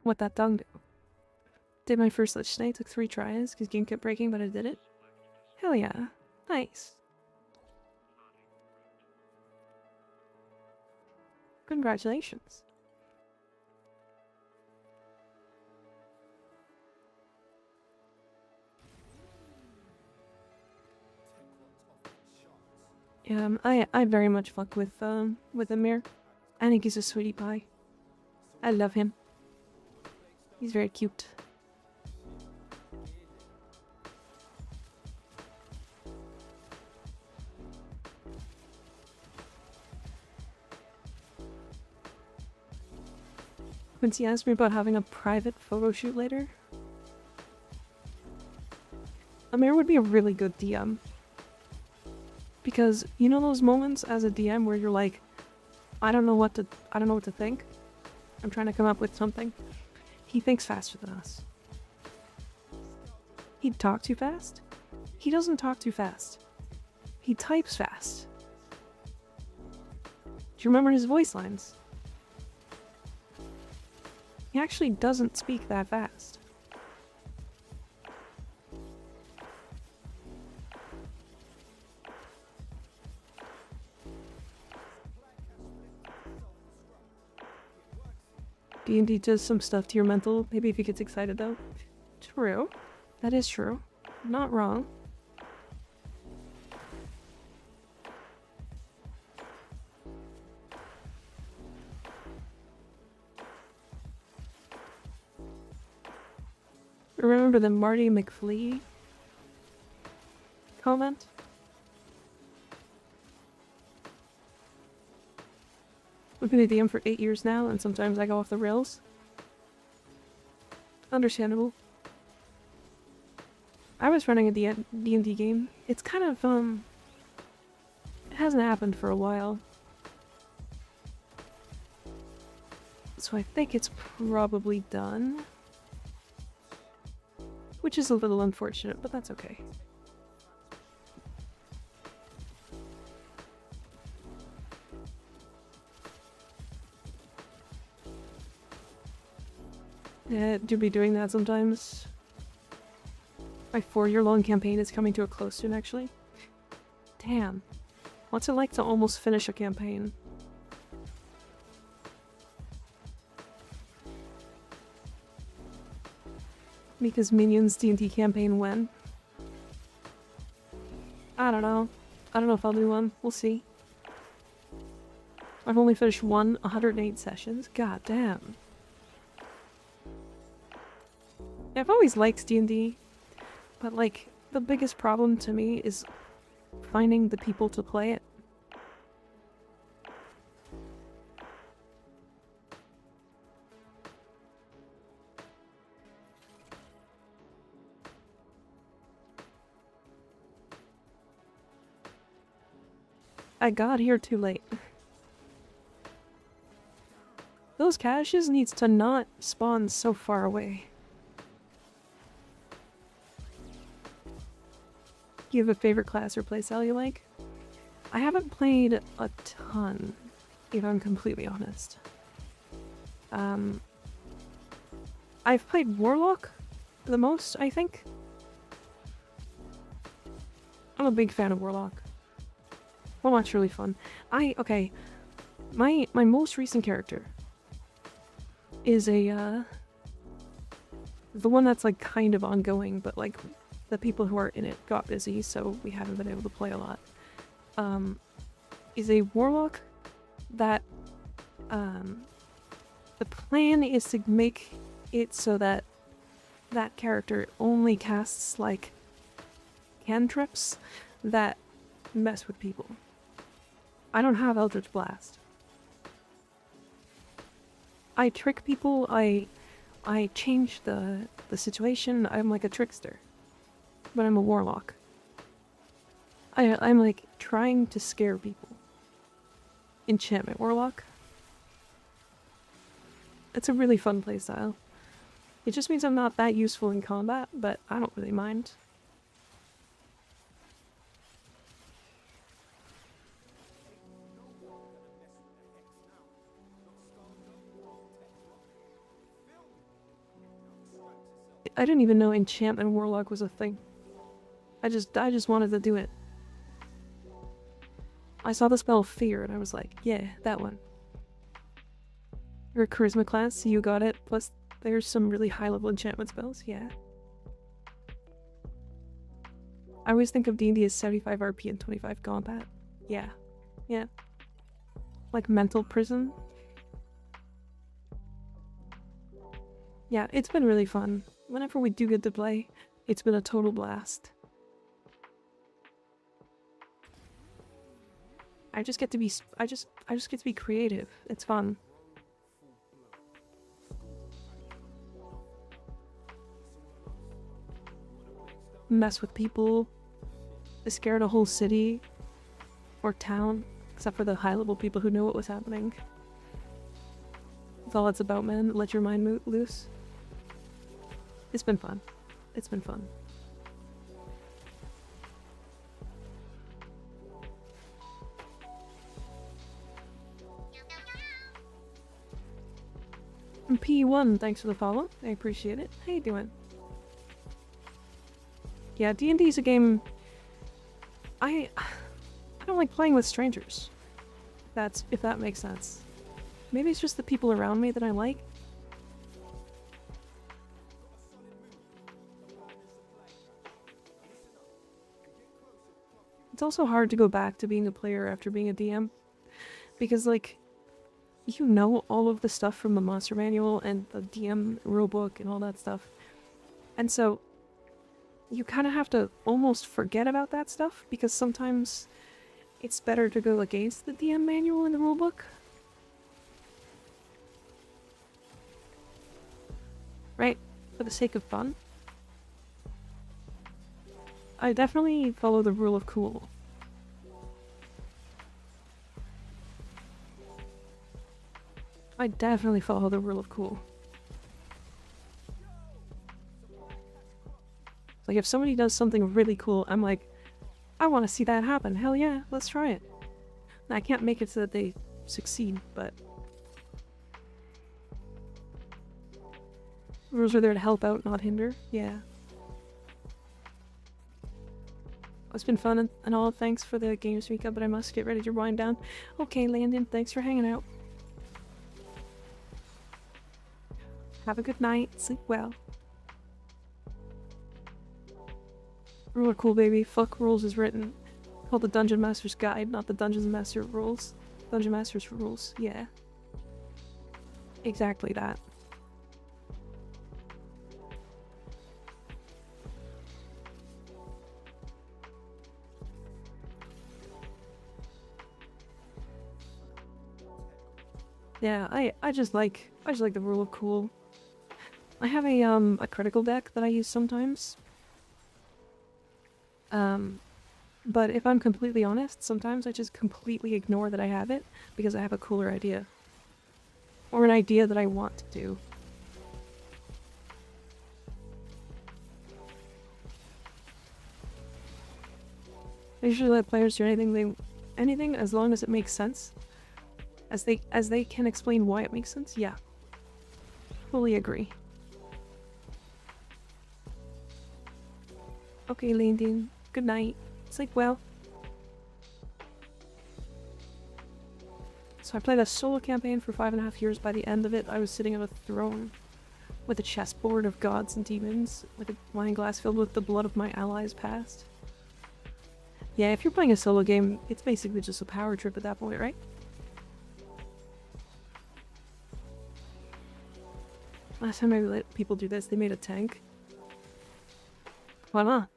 What that tongue do? Did my first Lich Knight, took 3 tries, because game kept breaking, but I did it. Hell yeah. Nice. Congratulations. Yeah, I very much fuck with Amir. I think he's a sweetie pie. I love him. He's very cute. Quincy asked me about having a private photo shoot later. Amir would be a really good DM. Because you know those moments as a DM where you're like, I don't know what to think. I'm trying to come up with something. He thinks faster than us. He'd talk too fast? He doesn't talk too fast. He types fast. Do you remember his voice lines? He actually doesn't speak that fast. D&D does some stuff to your mental, maybe if he gets excited though. True. That is true. Not wrong. Remember the Marty McFlee comment? I've been a DM for 8 years now, and sometimes I go off the rails. Understandable. I was running a D&D game. It's kind of, it hasn't happened for a while. So I think it's probably done. Which is a little unfortunate, but that's okay. Yeah, do be doing that sometimes. My 4-year-long campaign is coming to a close soon, actually. Damn. What's it like to almost finish a campaign? Mika's Minions D&D campaign when? I don't know. I don't know if I'll do one. We'll see. I've only finished 108 sessions. God damn. I've always liked D&D, but like, the biggest problem to me is finding the people to play it. I got here too late. Those caches needs to not spawn so far away. You have a favorite class or playstyle you like? I haven't played a ton, if I'm completely honest. I've played Warlock the most, I think. I'm a big fan of Warlock. Warlock's really fun. Okay. My most recent character is a, the one that's like kind of ongoing, but like the people who are in it got busy, so we haven't been able to play a lot. Is a Warlock that, the plan is to make it so that that character only casts like cantrips that mess with people. I don't have Eldritch Blast. I trick people, I change the situation, I'm like a trickster. but I'm a warlock. I'm like trying to scare people. Enchantment warlock. It's a really fun playstyle. It just means I'm not that useful in combat, but I don't really mind. I didn't even know enchantment warlock was a thing. I just wanted to do it. I saw the spell fear and I was like, yeah, that one. You're a charisma class, so you got it. Plus, there's some really high level enchantment spells, yeah. I always think of D&D as 75 RP and 25 combat. Yeah. Yeah. Like mental prison. Yeah, it's been really fun. Whenever we do get to play, it's been a total blast. I just get to be creative. It's fun. Mess with people. Scared a whole city or town, except for the high level people who know what was happening. That's all it's about, man. Let your mind loose. It's been fun. It's been fun. And P1, thanks for the follow. I appreciate it. How you doing? Yeah, D&D is a game I don't like playing with strangers. If that makes sense. Maybe it's just the people around me that I like. It's also hard to go back to being a player after being a DM. Because, like, you know all of the stuff from the monster manual and the DM rulebook and all that stuff. And so, you kind of have to almost forget about that stuff, because sometimes it's better to go against the DM manual and the rulebook. Right? For the sake of fun. I definitely follow the rule of cool. I definitely follow the rule of cool. Like, if somebody does something really cool, I'm like, I want to see that happen. Hell yeah, let's try it. I can't make it so that they succeed, but rules are there to help out, not hinder. Yeah. It's been fun and all. Thanks for the games week up, but I must get ready to wind down. Okay, Landon, thanks for hanging out. Have a good night. Sleep well. Rule are cool, baby. Fuck rules is written. Called the Dungeon Master's Guide, not the Dungeon Master Rules. Dungeon Master's Rules, yeah. Exactly that. Yeah, I just like the rule of cool. I have a critical deck that I use sometimes. But if I'm completely honest, sometimes I just completely ignore that I have it because I have a cooler idea. Or an idea that I want to do. I usually let players do anything as long as it makes sense. As they can explain why it makes sense, yeah. Fully agree. Okay, Landon. Good night. Sleep well. So I played a solo campaign for 5.5 years. By the end of it, I was sitting on a throne with a chessboard of gods and demons, with a wine glass filled with the blood of my allies past. Yeah, if you're playing a solo game, it's basically just a power trip at that point, right? Last time I let people do this, they made a tank. Why not?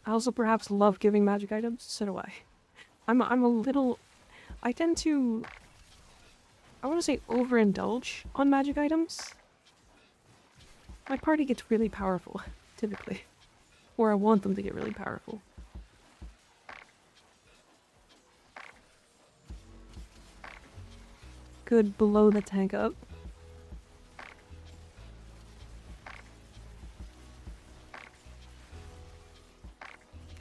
I also perhaps love giving magic items, so do I. I'm a little... I tend to... I want to say overindulge on magic items. My party gets really powerful, typically. Or I want them to get really powerful. Could blow the tank up.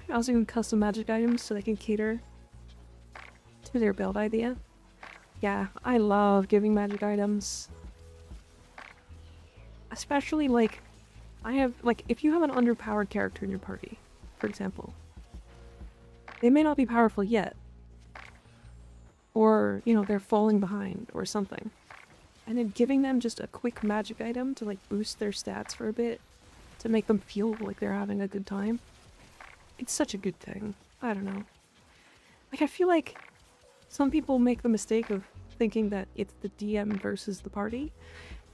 I also can custom magic items so they can cater to their build idea. Yeah, I love giving magic items. Especially, like, I have, like, if you have an underpowered character in your party, for example, they may not be powerful yet. Or, you know, they're falling behind or something. And then giving them just a quick magic item to, like, boost their stats for a bit, to make them feel like they're having a good time. It's such a good thing. I don't know. Like, I feel like some people make the mistake of thinking that it's the DM versus the party,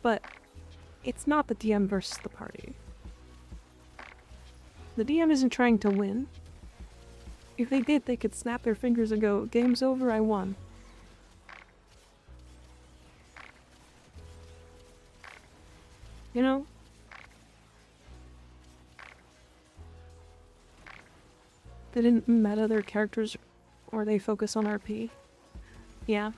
but it's not the DM versus the party. The DM isn't trying to win. If they did, they could snap their fingers and go, "Game's over, I won." You know? They didn't meta their characters, or they focus on RP. Yeah.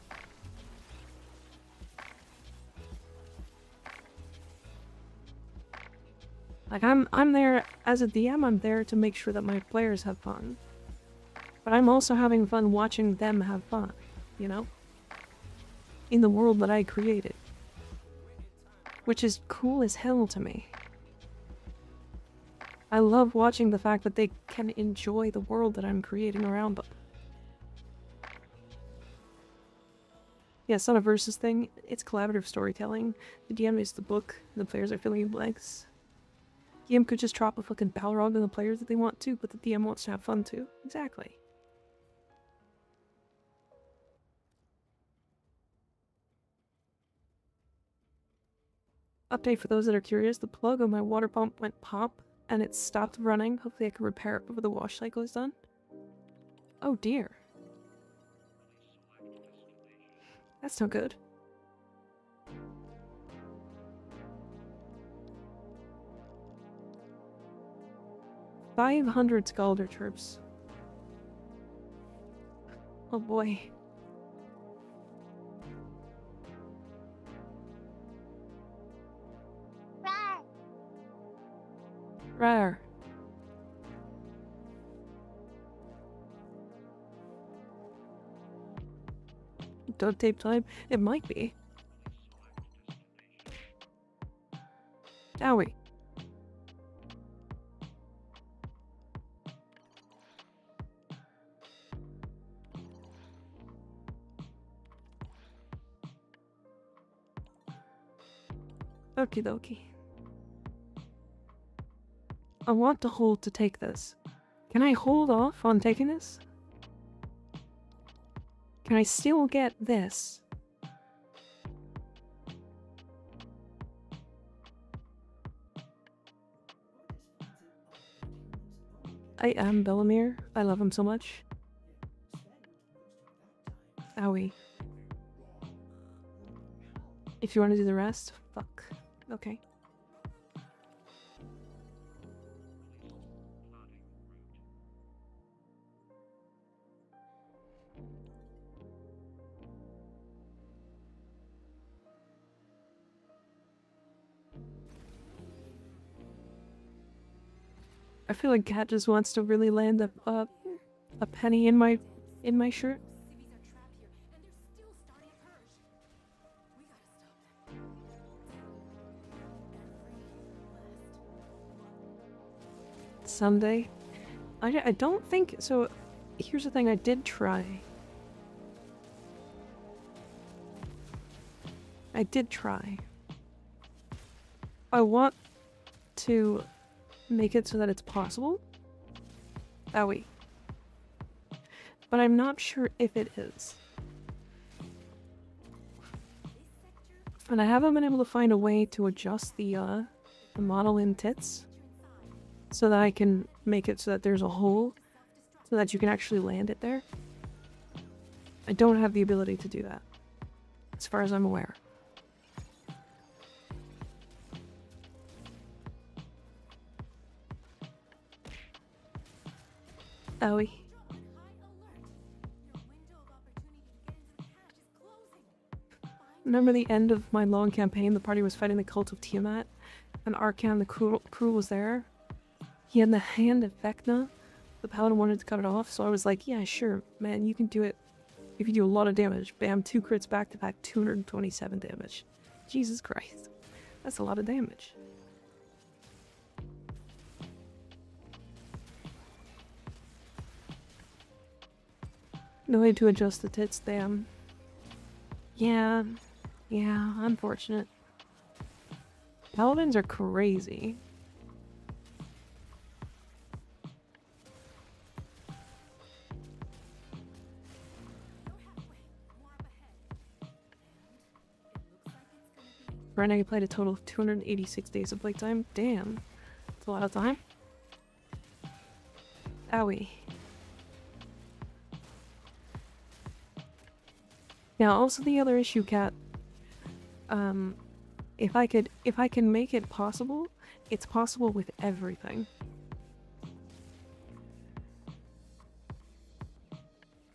Like, I'm there as a DM, I'm there to make sure that my players have fun. But I'm also having fun watching them have fun, you know? In the world that I created. Which is cool as hell to me. I love watching the fact that they can enjoy the world that I'm creating around them. Yeah, it's not a versus thing, it's collaborative storytelling. The DM is the book, and the players are filling in blanks. DM could just drop a fucking Balrog on the players if they want to, but the DM wants to have fun too. Exactly. Update for those that are curious, the plug on my water pump went pop, and it stopped running. Hopefully I can repair it before the wash cycle is done. Oh dear. That's no good. 500 Scalder troops. Oh boy. Rare. Duct tape time? It might be. Owie. Okie dokie. I want to hold to take this. Can I hold off on taking this? Can I still get this? I am Bellamere. I love him so much. Owie. If you want to do the rest, fuck. Okay. I feel like Cat just wants to really land a penny in my shirt. Someday. I don't think so. Here's the thing, I did try. I want to make it so that it's possible. Owie. But I'm not sure if it is. And I haven't been able to find a way to adjust the model in tits so that I can make it so that there's a hole so that you can actually land it there. I don't have the ability to do that, as far as I'm aware. Owie. Remember the end of my long campaign? The party was fighting the cult of Tiamat, and Arcan, the crew was there. He had the hand of Vecna. The paladin wanted to cut it off, so I was like, yeah, sure, man, you can do it. If you do a lot of damage, bam, 2 crits back to back, 227 damage. Jesus Christ. That's a lot of damage. No way to adjust the tits, damn. Yeah, unfortunate. Paladins are crazy. Right now you played a total of 286 days of playtime. Damn. That's a lot of time. Owie. Now, also the other issue, Cat. If I can make it possible, it's possible with everything.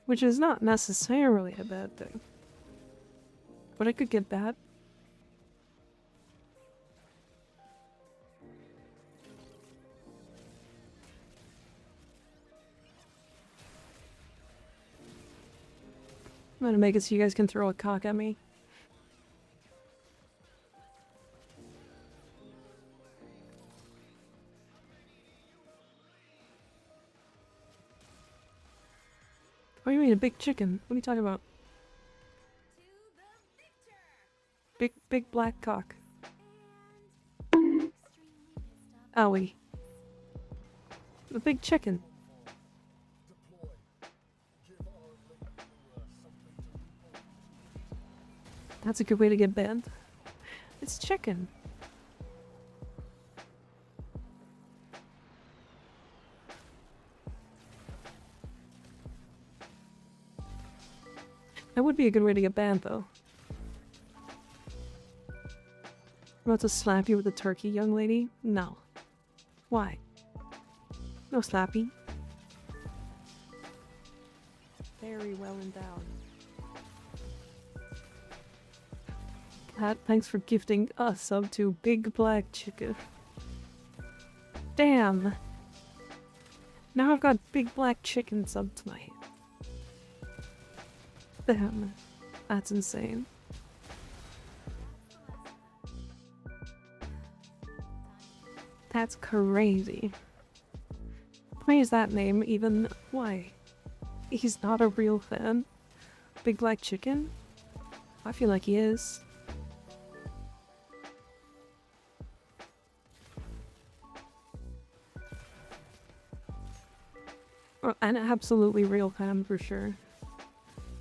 Which is not necessarily a bad thing. But it could get bad. I'm gonna make it so you guys can throw a cock at me. What do you mean, a big chicken? What are you talking about? Big black cock. Owie. The big chicken. That's a good way to get banned. It's chicken. That would be a good way to get banned, though. I'm about to slap you with a turkey, young lady? No. Why? No slappy. Very well endowed. Pat, thanks for gifting a sub to Big Black Chicken. Damn! Now I've got Big Black Chicken sub tonight. Damn. That's insane. That's crazy. Why is that name even? Why? He's not a real fan? Big Black Chicken? I feel like he is. Well, an absolutely real fan for sure.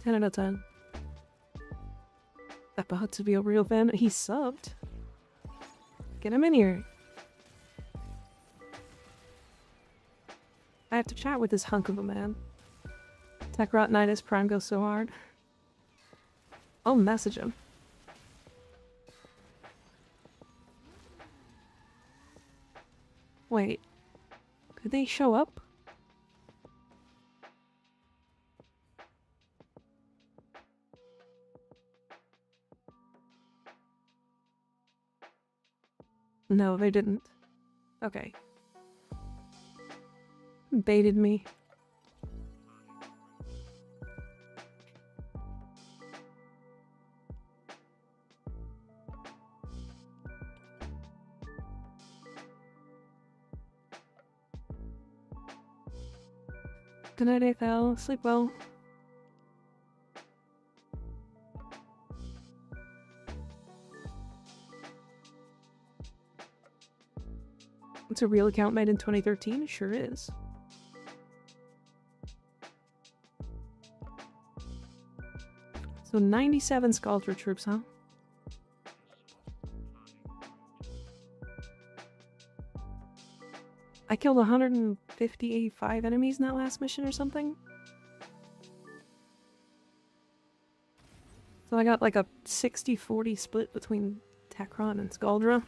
10 out of 10. About to be a real fan. He subbed. Get him in here. I have to chat with this hunk of a man. Techrotnitis Prime goes so hard. I'll message him. Wait. Could they show up? No, they didn't. Okay. Baited me. Good night, Athel. Sleep well. It's a real account made in 2013? It sure is. So 97 Sculpture troops, huh? I killed 155 enemies in that last mission or something. So I got like a 60-40 split between Techron and Skuldra.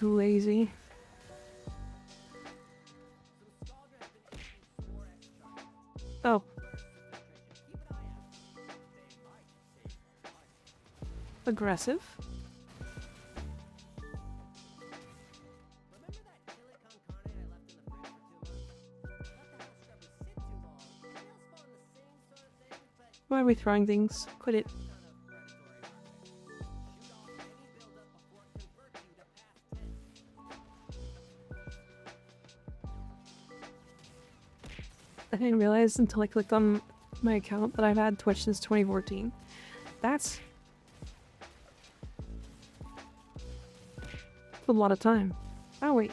lazy. Oh. Aggressive. Why are we throwing things? Quit it. I didn't realize until I clicked on my account that I've had Twitch since 2014. That's a lot of time. Owie.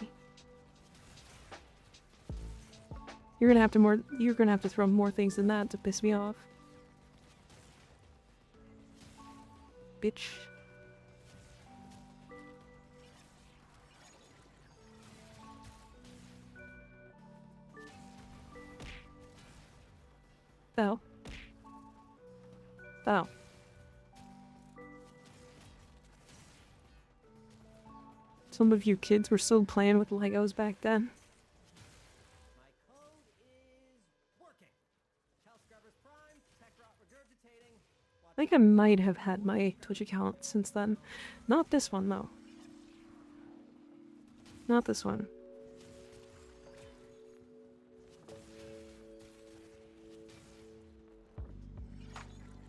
You're gonna have to throw more things than that to piss me off. Bitch. Oh. Oh. Some of you kids were still playing with Legos back then. I think I might have had my Twitch account since then. Not this one, though. Not this one.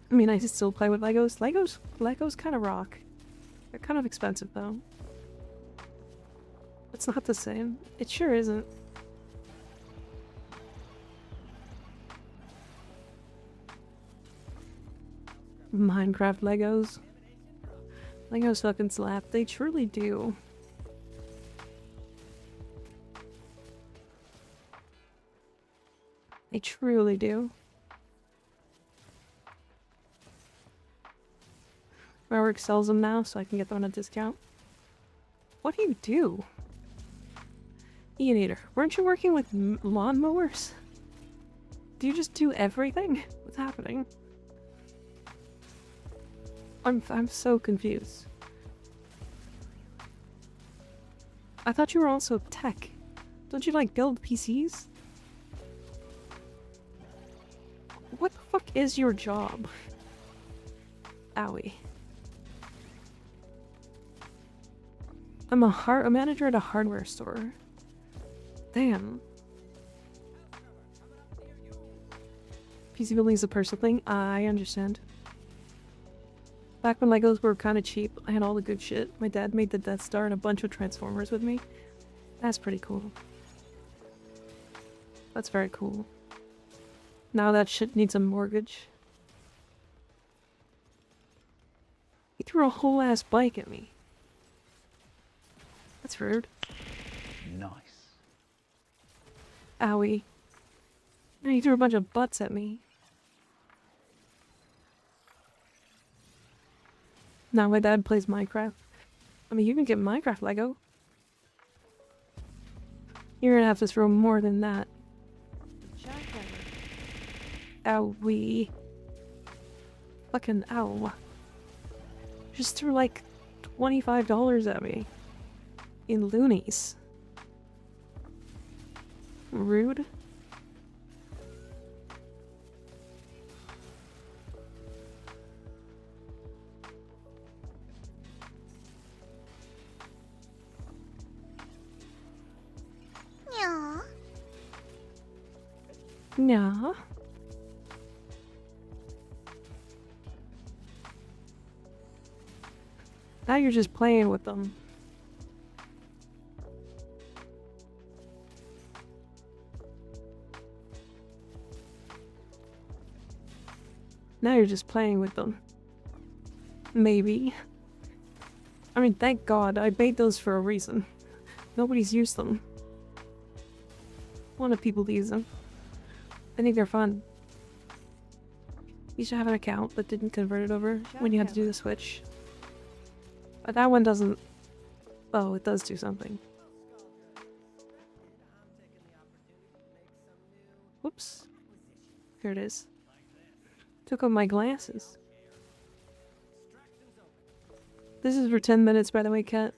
I mean, I still play with Legos. Legos kind of rock. They're kind of expensive, though. It's not the same. It sure isn't. Minecraft Legos. Legos fucking slap. They truly do. They truly do. Fireworks sells them now, so I can get them on a discount. What do you do? Ian Eater, weren't you working with lawnmowers? Do you just do everything? What's happening? I'm so confused. I thought you were also tech. Don't you like build PCs? What the fuck is your job? Owie. I'm a manager at a hardware store. Damn. PC building is a personal thing. I understand. Back when Legos were kind of cheap, I had all the good shit. My dad made the Death Star and a bunch of Transformers with me. That's pretty cool. That's very cool. Now that shit needs a mortgage. He threw a whole ass bike at me. That's rude. Nice. Owie. And he threw a bunch of butts at me. Now my dad plays Minecraft. I mean, you can get Minecraft Lego. You're gonna have to throw more than that. Owie. Fucking ow. Just threw like $25 at me. In loonies. Rude. Yeah. Yeah. Now you're just playing with them. Now you're just playing with them. Maybe. I mean, thank God, I made those for a reason. Nobody's used them. A lot of people use them. I think they're fun. You should have an account that didn't convert it over when you had to do the switch. But that one doesn't... Oh, it does do something. Whoops. Here it is. Took off my glasses. This is for 10 minutes, by the way, Kat.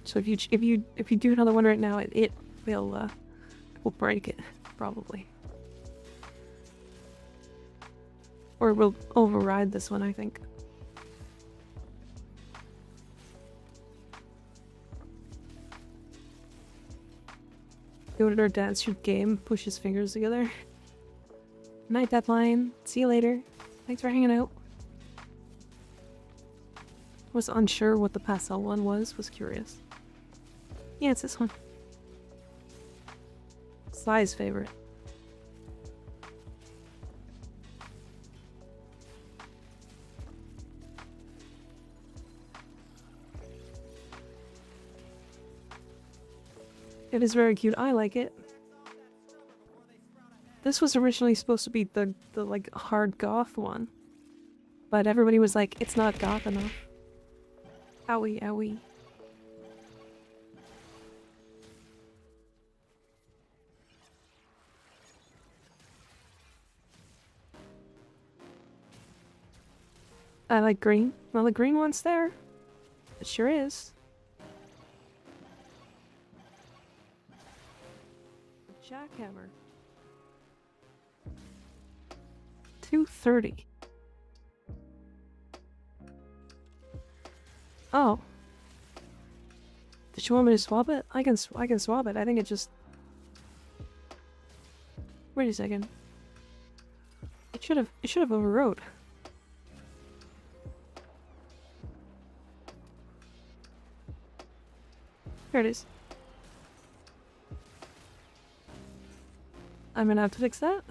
So if you do another one right now, it will break it probably, or will override this one. I think. Go to our dance shoot game. Push his fingers together. Night deadline. See you later. Thanks for hanging out. Was unsure what the pastel one was curious. Yeah, it's this one. Sly's favorite. It is very cute. I like it. This was originally supposed to be the like hard goth one. But everybody was like, it's not goth enough. Owie, owie. I like green. Well, the green one's there. It sure is. Jackhammer. 230. Oh. Did you want me to swap it? I can swap it. I think it just... Wait a second. It should have overrode. Here it is. I'm gonna have to fix that.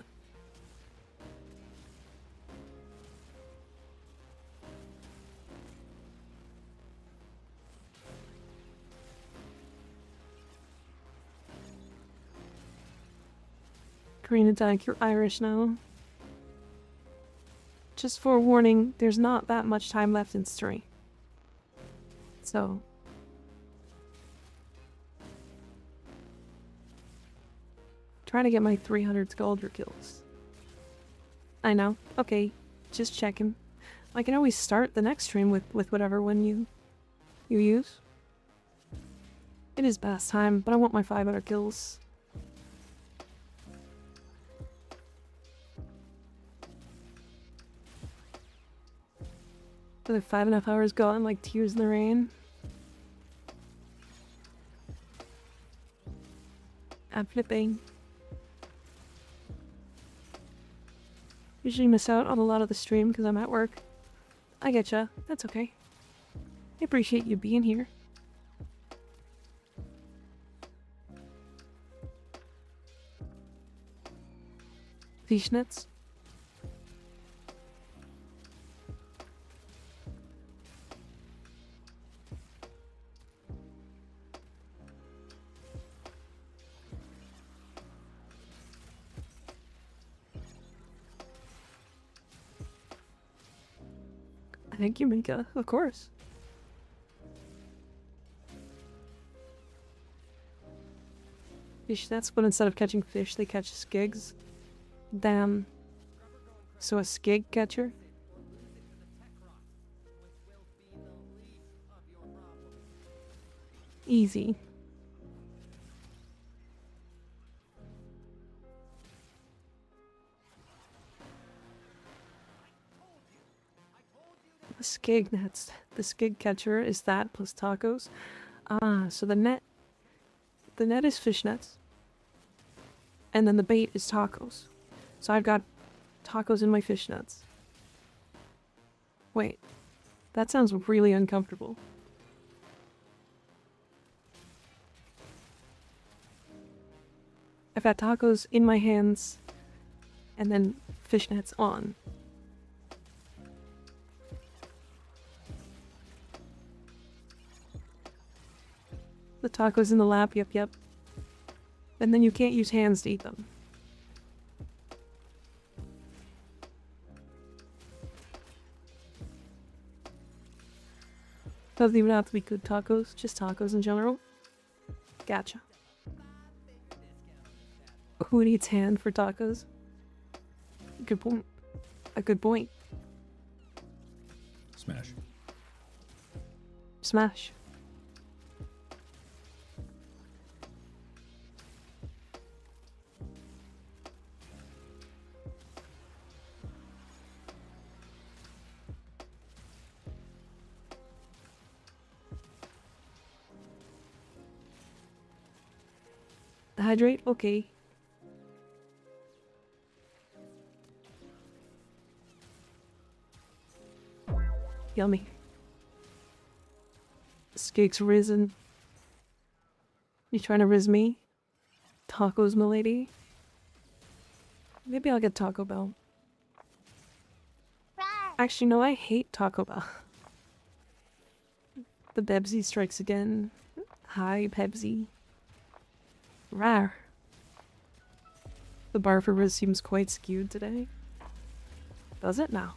Green attack, you're Irish now. Just forewarning, there's not that much time left in story. So... Trying to get my 300 Sculptor kills. I know. Okay, just checking. I can always start the next stream with whatever one you use. It is past time, but I want my 500 kills. So the 5.5 hours gone like tears in the rain. I'm flipping. Usually miss out on a lot of the stream because I'm at work. I getcha. That's okay. I appreciate you being here. Fishnets. Thank you, Mika. Of course. Fishnets, but instead of catching fish, they catch skigs. Damn. So a skig catcher? Easy. The skig nets. The skig catcher is that plus tacos. Ah, so the net is fishnets. And then the bait is tacos. So I've got tacos in my fishnets. Wait. That sounds really uncomfortable. I've got tacos in my hands and then fishnets on. The tacos in the lap, yep. And then you can't use hands to eat them. Doesn't even have to be good tacos, just tacos in general. Gotcha. Who needs hand for tacos? Good point. A good point. Smash. Smash. Hydrate? Okay. Yummy. Skeek's risen. You trying to riz me? Tacos, milady? Maybe I'll get Taco Bell. Actually, no, I hate Taco Bell. The Bebsy strikes again. Hi, Pepsi. Rar. The bar for Riz seems quite skewed today. Does it now?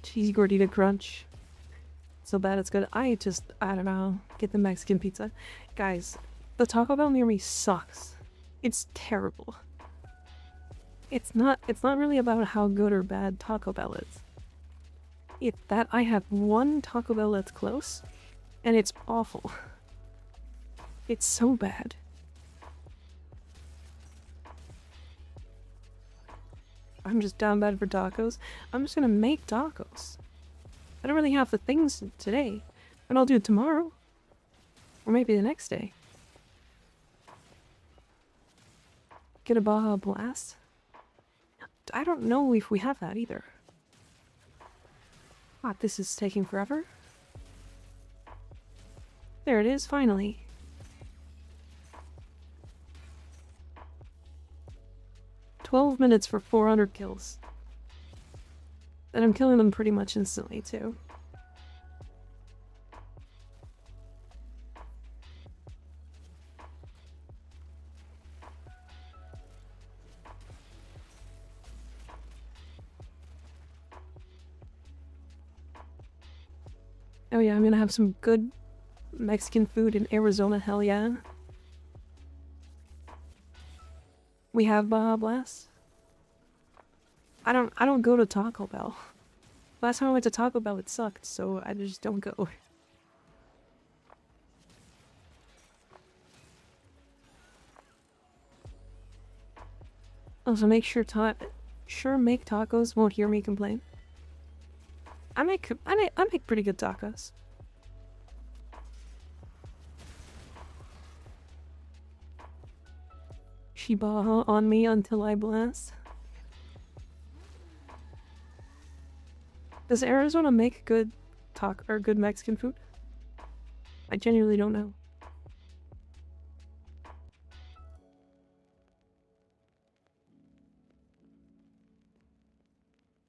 Cheesy gordita crunch. So bad it's good. I don't know, get the Mexican pizza. Guys, the Taco Bell near me sucks. It's terrible. It's not really about how good or bad Taco Bell is. It's that I have one Taco Bell that's close, and it's awful. It's so bad. I'm just down bad for tacos. I'm just gonna make tacos. I don't really have the things today, and I'll do it tomorrow. Or maybe the next day. Get a Baja Blast? I don't know if we have that either. God, this is taking forever. There it is, finally. "12 minutes for 400 kills. And I'm killing them pretty much instantly, too. Oh yeah, I'm gonna have some good Mexican food in Arizona, hell yeah. We have Baja Blast? I don't go to Taco Bell. Last time I went to Taco Bell it sucked, so I just don't go. Also make sure make tacos, won't hear me complain. I make pretty good tacos. She Baja on me until I blast. Does Arizona make good good Mexican food? I genuinely don't know.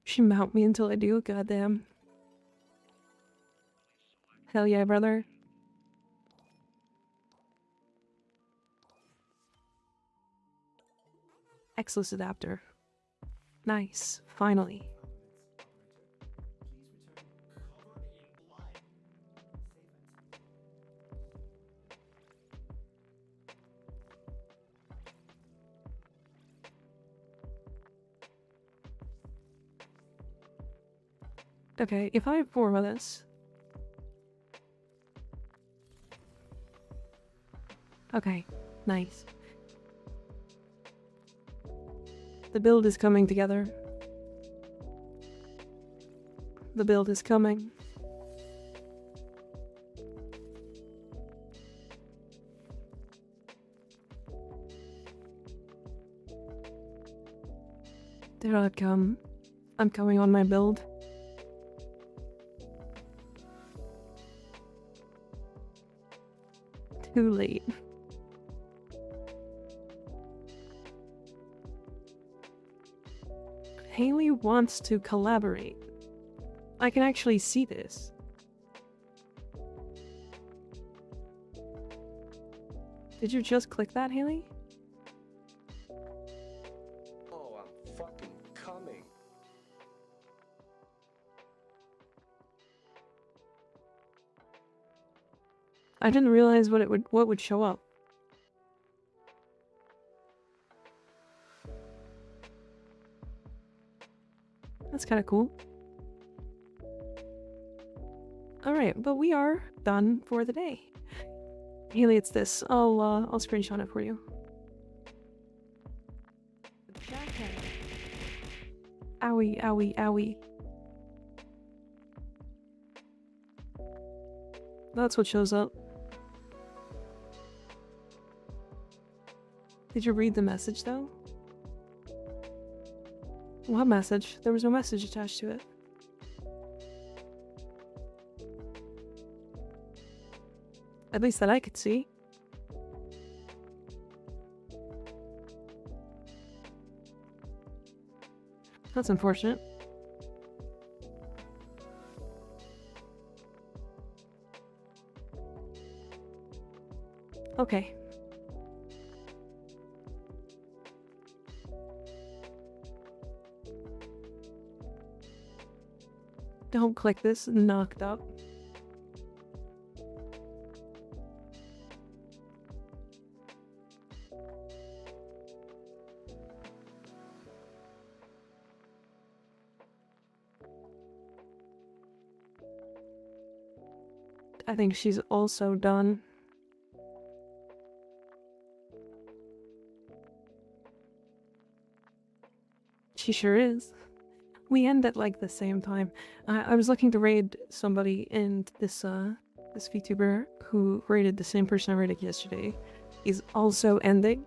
She mount me until I do, goddamn. Hell yeah, brother. Exos adapter. Nice, finally. Okay, if I have 4 of this. Okay, nice. The build is coming together. The build is coming. There I come. I'm coming on my build. Too late. Haley wants to collaborate. I can actually see this. Did you just click that, Haley? Oh, I'm fucking coming. I didn't realize what would show up. That's kind of cool. Alright, but we are done for the day. Haley, it's this. I'll screenshot it for you. Owie, owie, owie. That's what shows up. Did you read the message though? What message? There was no message attached to it. At least that I could see. That's unfortunate. Okay. Don't click this. Knocked up. I think she's also done. She sure is. We end at like the same time. I was looking to raid somebody, and this VTuber who raided the same person I raided yesterday is also ending.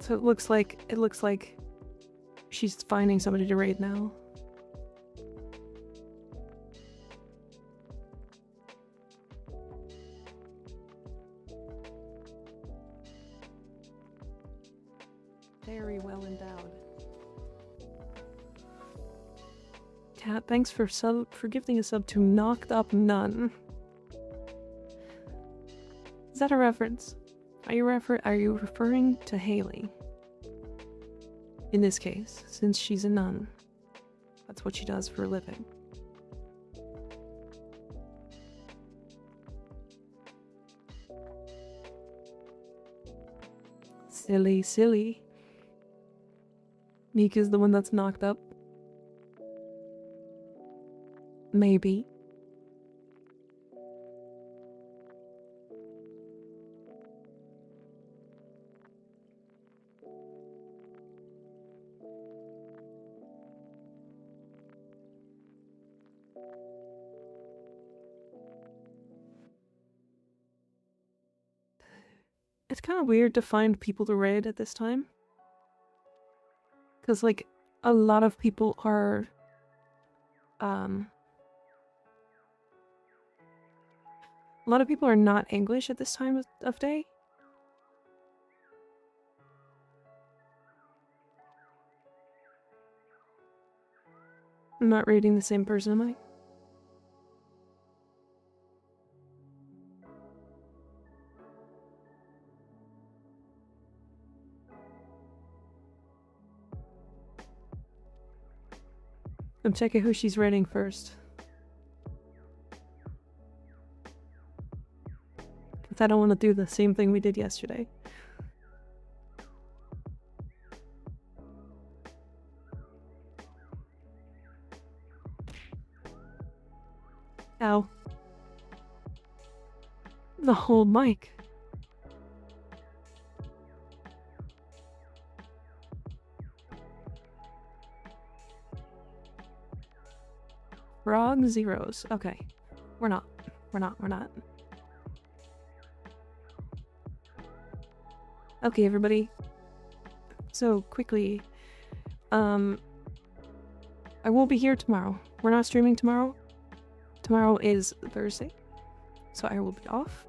So it looks like she's finding somebody to raid now. Very well endowed. Cat, thanks for gifting a sub to Knocked Up Nun. Is that a reference? Are you referring to Haley? In this case, since she's a nun. That's what she does for a living. Silly, silly. Nika's the one that's knocked up. Maybe. It's kind of weird to find people to raid at this time. Because, like, a lot of people are, a lot of people are not English at this time of day. I'm not raiding the same person, am I? I'm checking who she's raiding first. Because I don't want to do the same thing we did yesterday. Ow. The whole mic. Frog zeros. Okay. We're not. Okay, everybody. So, quickly. I won't be here tomorrow. We're not streaming tomorrow. Tomorrow is Thursday. So I will be off.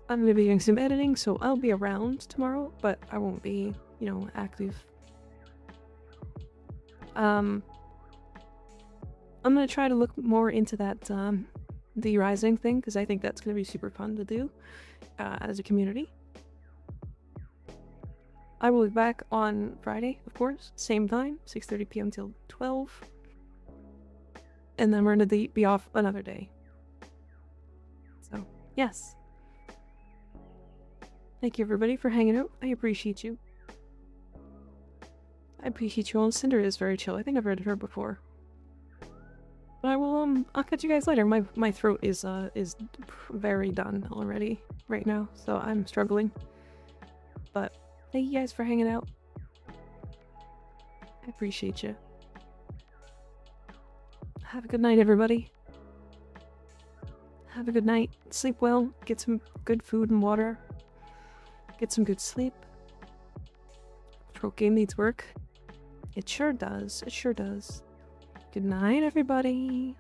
I'm gonna be doing some editing, so I'll be around tomorrow, but I won't be, you know, active. I'm gonna try to look more into that, the Rising thing, because I think that's gonna be super fun to do, as a community. I will be back on Friday, of course, same time, 6:30 p.m. till 12. And then we're gonna be off another day. So, yes. Thank you everybody for hanging out. I appreciate you. I appreciate you all. Cinder is very chill. I think I've read her before. But I will, I'll catch you guys later. My throat is very done already right now, so I'm struggling. But thank you guys for hanging out. I appreciate you. Have a good night, everybody. Have a good night. Sleep well. Get some good food and water. Get some good sleep. Control game needs work. It sure does. It sure does. Good night, everybody.